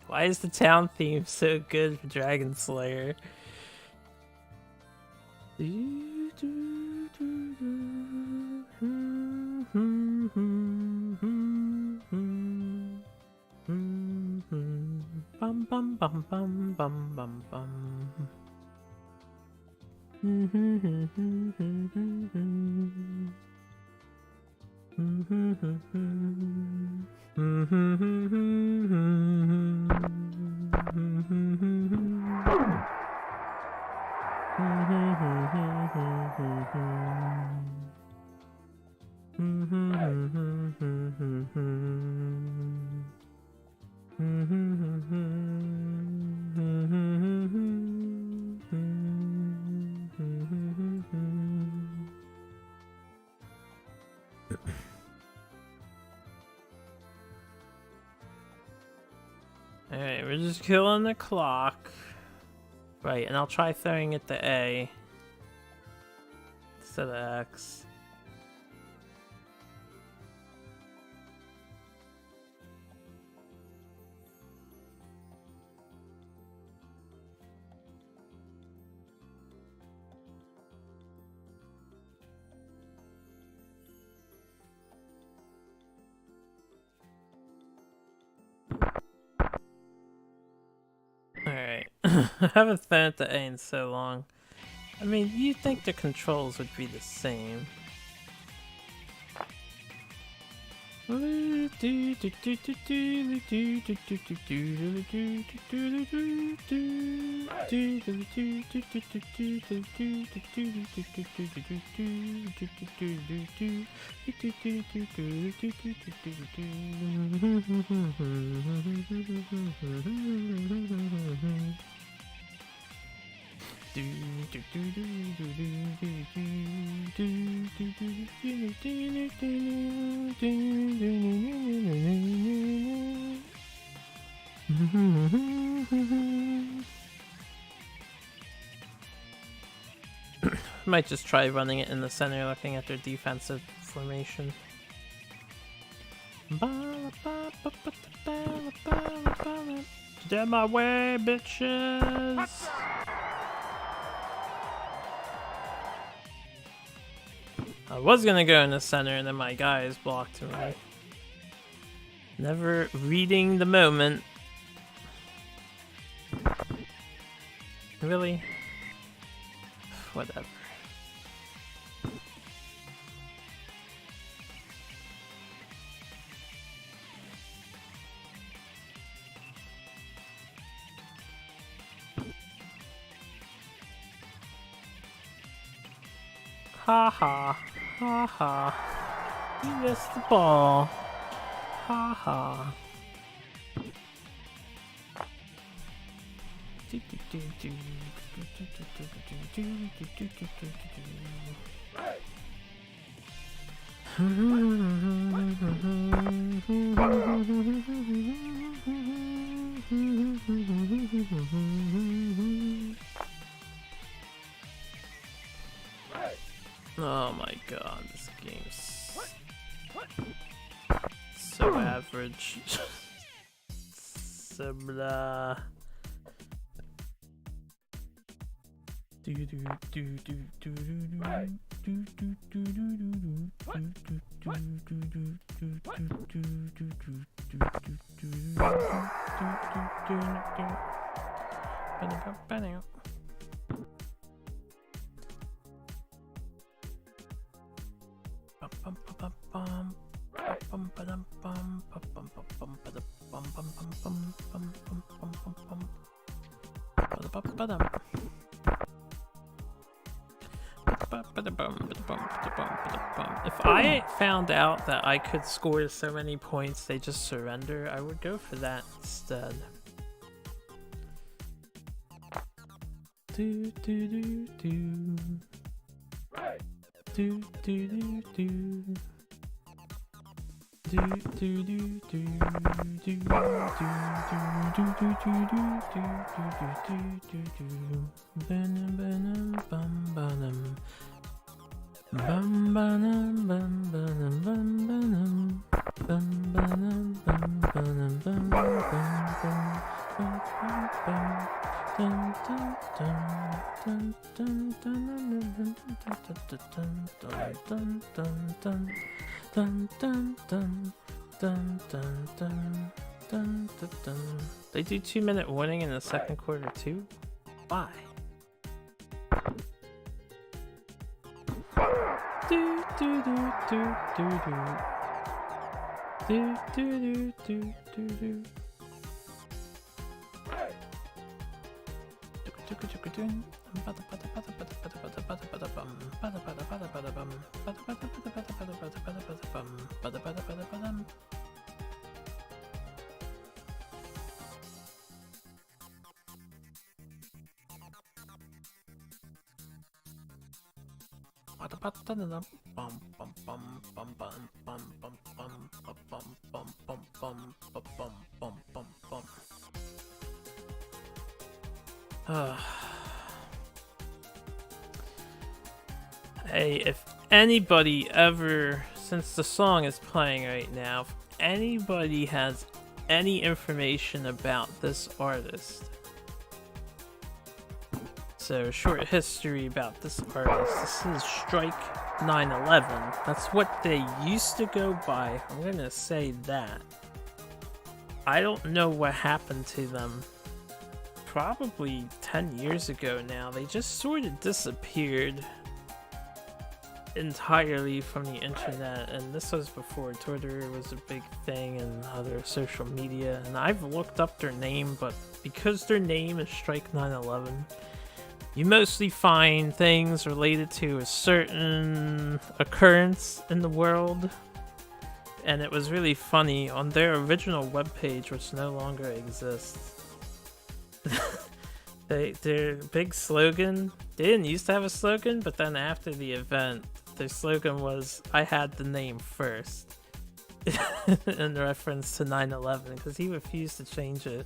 Why is the town theme so good for Dragon Slayer? Bum bum bum bum bum bum bum. Alright, we're just killing the clock. Right, and I'll try throwing it to A instead of X. Alright, I haven't thrown it to A in so long. I mean, you'd think the controls would be the same. Might just try running it in the center, looking at their defensive formation. Get out my way, bitches! I was gonna go in the center and then my guys blocked me. Never reading the moment. Really? Whatever. Ha ha. Ha ha. You missed the ball. Ha ha. Oh my god, this game's so average. So blah. If I found out that I could score so many points they just surrender, I would go for that instead. Do do do do. Right. Do do do do. Do do do do do do do do do do. Bum bum bum. Bum bum bum bum bum bum bum bum bum bum They do 2-minute warning in the second quarter too? Why? Do do do do do do do do do do. Hey, if anybody ever, since the song is playing right now, if anybody has any information about this artist, so short history about this artist, this is Strike 911. That's what they used to go by. I'm gonna say that. I don't know what happened to them. Probably 10 years ago now. They just sort of disappeared entirely from the internet, and this was before Twitter was a big thing and other social media, and I've looked up their name, but because their name is Strike 911, you mostly find things related to a certain occurrence in the world. And it was really funny on their original webpage, which no longer exists. Their big slogan, they didn't used to have a slogan, but then after the event, their slogan was, "I had the name first," in reference to 9/11, because he refused to change it,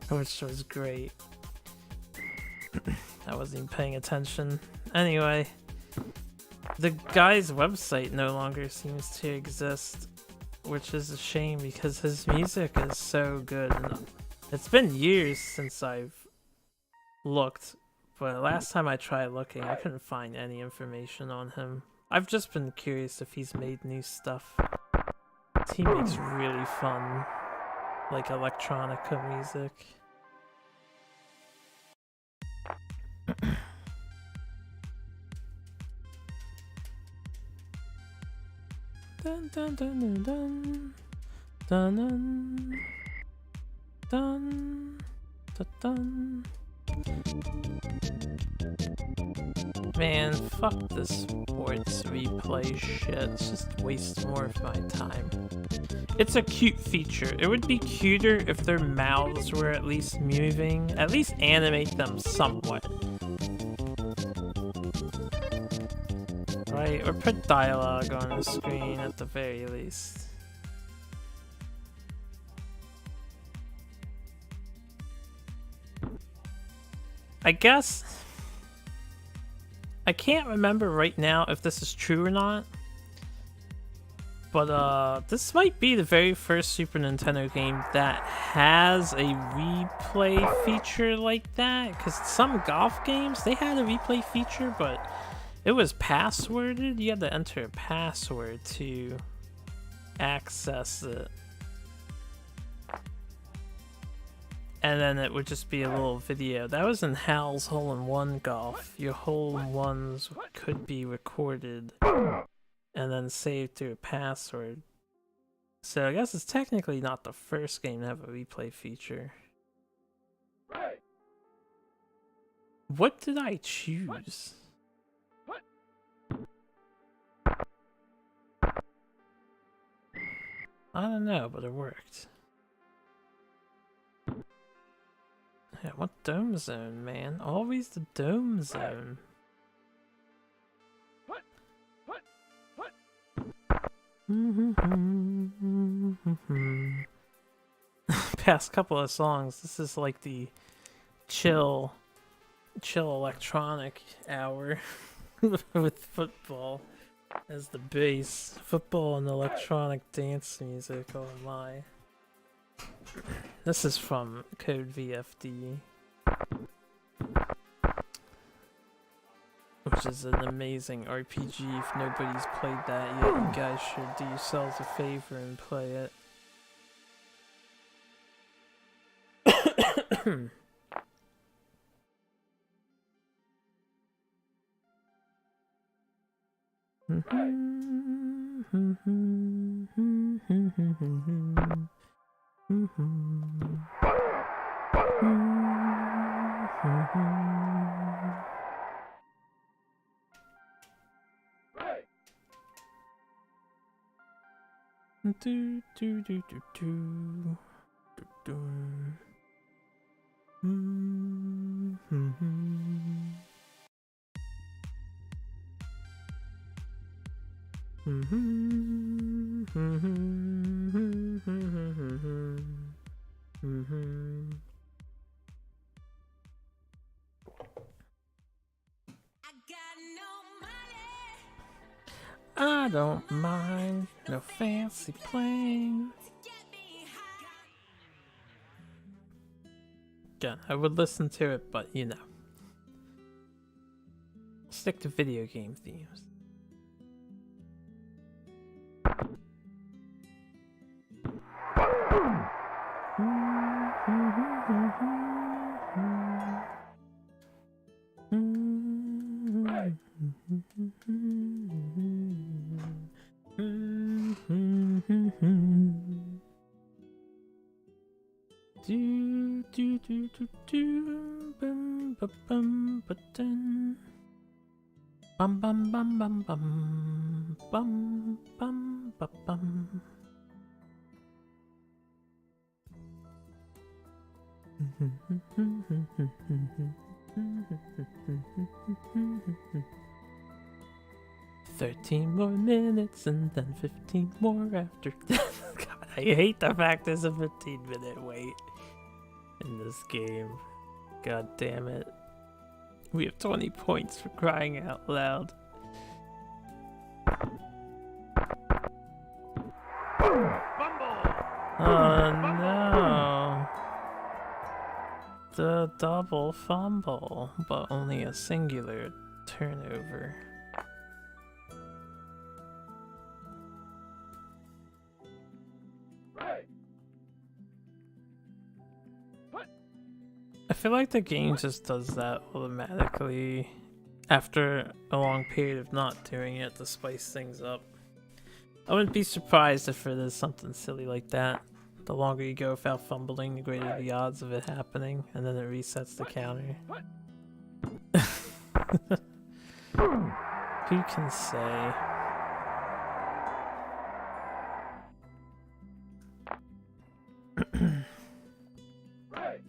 which was great. I wasn't even paying attention. Anyway, the guy's website no longer seems to exist, which is a shame because his music is so good. And it's been years since I've looked, but last time I tried looking, I couldn't find any information on him. I've just been curious if he's made new stuff. He makes really fun, like, electronica music. Dun dun dun dun dun dun dun dun dun. Man, fuck this sports replay shit. It's just wastes more of my time. It's a cute feature. It would be cuter if their mouths were at least moving. At least animate them somewhat. Right, or put dialogue on the screen at the very least. I guess I can't remember right now if this is true or not, but this might be the very first Super Nintendo game that has a replay feature like that, because some golf games, they had a replay feature, but it was passworded. You had to enter a password to access it. And then it would just be a little video. That was in Hal's Hole-in-One Golf. Your hole-in-ones could be recorded. and then save to a password. So I guess it's technically not the first game to have a replay feature. Right. What did I choose? What? I don't know, but it worked. Yeah, what dome zone, man? Always the dome zone. What? What? What? Past couple of songs, this is like the chill electronic hour with football as the base. Football and electronic dance music, oh my. This is from Code VFD, which is an amazing RPG. If nobody's played that yet, you guys should do yourselves a favor and play it. Right. Do do do do do do do. I don't mind no fancy plane. Again, I would listen to it, but you know. Stick to video game themes. Right. Do do do do do bum ba bum ba dun bum bum bum bum bum bum bum ba bum. "13 more minutes and then 15 more after." God, I hate the fact there's a 15-minute wait in this game. God damn it. We have 20 points for crying out loud. Fumble. Oh no. The double fumble, but only a singular turnover. Right. I feel like the game just does that automatically after a long period of not doing it to spice things up. I wouldn't be surprised if it is something silly like that. The longer you go without fumbling, the greater the odds of it happening, and then it resets the counter. Who can say? Right.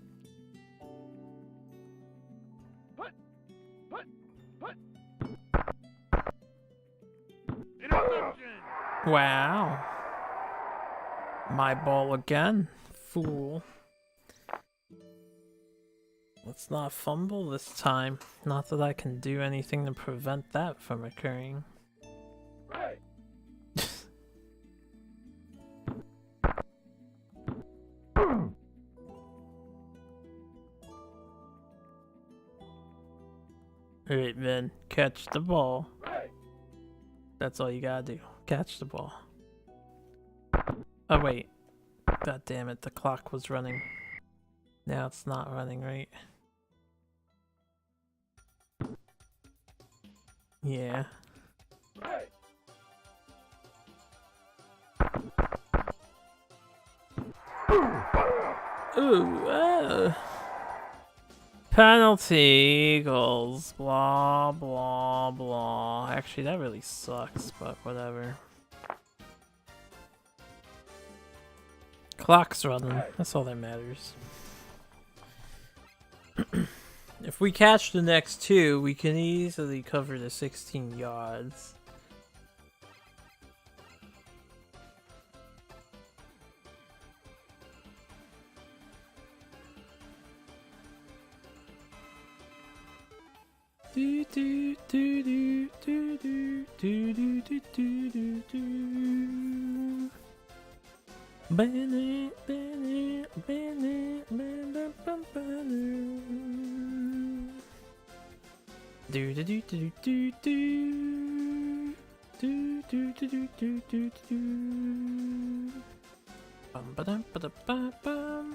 Interception. Wow. My ball again, fool. Let's not fumble this time. Not that I can do anything to prevent that from occurring. Right. Alright, man, catch the ball. Right. That's all you gotta do. Catch the ball. Oh, wait. God damn it, the clock was running. Now it's not running, right? Yeah. Right. Ooh, penalty Eagles, blah, blah, blah. Actually, that really sucks, but whatever. Clock's running, that's all that matters. If we catch the next two, we can easily cover the 16 yards. Do do do do do do do do do do do. Banner, banner, banner, banner, banner. Do do do do do do do do do do do do do. Bum ba dum ba da ba bum.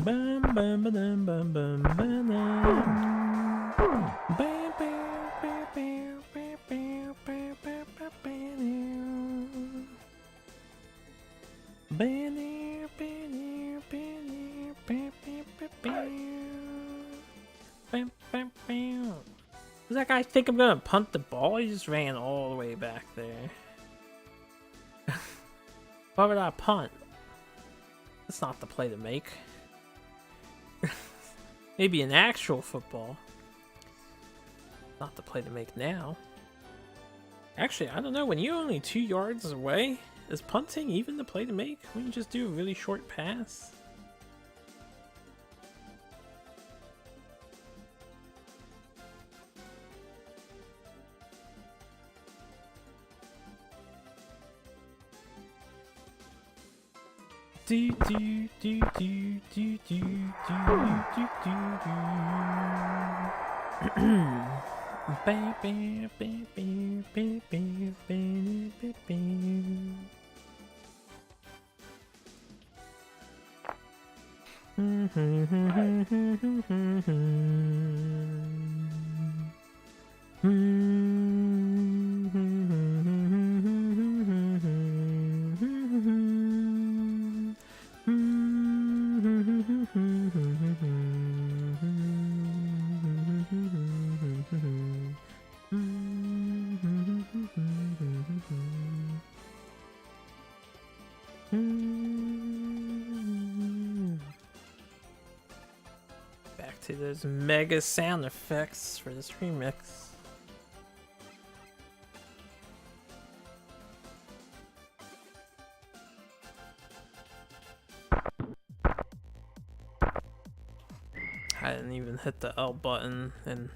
Bum bum ba dum bum bum ba dum. Bam bam bam bam bam bam bam bam bam bam. Banner, banner, banner, bam bam bam bam. Bam bam bam. Does that guy think I'm gonna punt the ball? He just ran all the way back there. Why would I punt? That's not the play to make. Maybe in actual football. Not the play to make now. Actually, I don't know. When you're only 2 yards away, is punting even the play to make? When you just do a really short pass? Do do do do do do do do do. Bam bam bam bam bam bam bam bam bam. Back to those mega sound effects for this remix. I didn't even hit the L button, and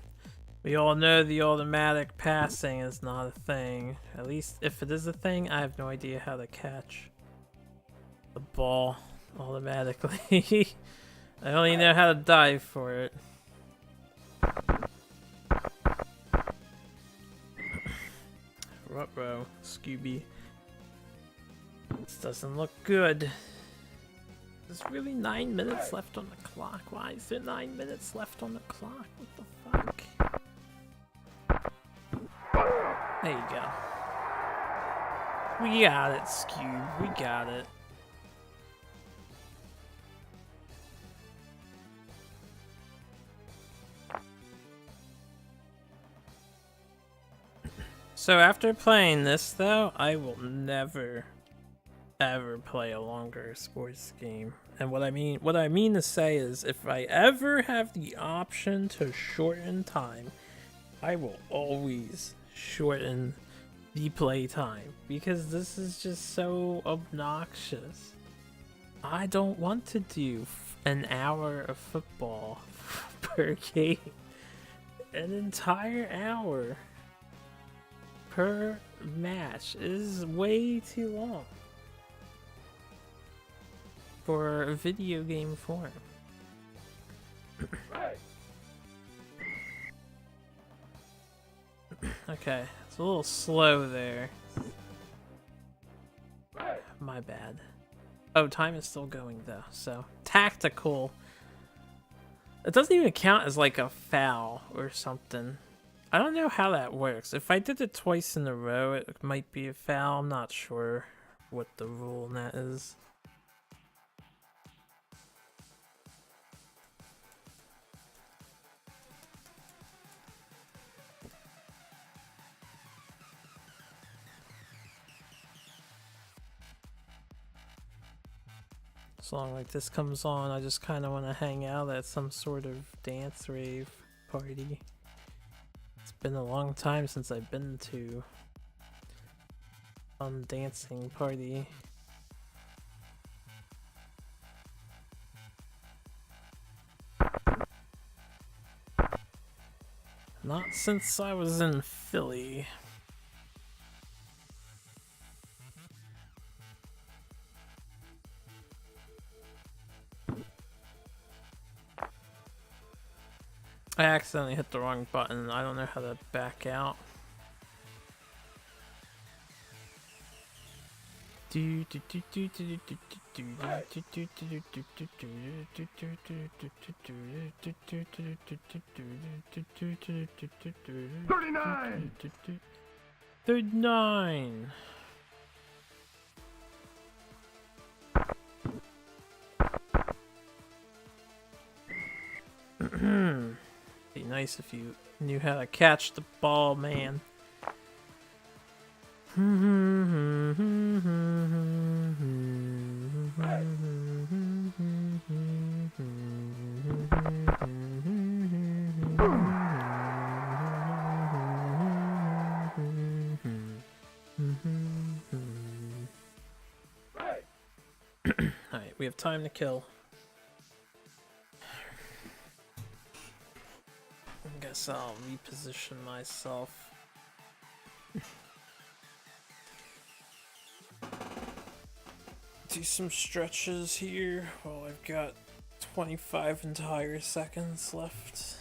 we all know the automatic passing is not a thing. At least if it is a thing, I have no idea how to catch the ball automatically. I only know how to dive for it. Ruh-roh, Scooby. This doesn't look good. There's really 9 minutes left on the clock. Why is there 9 minutes left on the clock? What the fuck? There you go. We got it, Scoob. We got it. So after playing this though, I will never ever play a longer sports game. And what I mean to say is if I ever have the option to shorten time, I will always shorten the play time because this is just so obnoxious. I don't want to do an hour of football per game. An entire hour per match is way too long for a video game form. Okay, it's a little slow there. My bad. Oh, time is still going though, so tactical. It doesn't even count as like a foul or something. I don't know how that works. If I did it twice in a row, it might be a foul. I'm not sure what the rule on that is. song like this comes on, I just kind of want to hang out at some sort of dance rave party. It's been a long time since I've been to a dancing party. Not since I was in Philly. I accidentally hit the wrong button. I don't know how to back out. $39. 39. Be nice if you knew how to catch the ball, man. Right. Alright, we have time to kill. I guess I'll reposition myself. Do some stretches here while I've got 25 entire seconds left.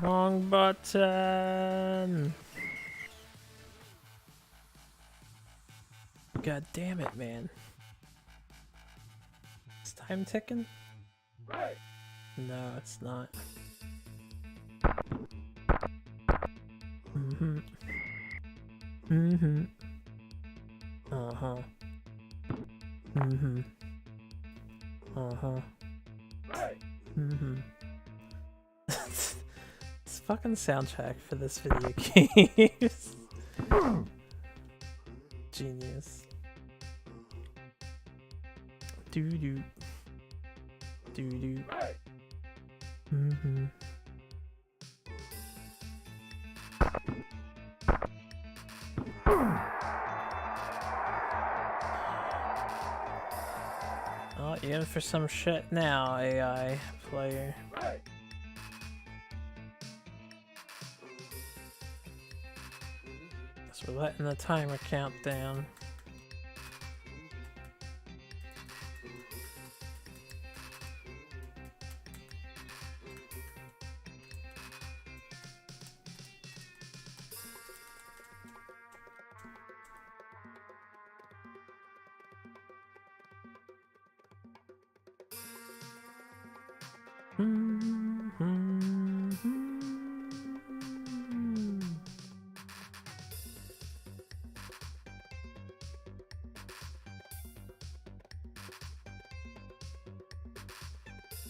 Wrong button. God damn it, man. Is time ticking? Right. No, it's not. Uh-huh. Right. It's fucking soundtrack for this video game. Genius. Doo-doo. Doo-doo. Right. Oh, you're in for some shit now, AI player. Right. So we're letting the timer count down.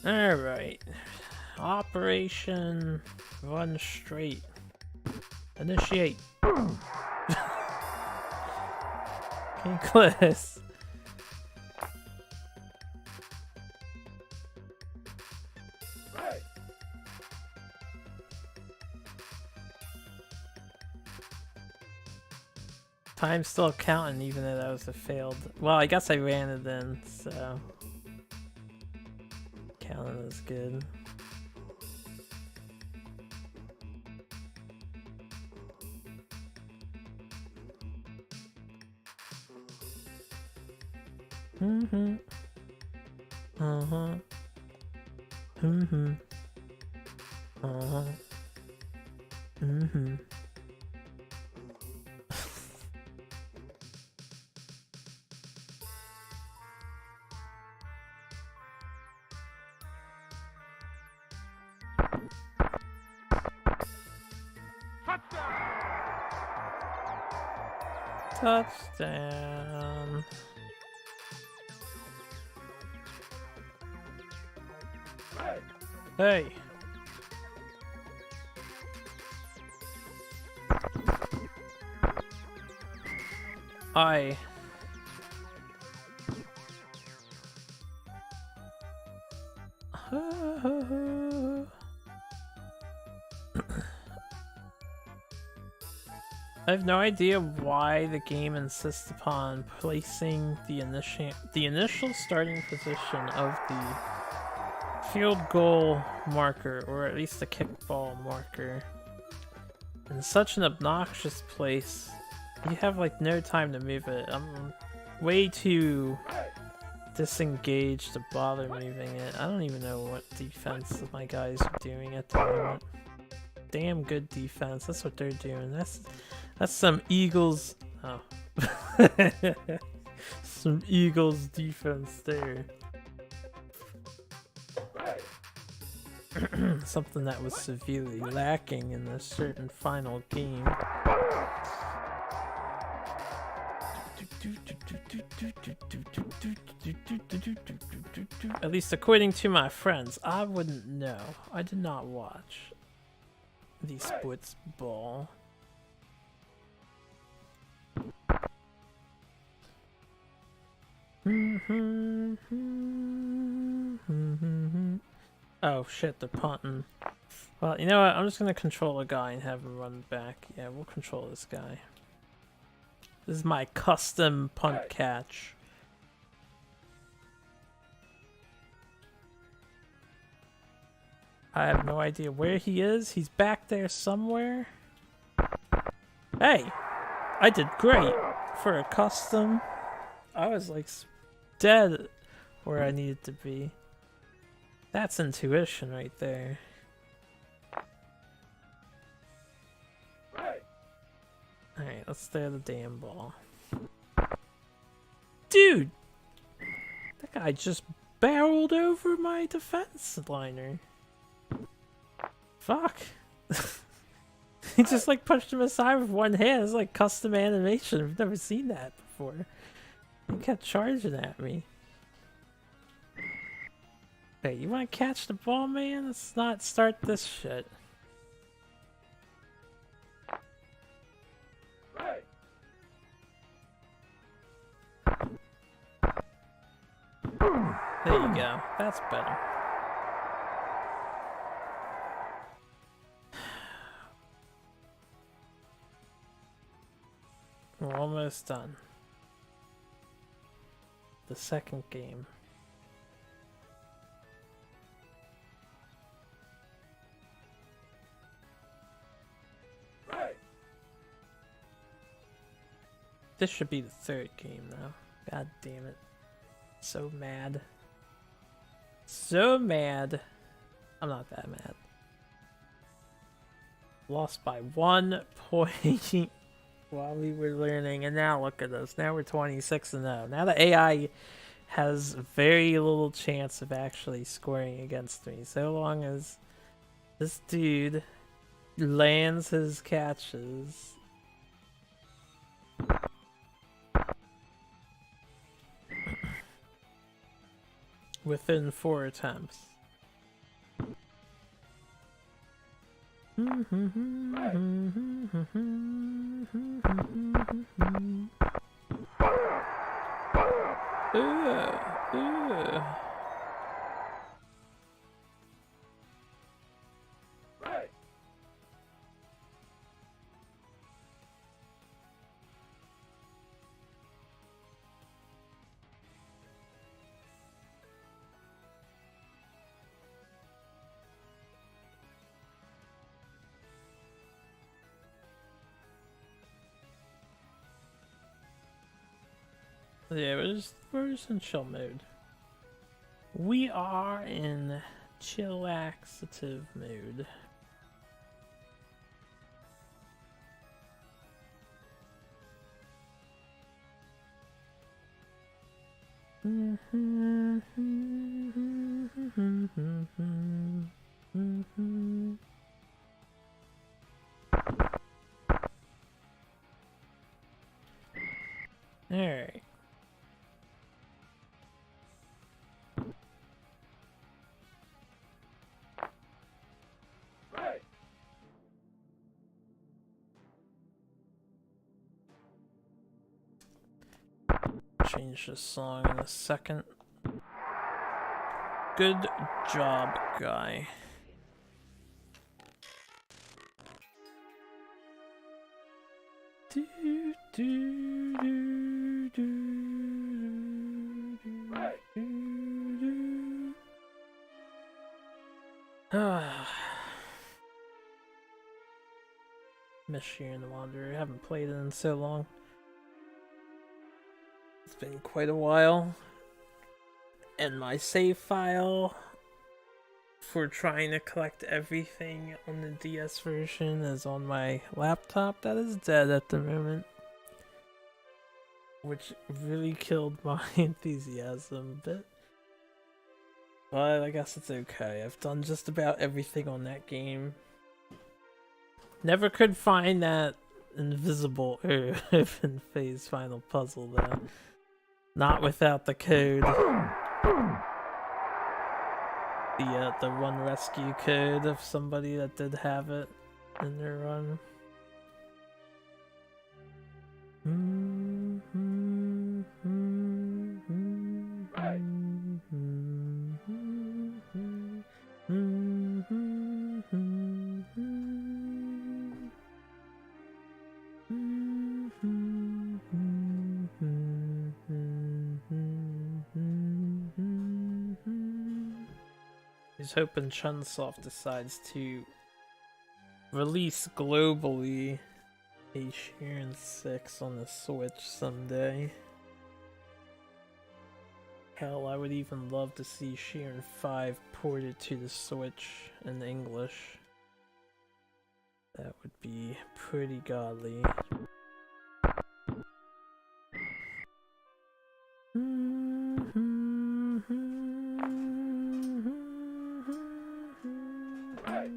Alright. Operation Run Straight. Initiate. King Cliss. Right. Time's still counting even though that was a failed. Well, I guess I ran it in, so counting is good. Mm-hmm. Uh-huh. Mm-hmm. Uh-huh. Mm-hmm. Touchdown. Hey. I. I have no idea why the game insists upon placing the initial starting position of the field goal marker, or at least the kickball marker, in such an obnoxious place. You have like no time to move it. I'm way too disengaged to bother moving it. I don't even know what defense my guys are doing at the moment. Damn good defense. That's what they're doing. That's some Eagles. Oh. Some Eagles defense there. Something that was severely lacking in a certain final game. At least according to my friends. I wouldn't know. I did not watch the sports ball. Oh shit, they're punting. Well, you know what? I'm just gonna control a guy and have him run back. Yeah, we'll control this guy. This is my custom punt catch. I have no idea where he is. He's back there somewhere. Hey! I did great for a custom. I was like dead where I needed to be. That's intuition right there. Alright, let's throw the damn ball. Dude! That guy just barreled over my defense liner. Fuck. He just like pushed him aside with one hand. It's like custom animation. I've never seen that before. He kept charging at me. Hey, you wanna catch the ball, man? Let's not start this shit. There you go. That's better. We're almost done. The second game. This should be the third game though. God damn it. So mad. So mad. I'm not that mad. Lost by 1 point while we were learning, and now look at us. Now we're 26-0. Now the AI has very little chance of actually scoring against me, so long as this dude lands his catches. Within 4 attempts. Yeah, we're just in chill mode. We are in chillaxative mode. Alright. Right. Change this song in a second. Good job, guy. Do, do, do, do, Right. do, do. Miss Sheeran the Wanderer. I haven't played it in so long. It's been quite a while. And my save file for trying to collect everything on the DS version is on my laptop that is dead at the moment. Which really killed my enthusiasm a bit. But I guess it's okay. I've done just about everything on that game. Never could find that invisible urban phase final puzzle though. Not without the code. The run rescue code of somebody that did have it in their run. Right. He's hoping Chunsoft decides to release globally a Sheeran 6 on the Switch someday. Hell, I would even love to see Sheeran 5 ported to the Switch in English. That would be pretty godly. Right.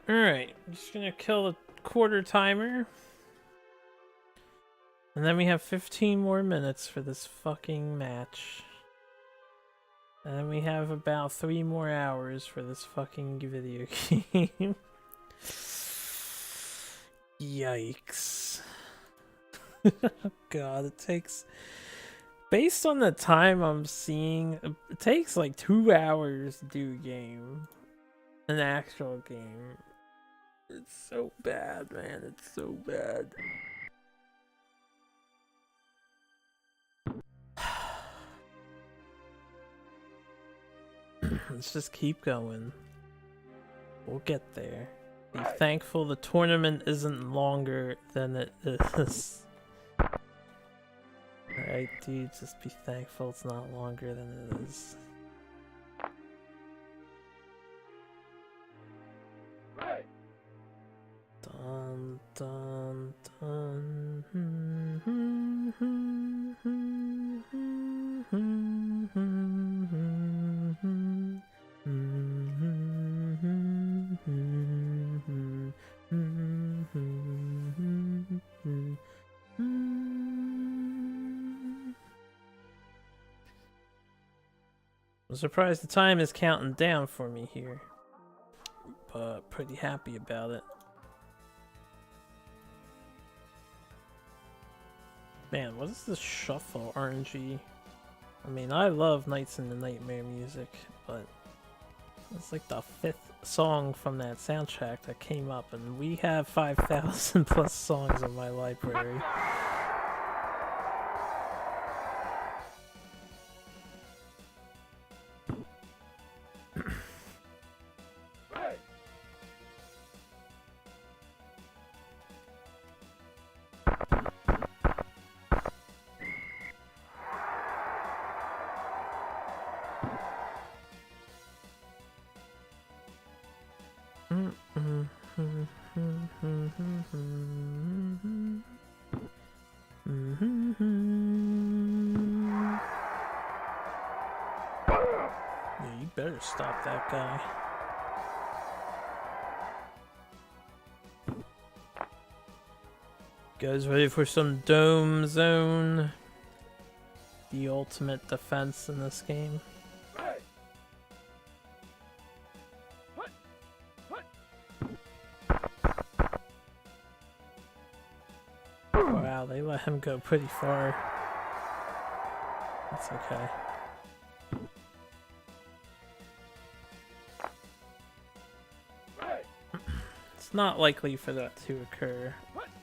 Alright, I'm just gonna kill the quarter timer. And then we have 15 more minutes for this fucking match. And then we have about 3 more hours for this fucking video game. Yikes. God, it takes... Based on the time I'm seeing, it takes like 2 hours to do a game. An actual game. It's so bad, man. It's so bad. Let's just keep going. We'll get there. Be thankful the tournament isn't longer than it is. Alright, dude, just be thankful it's not longer than it is. Right. Dun dun dun. I'm surprised the time is counting down for me here, but pretty happy about it. Man, what is this shuffle RNG? I mean, I love Nights in the Nightmare music, but it's like the 5th song from that soundtrack that came up, and we have 5,000 plus songs in my library. Yeah, you better stop that guy. Guys, ready for some Dome Zone? The ultimate defense in this game. Right. Wow, they let him go pretty far. That's okay. Right. It's not likely for that to occur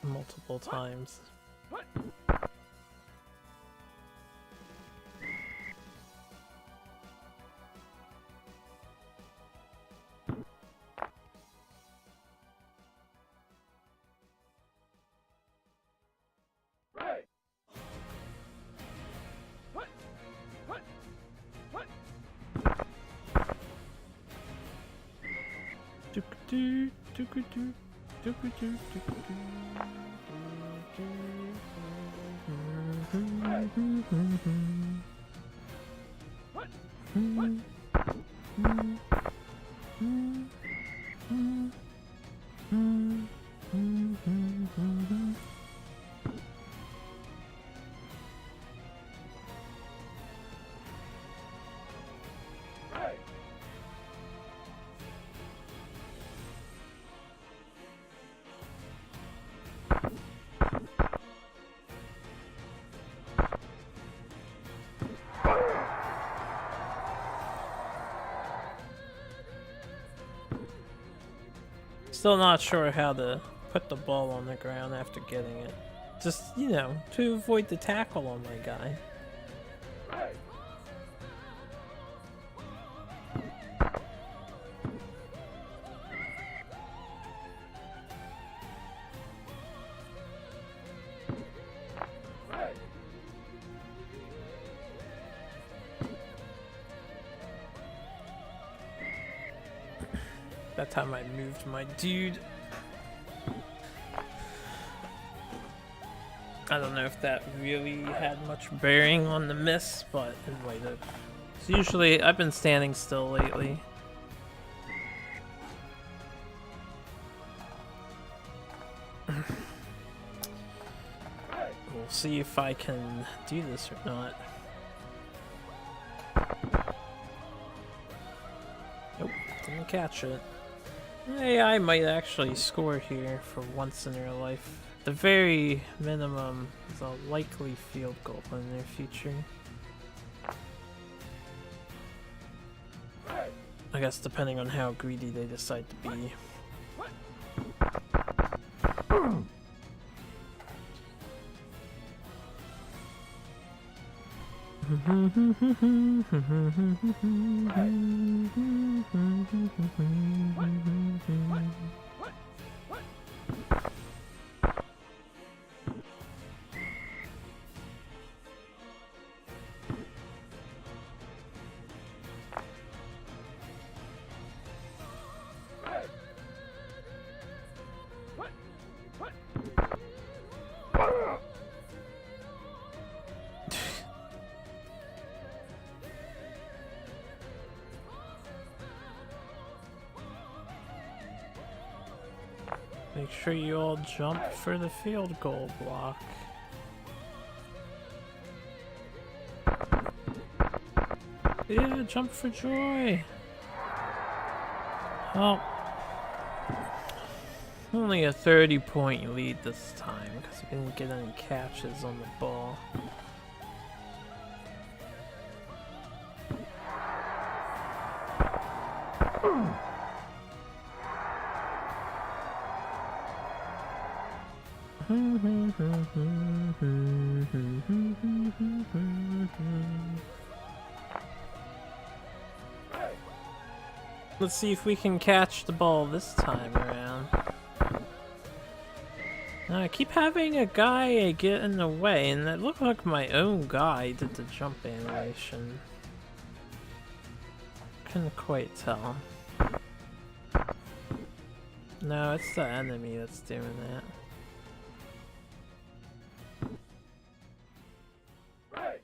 multiple times. Right. Doo-ka-doo, doo-ka-doo, doo-ka-doo, doo-ka-doo, Right. Still not sure how to put the ball on the ground after getting it. Just, you know, to avoid the tackle on my guy. Right. Right. That time I moved my dude. I don't know if that really had much bearing on the miss, but it might have. So usually, I've been standing still lately. We'll see if I can do this or not. Nope, didn't catch it. AI might actually score here for once in their life. The very minimum is a likely field goal in their future. Right. I guess depending on how greedy they decide to be. Make sure you all jump for the field goal block. Yeah, jump for joy. Oh. Only a 30-point lead this time because we didn't get any catches on the ball. Let's see if we can catch the ball this time around. Now, I keep having a guy get in the way, and it looked like my own guy did the jump animation. Couldn't quite tell. No, it's the enemy that's doing that. Right.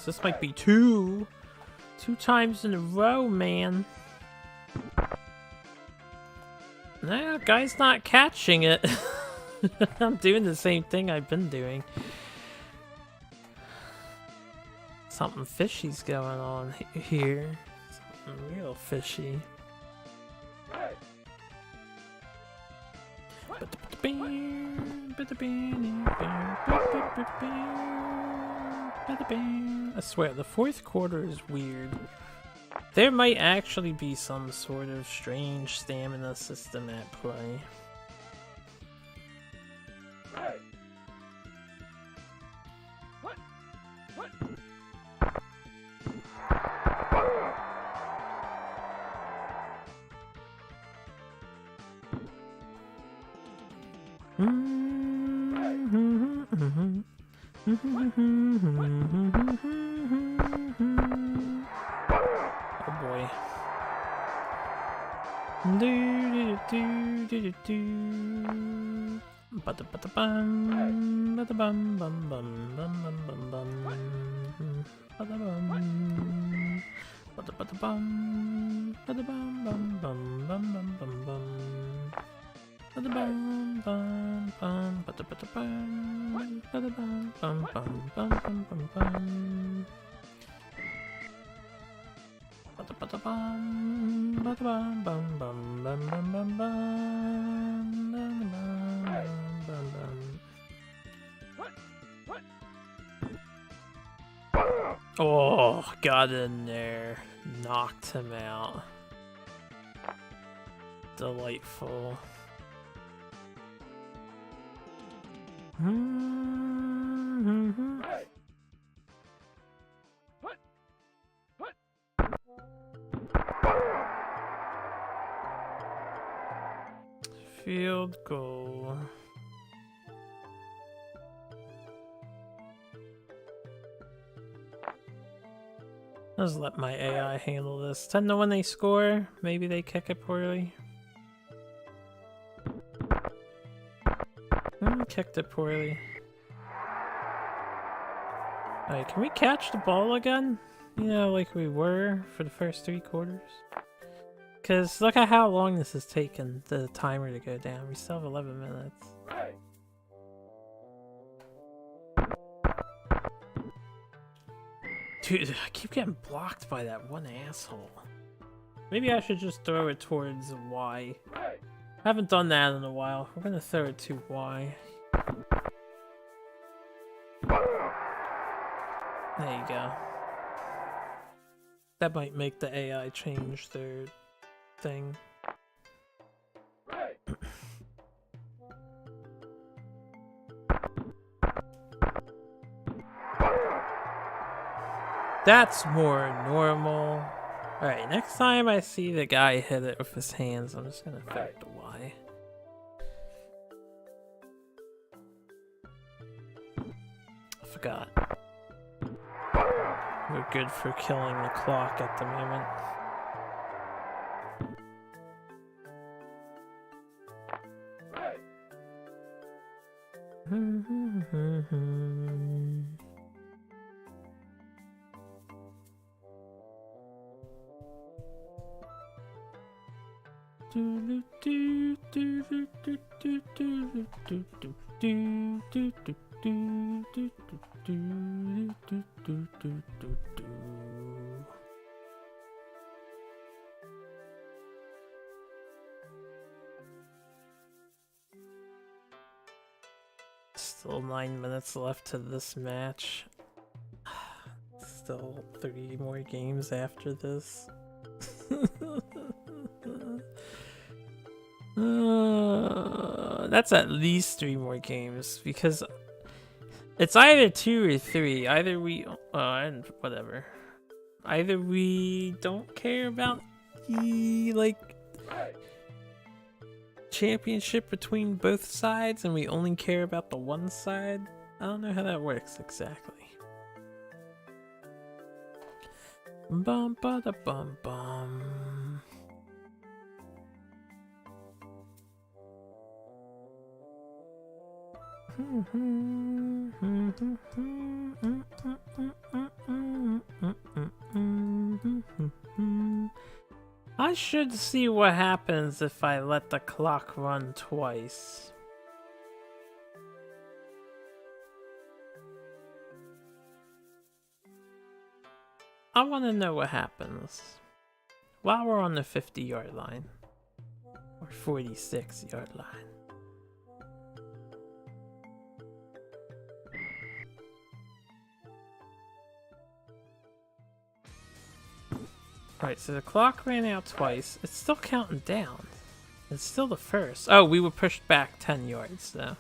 This might be two times in a row, man. No, guy's not catching it. I'm doing the same thing I've been doing. Something fishy's going on here. Something real fishy. Right. I swear, the fourth quarter is weird. There might actually be some sort of strange stamina system at play. Right. What? Oh boy. Oh, got in there. Knocked him out. Delightful. Right. What? Field goal. Let's let my AI handle this. 10 to when they score. Maybe they kick it poorly. Kicked it poorly. Alright, can we catch the ball again? You know, like we were for the first 3 quarters? Because look at how long this has taken the timer to go down. We still have 11 minutes. Right. Dude, I keep getting blocked by that one asshole. Maybe I should just throw it towards Y. Right. I haven't done that in a while. We're gonna throw it to Y. There you go. That might make the AI change their thing. Right. That's more normal. Alright, next time I see the guy hit it with his hands, I'm just gonna throw it to Y. I forgot. We're good for killing the clock at the moment. Right. Still 9 minutes left to this match. Still 3 more games after this. That's at least 3 more games because it's either 2 or 3. Either we and whatever. Either we don't care about the, like, Right. championship between both sides and we only care about the one side. I don't know how that works exactly. Bum ba da bum bum. I should see what happens if I let the clock run twice. I want to know what happens while we're on the 50-yard line or 46-yard line. Alright, so the clock ran out twice. It's still counting down. It's still the first. Oh, we were pushed back 10 yards, though.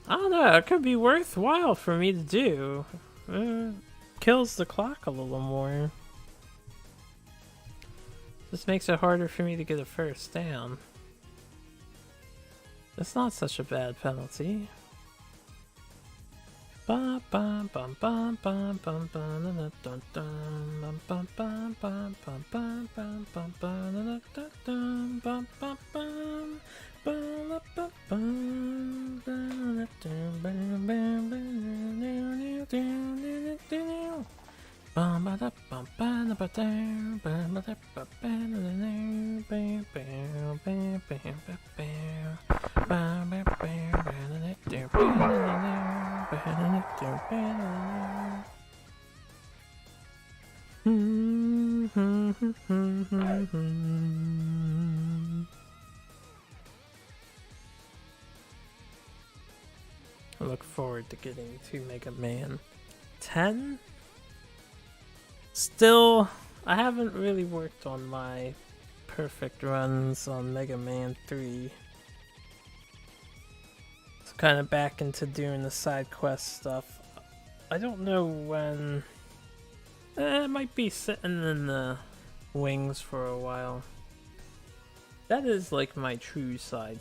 I don't know, it could be worthwhile for me to do. Kills the clock a little more. This makes it harder for me to get a first down. It's not such a bad penalty. Bum bum bum bum bum bum bum dun dun bum bum bum bum bum bum bum bum dun bum bum bum bum bum bum I look forward to getting to Mega Man 10. Still, I haven't really worked on my perfect runs on Mega Man 3. It's kind of back into doing the side quest stuff. I don't know when. It might be sitting in the wings for a while. That is like my true side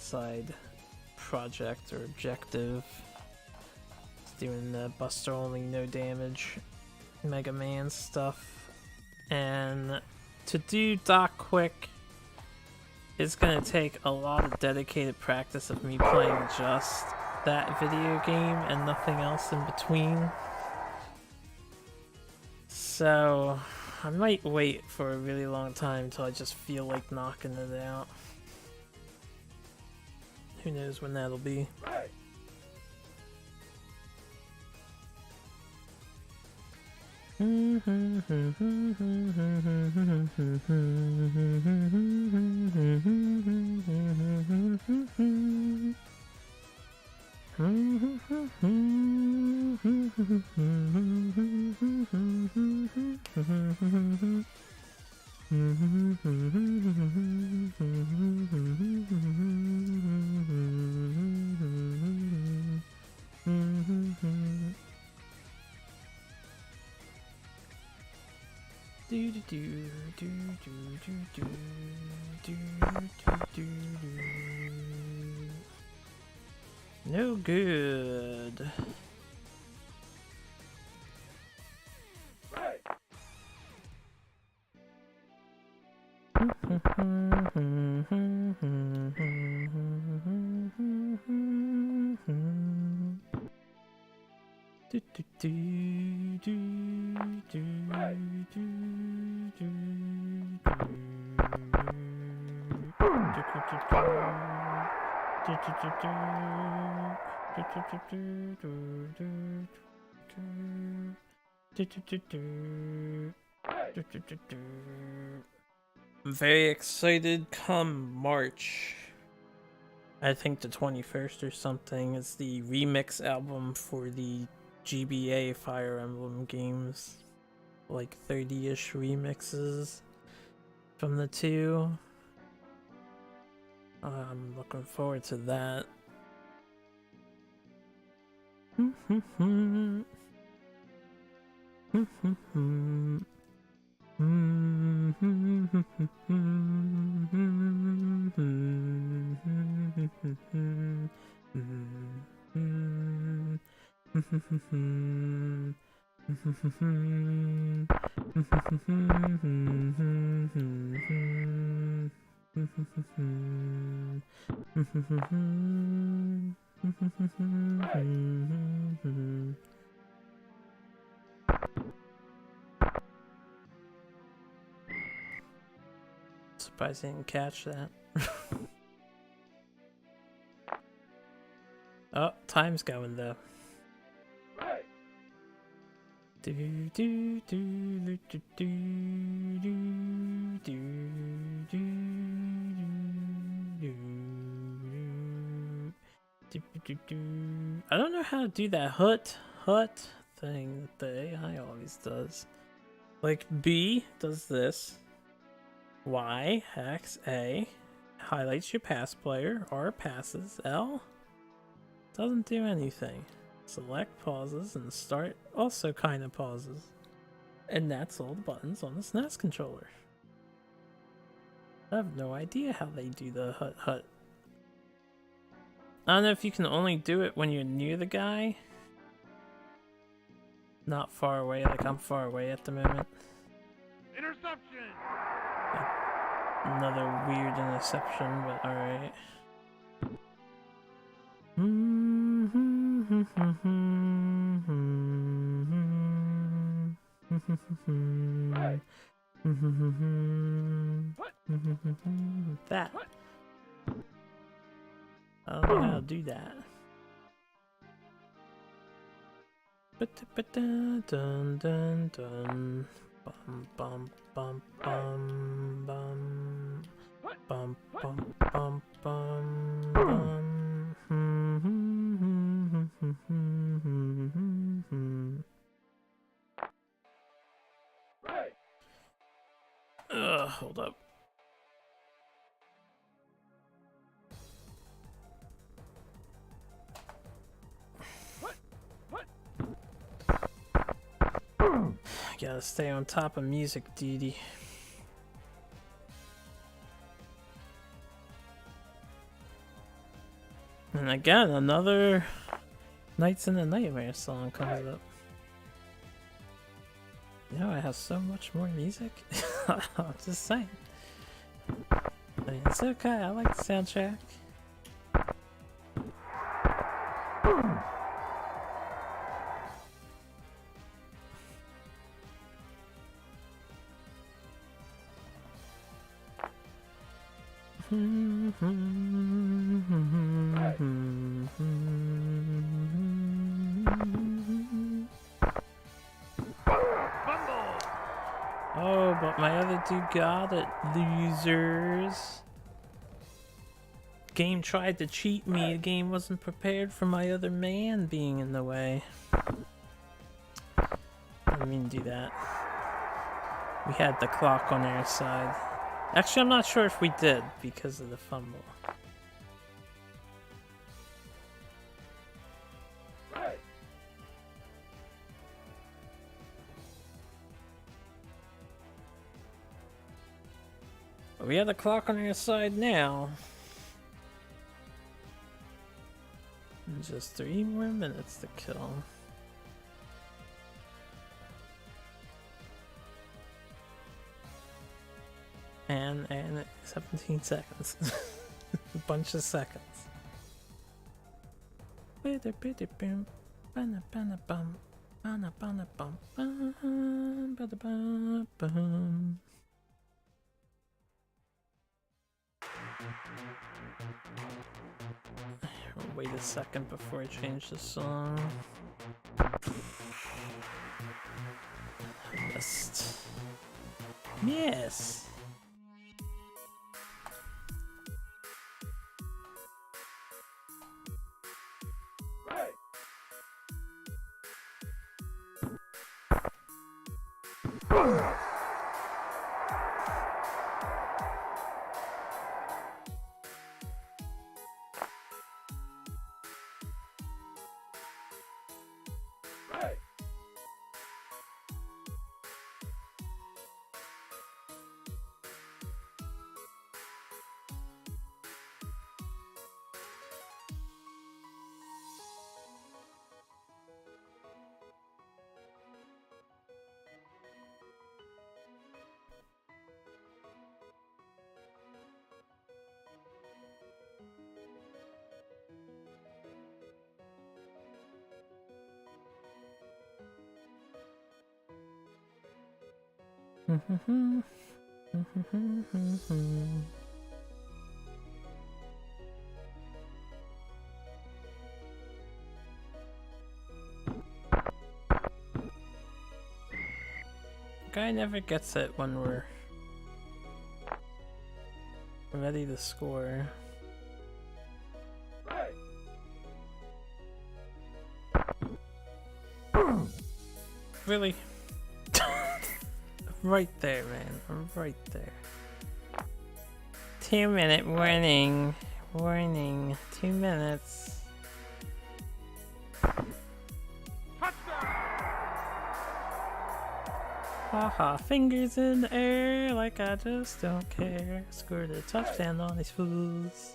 project or objective. It's doing the Buster Only No Damage Mega Man stuff. And to do Doc Quick, it's gonna take a lot of dedicated practice of me playing just that video game and nothing else in between. So I might wait for a really long time until I just feel like knocking it out. Who knows when that'll be. Right. No good. Right. I'm very excited come March. I think the 21st or something is the remix album for the GBA Fire Emblem games. Like 30-ish remixes from the two. I'm looking forward to that. Surprised I didn't catch that. Oh, time's going though. Right. Do do do do do do do do do. I don't know how to do that hut thing that the AI always does. Like B does this. Y, X, A highlights your pass player, R passes, L doesn't do anything. Select pauses and start also kind of pauses. And that's all the buttons on the SNES controller. I have no idea how they do the hut. I don't know if you can only do it when you're near the guy. Not far away, like I'm far away at the moment. Interception. Another weird interception, but alright. Right. That. I don't know how to do that. Dun dun dun. Bum bum bum bum bum. Bum bum bum bum bum. Right. Hold up. Gotta stay on top of music, Dee. And again, another Nights in the Nightmare song comes up. You know, I have so much more music. I'm just saying. I mean, it's okay, I like the soundtrack. Oh, but my other dude got it, losers. Game tried to cheat me. The game wasn't prepared for my other man being in the way. I didn't mean to do that. We had the clock on our side. Actually, I'm not sure if we did because of the fumble. Right. But we have the clock on our side now. And just 3 more minutes to kill. And 17 seconds. A bunch of seconds. Wait a second before I change the song. Missed. Yes. Right. Right. Guy never gets it when we're ready to score. Really? Right there, man. Right there. 2-minute warning. Warning. 2 minutes. Haha, fingers in the air like I just don't care. Scored a touchdown on these fools.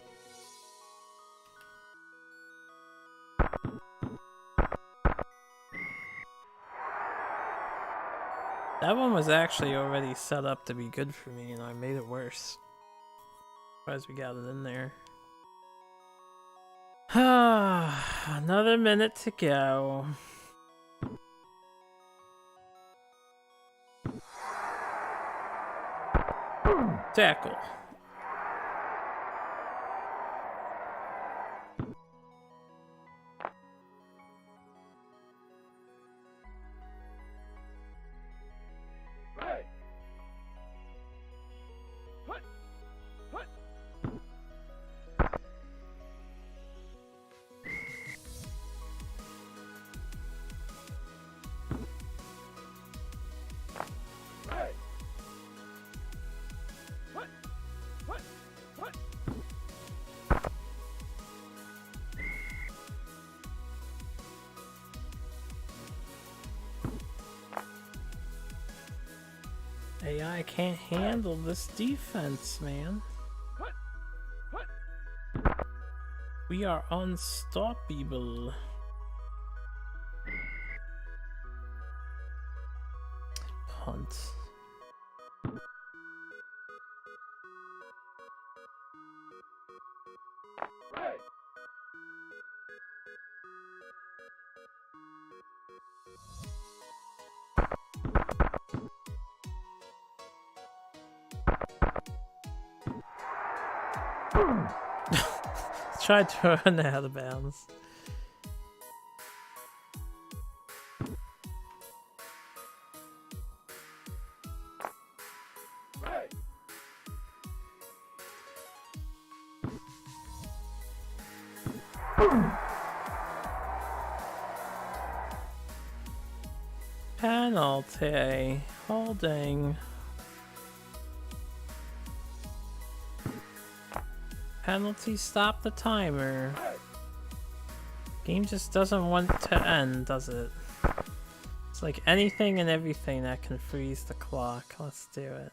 That one was actually already set up to be good for me, and I made it worse. Surprised we got it in there. Another minute to go. Tackle. AI can't handle this defense, man. We are unstoppable. Punt. Tried to run out of bounds. Penalty. Holding. Penalty, stop the timer. Game just doesn't want to end, does it? It's like anything and everything that can freeze the clock. Let's do it.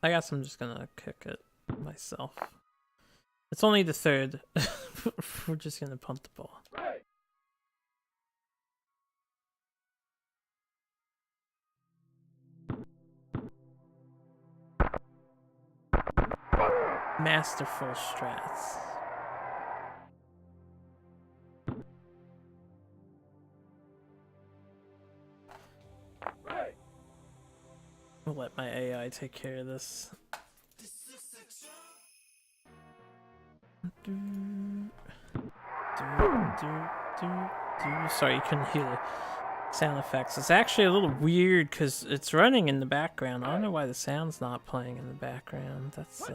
I guess I'm just gonna kick it myself. It's only the third. We're just gonna punt the ball. Masterful strats. I'll let my AI take care of this. Sorry, you couldn't hear the sound effects. It's actually a little weird because it's running in the background. I don't know why the sound's not playing in the background. That's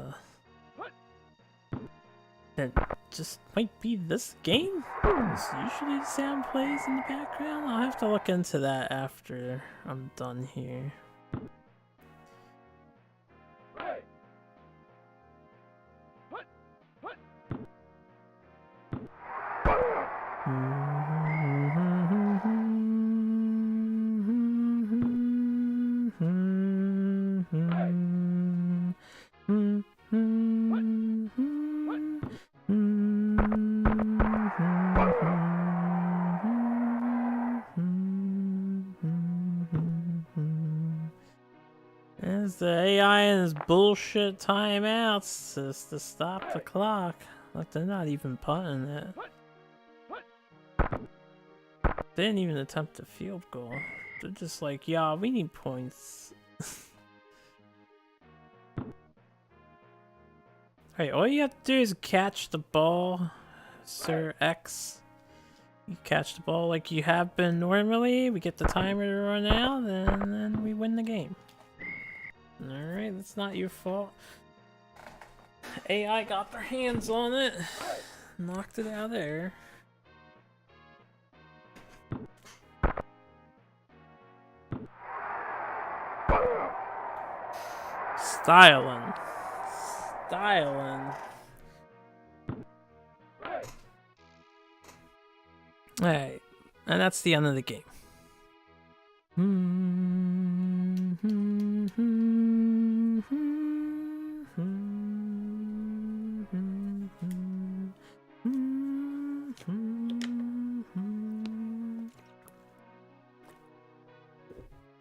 that just might be this game. Usually the sound plays in the background. I'll have to look into that after I'm done here. As the AI and his bullshit timeouts just to stop the clock. Like they're not even punting it. They didn't even attempt a field goal. They're just like, yeah, we need points. Alright, all you have to do is catch the ball, Sir X. You catch the ball like you have been normally, we get the timer to run out, and then we win the game. Alright, that's not your fault. AI got their hands on it, knocked it out of there. Styling. Alright, and that's the end of the game.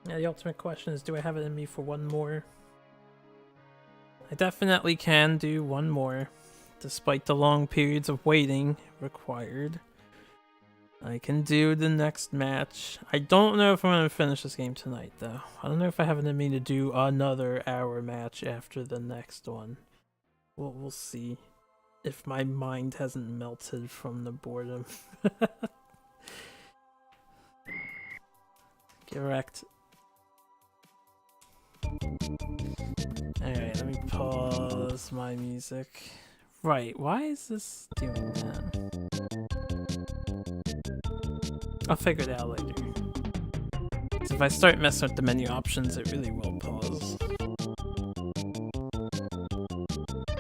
Yeah, the ultimate question is, do I have it in me for one more? I definitely can do one more, despite the long periods of waiting required. I can do the next match. I don't know if I'm going to finish this game tonight, though. I don't know if I have it in me to do another hour match after the next one. We'll see if my mind hasn't melted from the boredom. Get wrecked. Alright, let me pause my music. Right, why is this doing that? I'll figure it out later. So if I start messing with the menu options, it really will pause.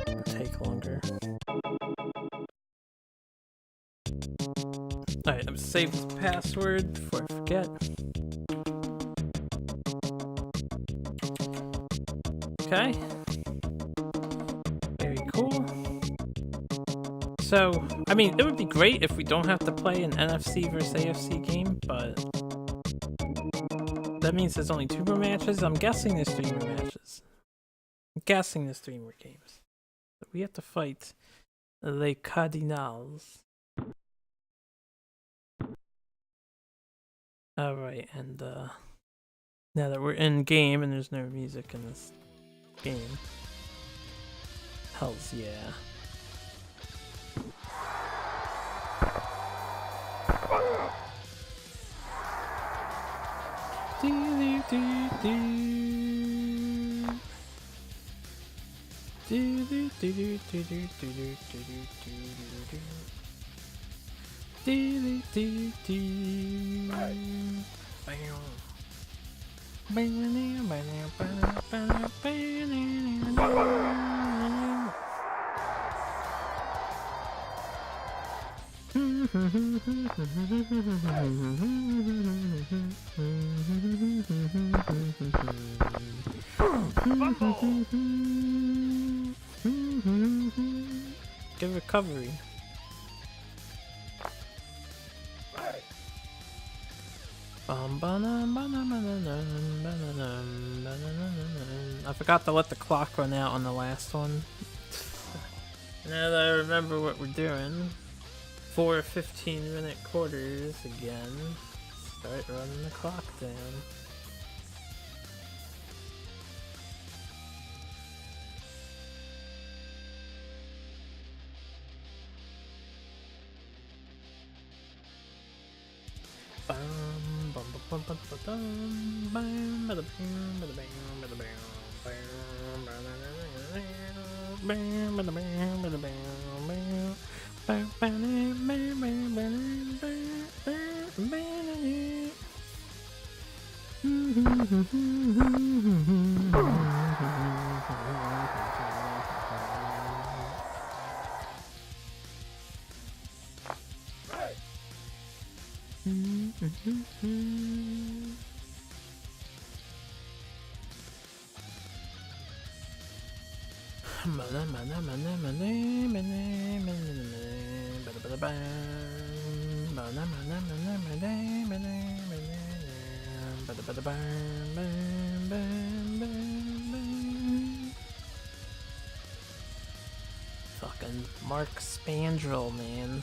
It'll take longer. Alright, I'm gonna save this password before I forget. Okay. Very cool. So, I mean, it would be great if we don't have to play an NFC versus AFC game, but that means there's only 2 more matches. I'm guessing there's 3 more matches. I'm guessing there's 3 more games. But we have to fight Les Cardinals. Alright, and now that we're in game and there's no music in this game. Hells yeah. Good recovery. I forgot to let the clock run out on the last one. Now that I remember what we're doing, 4 15-minute quarters again. Start running the clock down. Fucking Mark Spandrel, man.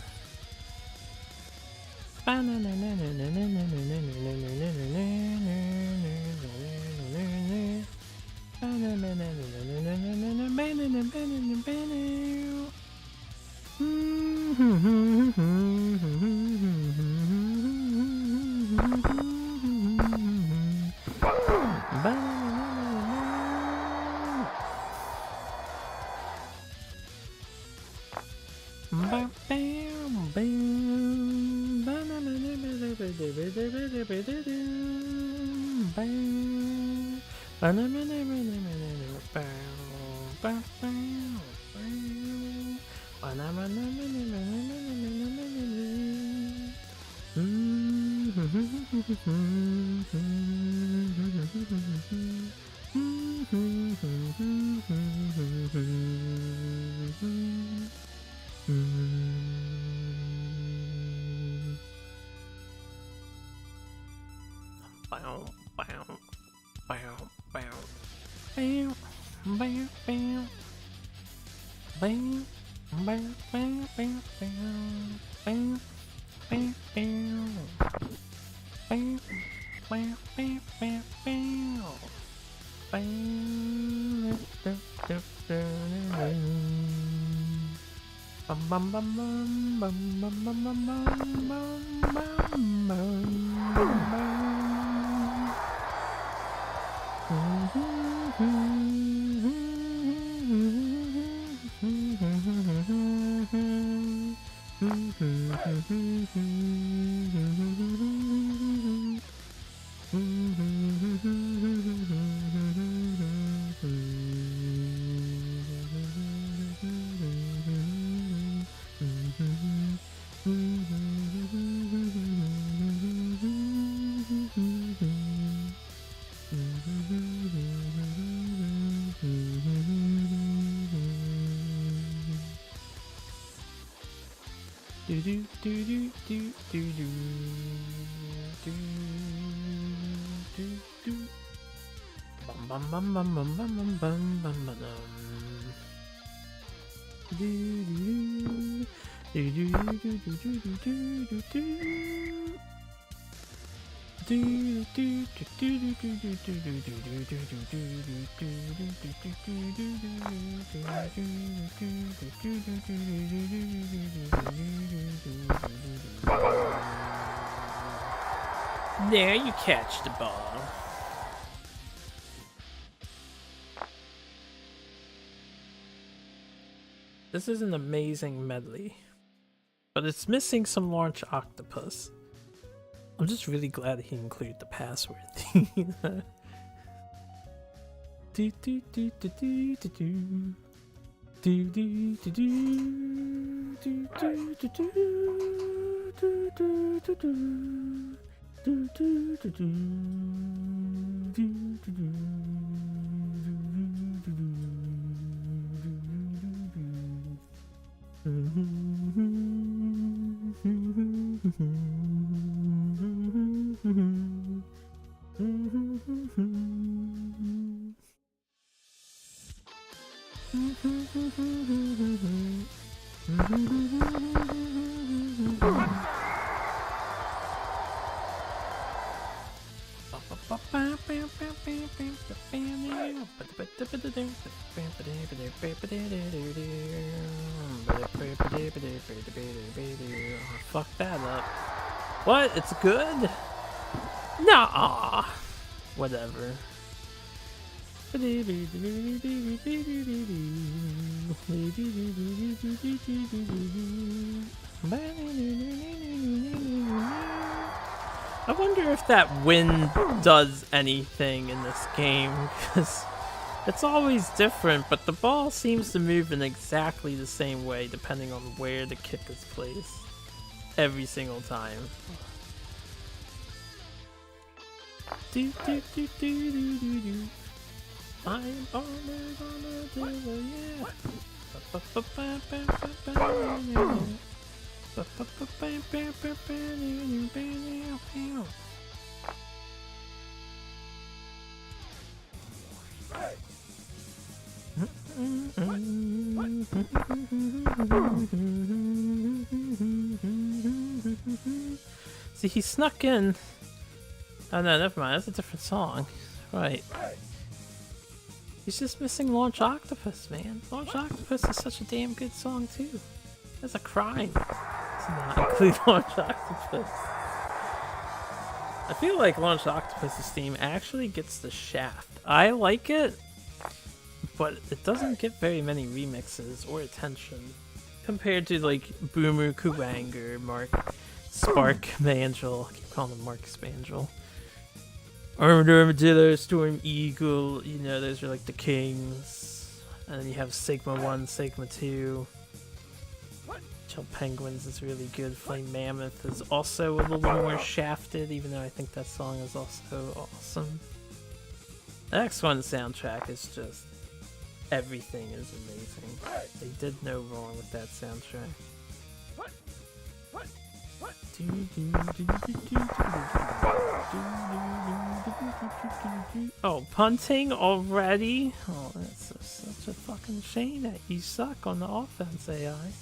There you catch the ball. This is an amazing medley, but it's missing some launch octopus. I'm just really glad he included the password. Fuck that up. What? It's good? Nah. Whatever. I wonder if that wind does anything in this game, because it's always different, but the ball seems to move in exactly the same way depending on where the kick is placed. Every single time. I'm gonna do it, yeah. See, he snuck in. Oh no, never mind. That's a different song. Right. He's just missing Launch Octopus, man. Launch Octopus is such a damn good song too. That's a crime to not include Launch Octopus. I feel like Launch Octopus's theme actually gets the shaft. I like it, but it doesn't get very many remixes or attention compared to like Boomer Kuwang or Spark Mangel. I keep calling him Mark Spangel. Armored Armadillo, Storm Eagle, you know, those are like the kings. And then you have Sigma 1, Sigma 2. Chill Penguins is really good. Flame Mammoth is also a little more shafted, even though I think that song is also awesome. The X1 soundtrack is just... everything is amazing. They did no wrong with that soundtrack. Oh, punting already? Oh, that's such a fucking shame that you suck on the offense, AI.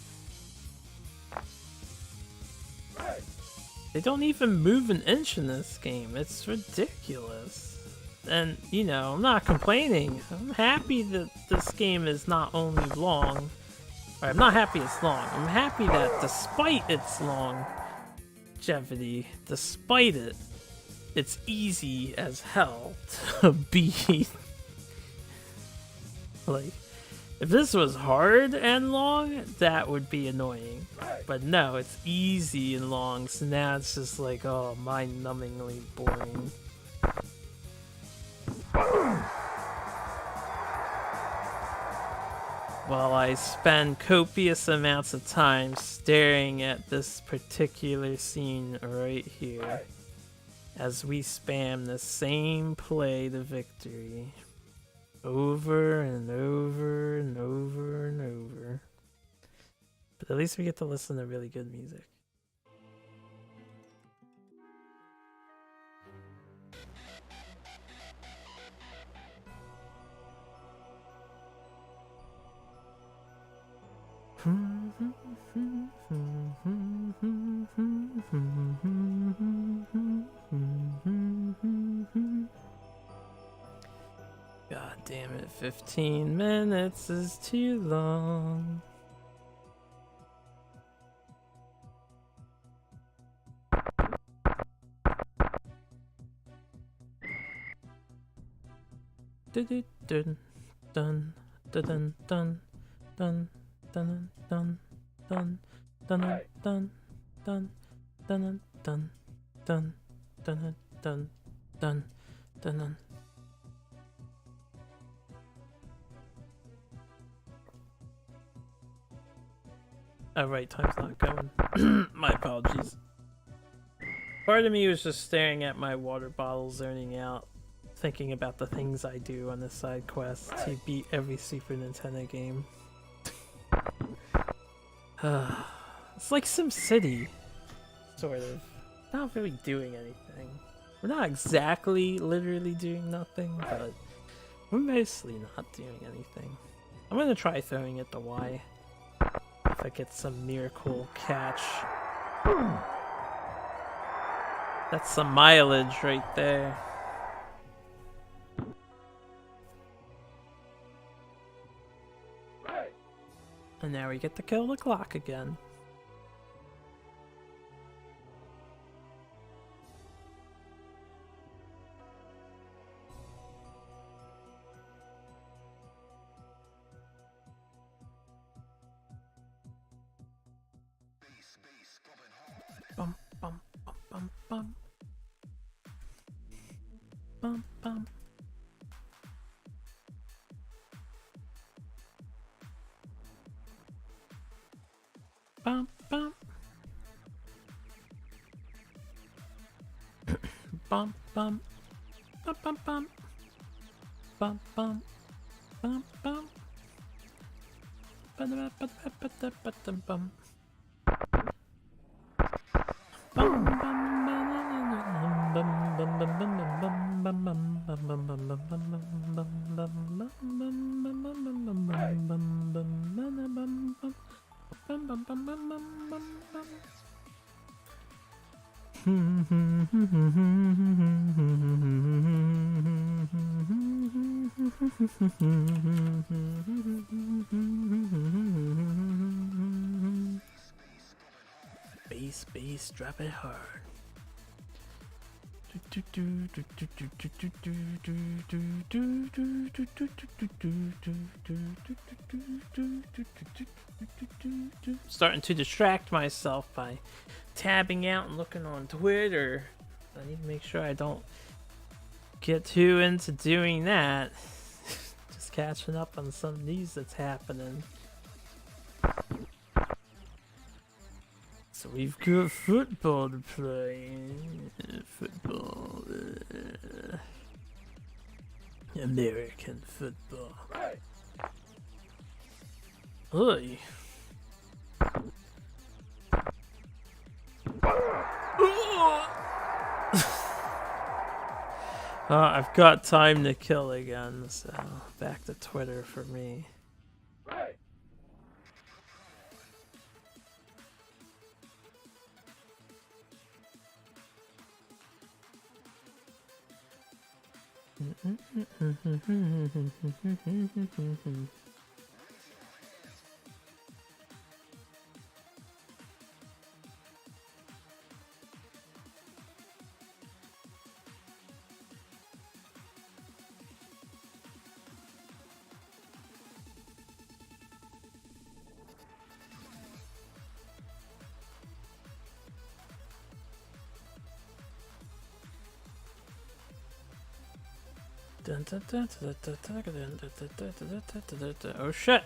They don't even move an inch in this game. It's ridiculous. And, you know, I'm not complaining. I'm happy that this game is not only long. Or, I'm not happy it's long. I'm happy that despite its longevity, despite it, it's easy as hell to beat. Like, if this was hard and long, that would be annoying. But no, it's easy and long, so now it's just like, oh, mind-numbingly boring. While I spend copious amounts of time staring at this particular scene right here, as we spam the same play to victory, over and over and over and over. But at least we get to listen to really good music. God damn it, 15 minutes is too long. Dun dun dun dun dun dun dun dun dun dun dun dun dun dun dun dun dun dun dun. Oh right, time's not going. My apologies. Part of me was just staring at my water bottle, zoning out, thinking about the things I do on the side quest to beat every Super Nintendo game. It's like SimCity, sort of. Not really doing anything. We're not exactly literally doing nothing, but we're mostly not doing anything. I'm gonna try throwing it the Y. If I get some miracle catch. That's some mileage right there. And now we get to kill the clock again. Bum bum bum bum bum. Bum bum. Bum bum. Bum bum. Bum bum bum. Bum bum. Bum bum. Ba-da-ba-ba-da-ba-da-ba-dum-bum. Bum bum ba-da-da-da-da-bum. Bass, drop it hard. Starting to distract myself by tabbing out and looking on Twitter. I need to make sure I don't get too into doing that. Just catching up on some news that's happening. So we've got football to play. Football. American football. Oi. I've got time to kill again, so back to Twitter for me. Right. Oh shit!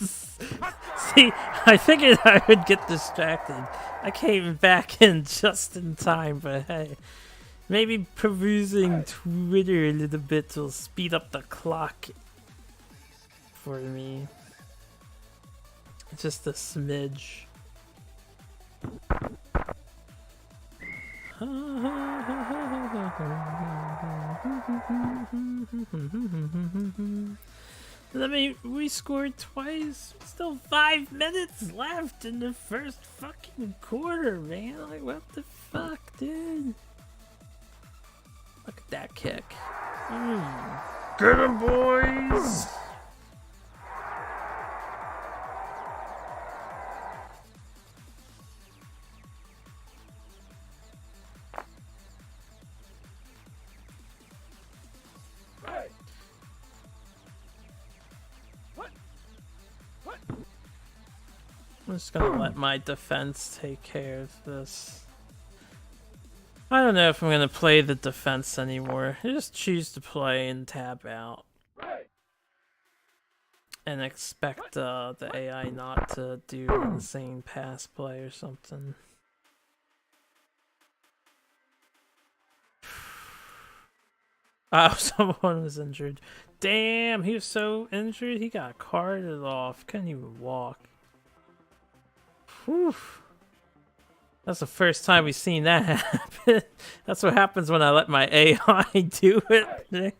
See, I figured I would get distracted. I came back in just in time, but hey, maybe perusing Twitter a little bit will speed up the clock for me. Just a smidge. I mean, we scored twice. Still 5 minutes left in the first fucking quarter, man. Like, what the fuck, dude? Look at that kick. Get 'em, boys! I'm just gonna let my defense take care of this. I don't know if I'm gonna play the defense anymore. I just choose to play and tab out. And expect the AI not to do insane pass play or something. Oh, someone was injured. Damn, he was so injured he got carted off. Couldn't even walk. Whew. That's the first time we've seen that happen. That's what happens when I let my AI do it. They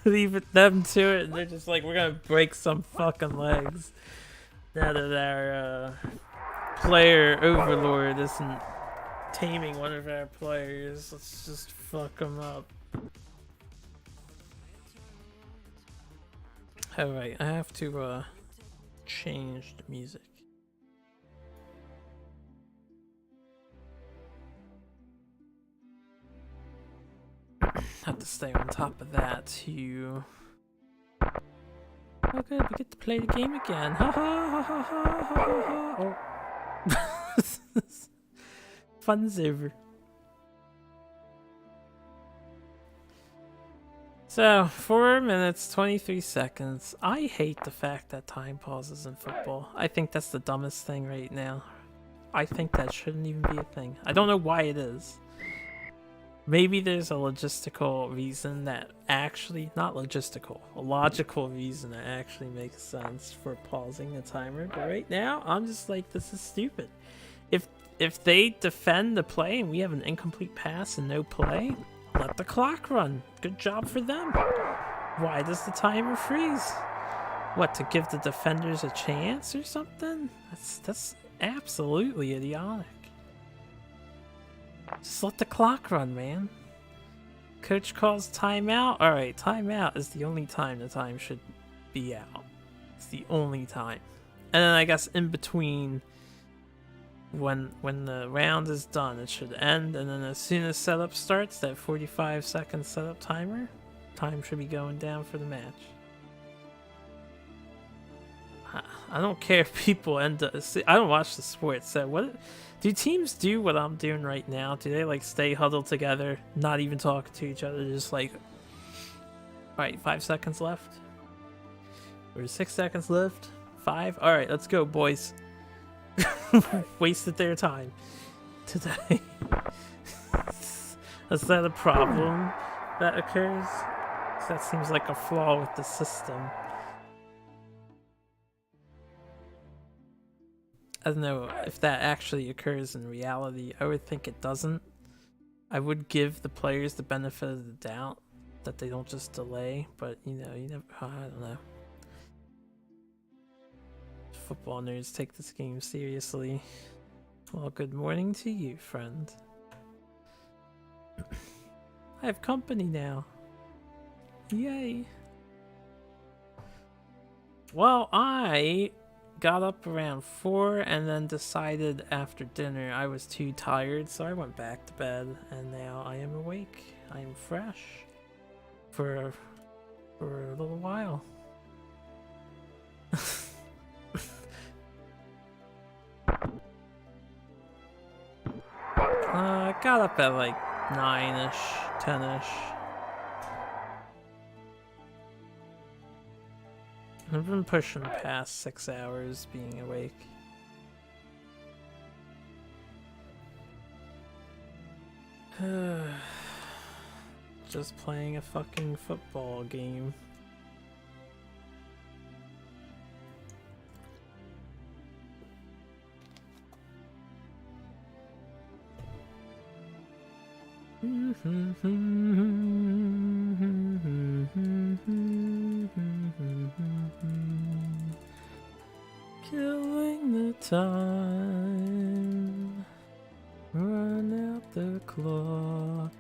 leave them to it, and they're just like, we're gonna break some fucking legs. Now that our player overlord isn't taming one of our players, let's just fuck them up. Alright, I have to change the music. Have to stay on top of that too. Oh good, we get to play the game again. Ha ha ha ha ha ha ha. Oh. Fun's over. So, 4 minutes, 23 seconds. I hate the fact that time pauses in football. I think that's the dumbest thing right now. I think that shouldn't even be a thing. I don't know why it is. Maybe there's a logistical reason that actually, not logistical, a logical reason that actually makes sense for pausing the timer. But right now, I'm just like, this is stupid. if they defend the play and we have an incomplete pass and no play, let the clock run. Good job for them. Why does the timer freeze? What, to give the defenders a chance or something? That's absolutely idiotic. Just let the clock run, man. Coach calls timeout. Alright, timeout is the only time the time should be out. It's the only time. And then I guess in between, when the round is done, it should end. And then as soon as setup starts, that 45-second setup timer, time should be going down for the match. I don't care if people end up... See, I don't watch the sports, so what... Do teams do what I'm doing right now? Do they, like, stay huddled together, not even talking to each other, just like... Alright, 5 seconds left? Or 6 seconds left? 5? Alright, let's go, boys. Wasted their time today. Is that a problem that occurs? That seems like a flaw with the system. I don't know if that actually occurs in reality. I would think it doesn't. I would give the players the benefit of the doubt that they don't just delay, but you know, you never, I don't know. Football nerds take this game seriously. Well, good morning to you, friend. I have company now. Yay. Well, I got up around 4 and then decided after dinner I was too tired, so I went back to bed, and now I am awake. I am fresh for a little while. I got up at like 9-ish, 10-ish. I've been pushing past 6 hours being awake. Just playing a fucking football game. Killing the time, run out the clock.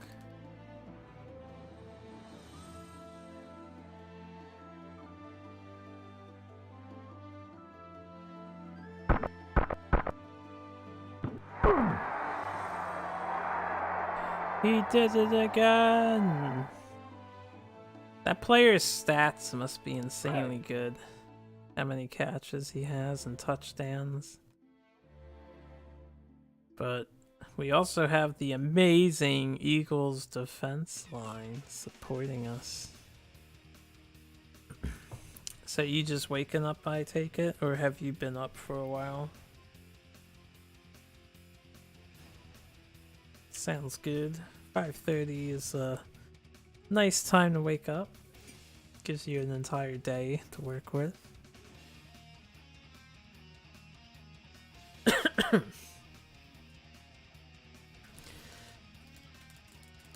He did it again! That player's stats must be insanely good. How many catches he has and touchdowns. But we also have the amazing Eagles defense line supporting us. So you just waking up, I take it? Or have you been up for a while? Sounds good. 5:30 is a nice time to wake up. Gives you an entire day to work with.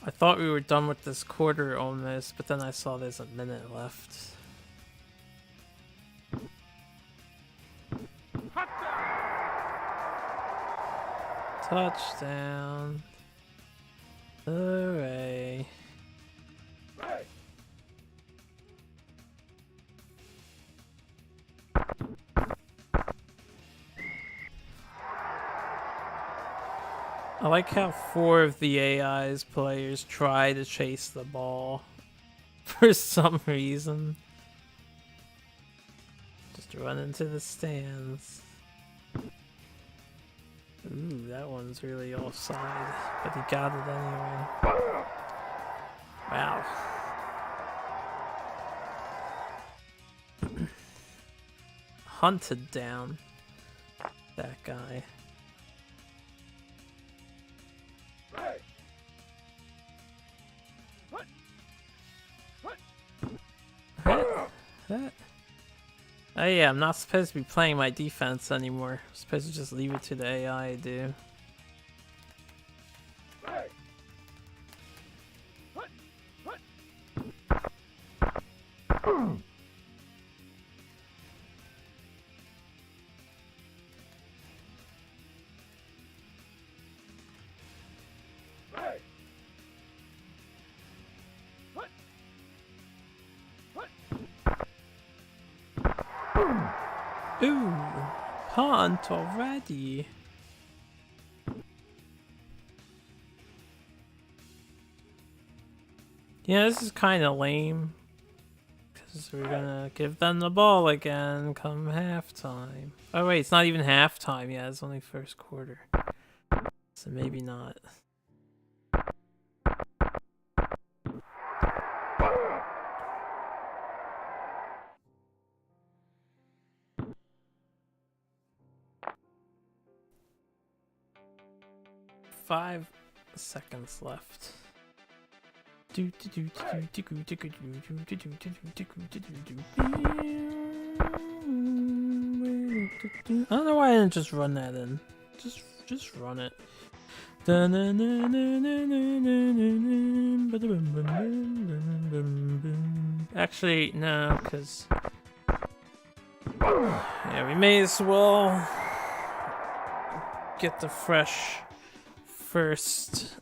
I thought we were done with this quarter almost, but then I saw there's a minute left. Touchdown. Hooray. Right. I like how 4 of the AI's players try to chase the ball for some reason. Just run into the stands. Ooh, that one's really offside, but he got it anyway. Wow. Hunted down that guy. Right. What? Oh yeah, I'm not supposed to be playing my defense anymore. I'm supposed to just leave it to the AI to do. Ooh, hunt already. Yeah, this is kind of lame. Because we're gonna give them the ball again come halftime. Oh wait, it's not even halftime yet, it's only first quarter. So maybe not. Five seconds left. I don't know why I didn't just run that in. Just run it. Actually, no, because yeah, we may as well get the fresh first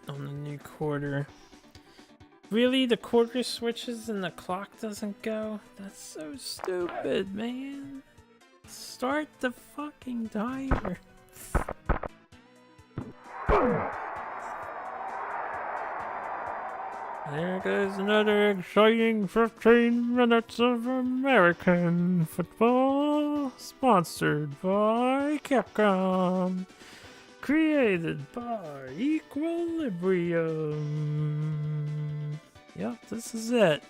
on the new quarter. Really? The quarter switches and the clock doesn't go? That's so stupid, man. Start the fucking timer. There goes another exciting 15 minutes of American football, sponsored by Capcom, created by Equilibrium. Yep, this is it.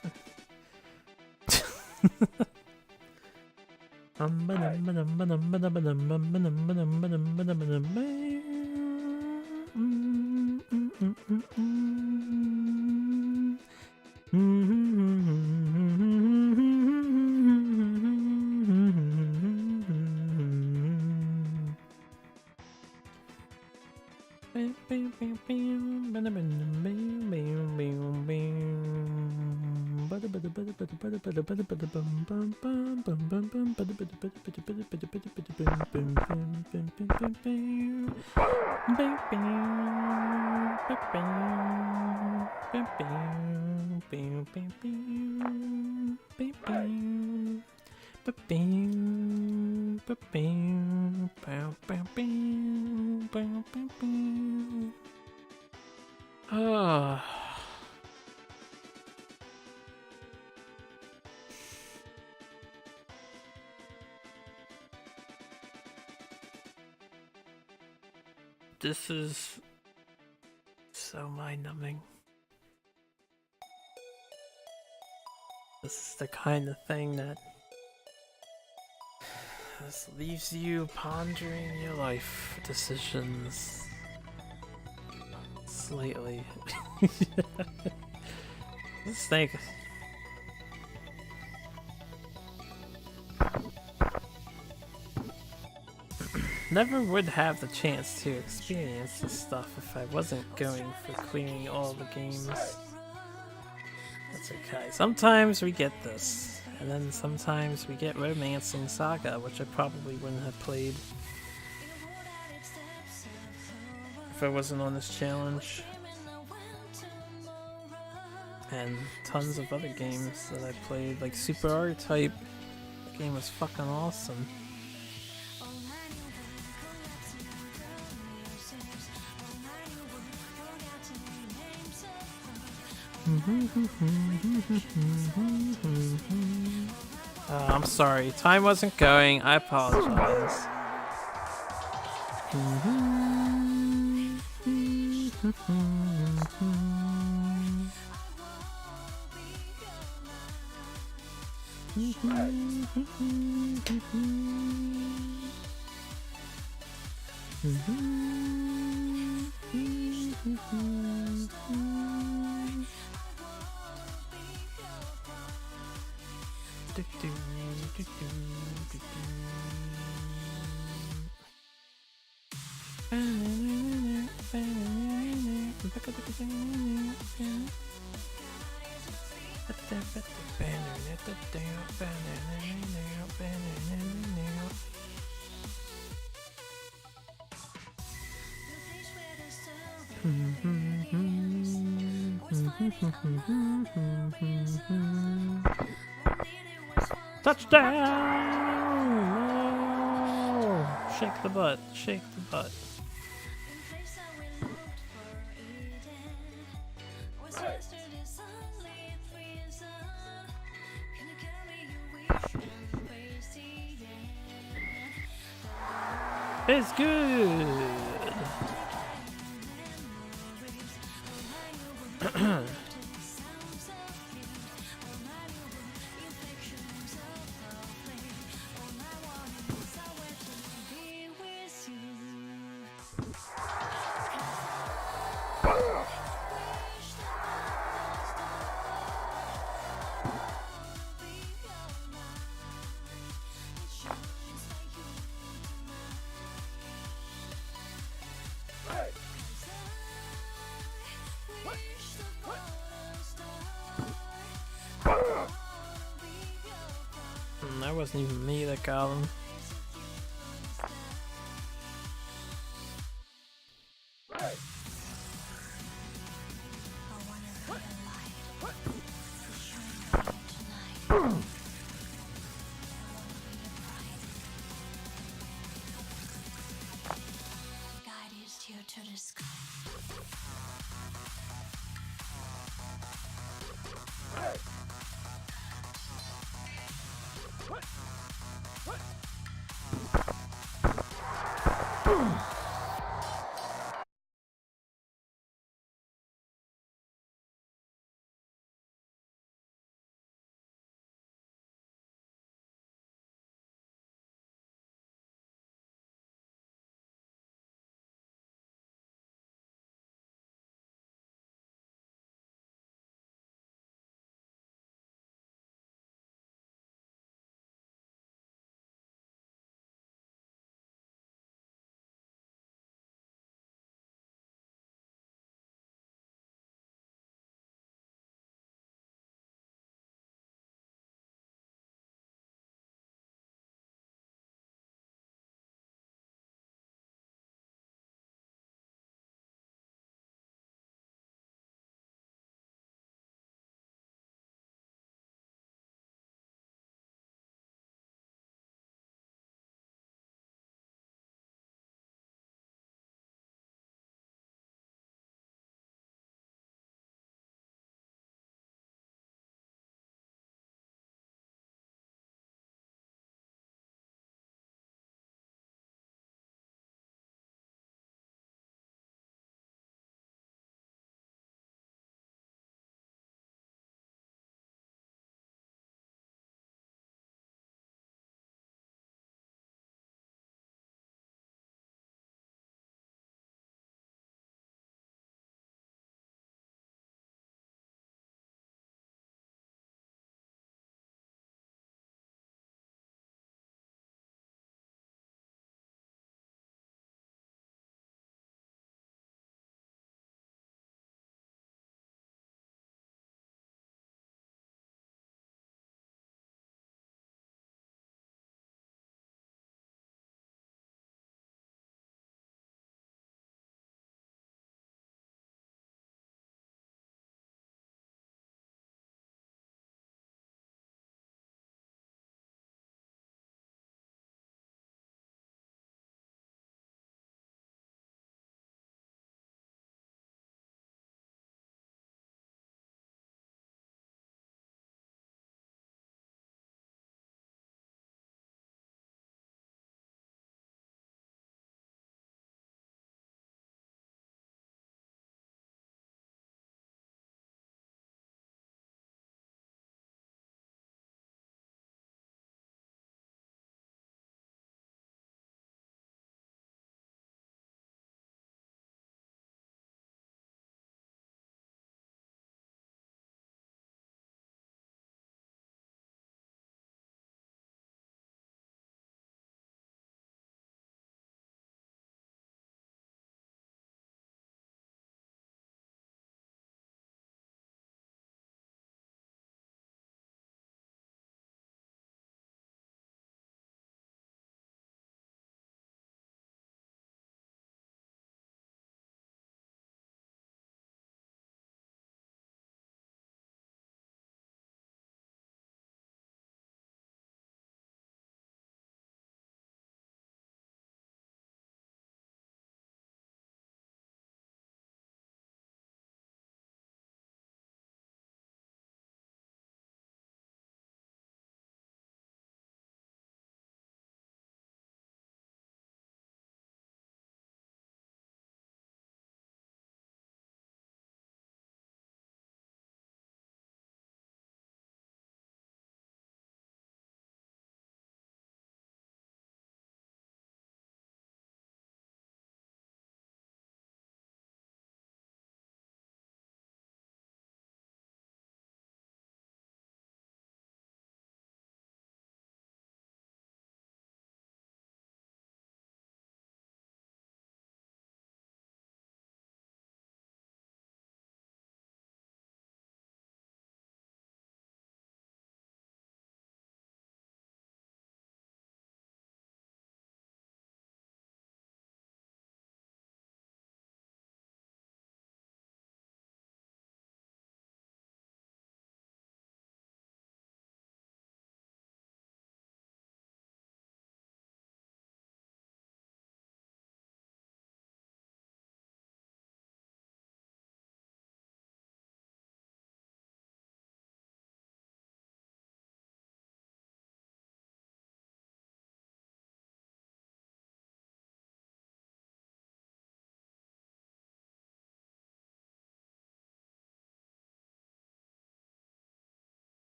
This is so mind-numbing. This is the kind of thing that just leaves you pondering your life decisions slightly. Let's think. Never would have the chance to experience this stuff if I wasn't going for clearing all the games. That's okay. Sometimes we get this, and then sometimes we get Romancing Saga, which I probably wouldn't have played if I wasn't on this challenge. And tons of other games that I played, like Super R-Type. That game was fucking awesome. I'm sorry, time wasn't going. I apologize. Touchdown! Shake the butt, shake the butt. It's good. That wasn't even me that got him. To the sky.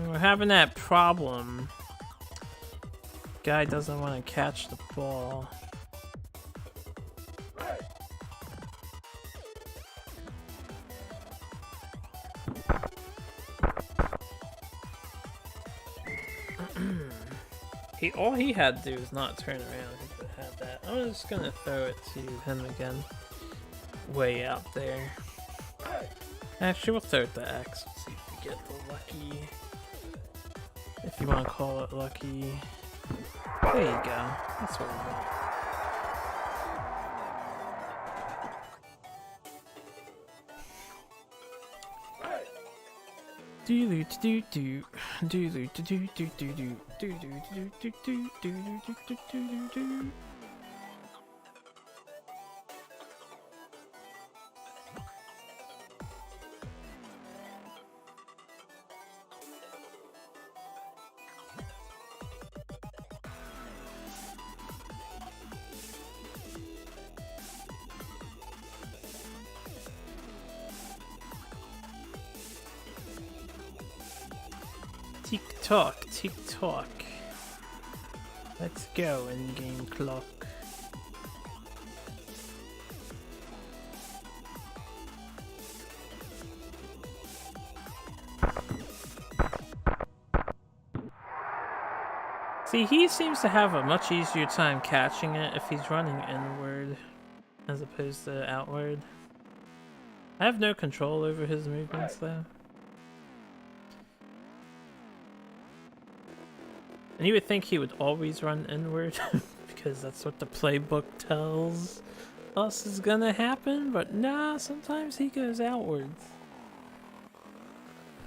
We're having that problem. Guy doesn't want to catch the ball. All he had to do is not turn around. He could have had that. I'm just gonna throw it to him again. Way out there. Actually, we'll throw it to X. Let's see if we get the lucky. If you want to call it lucky. There you go. That's what we want. Do do do do do do do do do do do do do do do do do. Tick tock, tick tock. Let's go, in-game clock. See, he seems to have a much easier time catching it if he's running inward as opposed to outward. I have no control over his movements though. And you would think he would always run inward, because that's what the playbook tells us is gonna happen, but nah, sometimes he goes outwards.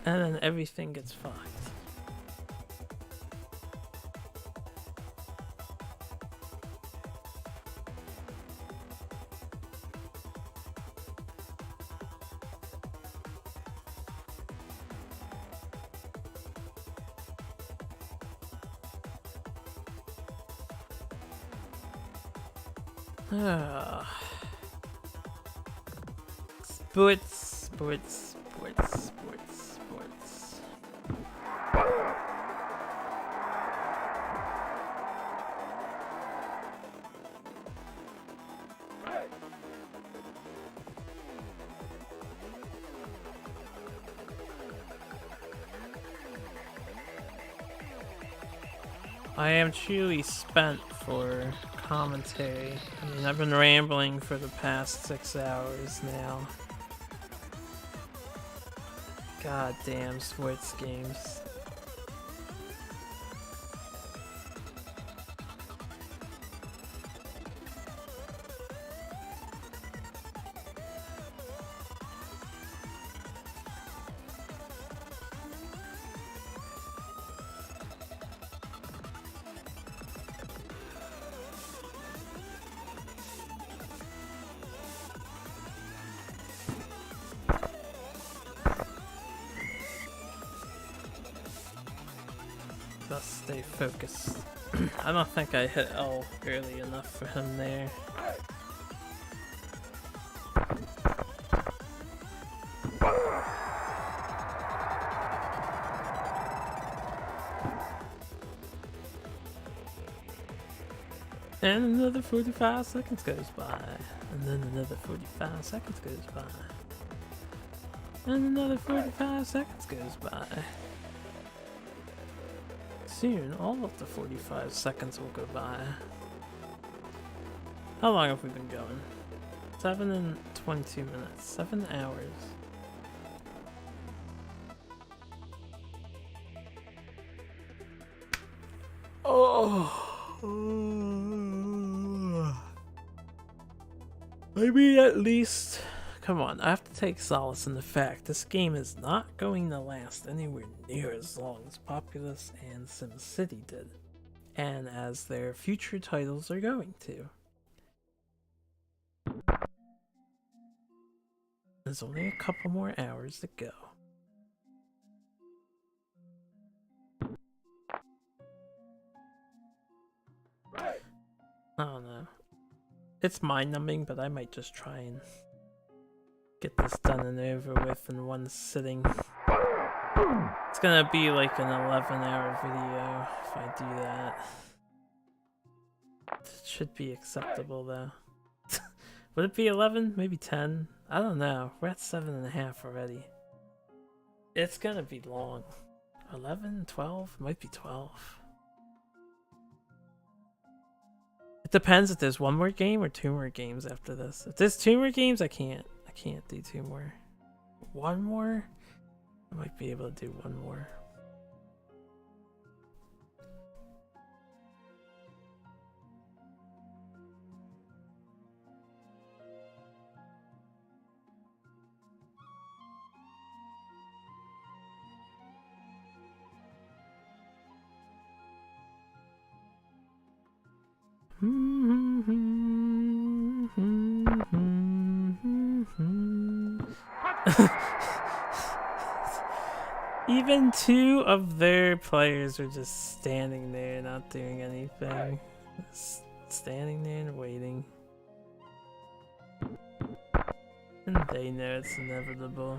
And then everything gets fucked. Sports, sports, sports, sports, sports. I am truly spent for commentary. I mean, I've been rambling for the past 6 hours now. Goddamn sports games. Stay focused. I don't think I hit L early enough for him there. And another 45 seconds goes by. And then another 45 seconds goes by. And another 45 seconds goes by. Soon, all of the 45 seconds will go by. How long have we been going? 7 and 22 minutes. 7 hours. Oh. Maybe at least... Come on, I have to take solace in the fact this game is not going to last anywhere near as long as Populous and SimCity did, and as their future titles are going to. There's only a couple more hours to go. I don't know. It's mind-numbing, but I might just try and get this done and over with in one sitting. It's gonna be like an 11-hour video if I do that. It should be acceptable though. Would it be 11? Maybe 10? I don't know. We're at 7.5 already. It's gonna be long. 11? 12? Might be 12. It depends if there's one more game or 2 more games after this. If there's 2 more games, I can't do 2 more. 1 more? I might be able to do 1 more. Even 2 of their players are just standing there, not doing anything. Just standing there and waiting. And they know it's inevitable.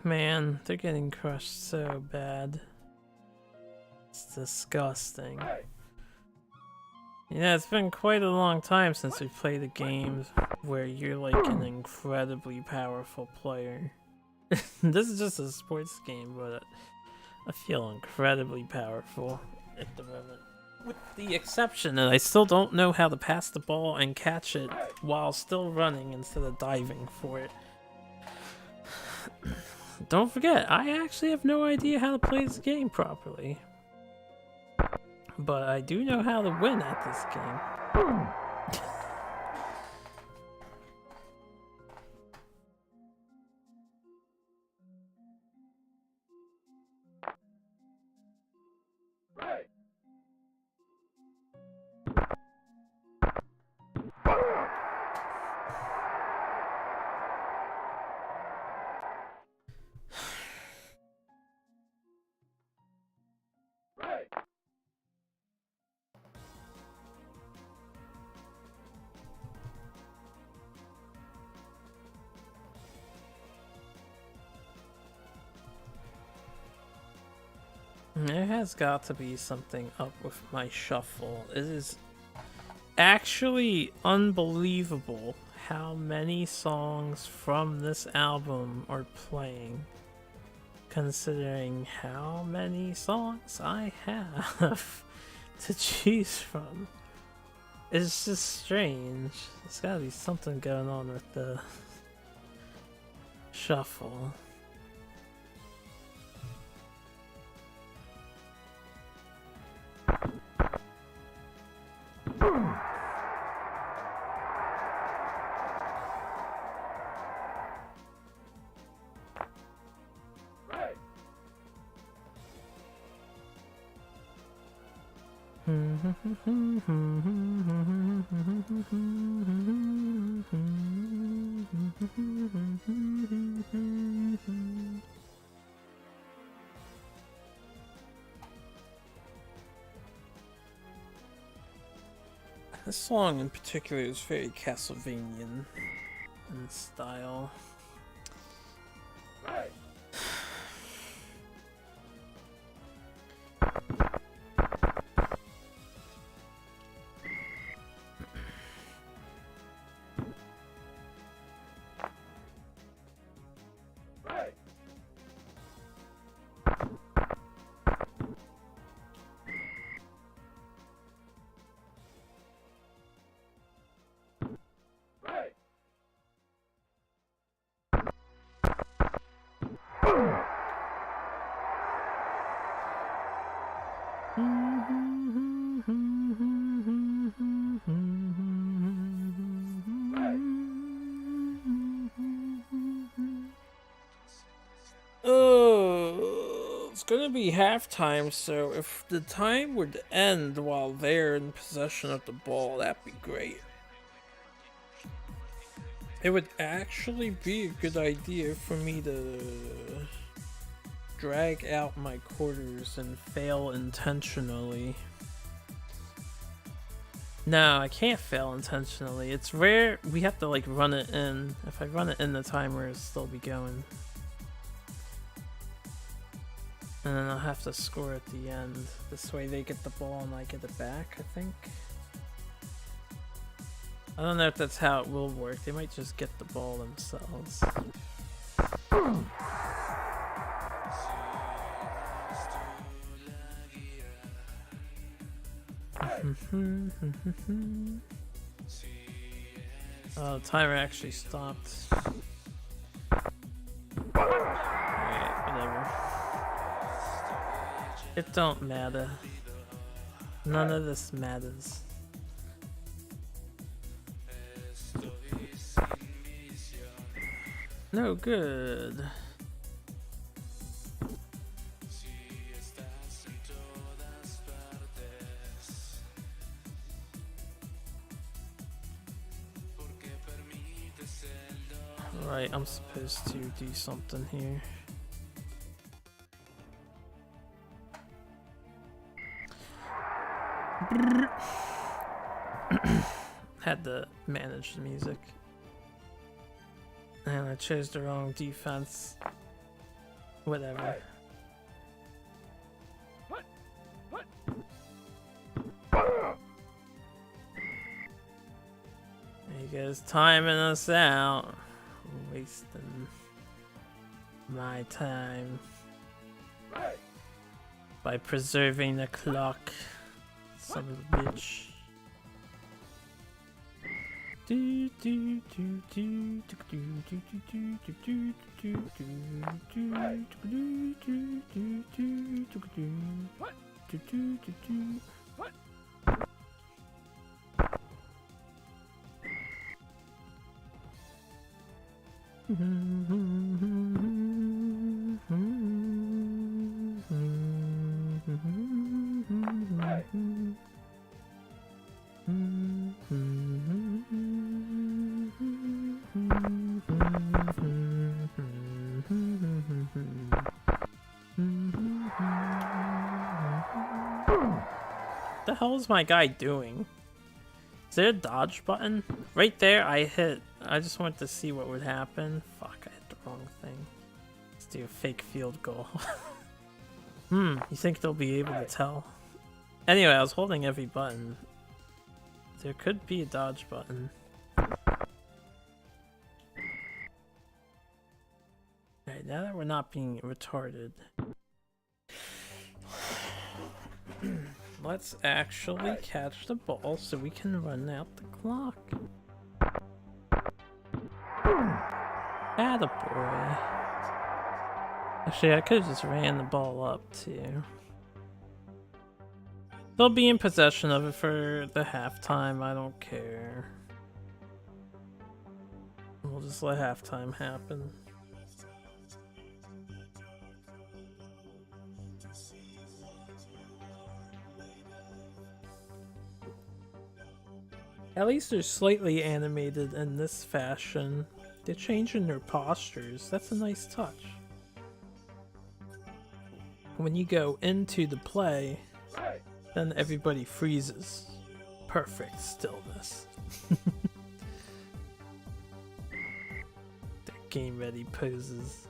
Man, they're getting crushed so bad. It's disgusting. You know, it's been quite a long time since we've played a game where you're like an incredibly powerful player. This is just a sports game, but I feel incredibly powerful at the moment. With the exception that I still don't know how to pass the ball and catch it while still running instead of diving for it. Don't forget, I actually have no idea how to play this game properly. But I do know how to win at this game. There has got to be something up with my shuffle. It is actually unbelievable how many songs from this album are playing, considering how many songs I have to choose from. It's just strange. There's gotta be something going on with the shuffle. This song in particular is very Castlevanian in style. gonna be halftime, so if the time would end while they're in possession of the ball, that'd be great. It would actually be a good idea for me to drag out my quarters and fail intentionally. No, I can't fail intentionally. It's rare. We have to like run it in. If I run it in, the timer will still be going. And then I'll have to score at the end. This way they get the ball and I get it back, I think. I don't know if that's how it will work. They might just get the ball themselves. Oh, the timer actually stopped. Alright, whatever. It don't matter. None of this matters. No good. Right, I'm supposed to do something here. Had to manage the music. And I chose the wrong defense. Whatever. What? He goes timing us out. Wasting my time by preserving the clock. Son of a bitch. What? What? The hell is my guy doing? Is there a dodge button? Right there, I hit. I just wanted to see what would happen. Fuck, I hit the wrong thing. Let's do a fake field goal. You think they'll be able to tell? Anyway, I was holding every button. There could be a dodge button. Alright, now that we're not being retarded. Let's actually catch the ball so we can run out the clock. Attaboy. Actually, I could have just ran the ball up too. They'll be in possession of it for the halftime, I don't care. We'll just let halftime happen. At least they're slightly animated in this fashion. They're changing their postures. That's a nice touch. When you go into the play, then everybody freezes. Perfect stillness. Their game ready poses.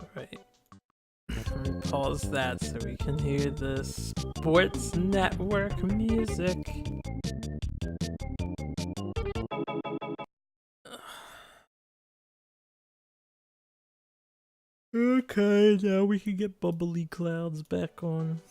Alright. Pause that so we can hear the sports network music. Okay, now we can get bubbly clouds back on.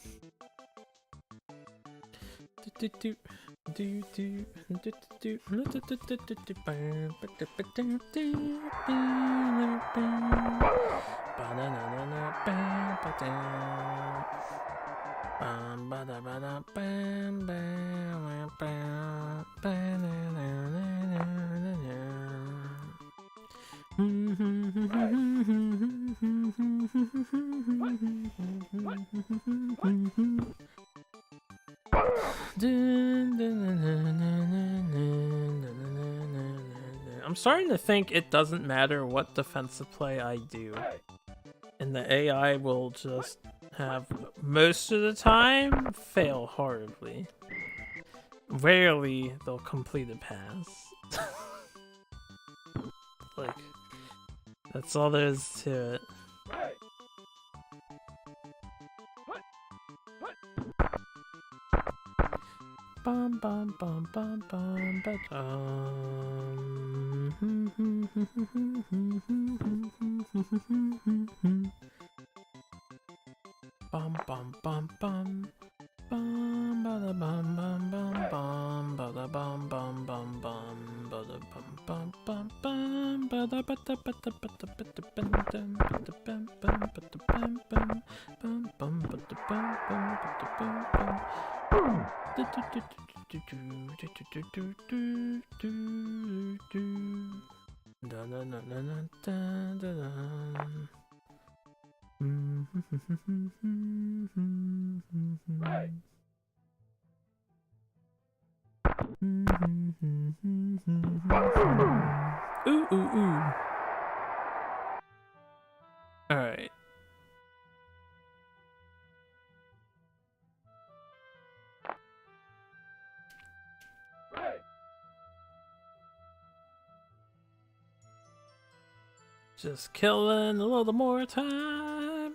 I'm starting to think it doesn't matter what defensive play I do, and the AI will just have, most of the time, fail horribly. Rarely they'll complete a pass. Like, that's all there is to it. Bum bum bum bum bum bum bum bum bum bum bada bum bum bum bum bada bum bum bum bum bada bum bum bum bum bada bada bada bada bada bum bada bum bum bada bum bum bum bum bada bum bum bada bum bum. Ooh, ooh, ooh. All right. Just killing a little more time.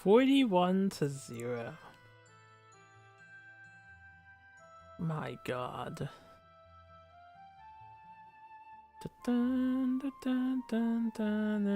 41-0. My God. Dun, dun, dun, dun, dun, dun, dun.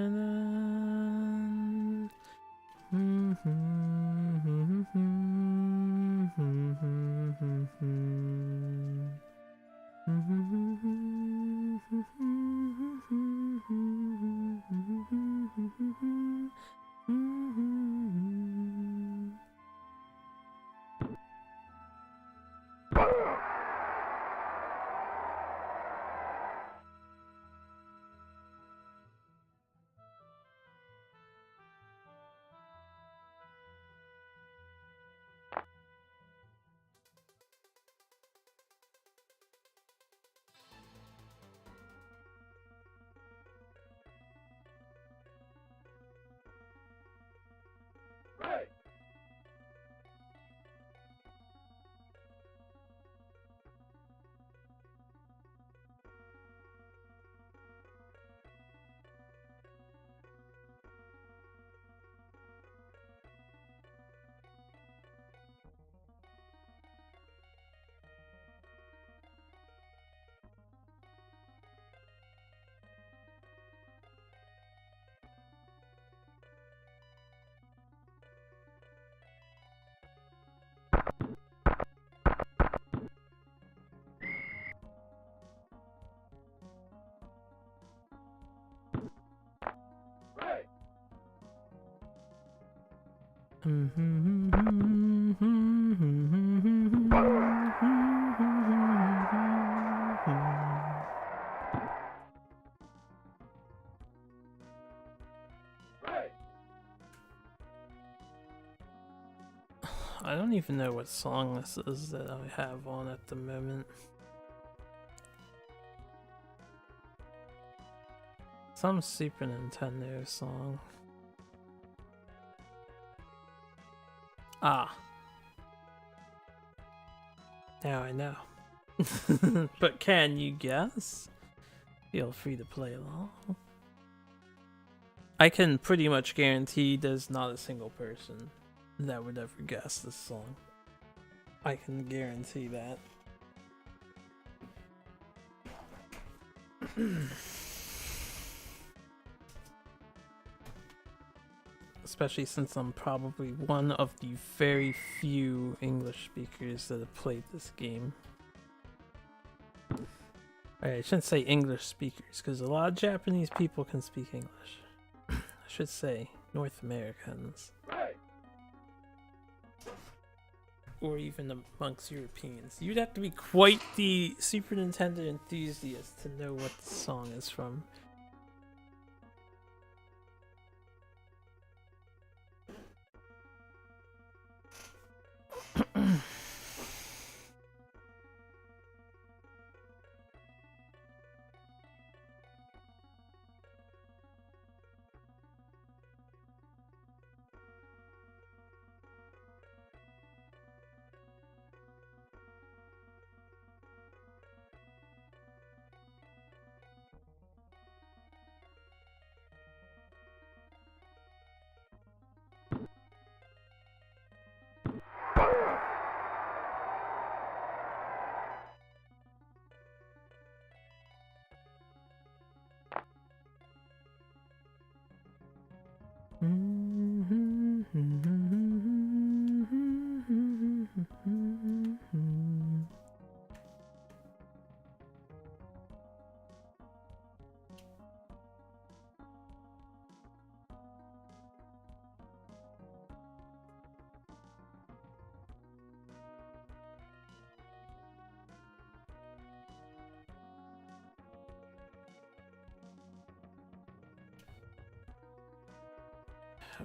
I don't even know what song this is that I have on at the moment. Some Super Nintendo song. Ah. Now I know. But can you guess? Feel free to play along. I can pretty much guarantee there's not a single person that would ever guess this song. I can guarantee that. Especially since I'm probably one of the very few English speakers that have played this game. Alright, I shouldn't say English speakers, because a lot of Japanese people can speak English. I should say North Americans. Or even amongst Europeans. You'd have to be quite the Super Nintendo enthusiast to know what the song is from.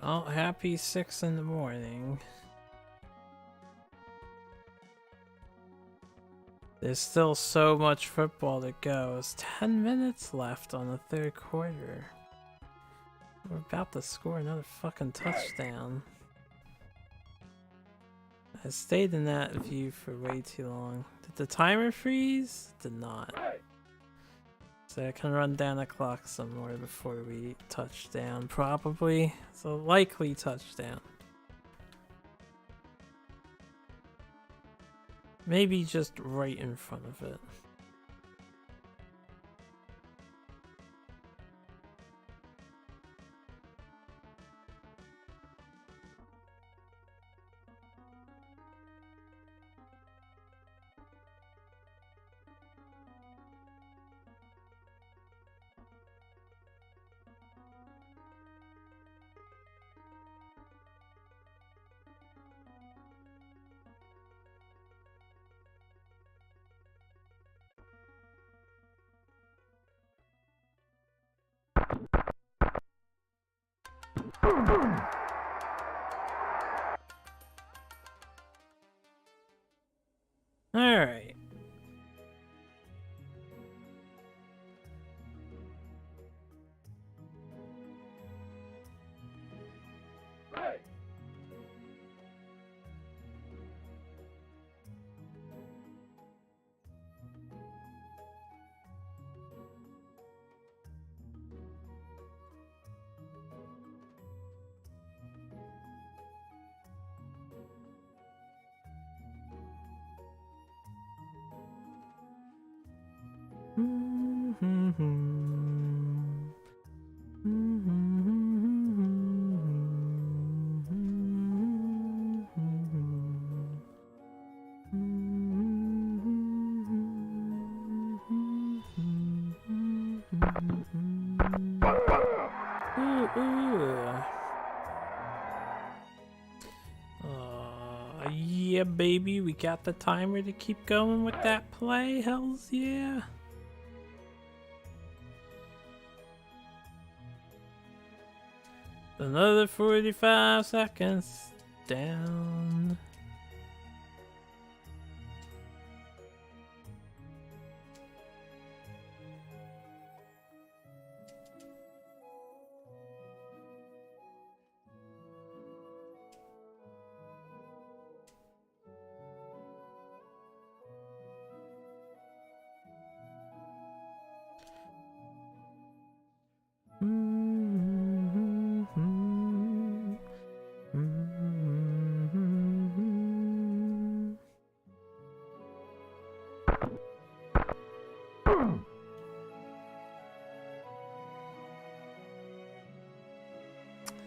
Oh, happy 6 in the morning. There's still so much football to go. There's 10 minutes left on the third quarter. We're about to score another fucking touchdown. I stayed in that view for way too long. Did the timer freeze? Did not. So I can run down the clock some more before we touchdown, probably. It's a likely touchdown. Maybe just right in front of it. Alright. Yeah, baby, we got the timer to keep going with that play. Hells yeah. Another 45 seconds down.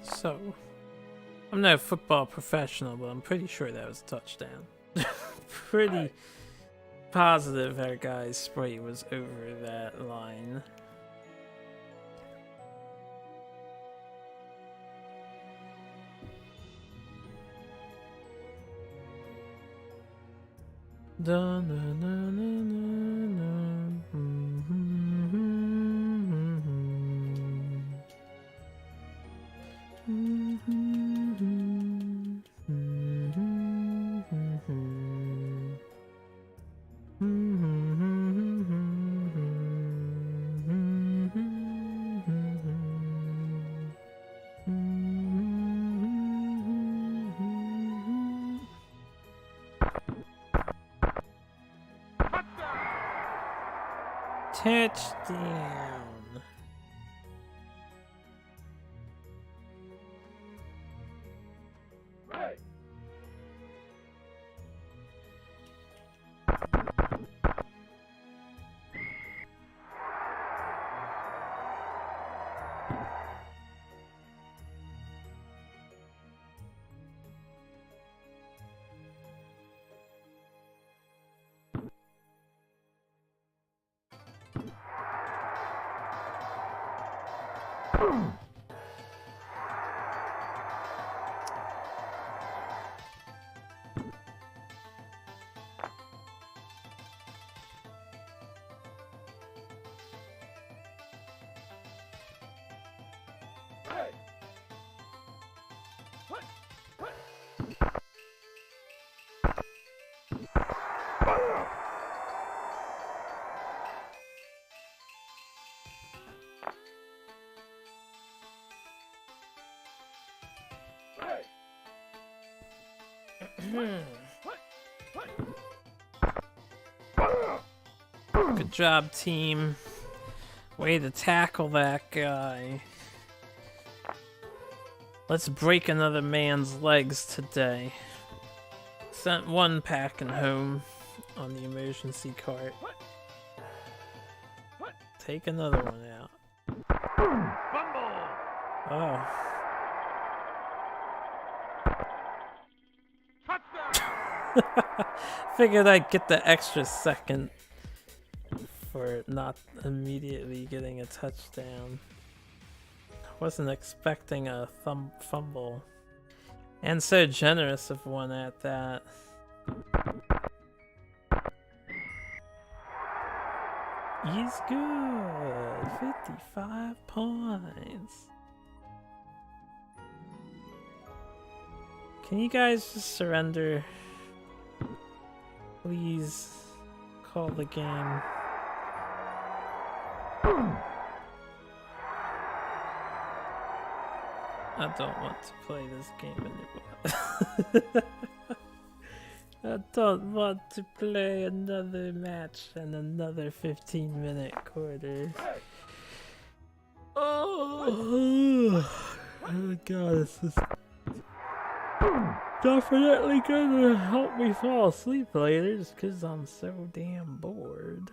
So, I'm no football professional, but I'm pretty sure that was a touchdown. Pretty positive our guy's sprite was over that line. Da, na, na, na, na, na. Touchdown. Good job, team. Way to tackle that guy. Let's break another man's legs today. Sent one packing home on the emergency cart. Take another one out. Oh. Figured I'd get the extra second for not immediately getting a touchdown. Wasn't expecting a fumble. And so generous of one at that. He's good. 55 points. Can you guys just surrender? Please call the game. I don't want to play this game anymore. I don't want to play another match and another 15-minute quarter. Oh god, this is definitely gonna help me fall asleep later just because I'm so damn bored.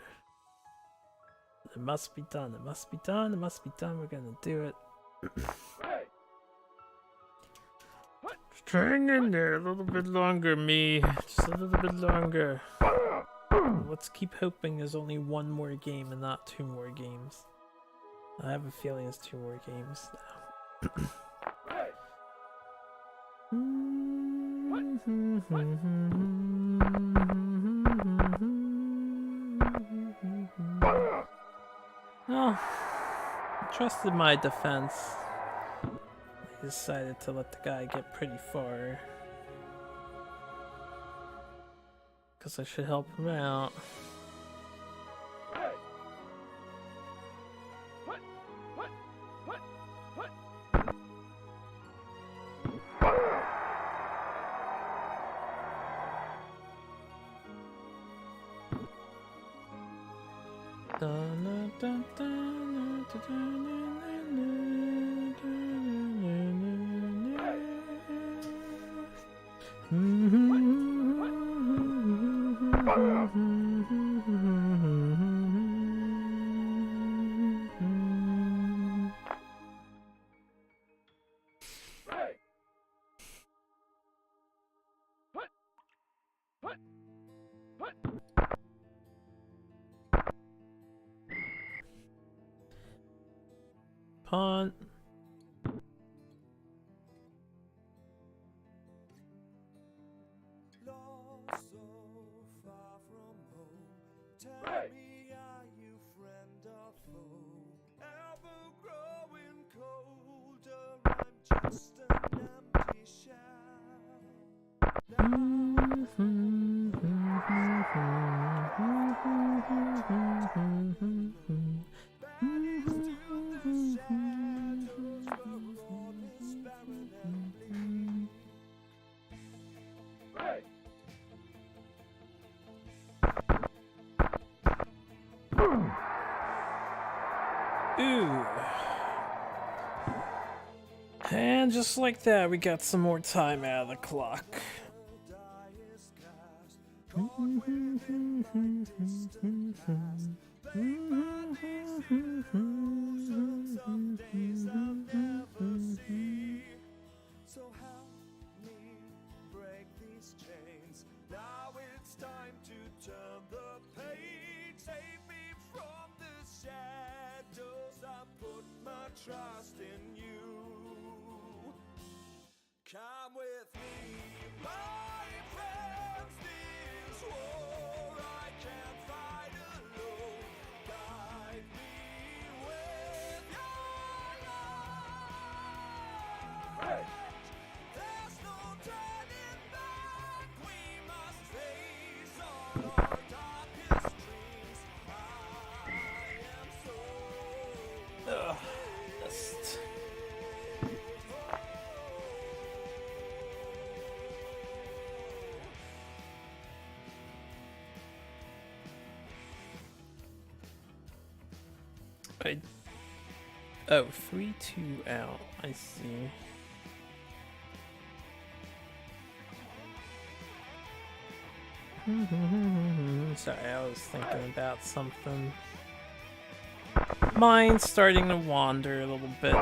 It must be done, it must be done, it must be done, we're gonna do it. Just hang in there a little bit longer, me. Just a little bit longer. Let's keep hoping there's only one more game and not two more games. I have a feeling it's two more games now. Oh, I trusted my defense. I decided to let the guy get pretty far. Because I should help him out. Punt. Lost so far from home. Tell me, are you friend or foe? Ever growing colder? I'm just an empty Ooh. And just like that, we got some more time out of the clock. So help me break these chains. Now it's time to turn the page. Save me from the shadows. I put my trust in you. Come with me, my friends. This war I can't fight alone. Guide me with your light. There's no turning back. We must face our Oh, 3-2 out. I see. Sorry, I was thinking about something. Mind's starting to wander a little bit.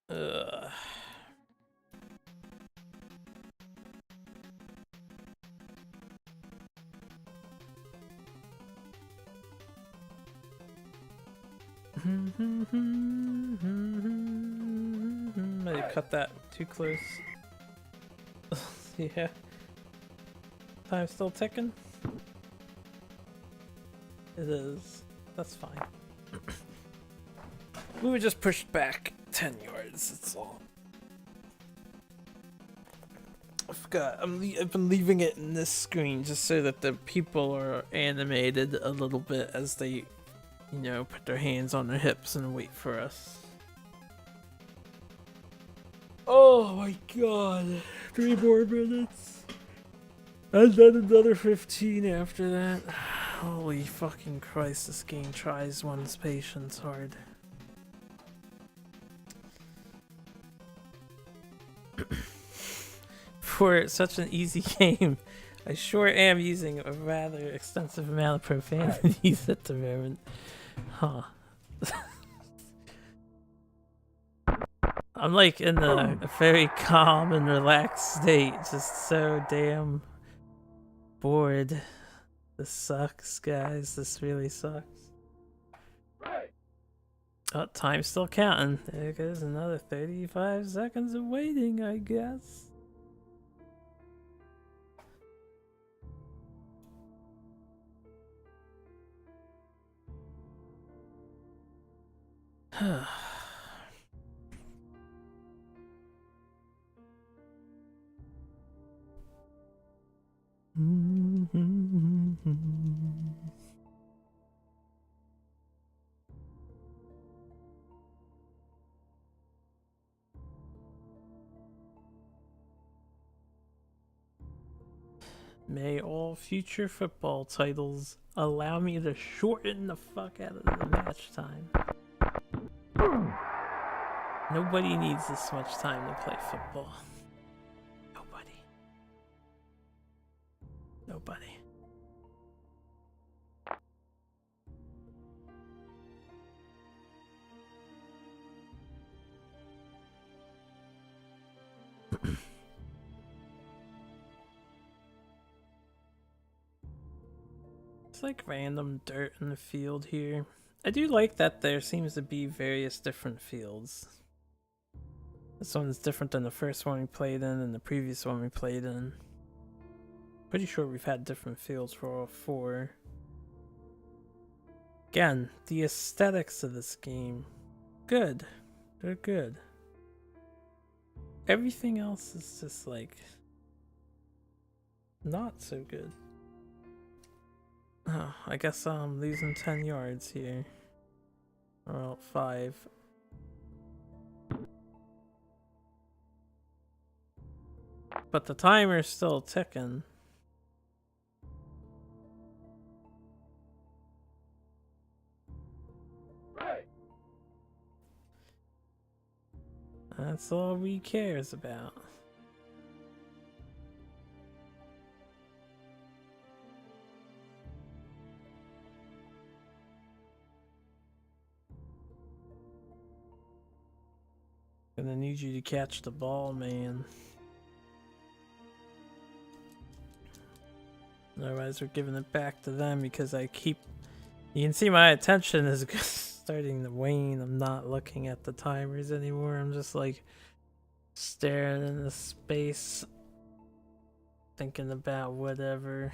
Ugh. I cut that too close. Yeah. Time's still ticking? It is. That's fine. We were just pushed back 10 yards, that's all. I forgot, I've been leaving it in this screen just so that the people are animated a little bit as they, you know, put their hands on their hips and wait for us. Oh my god. 3 more minutes. And then another 15 after that. Holy fucking Christ, this game tries one's patience hard. For such an easy game, I sure am using a rather extensive amount of profanities at the moment. Huh. I'm like in a very calm and relaxed state, just so damn bored. This sucks, guys. This really sucks. Oh, time's still counting. There goes another 35 seconds of waiting, I guess. May all future football titles allow me to shorten the fuck out of the match time. Nobody needs this much time to play football. Nobody. Nobody. It's like random dirt in the field here. I do like that there seems to be various different fields. This one's different than the first one we played in and the previous one we played in. Pretty sure we've had different fields for all 4. Again, the aesthetics of this game, good. They're good. Everything else is just like not so good. Oh, I guess I'm losing 10 yards here. Well, 5. But the timer's still ticking. That's all we cares about. Gonna need you to catch the ball, man. Otherwise we're giving it back to them because I keep... You can see my attention is starting to wane. I'm not looking at the timers anymore. I'm just like staring into space. thinking about whatever.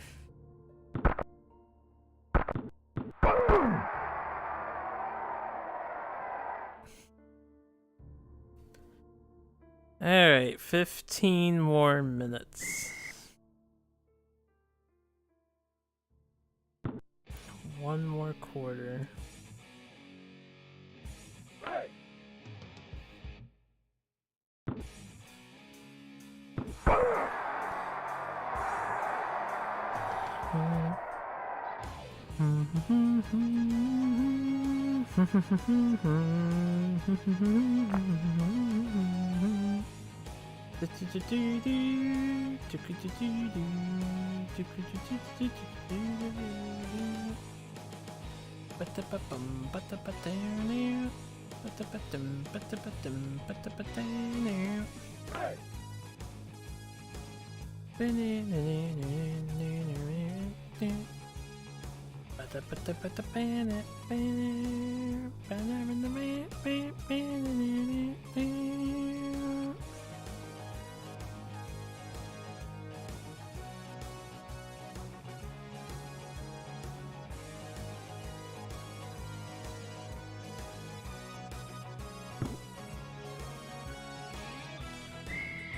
Alright, 15 more minutes. One more quarter.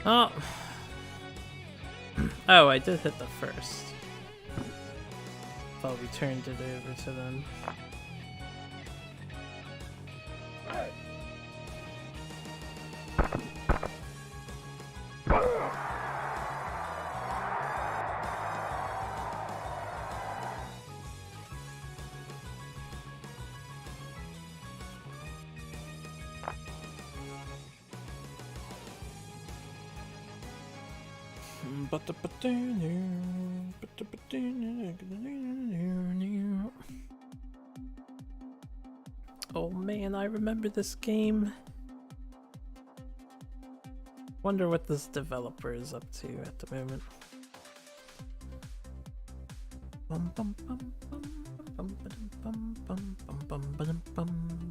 Oh. Oh, I did hit the first. Thought we turned it over to them. Oh man, I remember this game. Wonder what this developer is up to at the moment. Bum bum bum bum bum bum bum bum bum bum bum.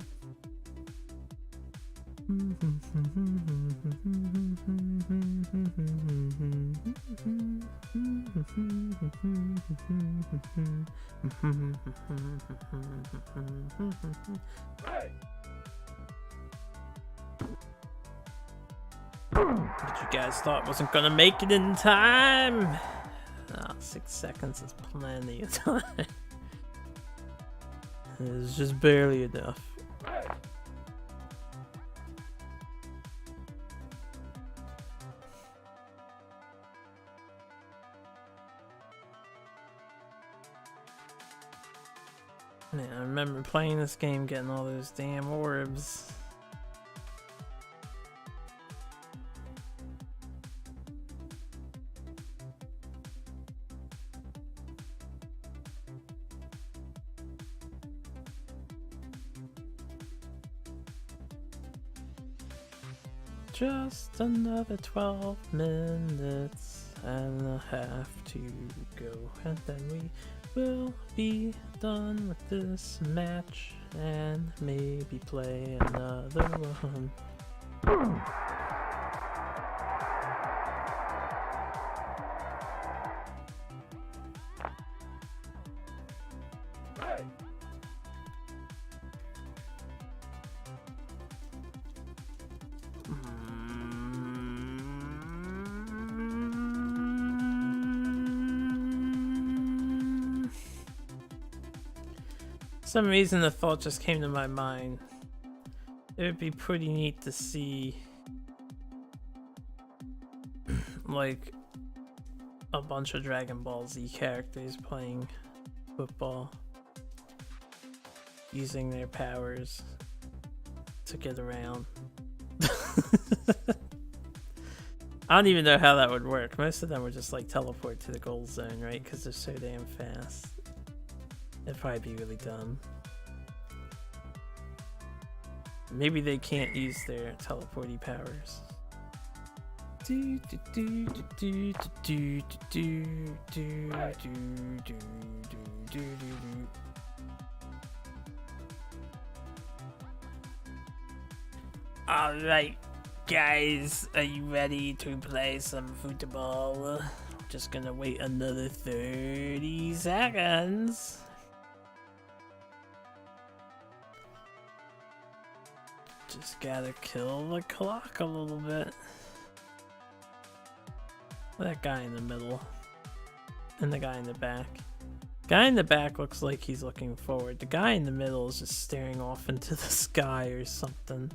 What you guys thought wasn't gonna make it in time? Oh, 6 seconds is plenty of time. It's just barely enough. Man, I remember playing this game, getting all those damn orbs. Just another 12 minutes and a half to go, and then we will be done with this match and maybe play another one. For some reason the thought just came to my mind. It would be pretty neat to see like a bunch of Dragon Ball Z characters playing football, using their powers to get around. I don't even know how that would work. Most of them would just like teleport to the goal zone, right? Because they're so damn fast. It'd probably be really dumb. Maybe they can't use their teleporty powers. Alright, guys, are you ready to play some football? Just gonna wait another 30 seconds. Just gotta kill the clock a little bit. That guy in the middle. And the guy in the back. Guy in the back looks like he's looking forward. The guy in the middle is just staring off into the sky or something.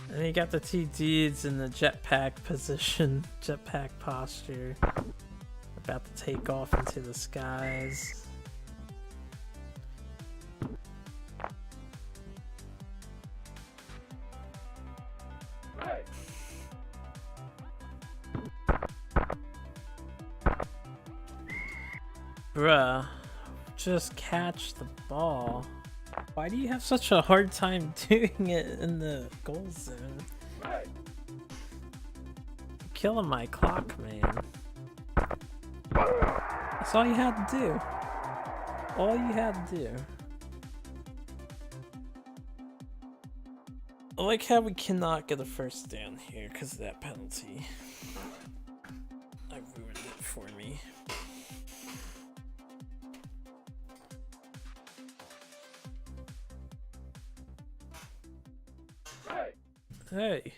And you got the TDs in the jetpack position, jetpack posture. About to take off into the skies. Bruh, just catch the ball. Why do you have such a hard time doing it in the goal zone? You're killing my clock, man. That's all you had to do. All you had to do. I like how we cannot get a first down here because of that penalty. I ruined it for me. Hey.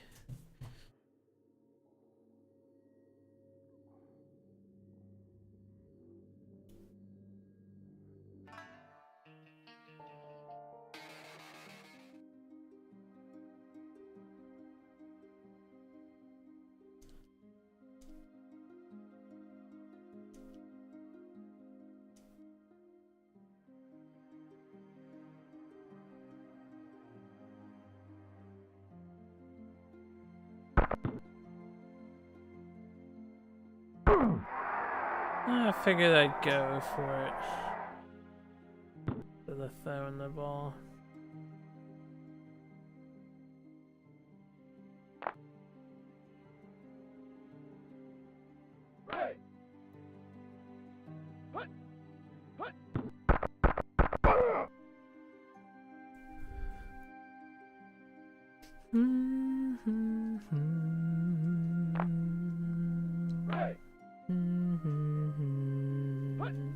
I figured I'd go for it. For the throwing the ball.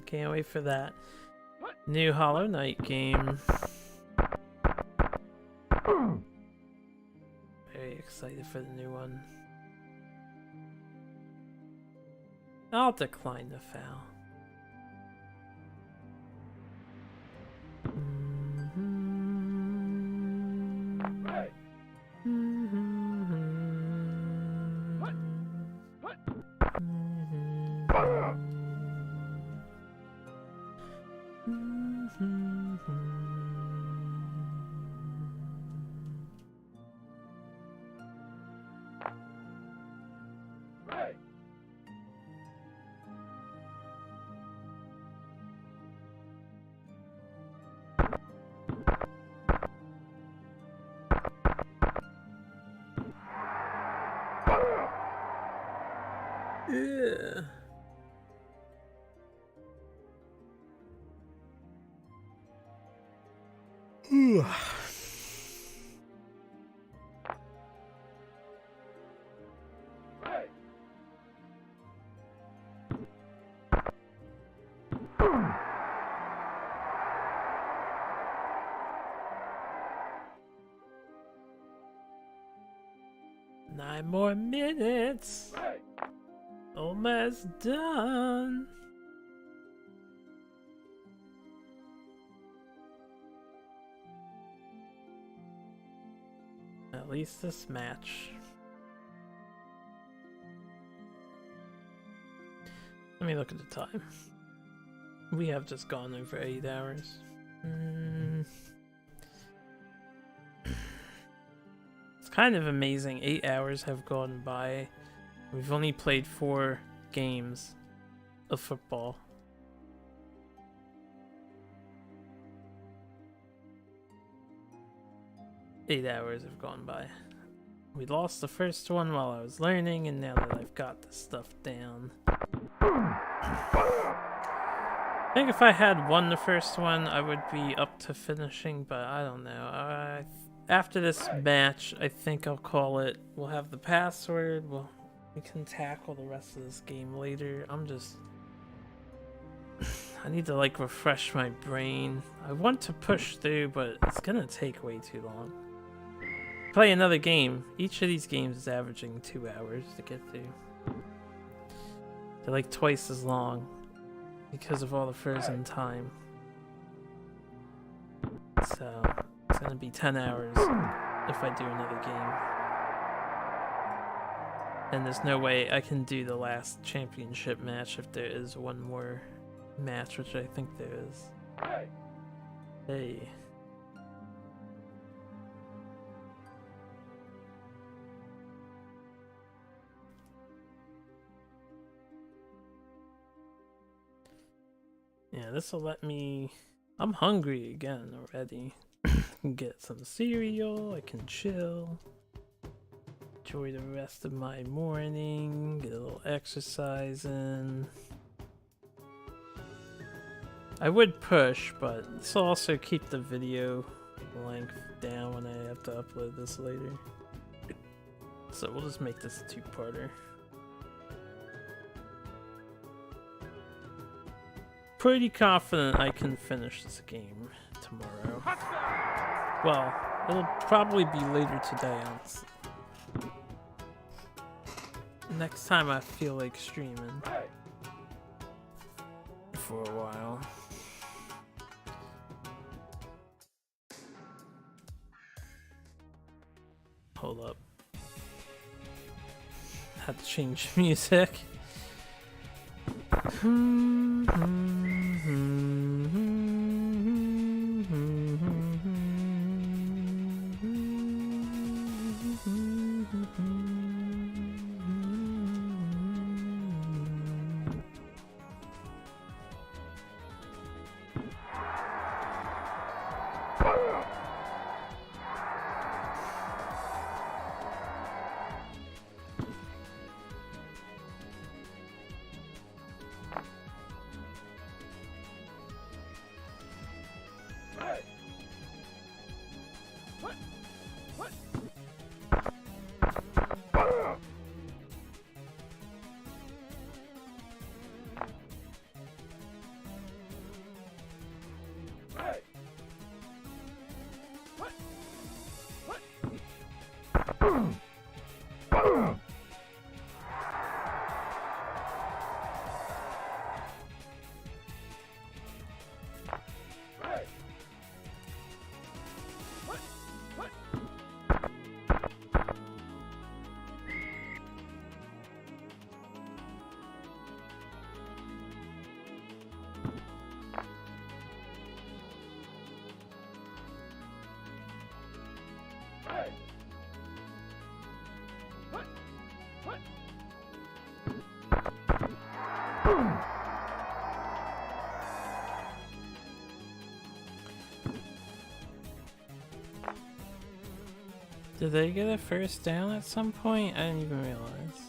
Can't wait for that new Hollow Knight game. Very excited for the new one. I'll decline the foul. Yeah. Ooh. Nine more minutes. Almost done. At least this match. Let me look at the time. We have just gone over 8 hours. It's kind of amazing. 8 hours have gone by. We've only played 4 games of football. Eight hours have gone by. We lost the first one while I was learning, and now that I've got the stuff down. I think if I had won the first one, I would be up to finishing, but I don't know. after this match, I think I'll call it. We'll have the password. We can tackle the rest of this game later. I need to like refresh my brain. I want to push through, but it's gonna take way too long. Play another game. Each of these games is averaging 2 hours to get through. They're like twice as long because of all the frozen time. So it's gonna be 10 hours if I do another game. And there's no way I can do the last championship match if there is one more match, which I think there is. Hey. Yeah, this will let me... I'm hungry again already. I can get some cereal, I can chill. Enjoy the rest of my morning, get a little exercise in. I would push, but this will also keep the video length down when I have to upload this later. So we'll just make this a 2-parter. Pretty confident I can finish this game tomorrow. Well, it'll probably be later today, honestly. Next time I feel like streaming for a while. Hold up. Had to change music. Did they get a first down at some point? I didn't even realize.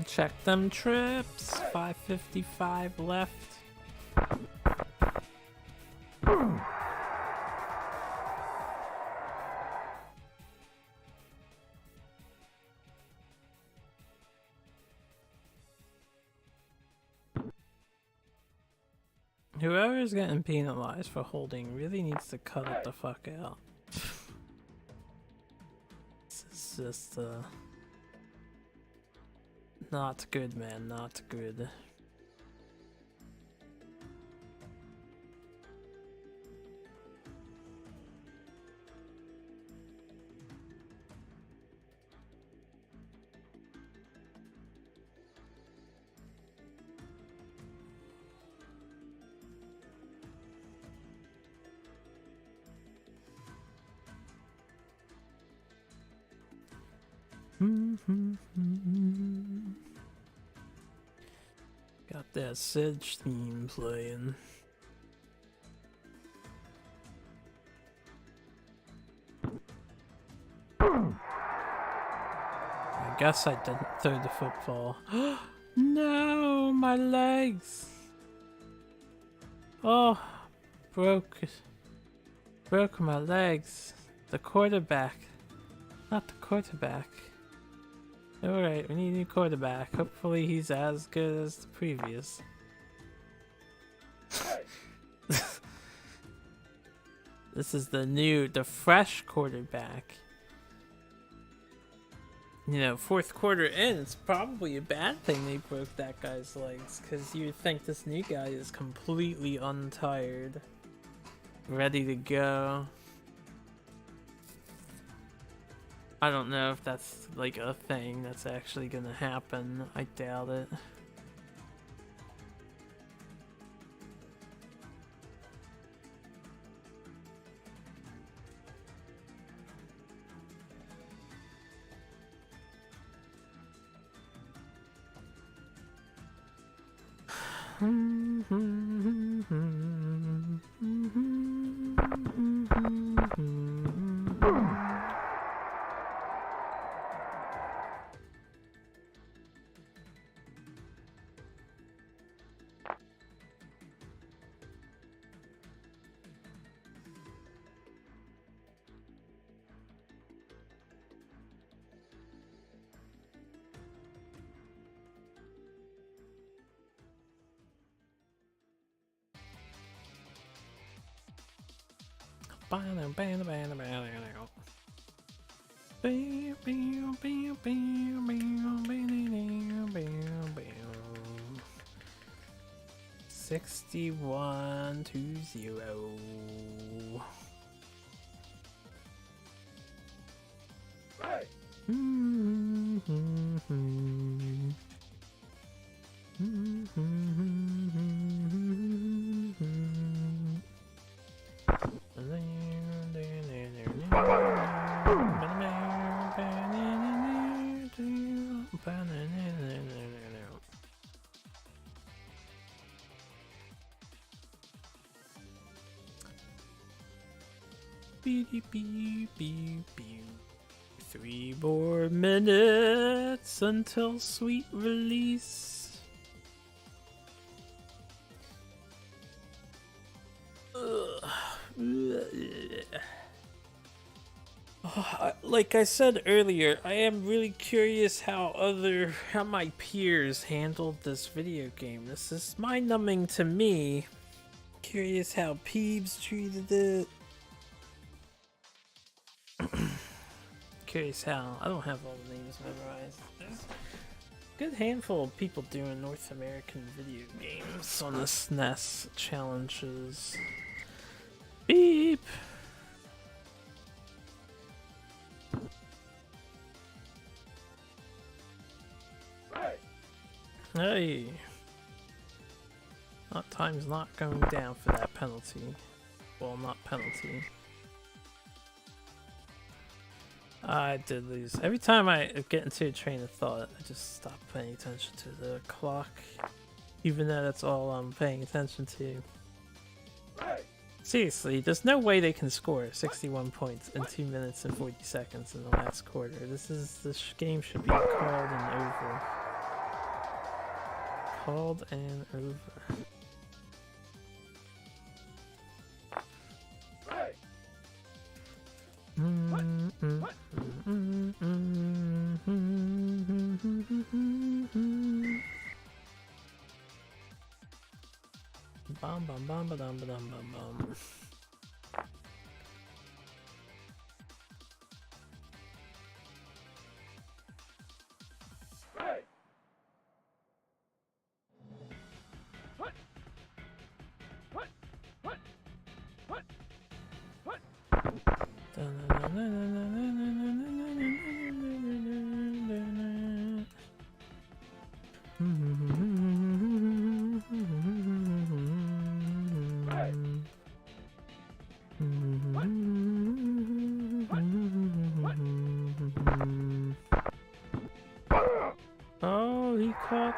Check them trips. 5:55 left. Whoever's getting penalized for holding really needs to cut it the fuck out. This is just not good, man, not good. Got that Sedge theme playing. I guess I didn't throw the football. No, my legs. Oh, broke my legs. The quarterback. Not the quarterback. Alright, we need a new quarterback. Hopefully he's as good as the previous. This is the fresh quarterback. You know, fourth quarter in, it's probably a bad thing they broke that guy's legs, because you'd think this new guy is completely untired. Ready to go. I don't know if that's like a thing that's actually gonna happen. I doubt it. $61-0. Beep, beep, beep, beep. 3 more minutes until sweet release. Like I said earlier, I am really curious how my peers handled this video game. This is mind-numbing to me. Curious how Peebs treated it. Curious how. I don't have all the names memorized. There's a good handful of people doing North American video games on the SNES challenges. Beep! Hey! That time's not going down for that penalty. Well, not penalty. I did lose. Every time I get into a train of thought, I just stop paying attention to the clock. Even though that's all I'm paying attention to. Seriously, there's no way they can score 61 points in 2 minutes and 40 seconds in the last quarter. This game should be called and over. Called and over. Bum bum bum ba dum ba dum bum bum.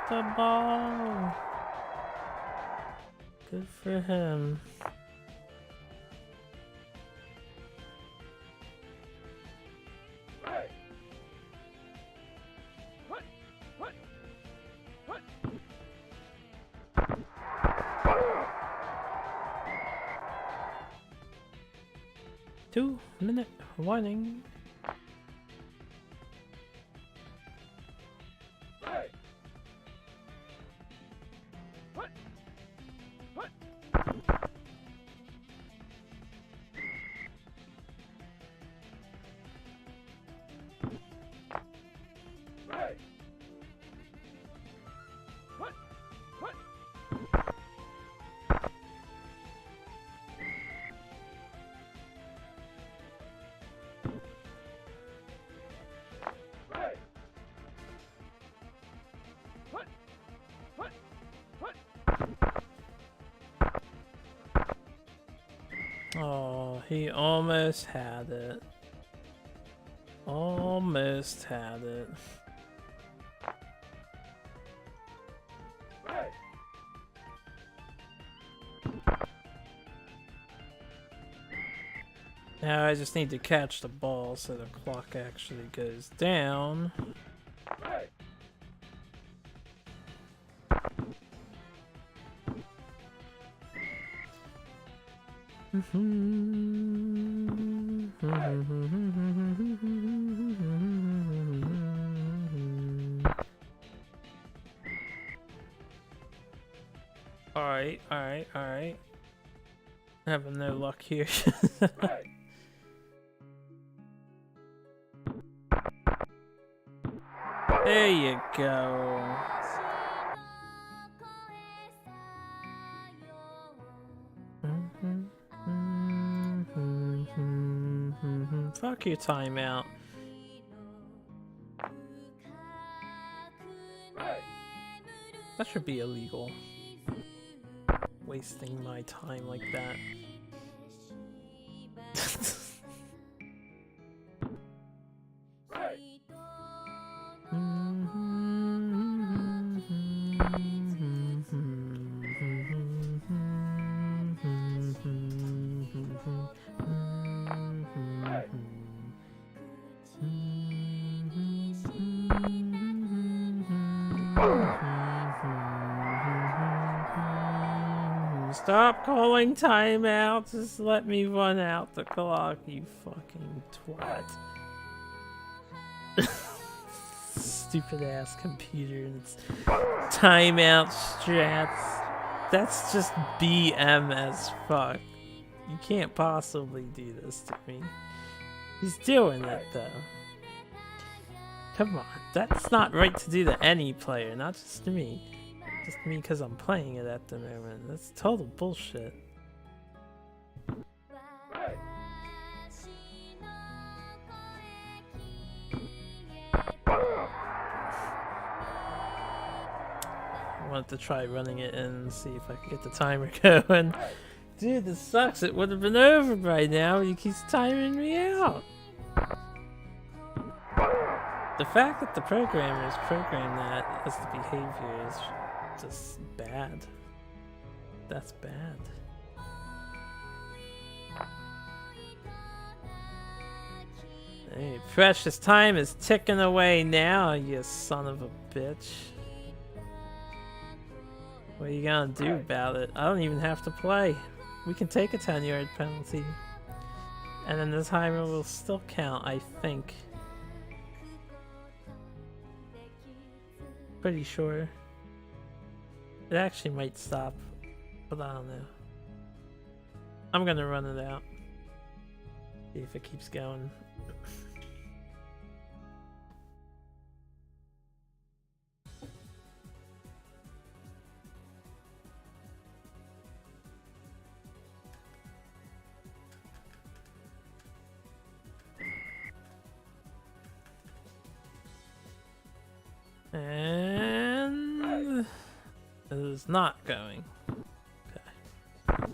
the ball. Good for him. Two-minute warning. Oh, he almost had it. Almost had it. Now I just need to catch the ball so the clock actually goes down. Alright. Having no luck here. There you go. Fuck your timeout. That should be illegal. Wasting my time like that. Stop calling timeout. Just let me run out the clock, you fucking twat. Stupid ass computer and its timeout strats. That's just BM as fuck. You can't possibly do this to me. He's doing it though. Come on, that's not right to do to any player, not just to me. Just me because I'm playing it at the moment. That's total bullshit. I wanted to try running it in and see if I could get the timer going. Dude, this sucks. It would have been over by now. He keeps timing me out. The fact that the programmers programmed that as the behavior is just bad. That's bad. Hey, precious time is ticking away now, you son of a bitch. What are you gonna do about it? I don't even have to play. We can take a 10-yard penalty. And then the timer will still count, I think. Pretty sure. It actually might stop, but I don't know. I'm gonna run it out. See if it keeps going. And it is not going. Okay.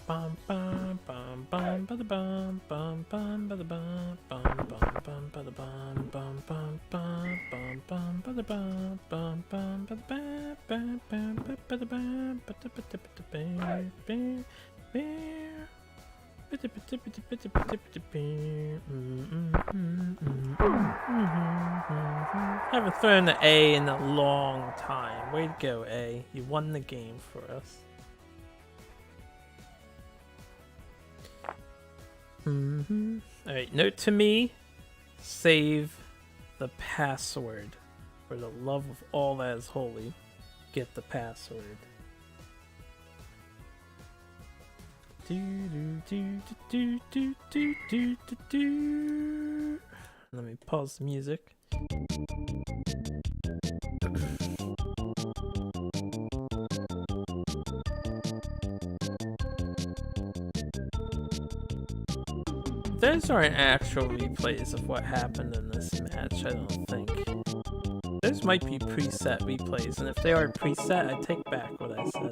bum bum bum bum ba da bum bum bum ba da bum bum bum bum ba da bum bum bum bum bum bum ba da bum bum bum ba da bum bum bum ba da bum ba da ba da ba da bum bum I haven't thrown the A in a long time. Way to go, A. You won the game for us. Alright, note to me, save the password. For the love of all that is holy, get the password. Let me pause the music. Those aren't actual replays of what happened in this match, I don't think. Those might be preset replays, and if they are preset, I take back what I said.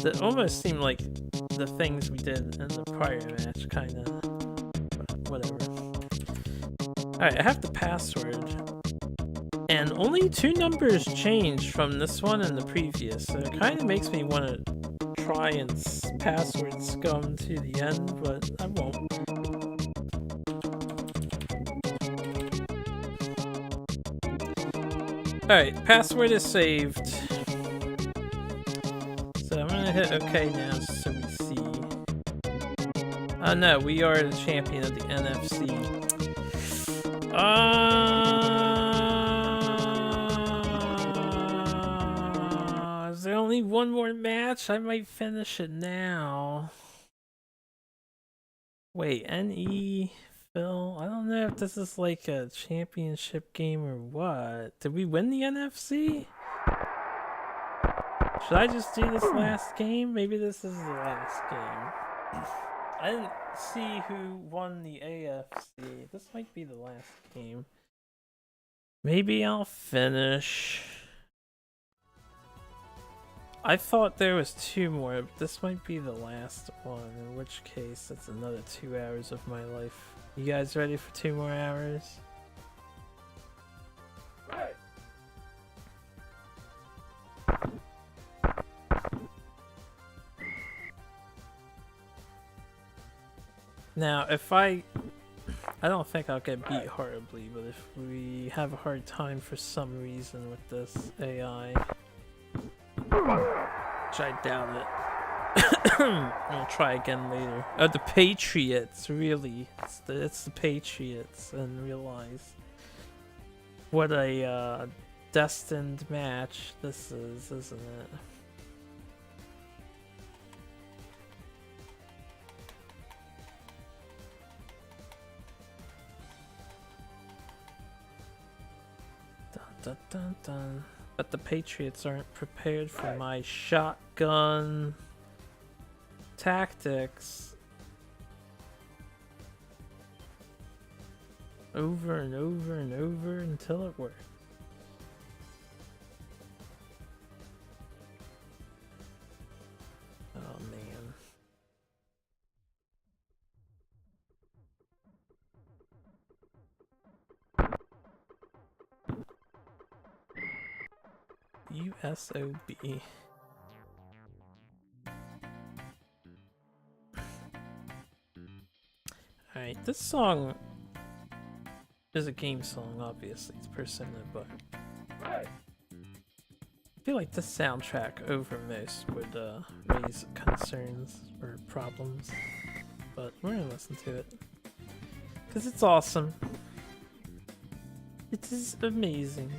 That almost seemed like the things we did in the prior match, kinda. Whatever. Alright, I have the password. And only 2 numbers changed from this one and the previous, so it kinda makes me want to try and password scum to the end, but I won't. Alright, password is saved. So I'm gonna hit OK now so we see. Oh no, we are the champion of the NFC. Is there only one more match? I might finish it now. Wait, NE Phil? I don't know if this is like a championship game or what. Did we win the NFC? Should I just do this last game? Maybe this is the last game. I didn't see who won the AFC. This might be the last game. Maybe I'll finish. I thought there was 2 more, but this might be the last one, in which case it's another 2 hours of my life. You guys ready for 2 more hours? Right. Now, if I don't think I'll get beat horribly, but if we have a hard time for some reason with this AI, which I doubt it, I'll try again later. Oh, the Patriots, really. It's the Patriots, and realize what a destined match this is, isn't it? Dun, dun, dun. But the Patriots aren't prepared for my shotgun tactics. Over and over and over until it works. Oh man. USOB. Alright, this song is a game song, obviously. It's Persona, but I feel like this soundtrack over most would raise concerns or problems. But we're gonna listen to it. Because it's awesome. It is amazing.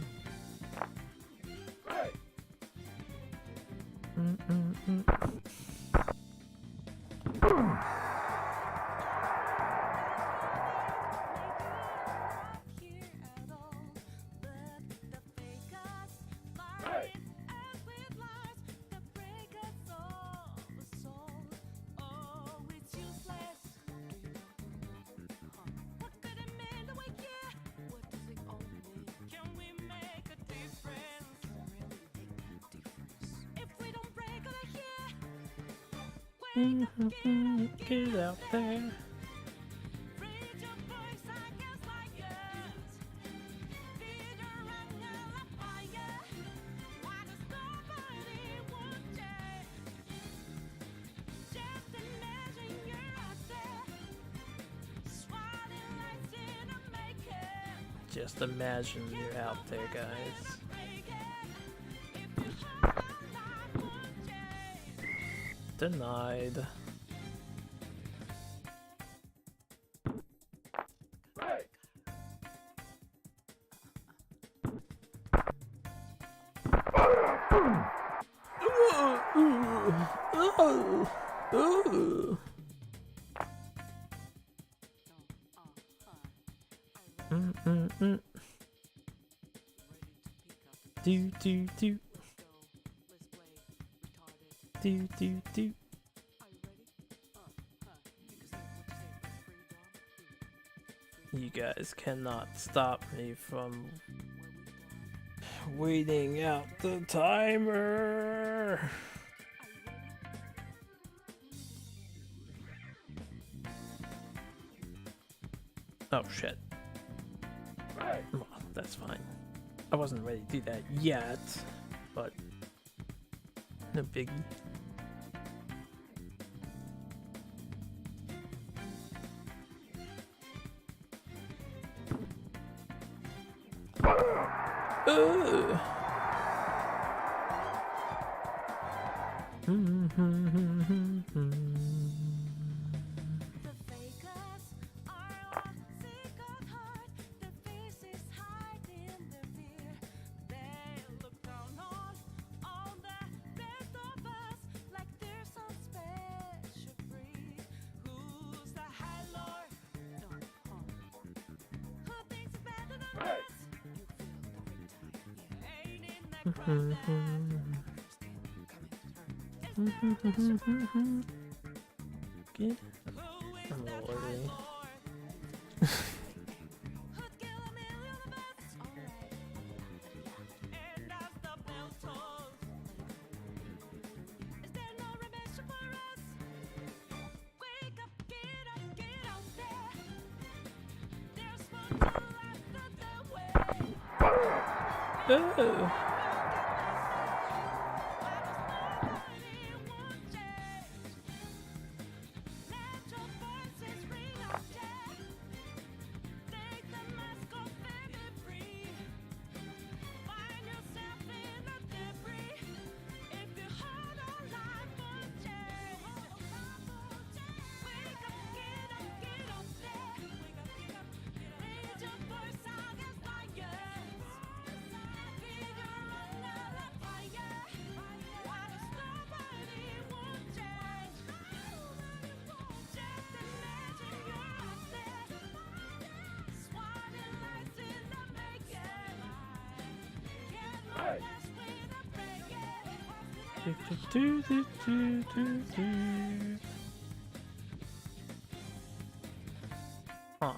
Get out there. Just imagine you're out there, guys. Denied. Do do do. Do do do. You guys cannot stop me from waiting out the timer. Oh shit. Well, that's fine. I wasn't ready to do that yet, but no biggie. Good. I'm a little early. Oh. Huh.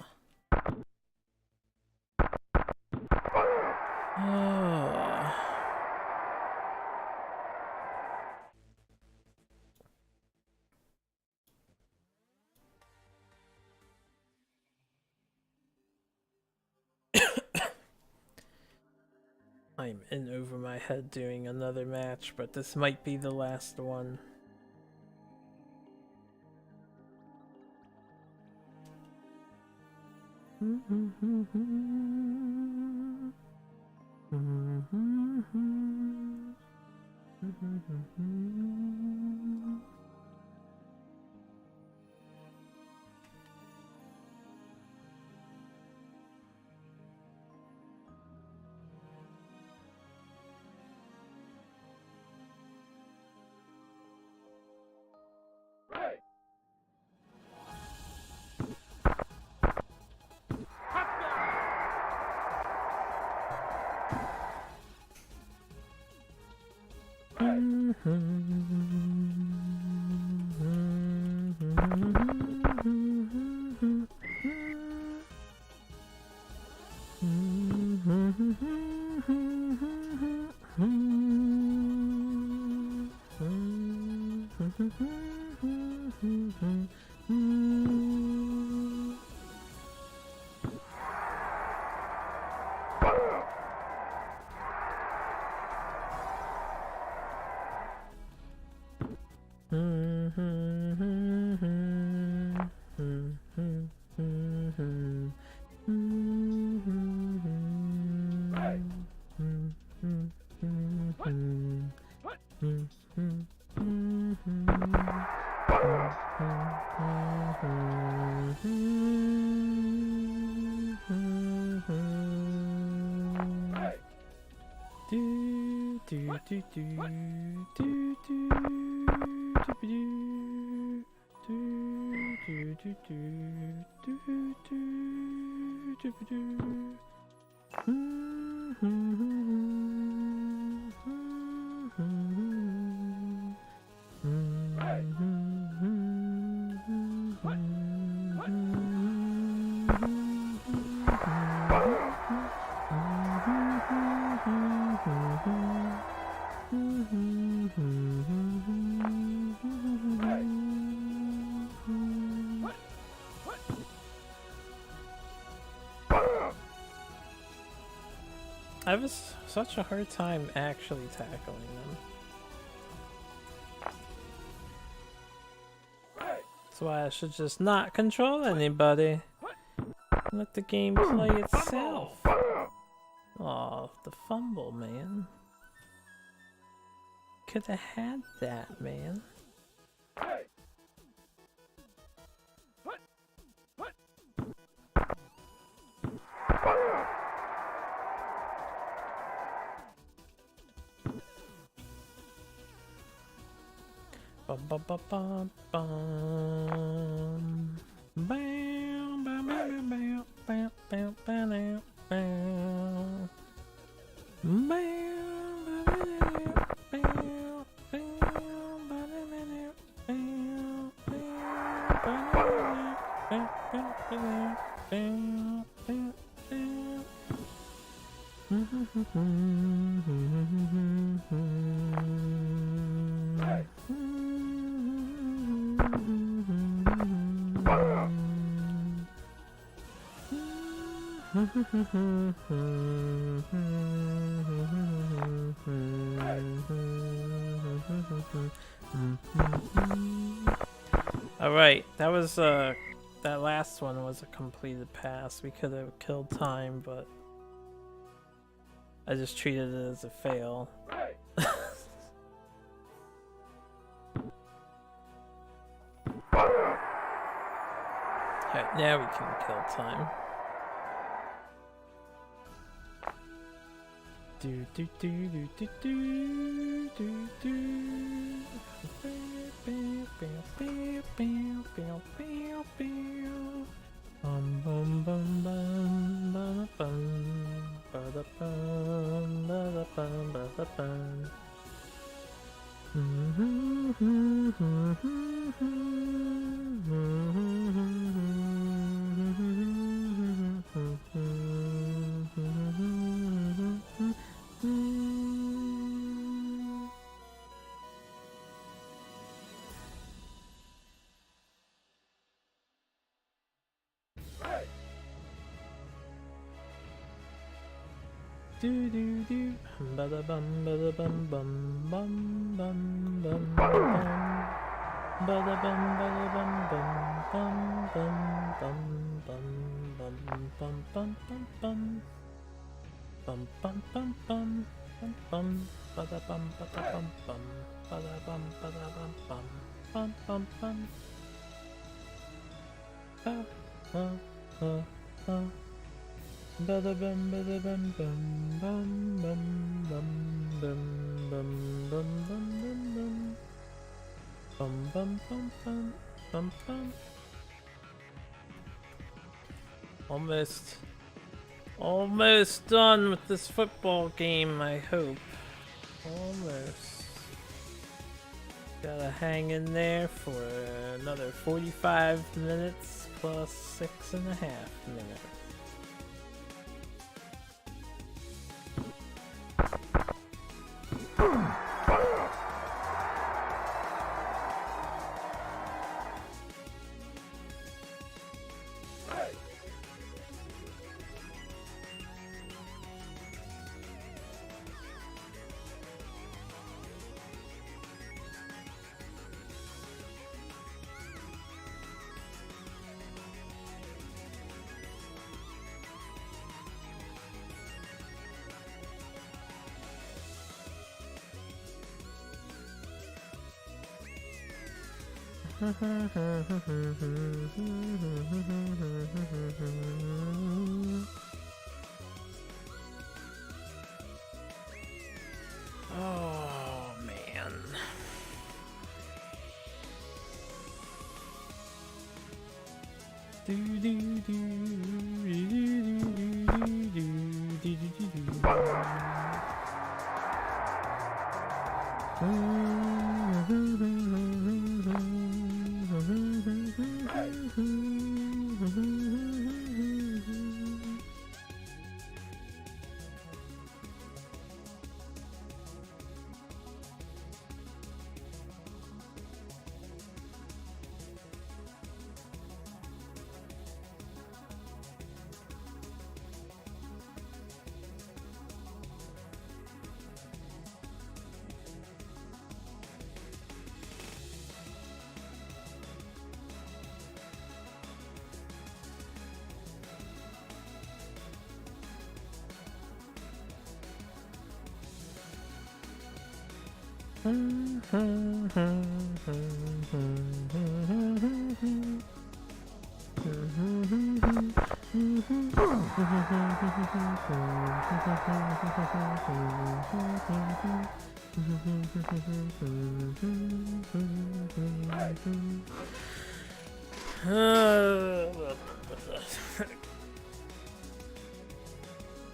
I'm in over my head doing another match, but this might be the last one. I have such a hard time actually tackling them. That's why I should just not control anybody. Let the game play itself. Oh, the fumble, man. Could have had that, man. Bum bum bum bum bum. Bam bam bam bam bam bam bam bam. Alright, that was that last one was a completed pass. We could have killed time, but I just treated it as a fail. Alright, now we can kill time. Do do do do do do do do. Bum bum bum bum bum bum bada bum bada bum bada bum. Do do do, bada bum bada bum bum bum bum bum bum, bada bum bada bum bum bum bum bum bum bum bum bum bum bum bum bum bada bum bada bum bum bada bum bada bum bum bum bum bum. Bada bum bada bum bum bum bum bum bum bum bum bum bum bum bum bum bum bum. Almost done with this football game, I hope. Almost. Gotta hang in there for another 45 minutes plus 6.5 minutes. Oh man. I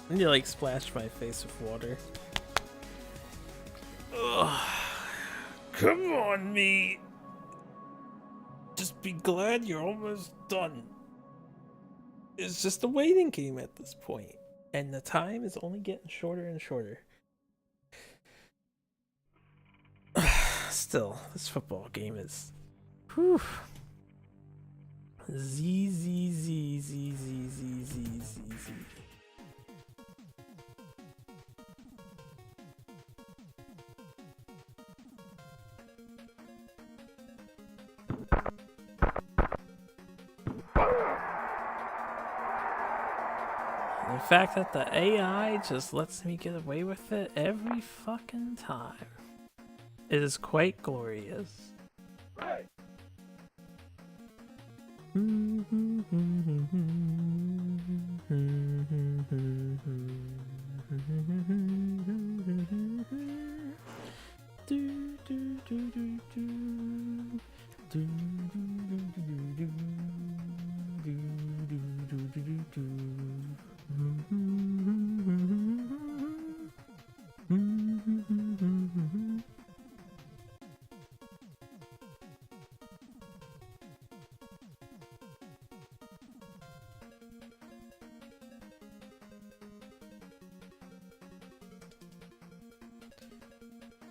need to like splash my face with water. Ugh. Come on, me. Just be glad you're almost done. It's just a waiting game at this point, and the time is only getting shorter and shorter. Still, this football game is. Whew. Z Z Z Z Z Z Z Z Z. The fact that the AI just lets me get away with it every fucking time. It is quite glorious. Right.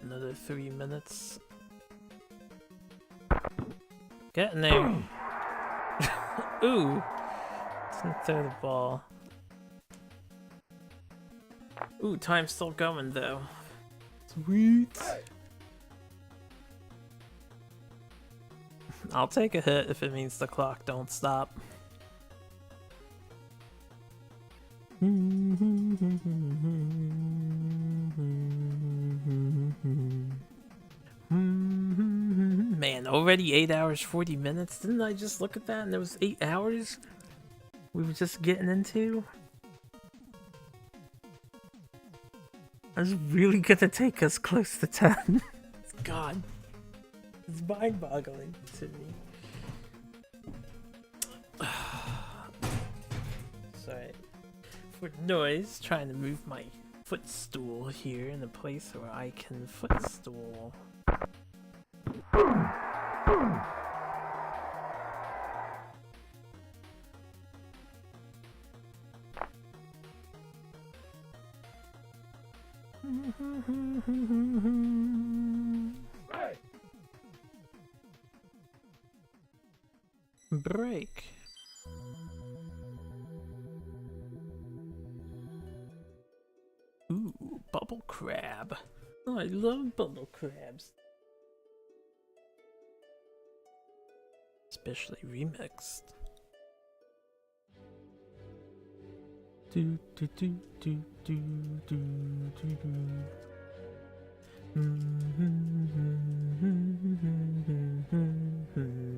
Another 3 minutes. Get in there. Ooh. Didn't throw the ball. Ooh, time's still going though. Sweet. I'll take a hit if it means the clock don't stop. Man, already 8 hours 40 minutes? Didn't I just look at that and there was 8 hours we were just getting into? That's really gonna take us close to 10. God. It's mind-boggling to me. Sorry. For noise, trying to move my footstool here in a place where I can footstool. Right. Break. Ooh, bubble crab. Oh, I love bubble crabs. Especially remixed. Do do do do do do do do.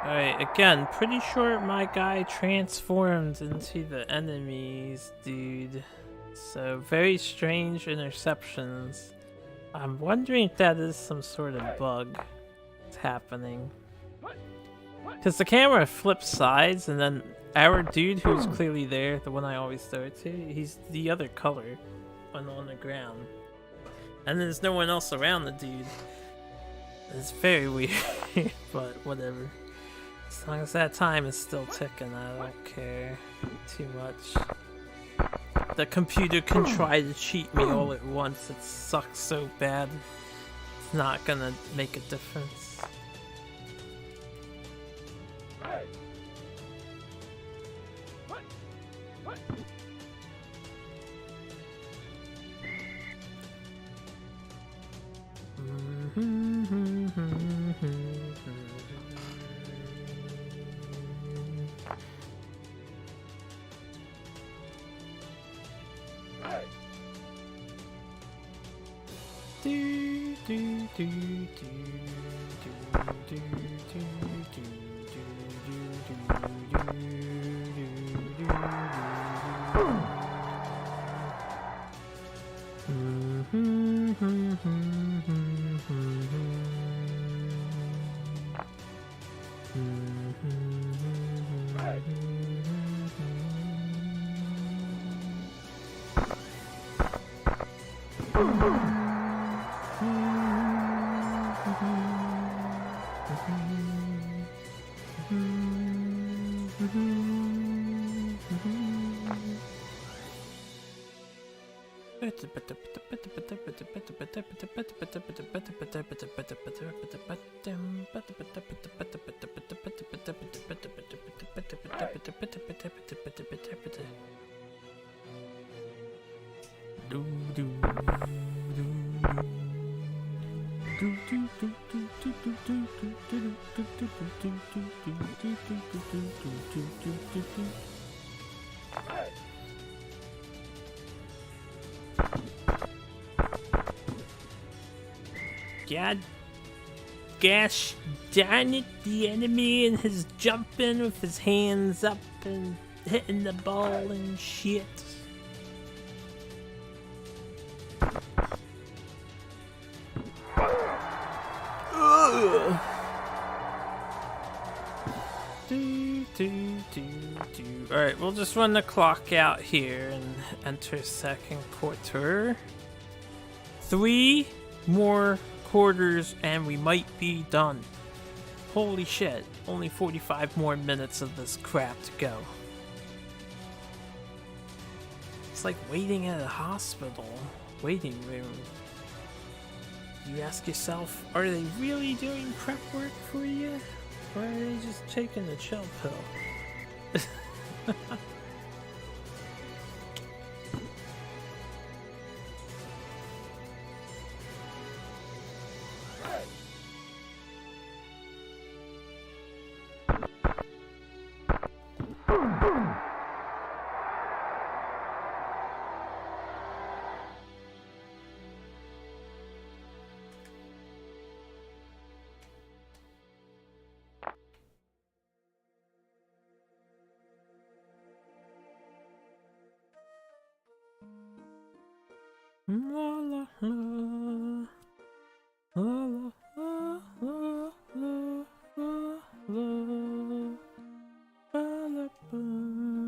Alright, again, pretty sure my guy transformed into the enemies, dude. So, very strange interceptions. I'm wondering if that is some sort of bug that's happening. Because the camera flips sides, and then our dude who's clearly there, the one I always throw it to, he's the other color on the ground. And there's no one else around the dude. It's very weird, but whatever. As long as that time is still ticking, I don't care too much. The computer can try to cheat me all at once. It sucks so bad. It's not gonna make a difference. God gosh darn it, the enemy and his jumping with his hands up and hitting the ball and shit. Ugh. Alright, we'll just run the clock out here and enter second quarter. 3 more quarters and we might be done. Holy shit, only 45 more minutes of this crap to go. It's like waiting at a hospital waiting room. You ask yourself, are they really doing prep work for you? Or are they just taking the chill pill? La la la. La la la la la la la. Ba la ba.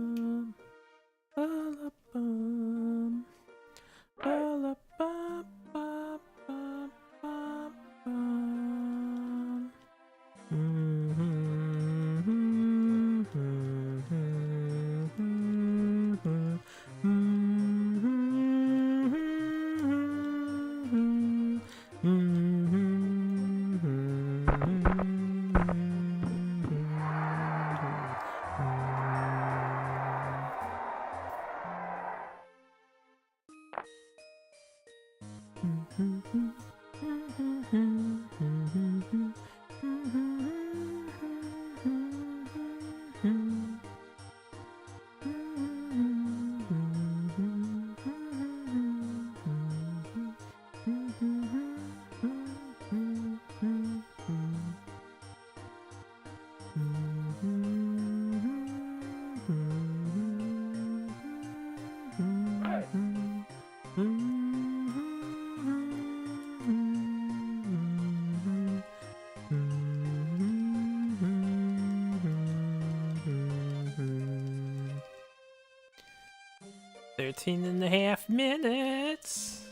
13 and a half minutes.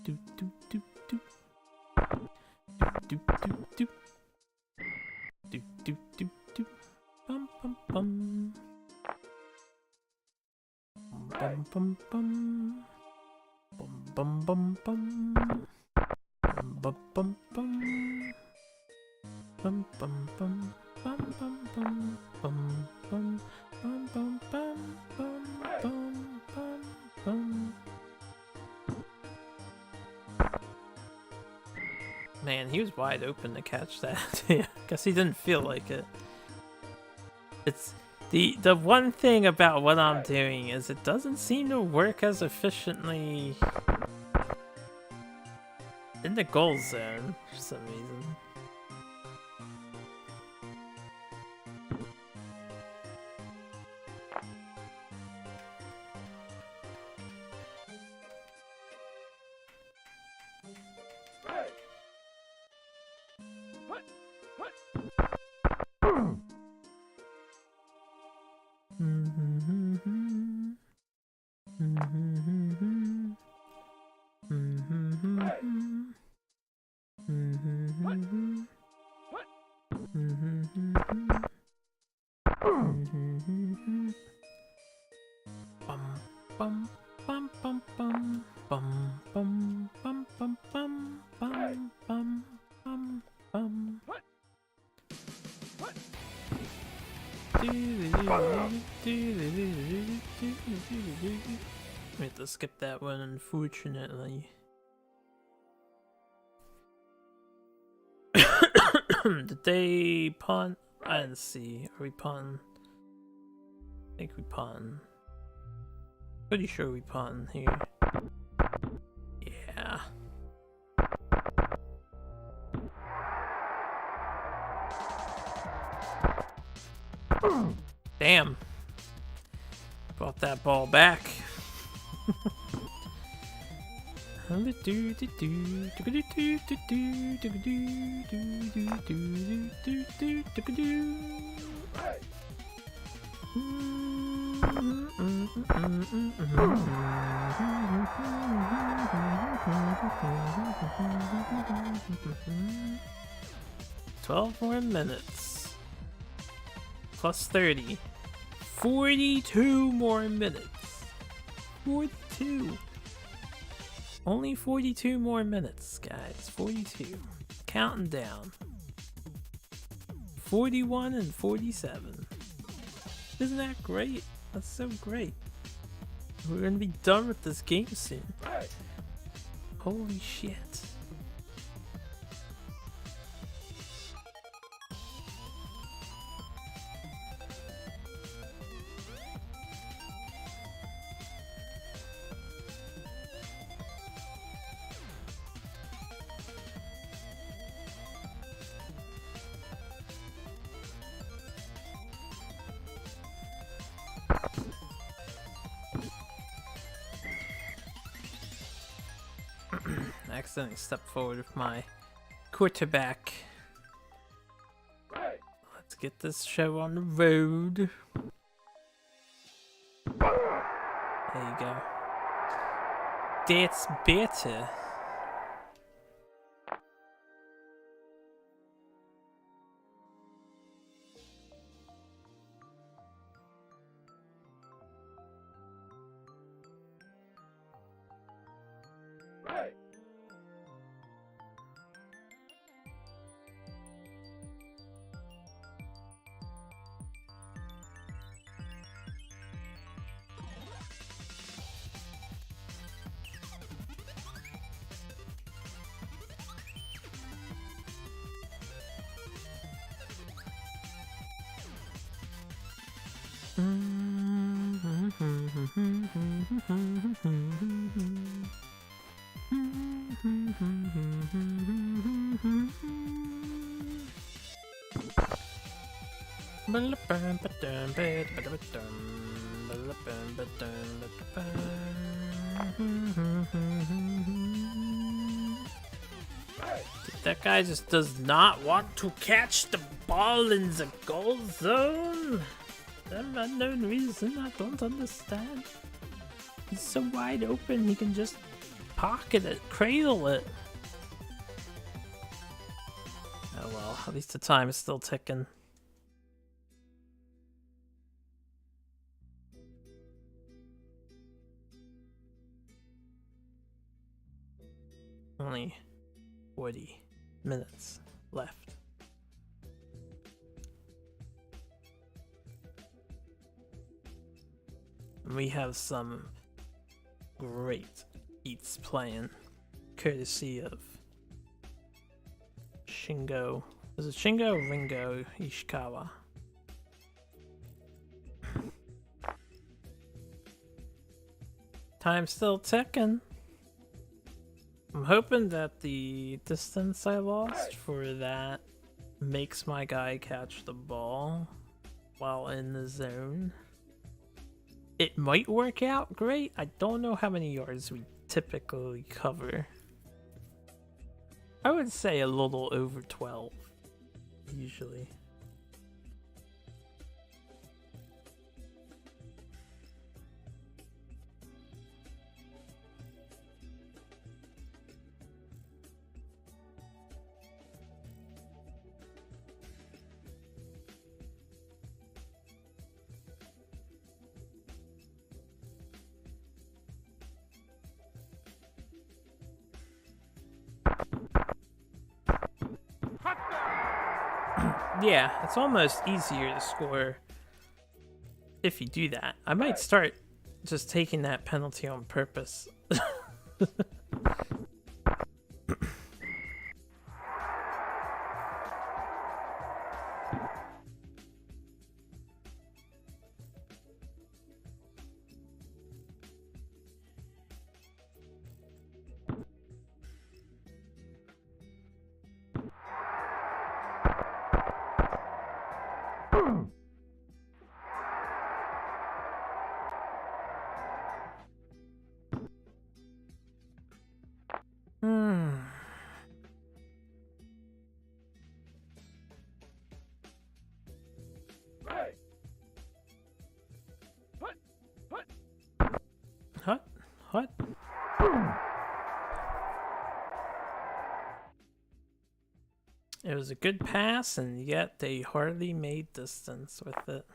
Do do do do. Do do do. Do do do do. Bum bum bum. Bum bum bum. Bum bum bum bum. Bum bum bum. Bum bum bum. Bum bum bum. Bum bum. Bum bum bum bum bum bum bum. Man, he was wide open to catch that. Yeah, guess he didn't feel like it. It's the one thing about what I'm doing is it doesn't seem to work as efficiently in the goal zone for some reason. We have to skip that one, unfortunately. Did they pawn? I didn't see. Are we pawn? I think we pawn. Pretty sure we pawn here. Yeah. Damn. Brought that ball back. $12 more minutes. Plus 30. 42 more minutes. 42. Only 42 more minutes, guys. 42. Counting down. 41 and 47. Isn't that great? That's so great. We're gonna be done with this game soon. Holy shit. I accidentally stepped forward with my quarterback. Let's get this show on the road. There you go. That's better. That guy just does not want to catch the ball in the goal zone. some unknown reason I don't understand. He's so wide open, he can just pocket it, cradle it. Oh well, at least the time is still ticking. Only 40 minutes left. We have some great beats playing, courtesy of Shingo. Is it Shingo or Ringo Ishikawa? Time's still ticking. I'm hoping that the distance I lost for that makes my guy catch the ball while in the zone. It might work out great. I don't know how many yards we typically cover. I would say a little over 12, usually. Yeah, it's almost easier to score if you do that. I might start just taking that penalty on purpose. Right. What? It was a good pass, and yet they hardly made distance with it.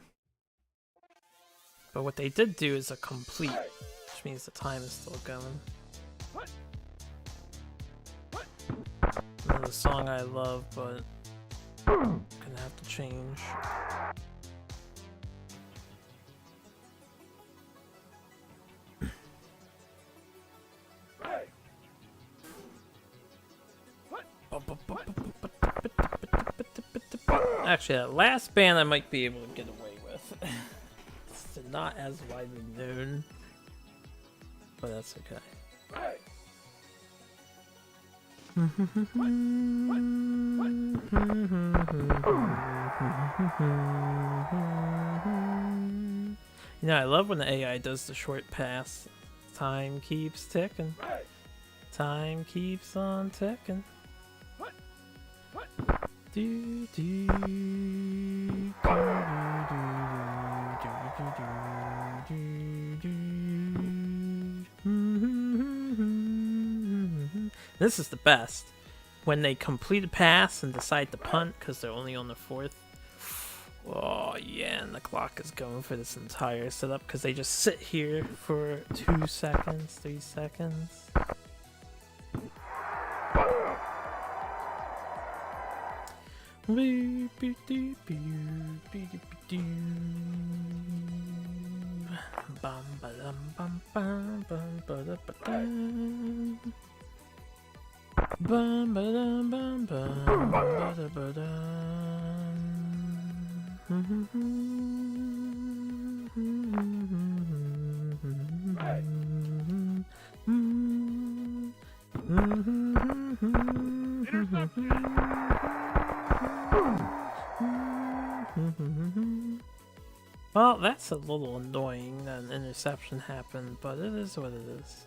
But what they did do is a complete, which means the time is still going. Another song I love, but gonna have to change. Actually, that last band I might be able to get away with. It's not as widely known, but that's okay. You know, I love when the AI does the short pass. Time keeps ticking. Time keeps on ticking. Do, do, do, This is the best. When they complete a pass and decide to punt because they're only on the 4th. Oh yeah, and the clock is going for this entire setup because they just sit here for 2 seconds, 3 seconds. Well, that's a little annoying that an interception happened, but it is what it is.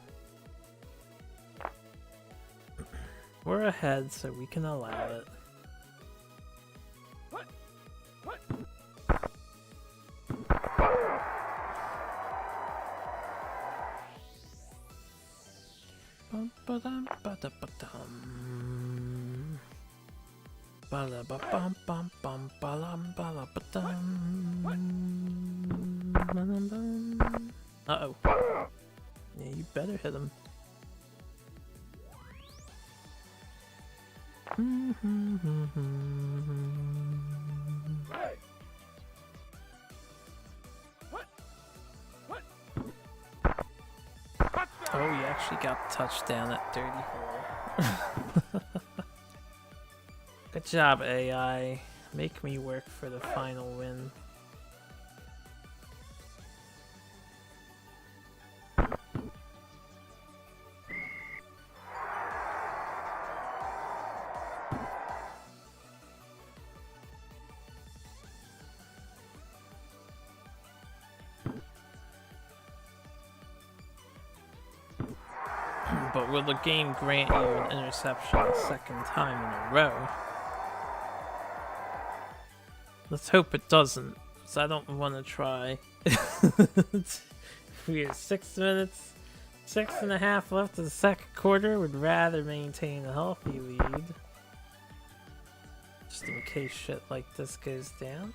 We're ahead, so we can allow it. Ba-dum, ba-da-ba-dum. Ba-la-ba-bum-bum-bum, ba-lam, ba-la-ba-dum. Ba-dum-bum. Uh-oh. Yeah, you better hit him. Right. Oh, you actually got touchdown at 34. Good job, AI. Make me work for the final win. But will the game grant you an interception a second time in a row? Let's hope it doesn't, because I don't want to try. We have 6 minutes, 6.5 left of the second quarter. Would rather maintain a healthy lead. Just in case shit like this goes down.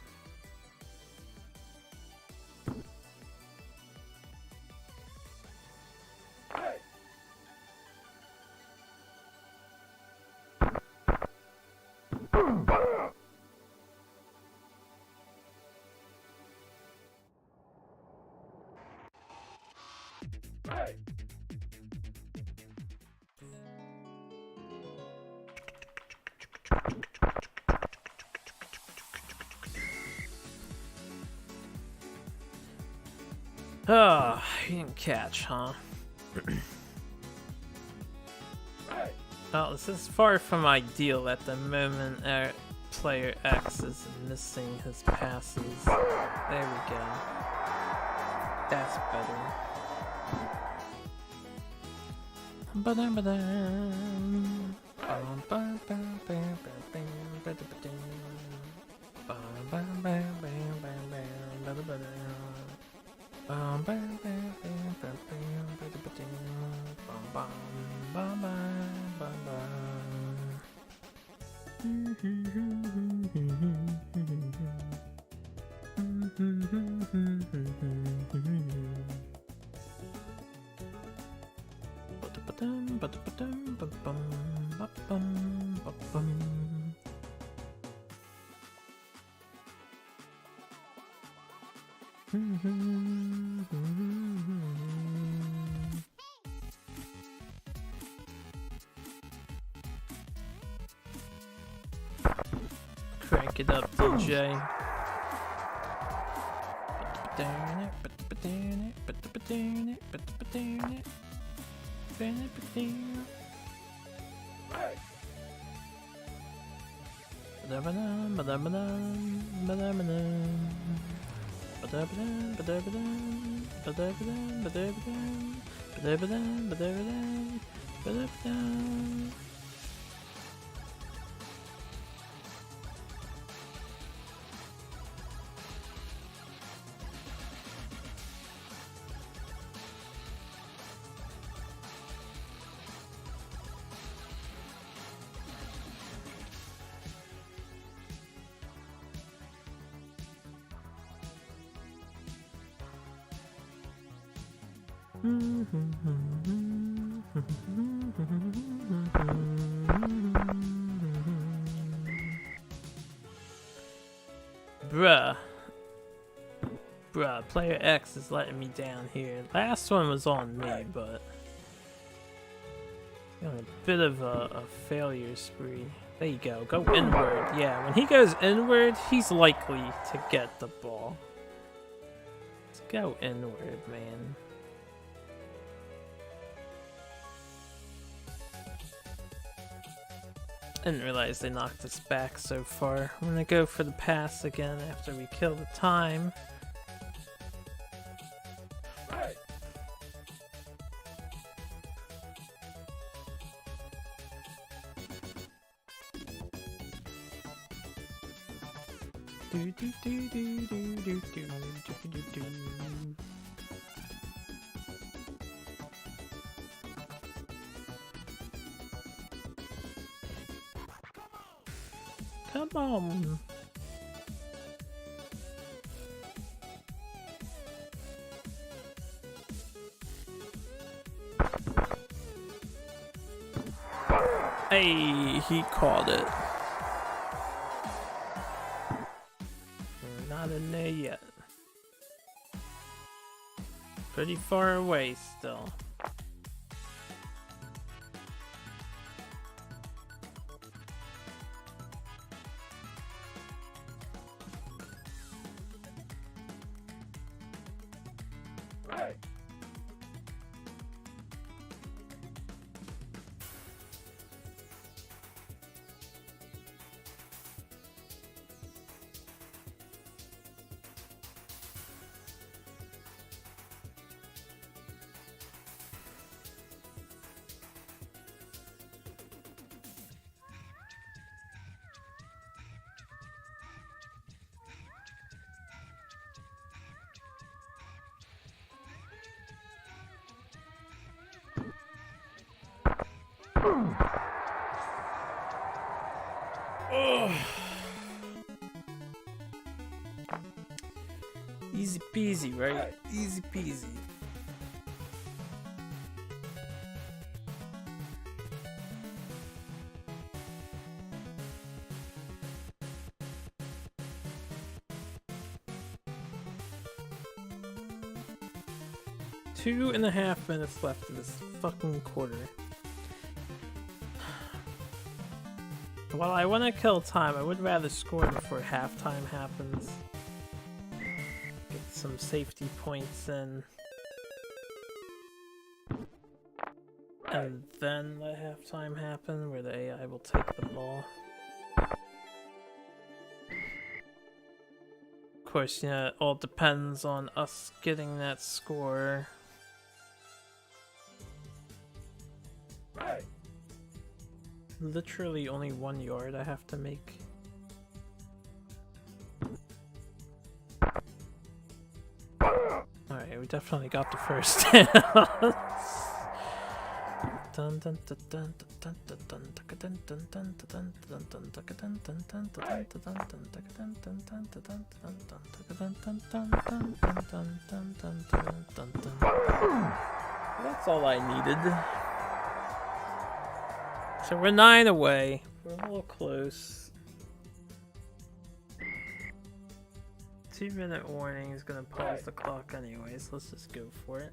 Right. Oh, you didn't catch, huh? Right. Well, this is far from ideal at the moment. Player X is missing his passes. There we go. That's better. Ba-dum-ba-dum. Ba-dum-ba-bam-bam-bam-bam. Ba-da-ba-dum. Ba-dum-bam-bam-bam-bam-bam-ba-da-ba-dum. Bam-bam-bam-bam-bam-bam-ba-da-ba-dum. Crank it up, DJ. Right. Bruh, player X is letting me down here. Last one was on me, but on a bit of a failure spree. There you go. Go inward. Yeah, when he goes inward, he's likely to get the ball. Let's go inward, man. Didn't realize they knocked us back so far. I'm gonna go for the pass again after we kill the time. Right. Come on. Hey, he caught it. We're not in there yet. Pretty far away still. Easy peasy, right? Easy peasy. Two and a half minutes left in this fucking quarter. While I want to kill time, I would rather score before halftime happens. Get some safety points in. And then let halftime happen, where the AI will take the ball. Of course, you know, it all depends on us getting that score. Literally only 1 yard I have to make. Alright, we definitely got the first down. That's all I needed. So we're 9 away. We're a little close. 2-minute warning is gonna pause the clock anyways. Let's just go for it.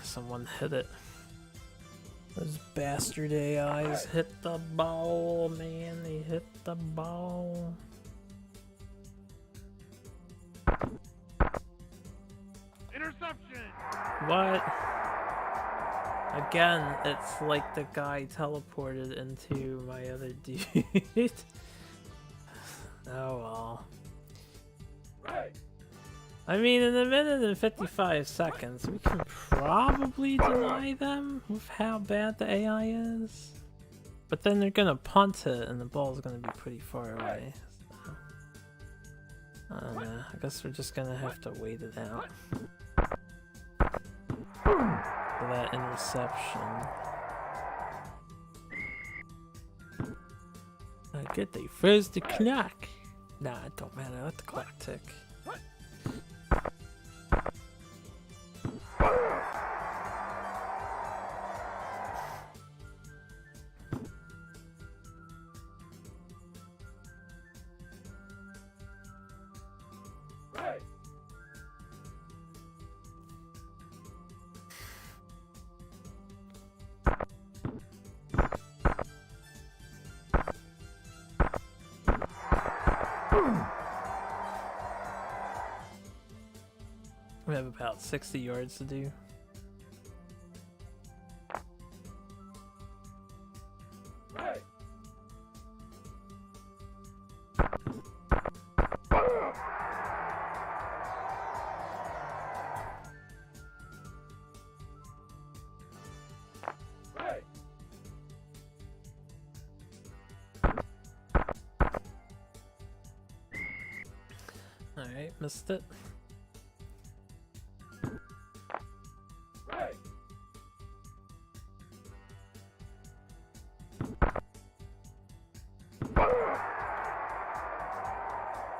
Someone hit it. Those bastard AIs hit the ball, man. They hit the ball. Interception! What? Again, it's like the guy teleported into my other dude. Oh well. I mean, in a minute and 55 seconds, we can probably deny them with how bad the AI is. But then they're gonna punt it and the ball's gonna be pretty far away. So, I don't know. I guess we're just gonna have to wait it out. For that interception. Good, they froze the clock. Nah, it don't matter. Let the clock tick. We have about 60 yards to do. Alright, missed it.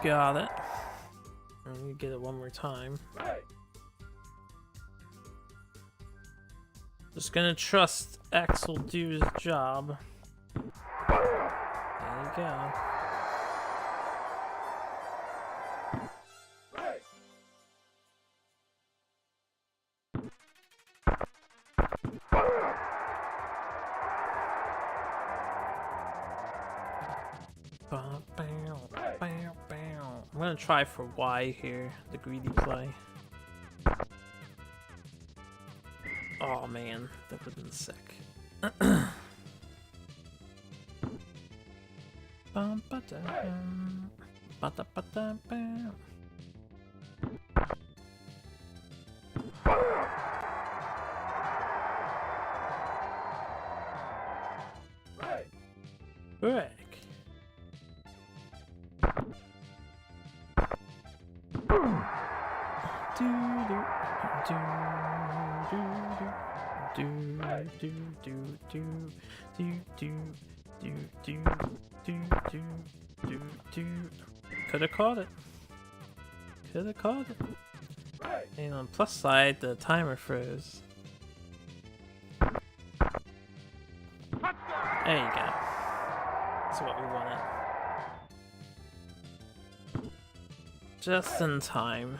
Got it. Let me get it one more time. Just gonna trust X will do his job. There you go. I'm gonna try for Y here, the greedy play. Oh man, that would've been sick. Bum, ba-da-bum, ba-da-ba-da-bum. Frick. Could have caught it. Could have caught it. And on the plus side, the timer froze. There you go. That's what we wanted. Just in time.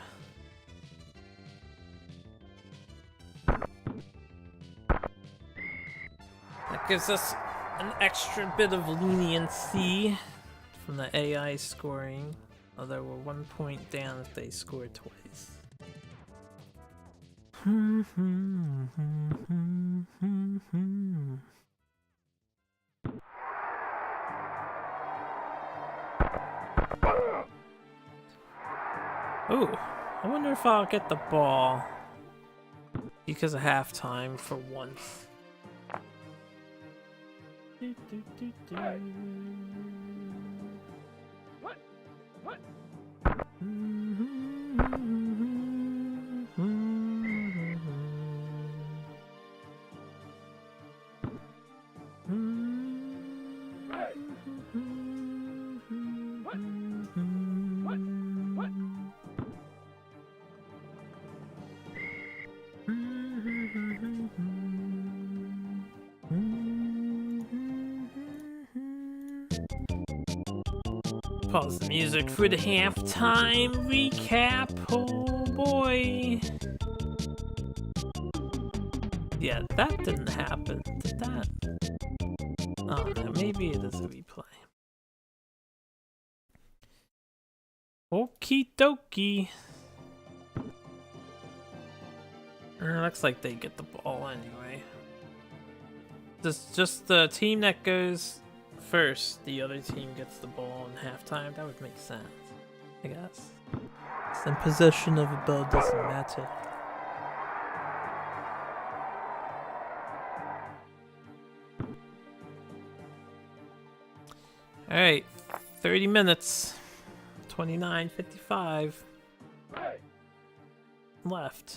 That gives us an extra bit of leniency from the AI scoring, although we're 1 point down if they score twice. Ooh, I wonder if I'll get the ball because of halftime for once. What? Pause the music for the halftime recap. Oh boy. Yeah, that didn't happen. Did that? Oh no, maybe it is a replay. Okie dokie. Looks like they get the ball anyway. Just the team that goes first, the other team gets the ball in halftime. That would make sense, I guess. Some possession of a ball doesn't matter. Alright, 30 minutes. 29:55 left.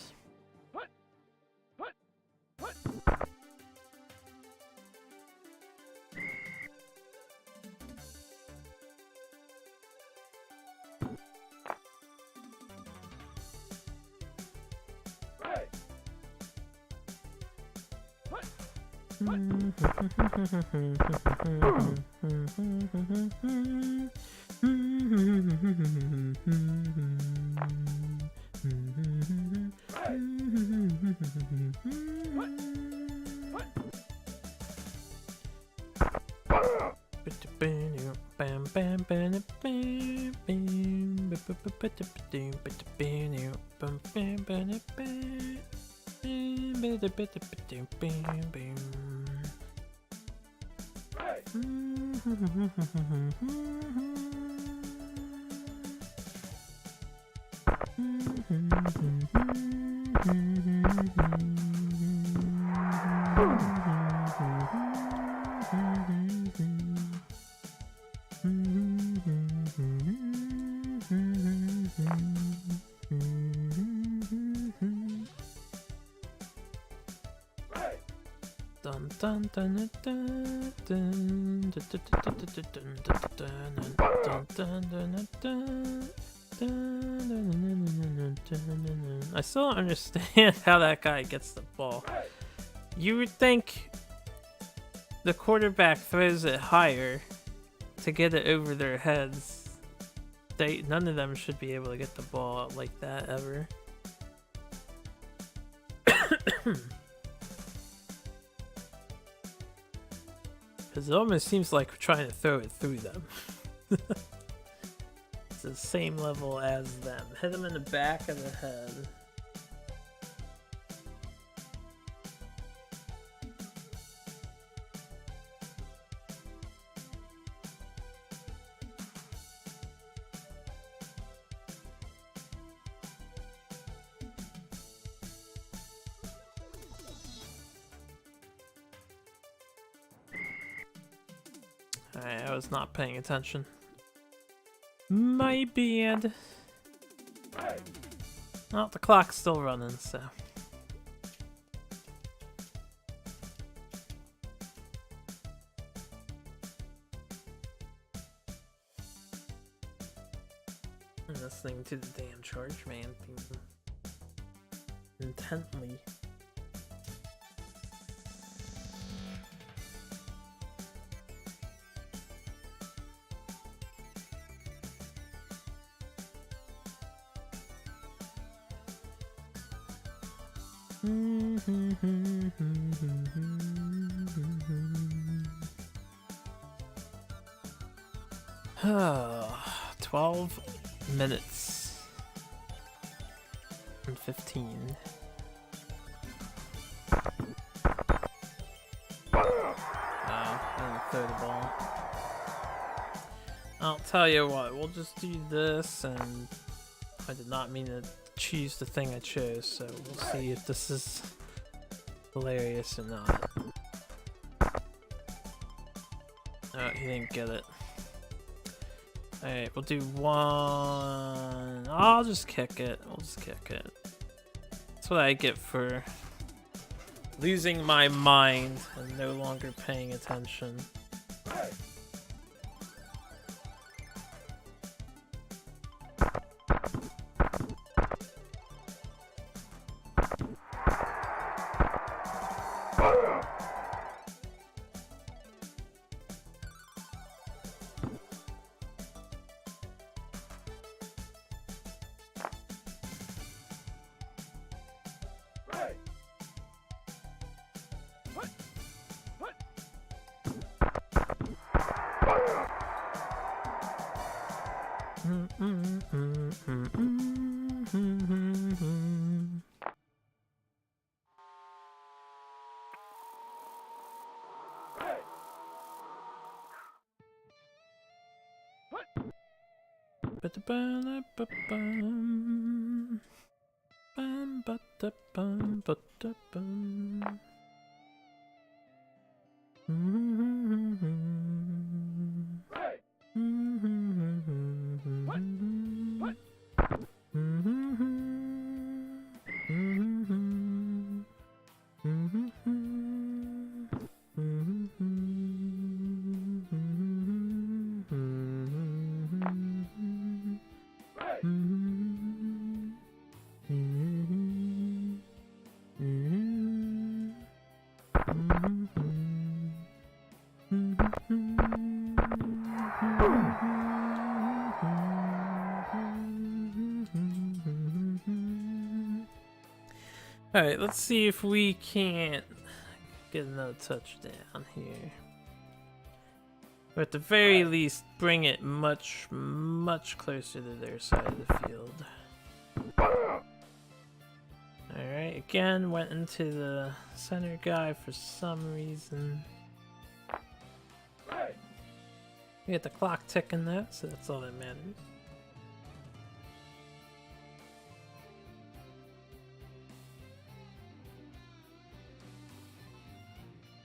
Dun dun dun dun dun dun I still don't understand how that guy gets the ball. You would think the quarterback throws it higher to get it over their heads. None of them should be able to get the ball like that ever. Because it almost seems like we're trying to throw it through them. It's the same level as them. Hit them in the back of the head. Alright, I was not paying attention. My bad. Well, the clock's still running, so. I'm listening to the damn Charge Man theme intently. Ah, 12 minutes and 15. I didn't throw the ball. I'll tell you what, we'll just do this, and I did not mean to choose the thing I chose, so we'll see if this is hilarious or not. Oh, he didn't get it. Alright, we'll do one. I'll just kick it. We'll just kick it. That's what I get for losing my mind and no longer paying attention. Alright, let's see if we can't get another touchdown here. Or at the very least, bring it much, much closer to their side of the field. Alright, again, went into the center guy for some reason. We got the clock ticking though, so that's all that matters.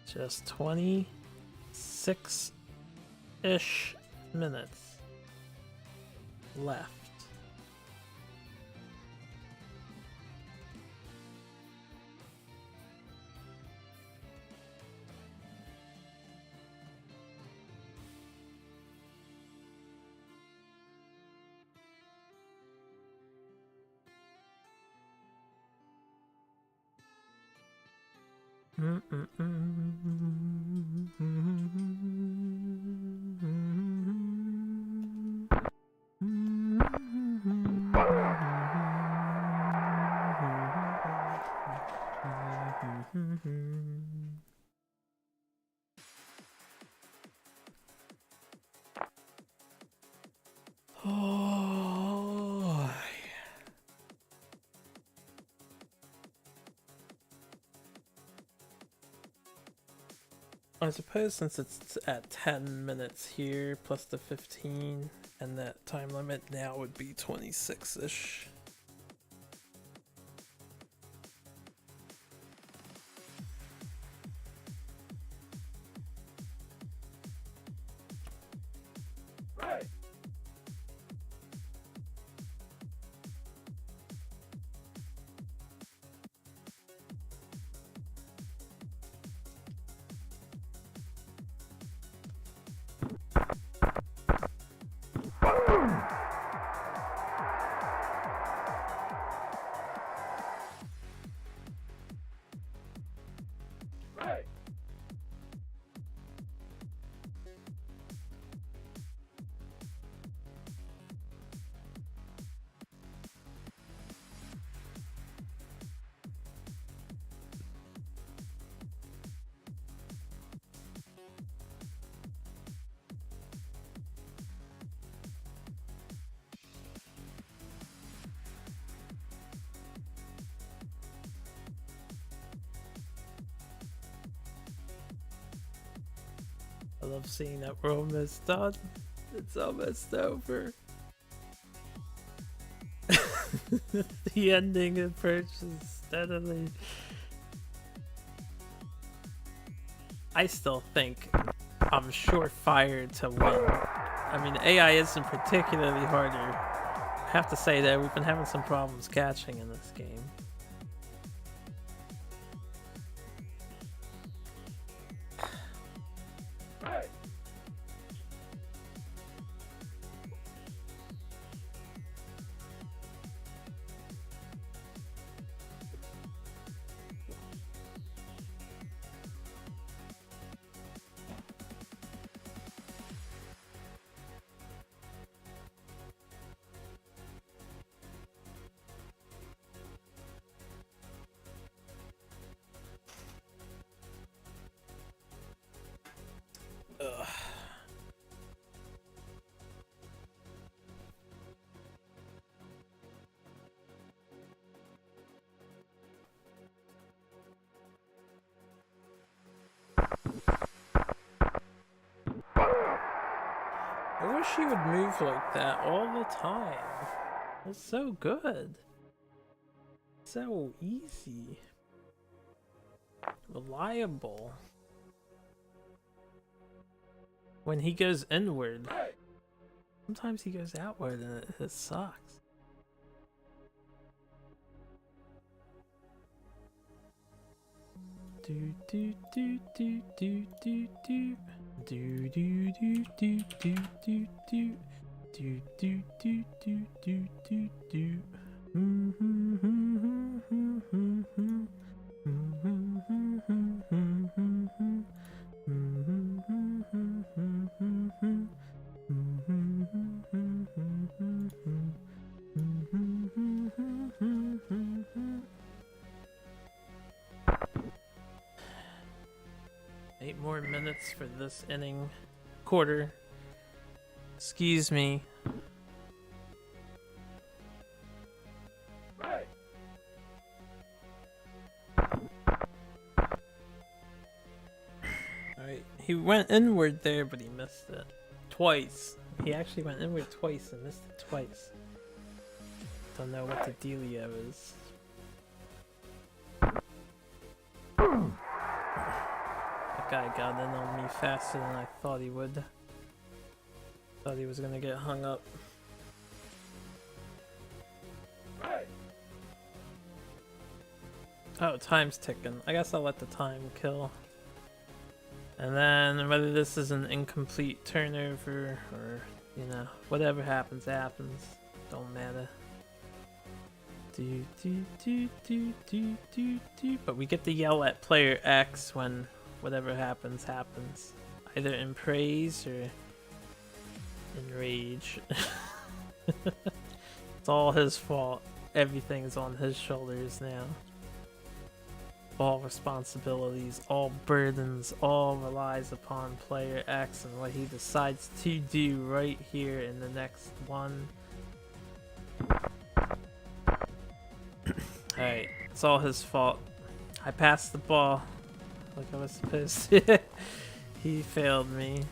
Just 26-ish minutes left. Oh. I suppose since it's at 10 minutes here, plus the 15, and that time limit now would be 26-ish. I love seeing that we're almost done. It's almost over. The ending approaches steadily. I still think I'm surefire to win. I mean, AI isn't particularly harder. I have to say that we've been having some problems catching in this game. Ugh. I wish he would move like that all the time. It's so good. So easy. Reliable. When he goes inward, sometimes he goes outward and it sucks. Do do do do do do do do do do do do do do do do do do do do. Eight more minutes for this inning. Quarter. Excuse me. Alright, he went inward there, but he missed it. Twice. He actually went inward twice and missed it twice. Don't know what the dealio is. That guy got in on me faster than I thought he would. Thought he was gonna get hung up. Oh, time's ticking. I guess I'll let the time kill. And then whether this is an incomplete turnover or, you know, whatever happens, happens. Don't matter. But we get to yell at player X when whatever happens, happens. Either in praise or in rage. It's all his fault. Everything's on his shoulders now. All responsibilities, all burdens, all relies upon player X and what he decides to do right here in the next one. Alright, it's all his fault. I passed the ball like I was supposed to. He failed me.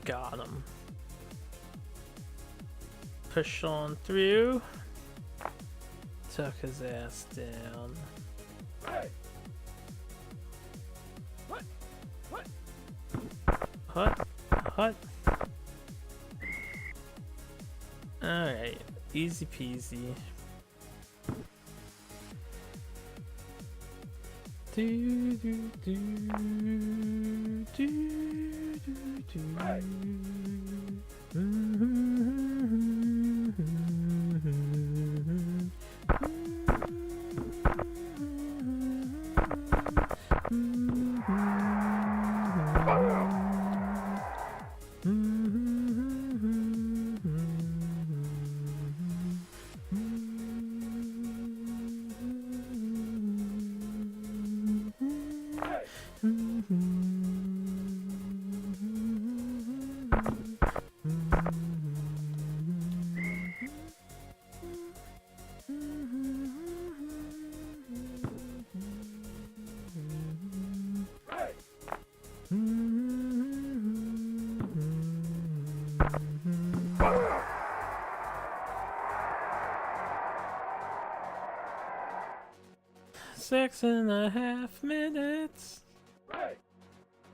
Got him. Push on through. Took his ass down. Hut. Alright, easy peasy. Do do do do do Six and a half minutes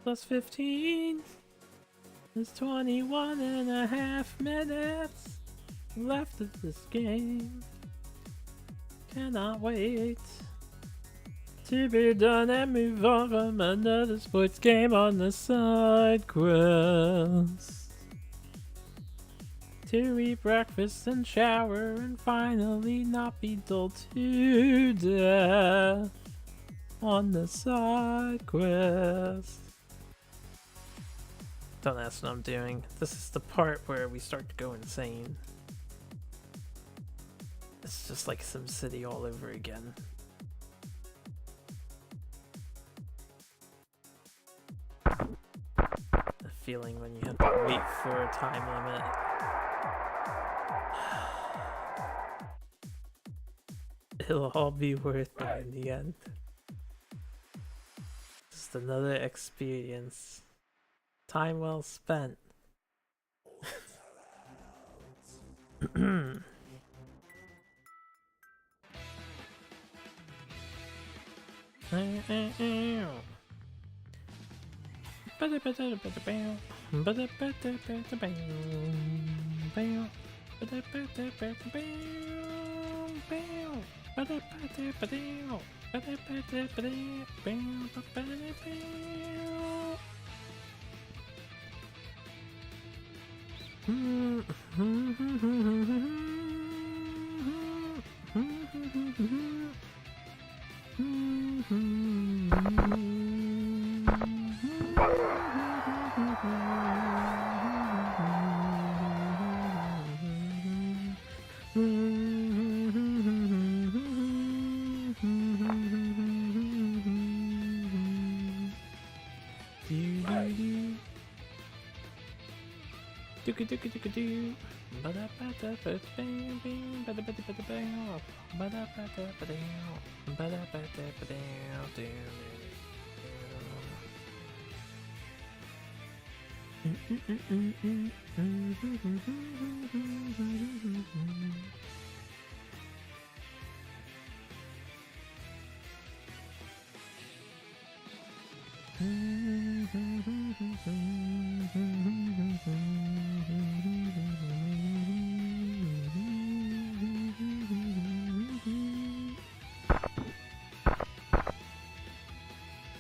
plus 15 is 21 and a half minutes left of this game. Cannot wait to be done and move on from another sports game on the side quest. To eat breakfast and shower and finally not be dulled to death on the side quest. Don't ask what I'm doing. This is the part where we start to go insane. It's just like SimCity all over again. The feeling when you have to wait for a time limit. It'll all be worth it in the end. Just another experience. Time well spent.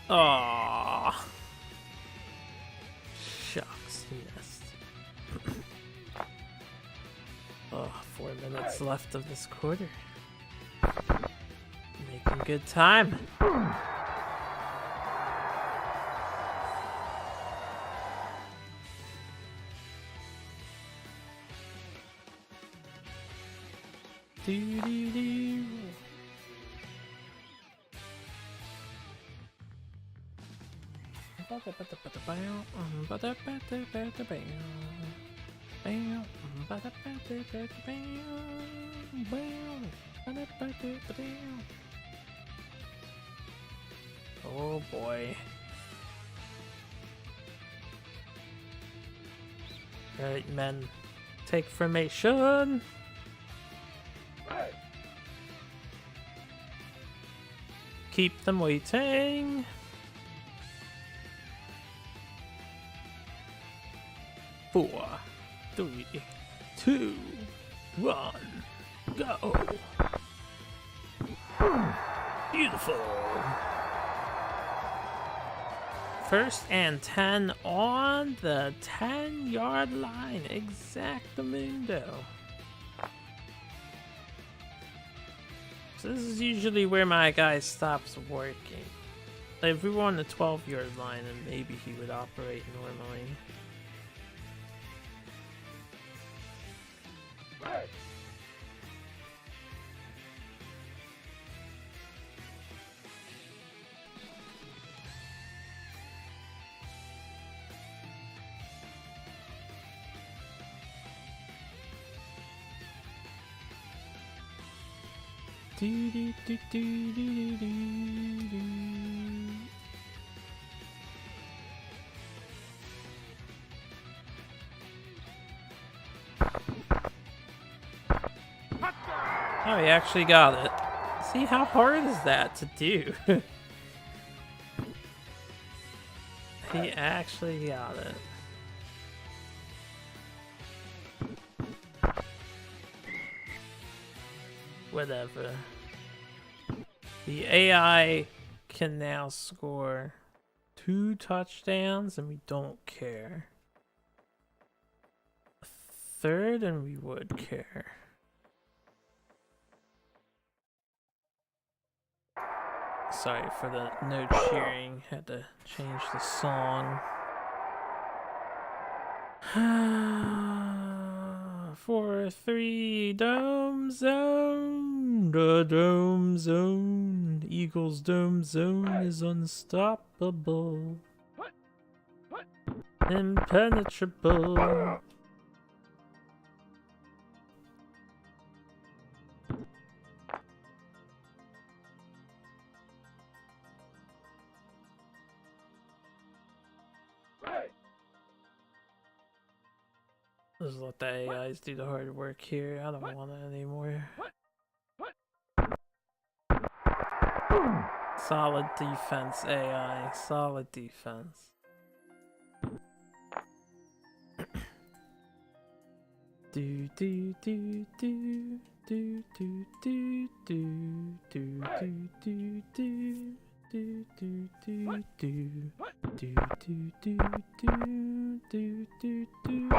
Aww. Shucks, he missed. 4 minutes left of this quarter. Making good time. Do do do. Oh boy. Alright, men. Take formation. Keep them waiting. Four, 3, 2, 1, go. Beautiful. First and 10 on the 10-yard line. Exactamundo. So this is usually where my guy stops working. Like if we were on the 12-yard line, then maybe he would operate normally. Do, do, do, do, do, do, do. Oh, he actually got it. See, how hard is that to do? He actually got it. Whatever. The AI can now score 2 touchdowns and we don't care. A third and we would care. Sorry for the no cheering. Had to change the song. 4, 3, dome zone. The dome zone. Eagles dome zone is unstoppable. Impenetrable. Just let the AIs do the hard work here. I don't want it anymore. Solid defense, AI. Solid defense. Do do do do do do do do do do do. Do do do do do do do do do do do do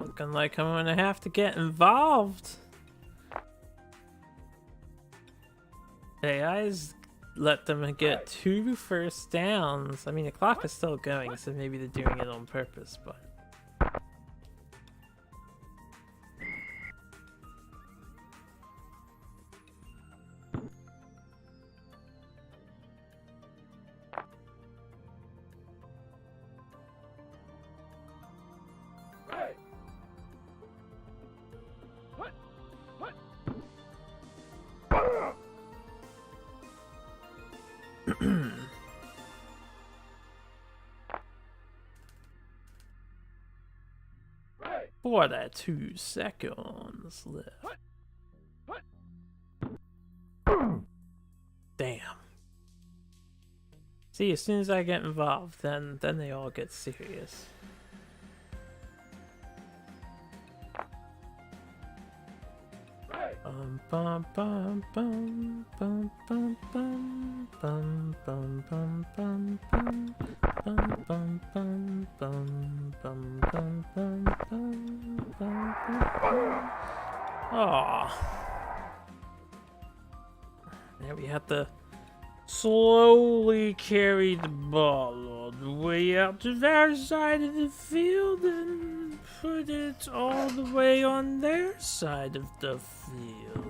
Looking like I'm gonna have to get involved. AIs let them get 2 first downs. I mean, the clock is still going, so maybe they're doing it on purpose, but... 42 seconds left. Damn. See, as soon as I get involved, then they all get serious. Bum bum bum bum bum bum bum bum bum bum bum bum bum bum bum bum bum bum bum bum. Aw. Now we have to slowly carry the ball all the way out to their side of the field and put it all the way on their side of the field.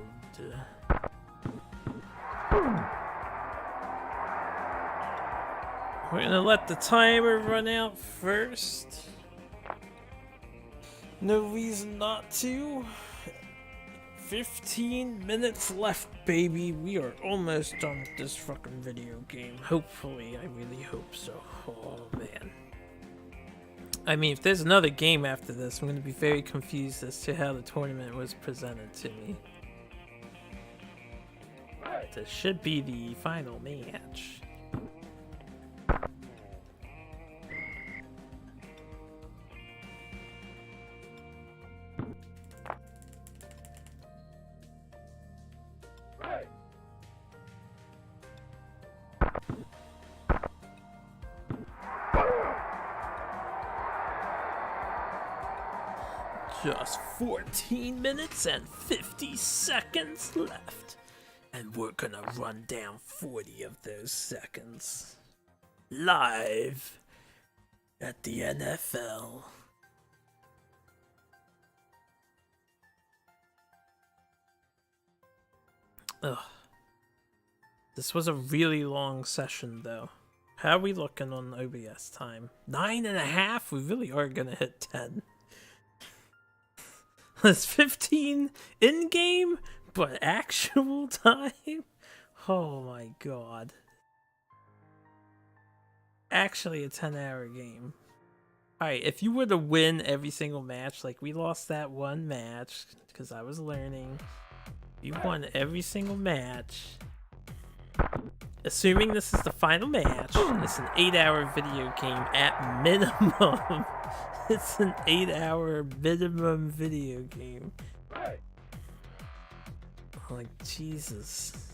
We're gonna let the timer run out first. No reason not to. 15 minutes left, baby. We are almost done with this fucking video game. Hopefully, I really hope so. Oh, man. I mean, if there's another game after this, I'm gonna be very confused as to how the tournament was presented to me. This should be the final match. Just 14 minutes and 50 seconds left. And we're gonna run down 40 of those seconds. Live at the NFL. Ugh. This was a really long session though. How are we looking on OBS time? 9.5? We really are gonna hit 10. That's 15 in-game, but actual time? Oh my god. Actually a 10-hour game. Alright, if you were to win every single match, like we lost that one match, because I was learning. You won every single match. Assuming this is the final match, it's an 8-hour video game at minimum. It's an 8-hour minimum video game. Like, Jesus.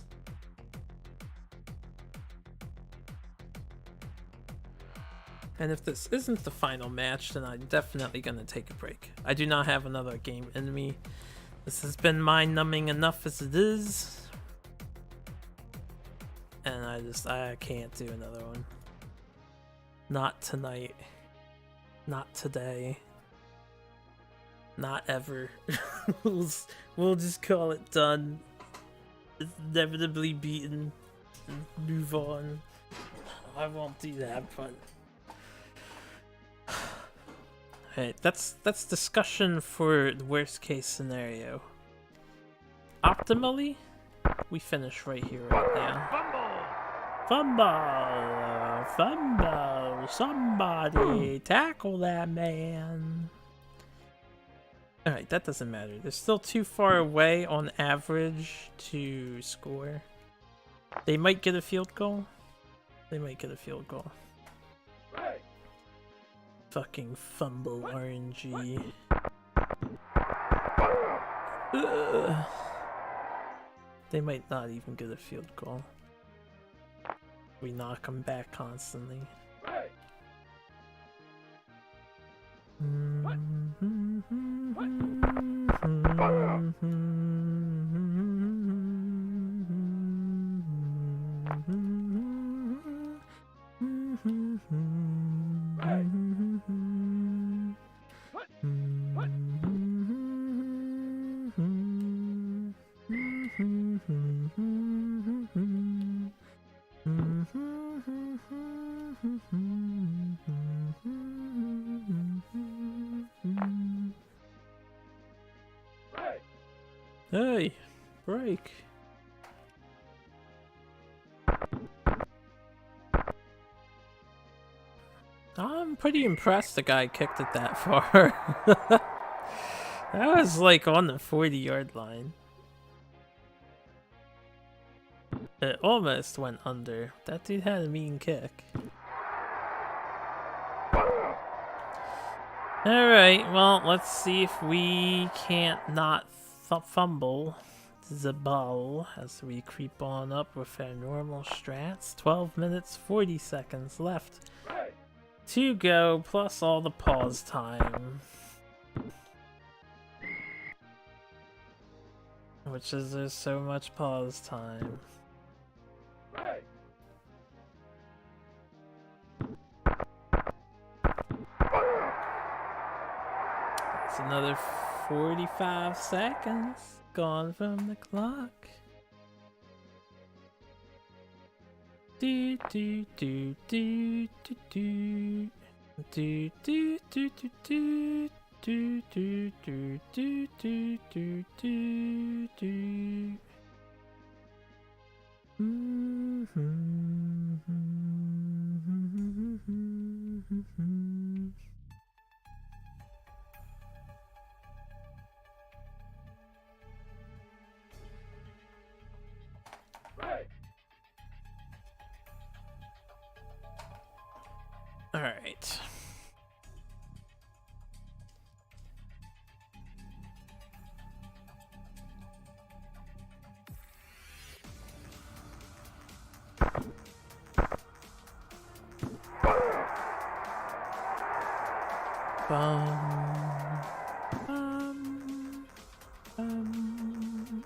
And if this isn't the final match, then I'm definitely gonna take a break. I do not have another game in me. This has been mind-numbing enough as it is. And I can't do another one. Not tonight. Not today. Not ever. we'll just call it done. It's inevitably beaten. Move on. I won't do that, but... Hey, that's discussion for the worst case scenario. Optimally, we finish right here, right now. Fumble! Fumble! Somebody tackle that man! Alright, that doesn't matter. They're still too far away on average to score. They might get a field goal. They might get a field goal. Fucking fumble RNG. Ugh. They might not even get a field goal. We knock them back constantly. Hey, break. I'm pretty impressed the guy kicked it that far. That was like on the 40-yard line. It almost went under. That dude had a mean kick. Alright, well, let's see if we can't not fumble the ball as we creep on up with our normal strats. 12 minutes, 40 seconds left to go, plus all the pause time. Which is, there's so much pause time. It's another 45 seconds gone from the clock. Do do do do do do do do do do do do do do do do do do do. All right. Bum, bum, bum.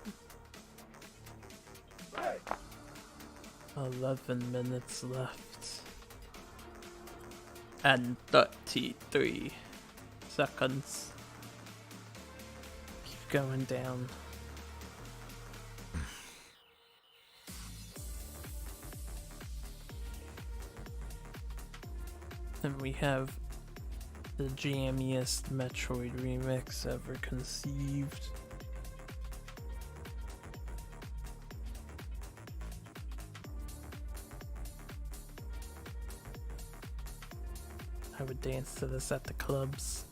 11 minutes left. And 33 seconds. Keep going down. And we have the jammiest Metroid remix ever conceived. I would dance to this at the clubs.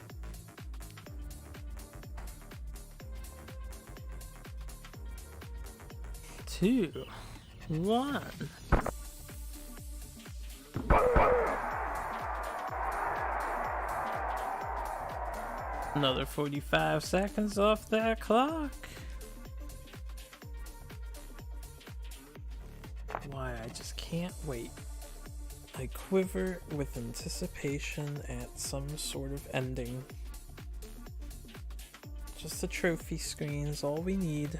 Two, one. Another 45 seconds off that clock. Why, I just can't wait. I quiver with anticipation at some sort of ending. Just the trophy screen's all we need.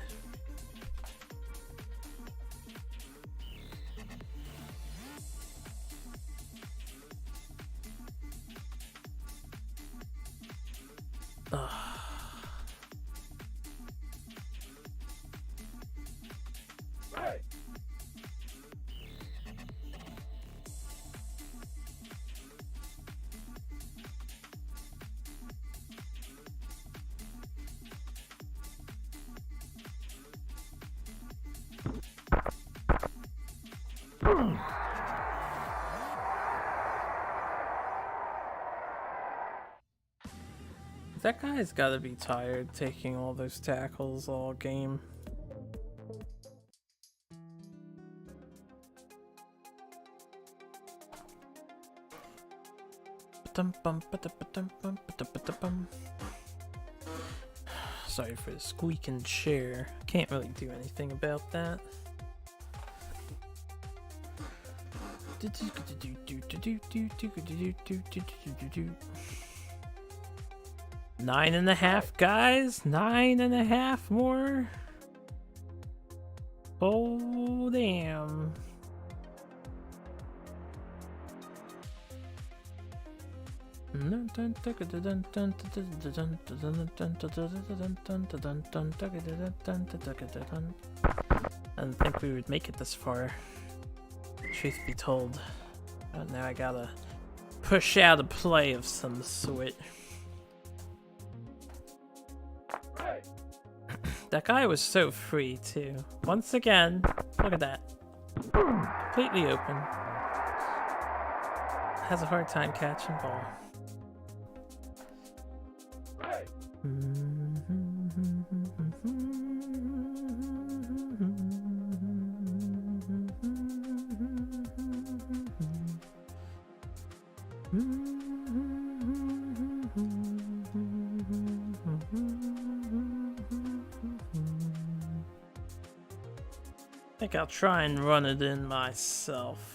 That guy's gotta be tired taking all those tackles all game. Sorry for the squeaking chair. Can't really do anything about that. 9.5, guys. 9.5 more. Oh damn. I didn't think we would make it this far. Truth be told. But now I gotta push out a play of some sort. That guy was so free too. Once again, look at that. Completely open. Has a hard time catching ball. think I'll try and run it in myself.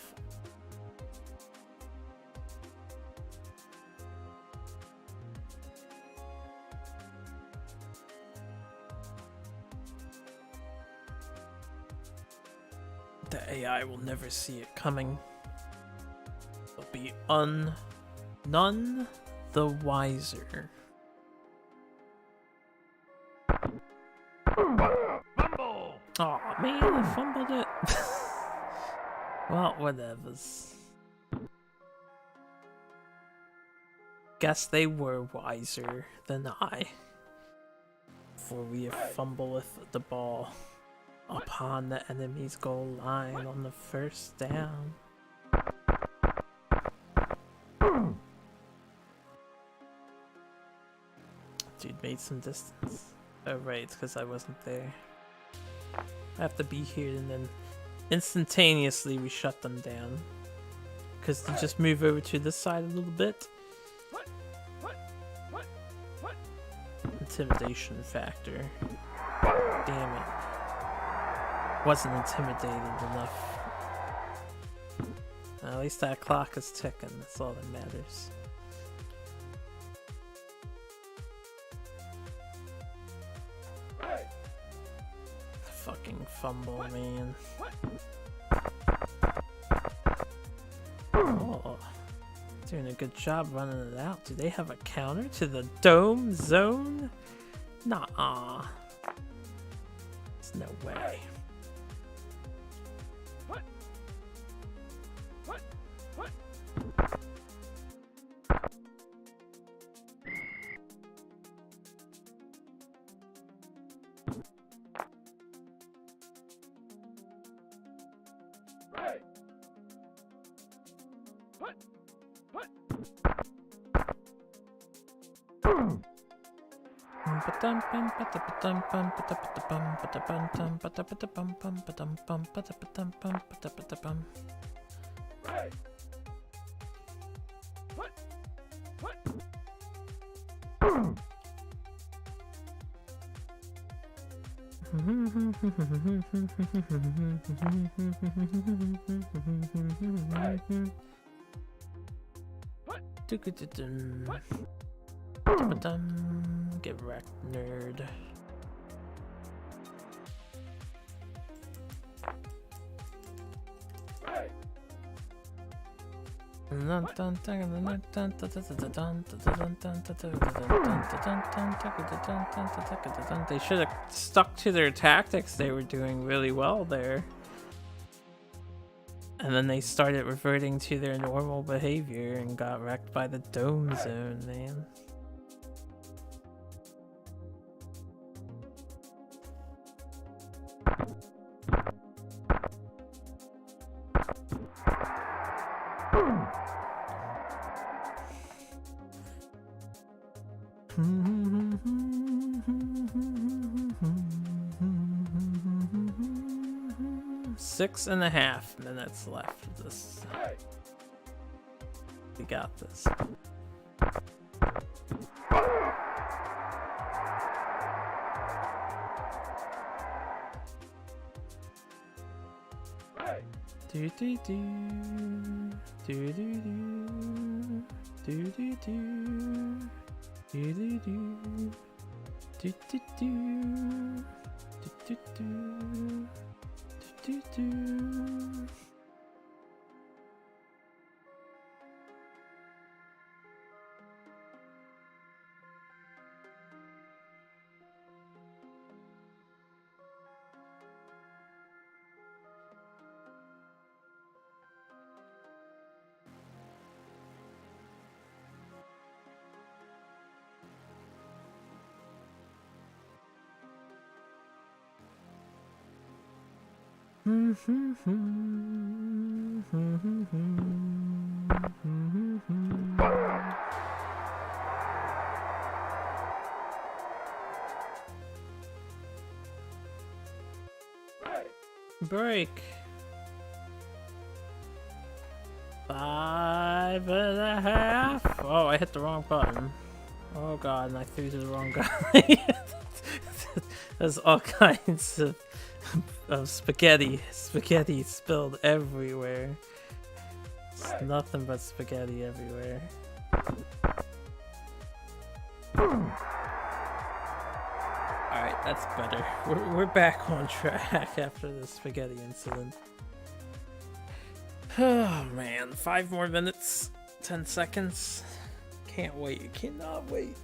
The AI will never see it coming. They'll be none the wiser. Oh man, I fumbled it. Well, whatevers. Guess they were wiser than I. For we fumbleth the ball upon the enemy's goal line on the first down. Dude made some distance. Oh right, it's because I wasn't there. I have to be here, and then instantaneously we shut them down. Because they just move over to this side a little bit. Intimidation factor. Damn it. Wasn't intimidated enough. At least that clock is ticking, that's all that matters. Fucking fumble, man. Oh, doing a good job running it out. Do they have a counter to the dome zone? Nah. There's no way. Get wrecked, nerd. They should have stuck to their tactics. They were doing really well there. And then they started reverting to their normal behavior and got wrecked by the dome zone, man. Six and a half minutes left of this. We got this. Do do do do do do do do do do do do do do do do do. Break. 5.5. Oh, I hit the wrong button. Oh god, and I threw to the wrong guy. There's all kinds of of spaghetti. Spaghetti spilled everywhere. It's nothing but spaghetti everywhere. Alright, that's better. We're back on track after the spaghetti incident. Oh man, 5 more minutes, 10 seconds. Can't wait, cannot wait.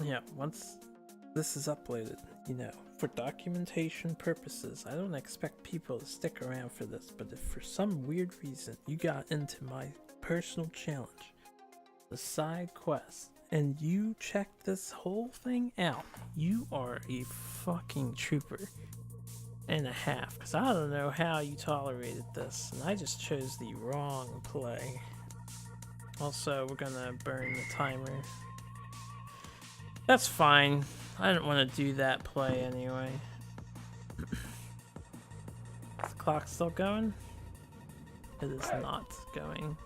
Yeah, once this is uploaded, you know, for documentation purposes, I don't expect people to stick around for this, but if for some weird reason you got into my personal challenge, the side quest, and you checked this whole thing out, you are a fucking trooper and a half, because I don't know how you tolerated this, and I just chose the wrong play. Also, we're gonna burn the timer. That's fine. I didn't want to do that play anyway. Is the clock still going? It is not going.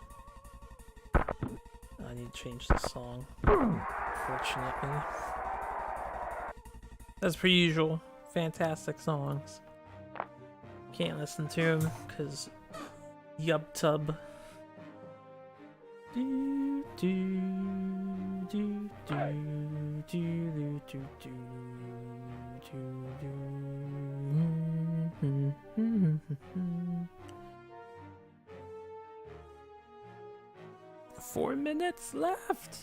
I need to change the song, fortunately. As per usual, fantastic songs. Can't listen to them because YubTub. Do do do do do do do do do. 4 minutes left.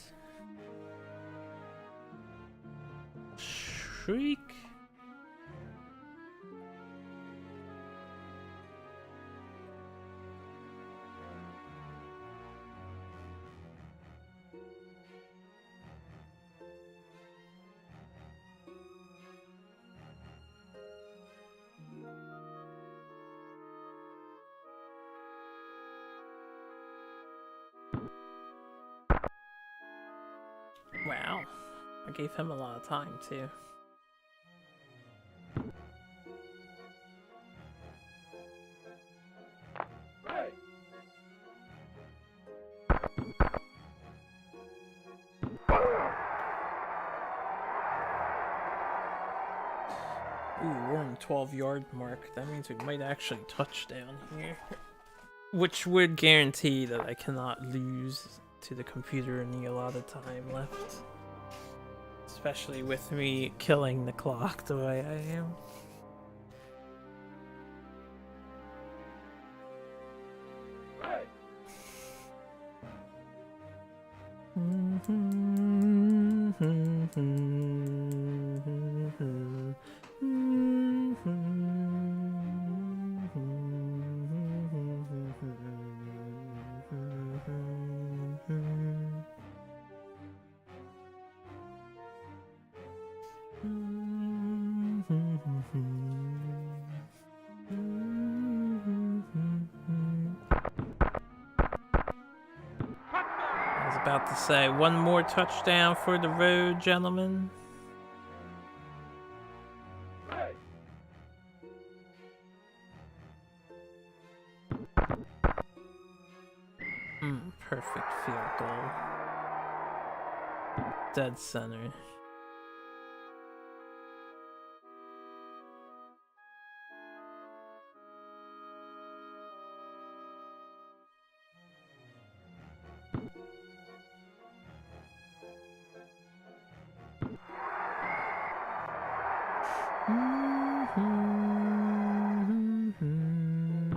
Shriek. Wow, I gave him a lot of time too. Ooh, we're on the 12-yard mark. That means we might actually touch down here. Which would guarantee that I cannot lose to the computer any allotted time left. Especially with me killing the clock the way I am. About to say one more touchdown for the road, gentlemen. Perfect field goal. Dead center.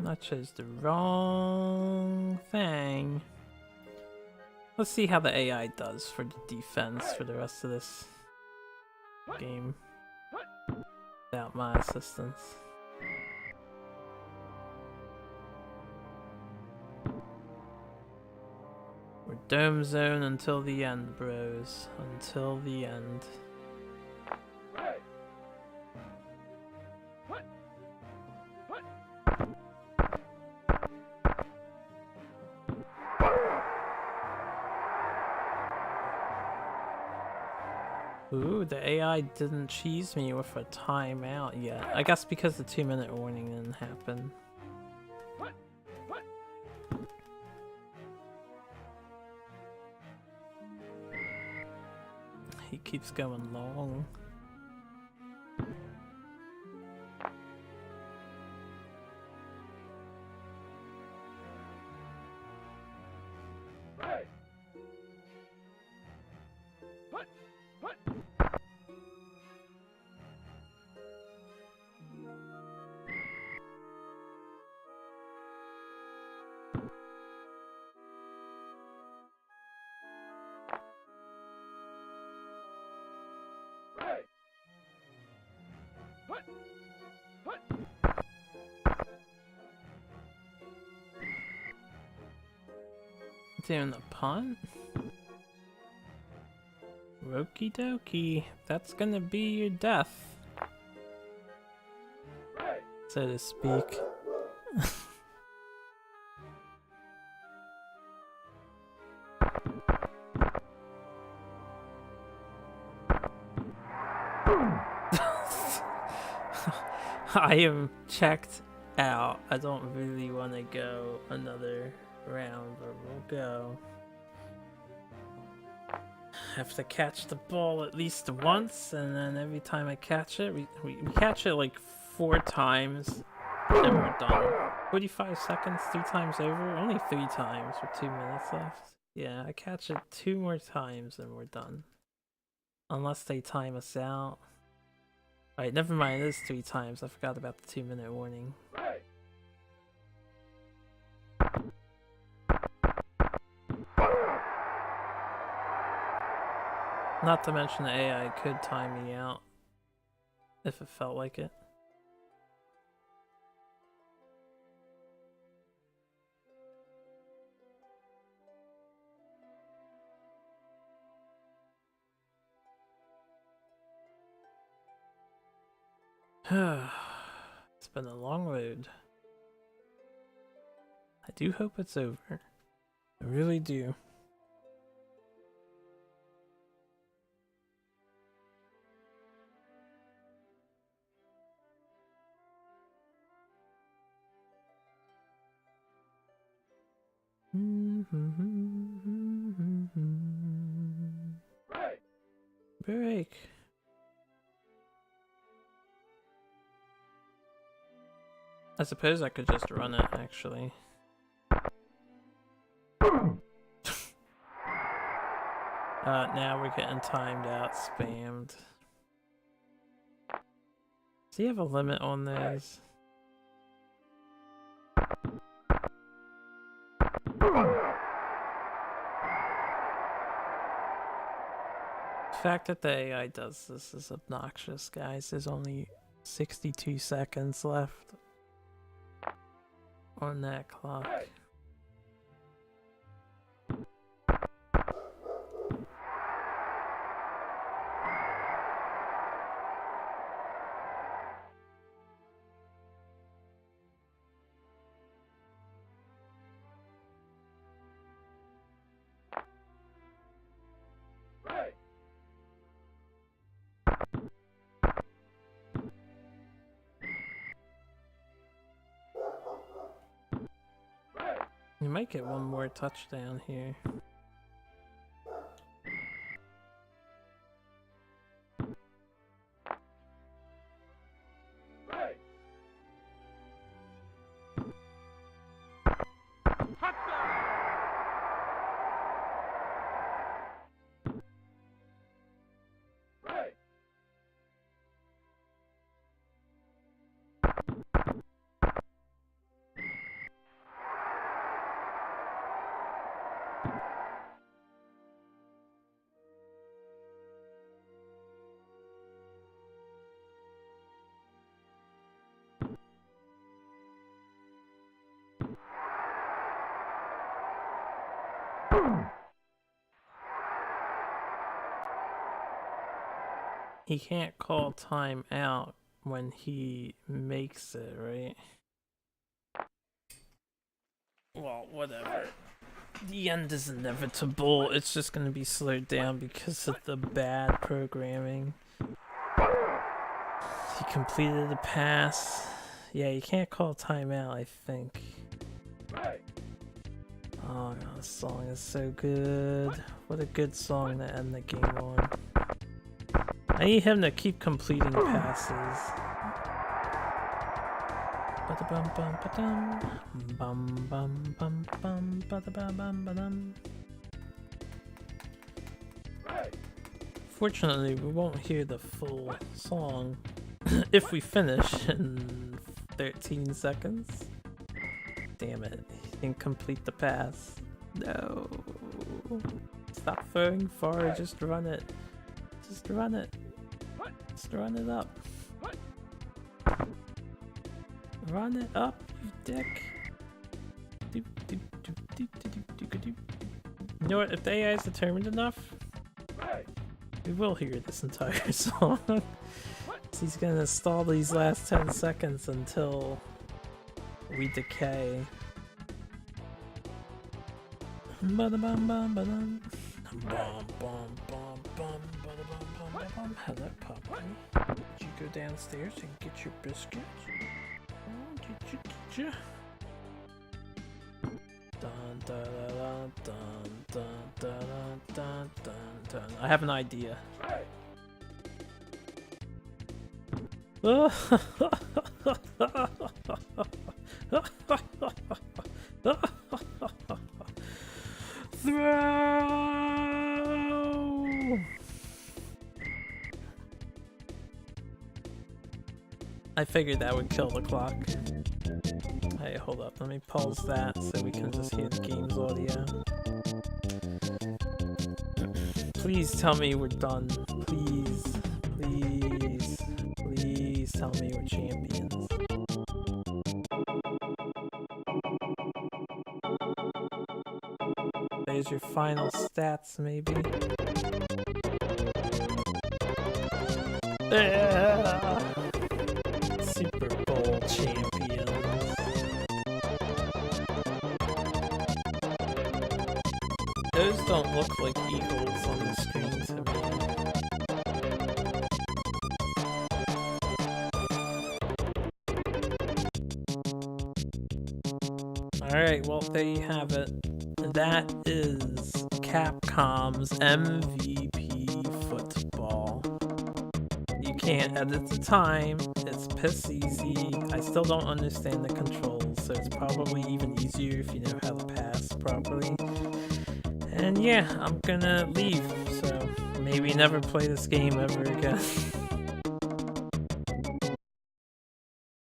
I chose the wrong thing. Let's see how the AI does for the defense for the rest of this game without my assistance. We're dome zone until the end, bros. Until the end. Ooh, the AI didn't cheese me with a timeout yet. I guess because the 2-minute warning didn't happen. He keeps going long. Doing the punt? Okie dokie. That's gonna be your death. So to speak. I am checked out. I don't really want to go another round, but we'll go. Have to catch the ball at least once, and then every time I catch it, we catch it like 4 times, then we're done. 45 seconds, 3 times over? Only 3 times with 2 minutes left. Yeah, I catch it 2 more times and we're done. Unless they time us out. Alright, never mind, it is 3 times. I forgot about the 2-minute warning. Not to mention the AI could time me out if it felt like it. It's been a long road. I do hope it's over. I really do. Break. I suppose I could just run it, actually. Now we're getting timed out, spammed. Does he have a limit on those? The fact that the AI does this is obnoxious, guys. There's only 62 seconds left on that clock. You might get one more touchdown here. He can't call time out when he makes it, right? Well, whatever. The end is inevitable. It's just gonna be slowed down because of the bad programming. He completed the pass. Yeah, you can't call timeout, I think. Oh god, this song is so good. What a good song to end the game on. I need him to keep completing passes. Ba-da-bum bum ba-dum. Bum bum bum bum ba-da-bum bum ba-dum. Fortunately, we won't hear the full song if we finish in 13 seconds. Damn it, he didn't complete the pass. No. Stop throwing far, just run it. Just run it. Just run it up. Run it up, you dick. You know what, if the AI is determined enough, we will hear this entire song. So he's gonna stall these last 10 seconds until we decay. Ba-da-bum-bum-ba-dum. Bum-bum-bum-bum, ba-da-bum-bum-bum. Hello, puppy. Did you go downstairs and get your biscuits? Oh, get you. Dun, dun, dun, dun, dun, dun, dun, dun. I have an idea. Throw! I figured that would kill the clock. Hey, hold up. Let me pause that so we can just hear the game's audio. Please tell me we're done. Please. Please. Please tell me we're champions. There's your final stats, maybe. Super Bowl champions. Those don't look like eagles on the screen to me. Alright, well, there you have it. That is Capcom's MVP football. You can't edit the time, it's piss easy. I still don't understand the controls, so it's probably even easier if you know how to pass properly. And yeah, I'm gonna leave, so maybe never play this game ever again.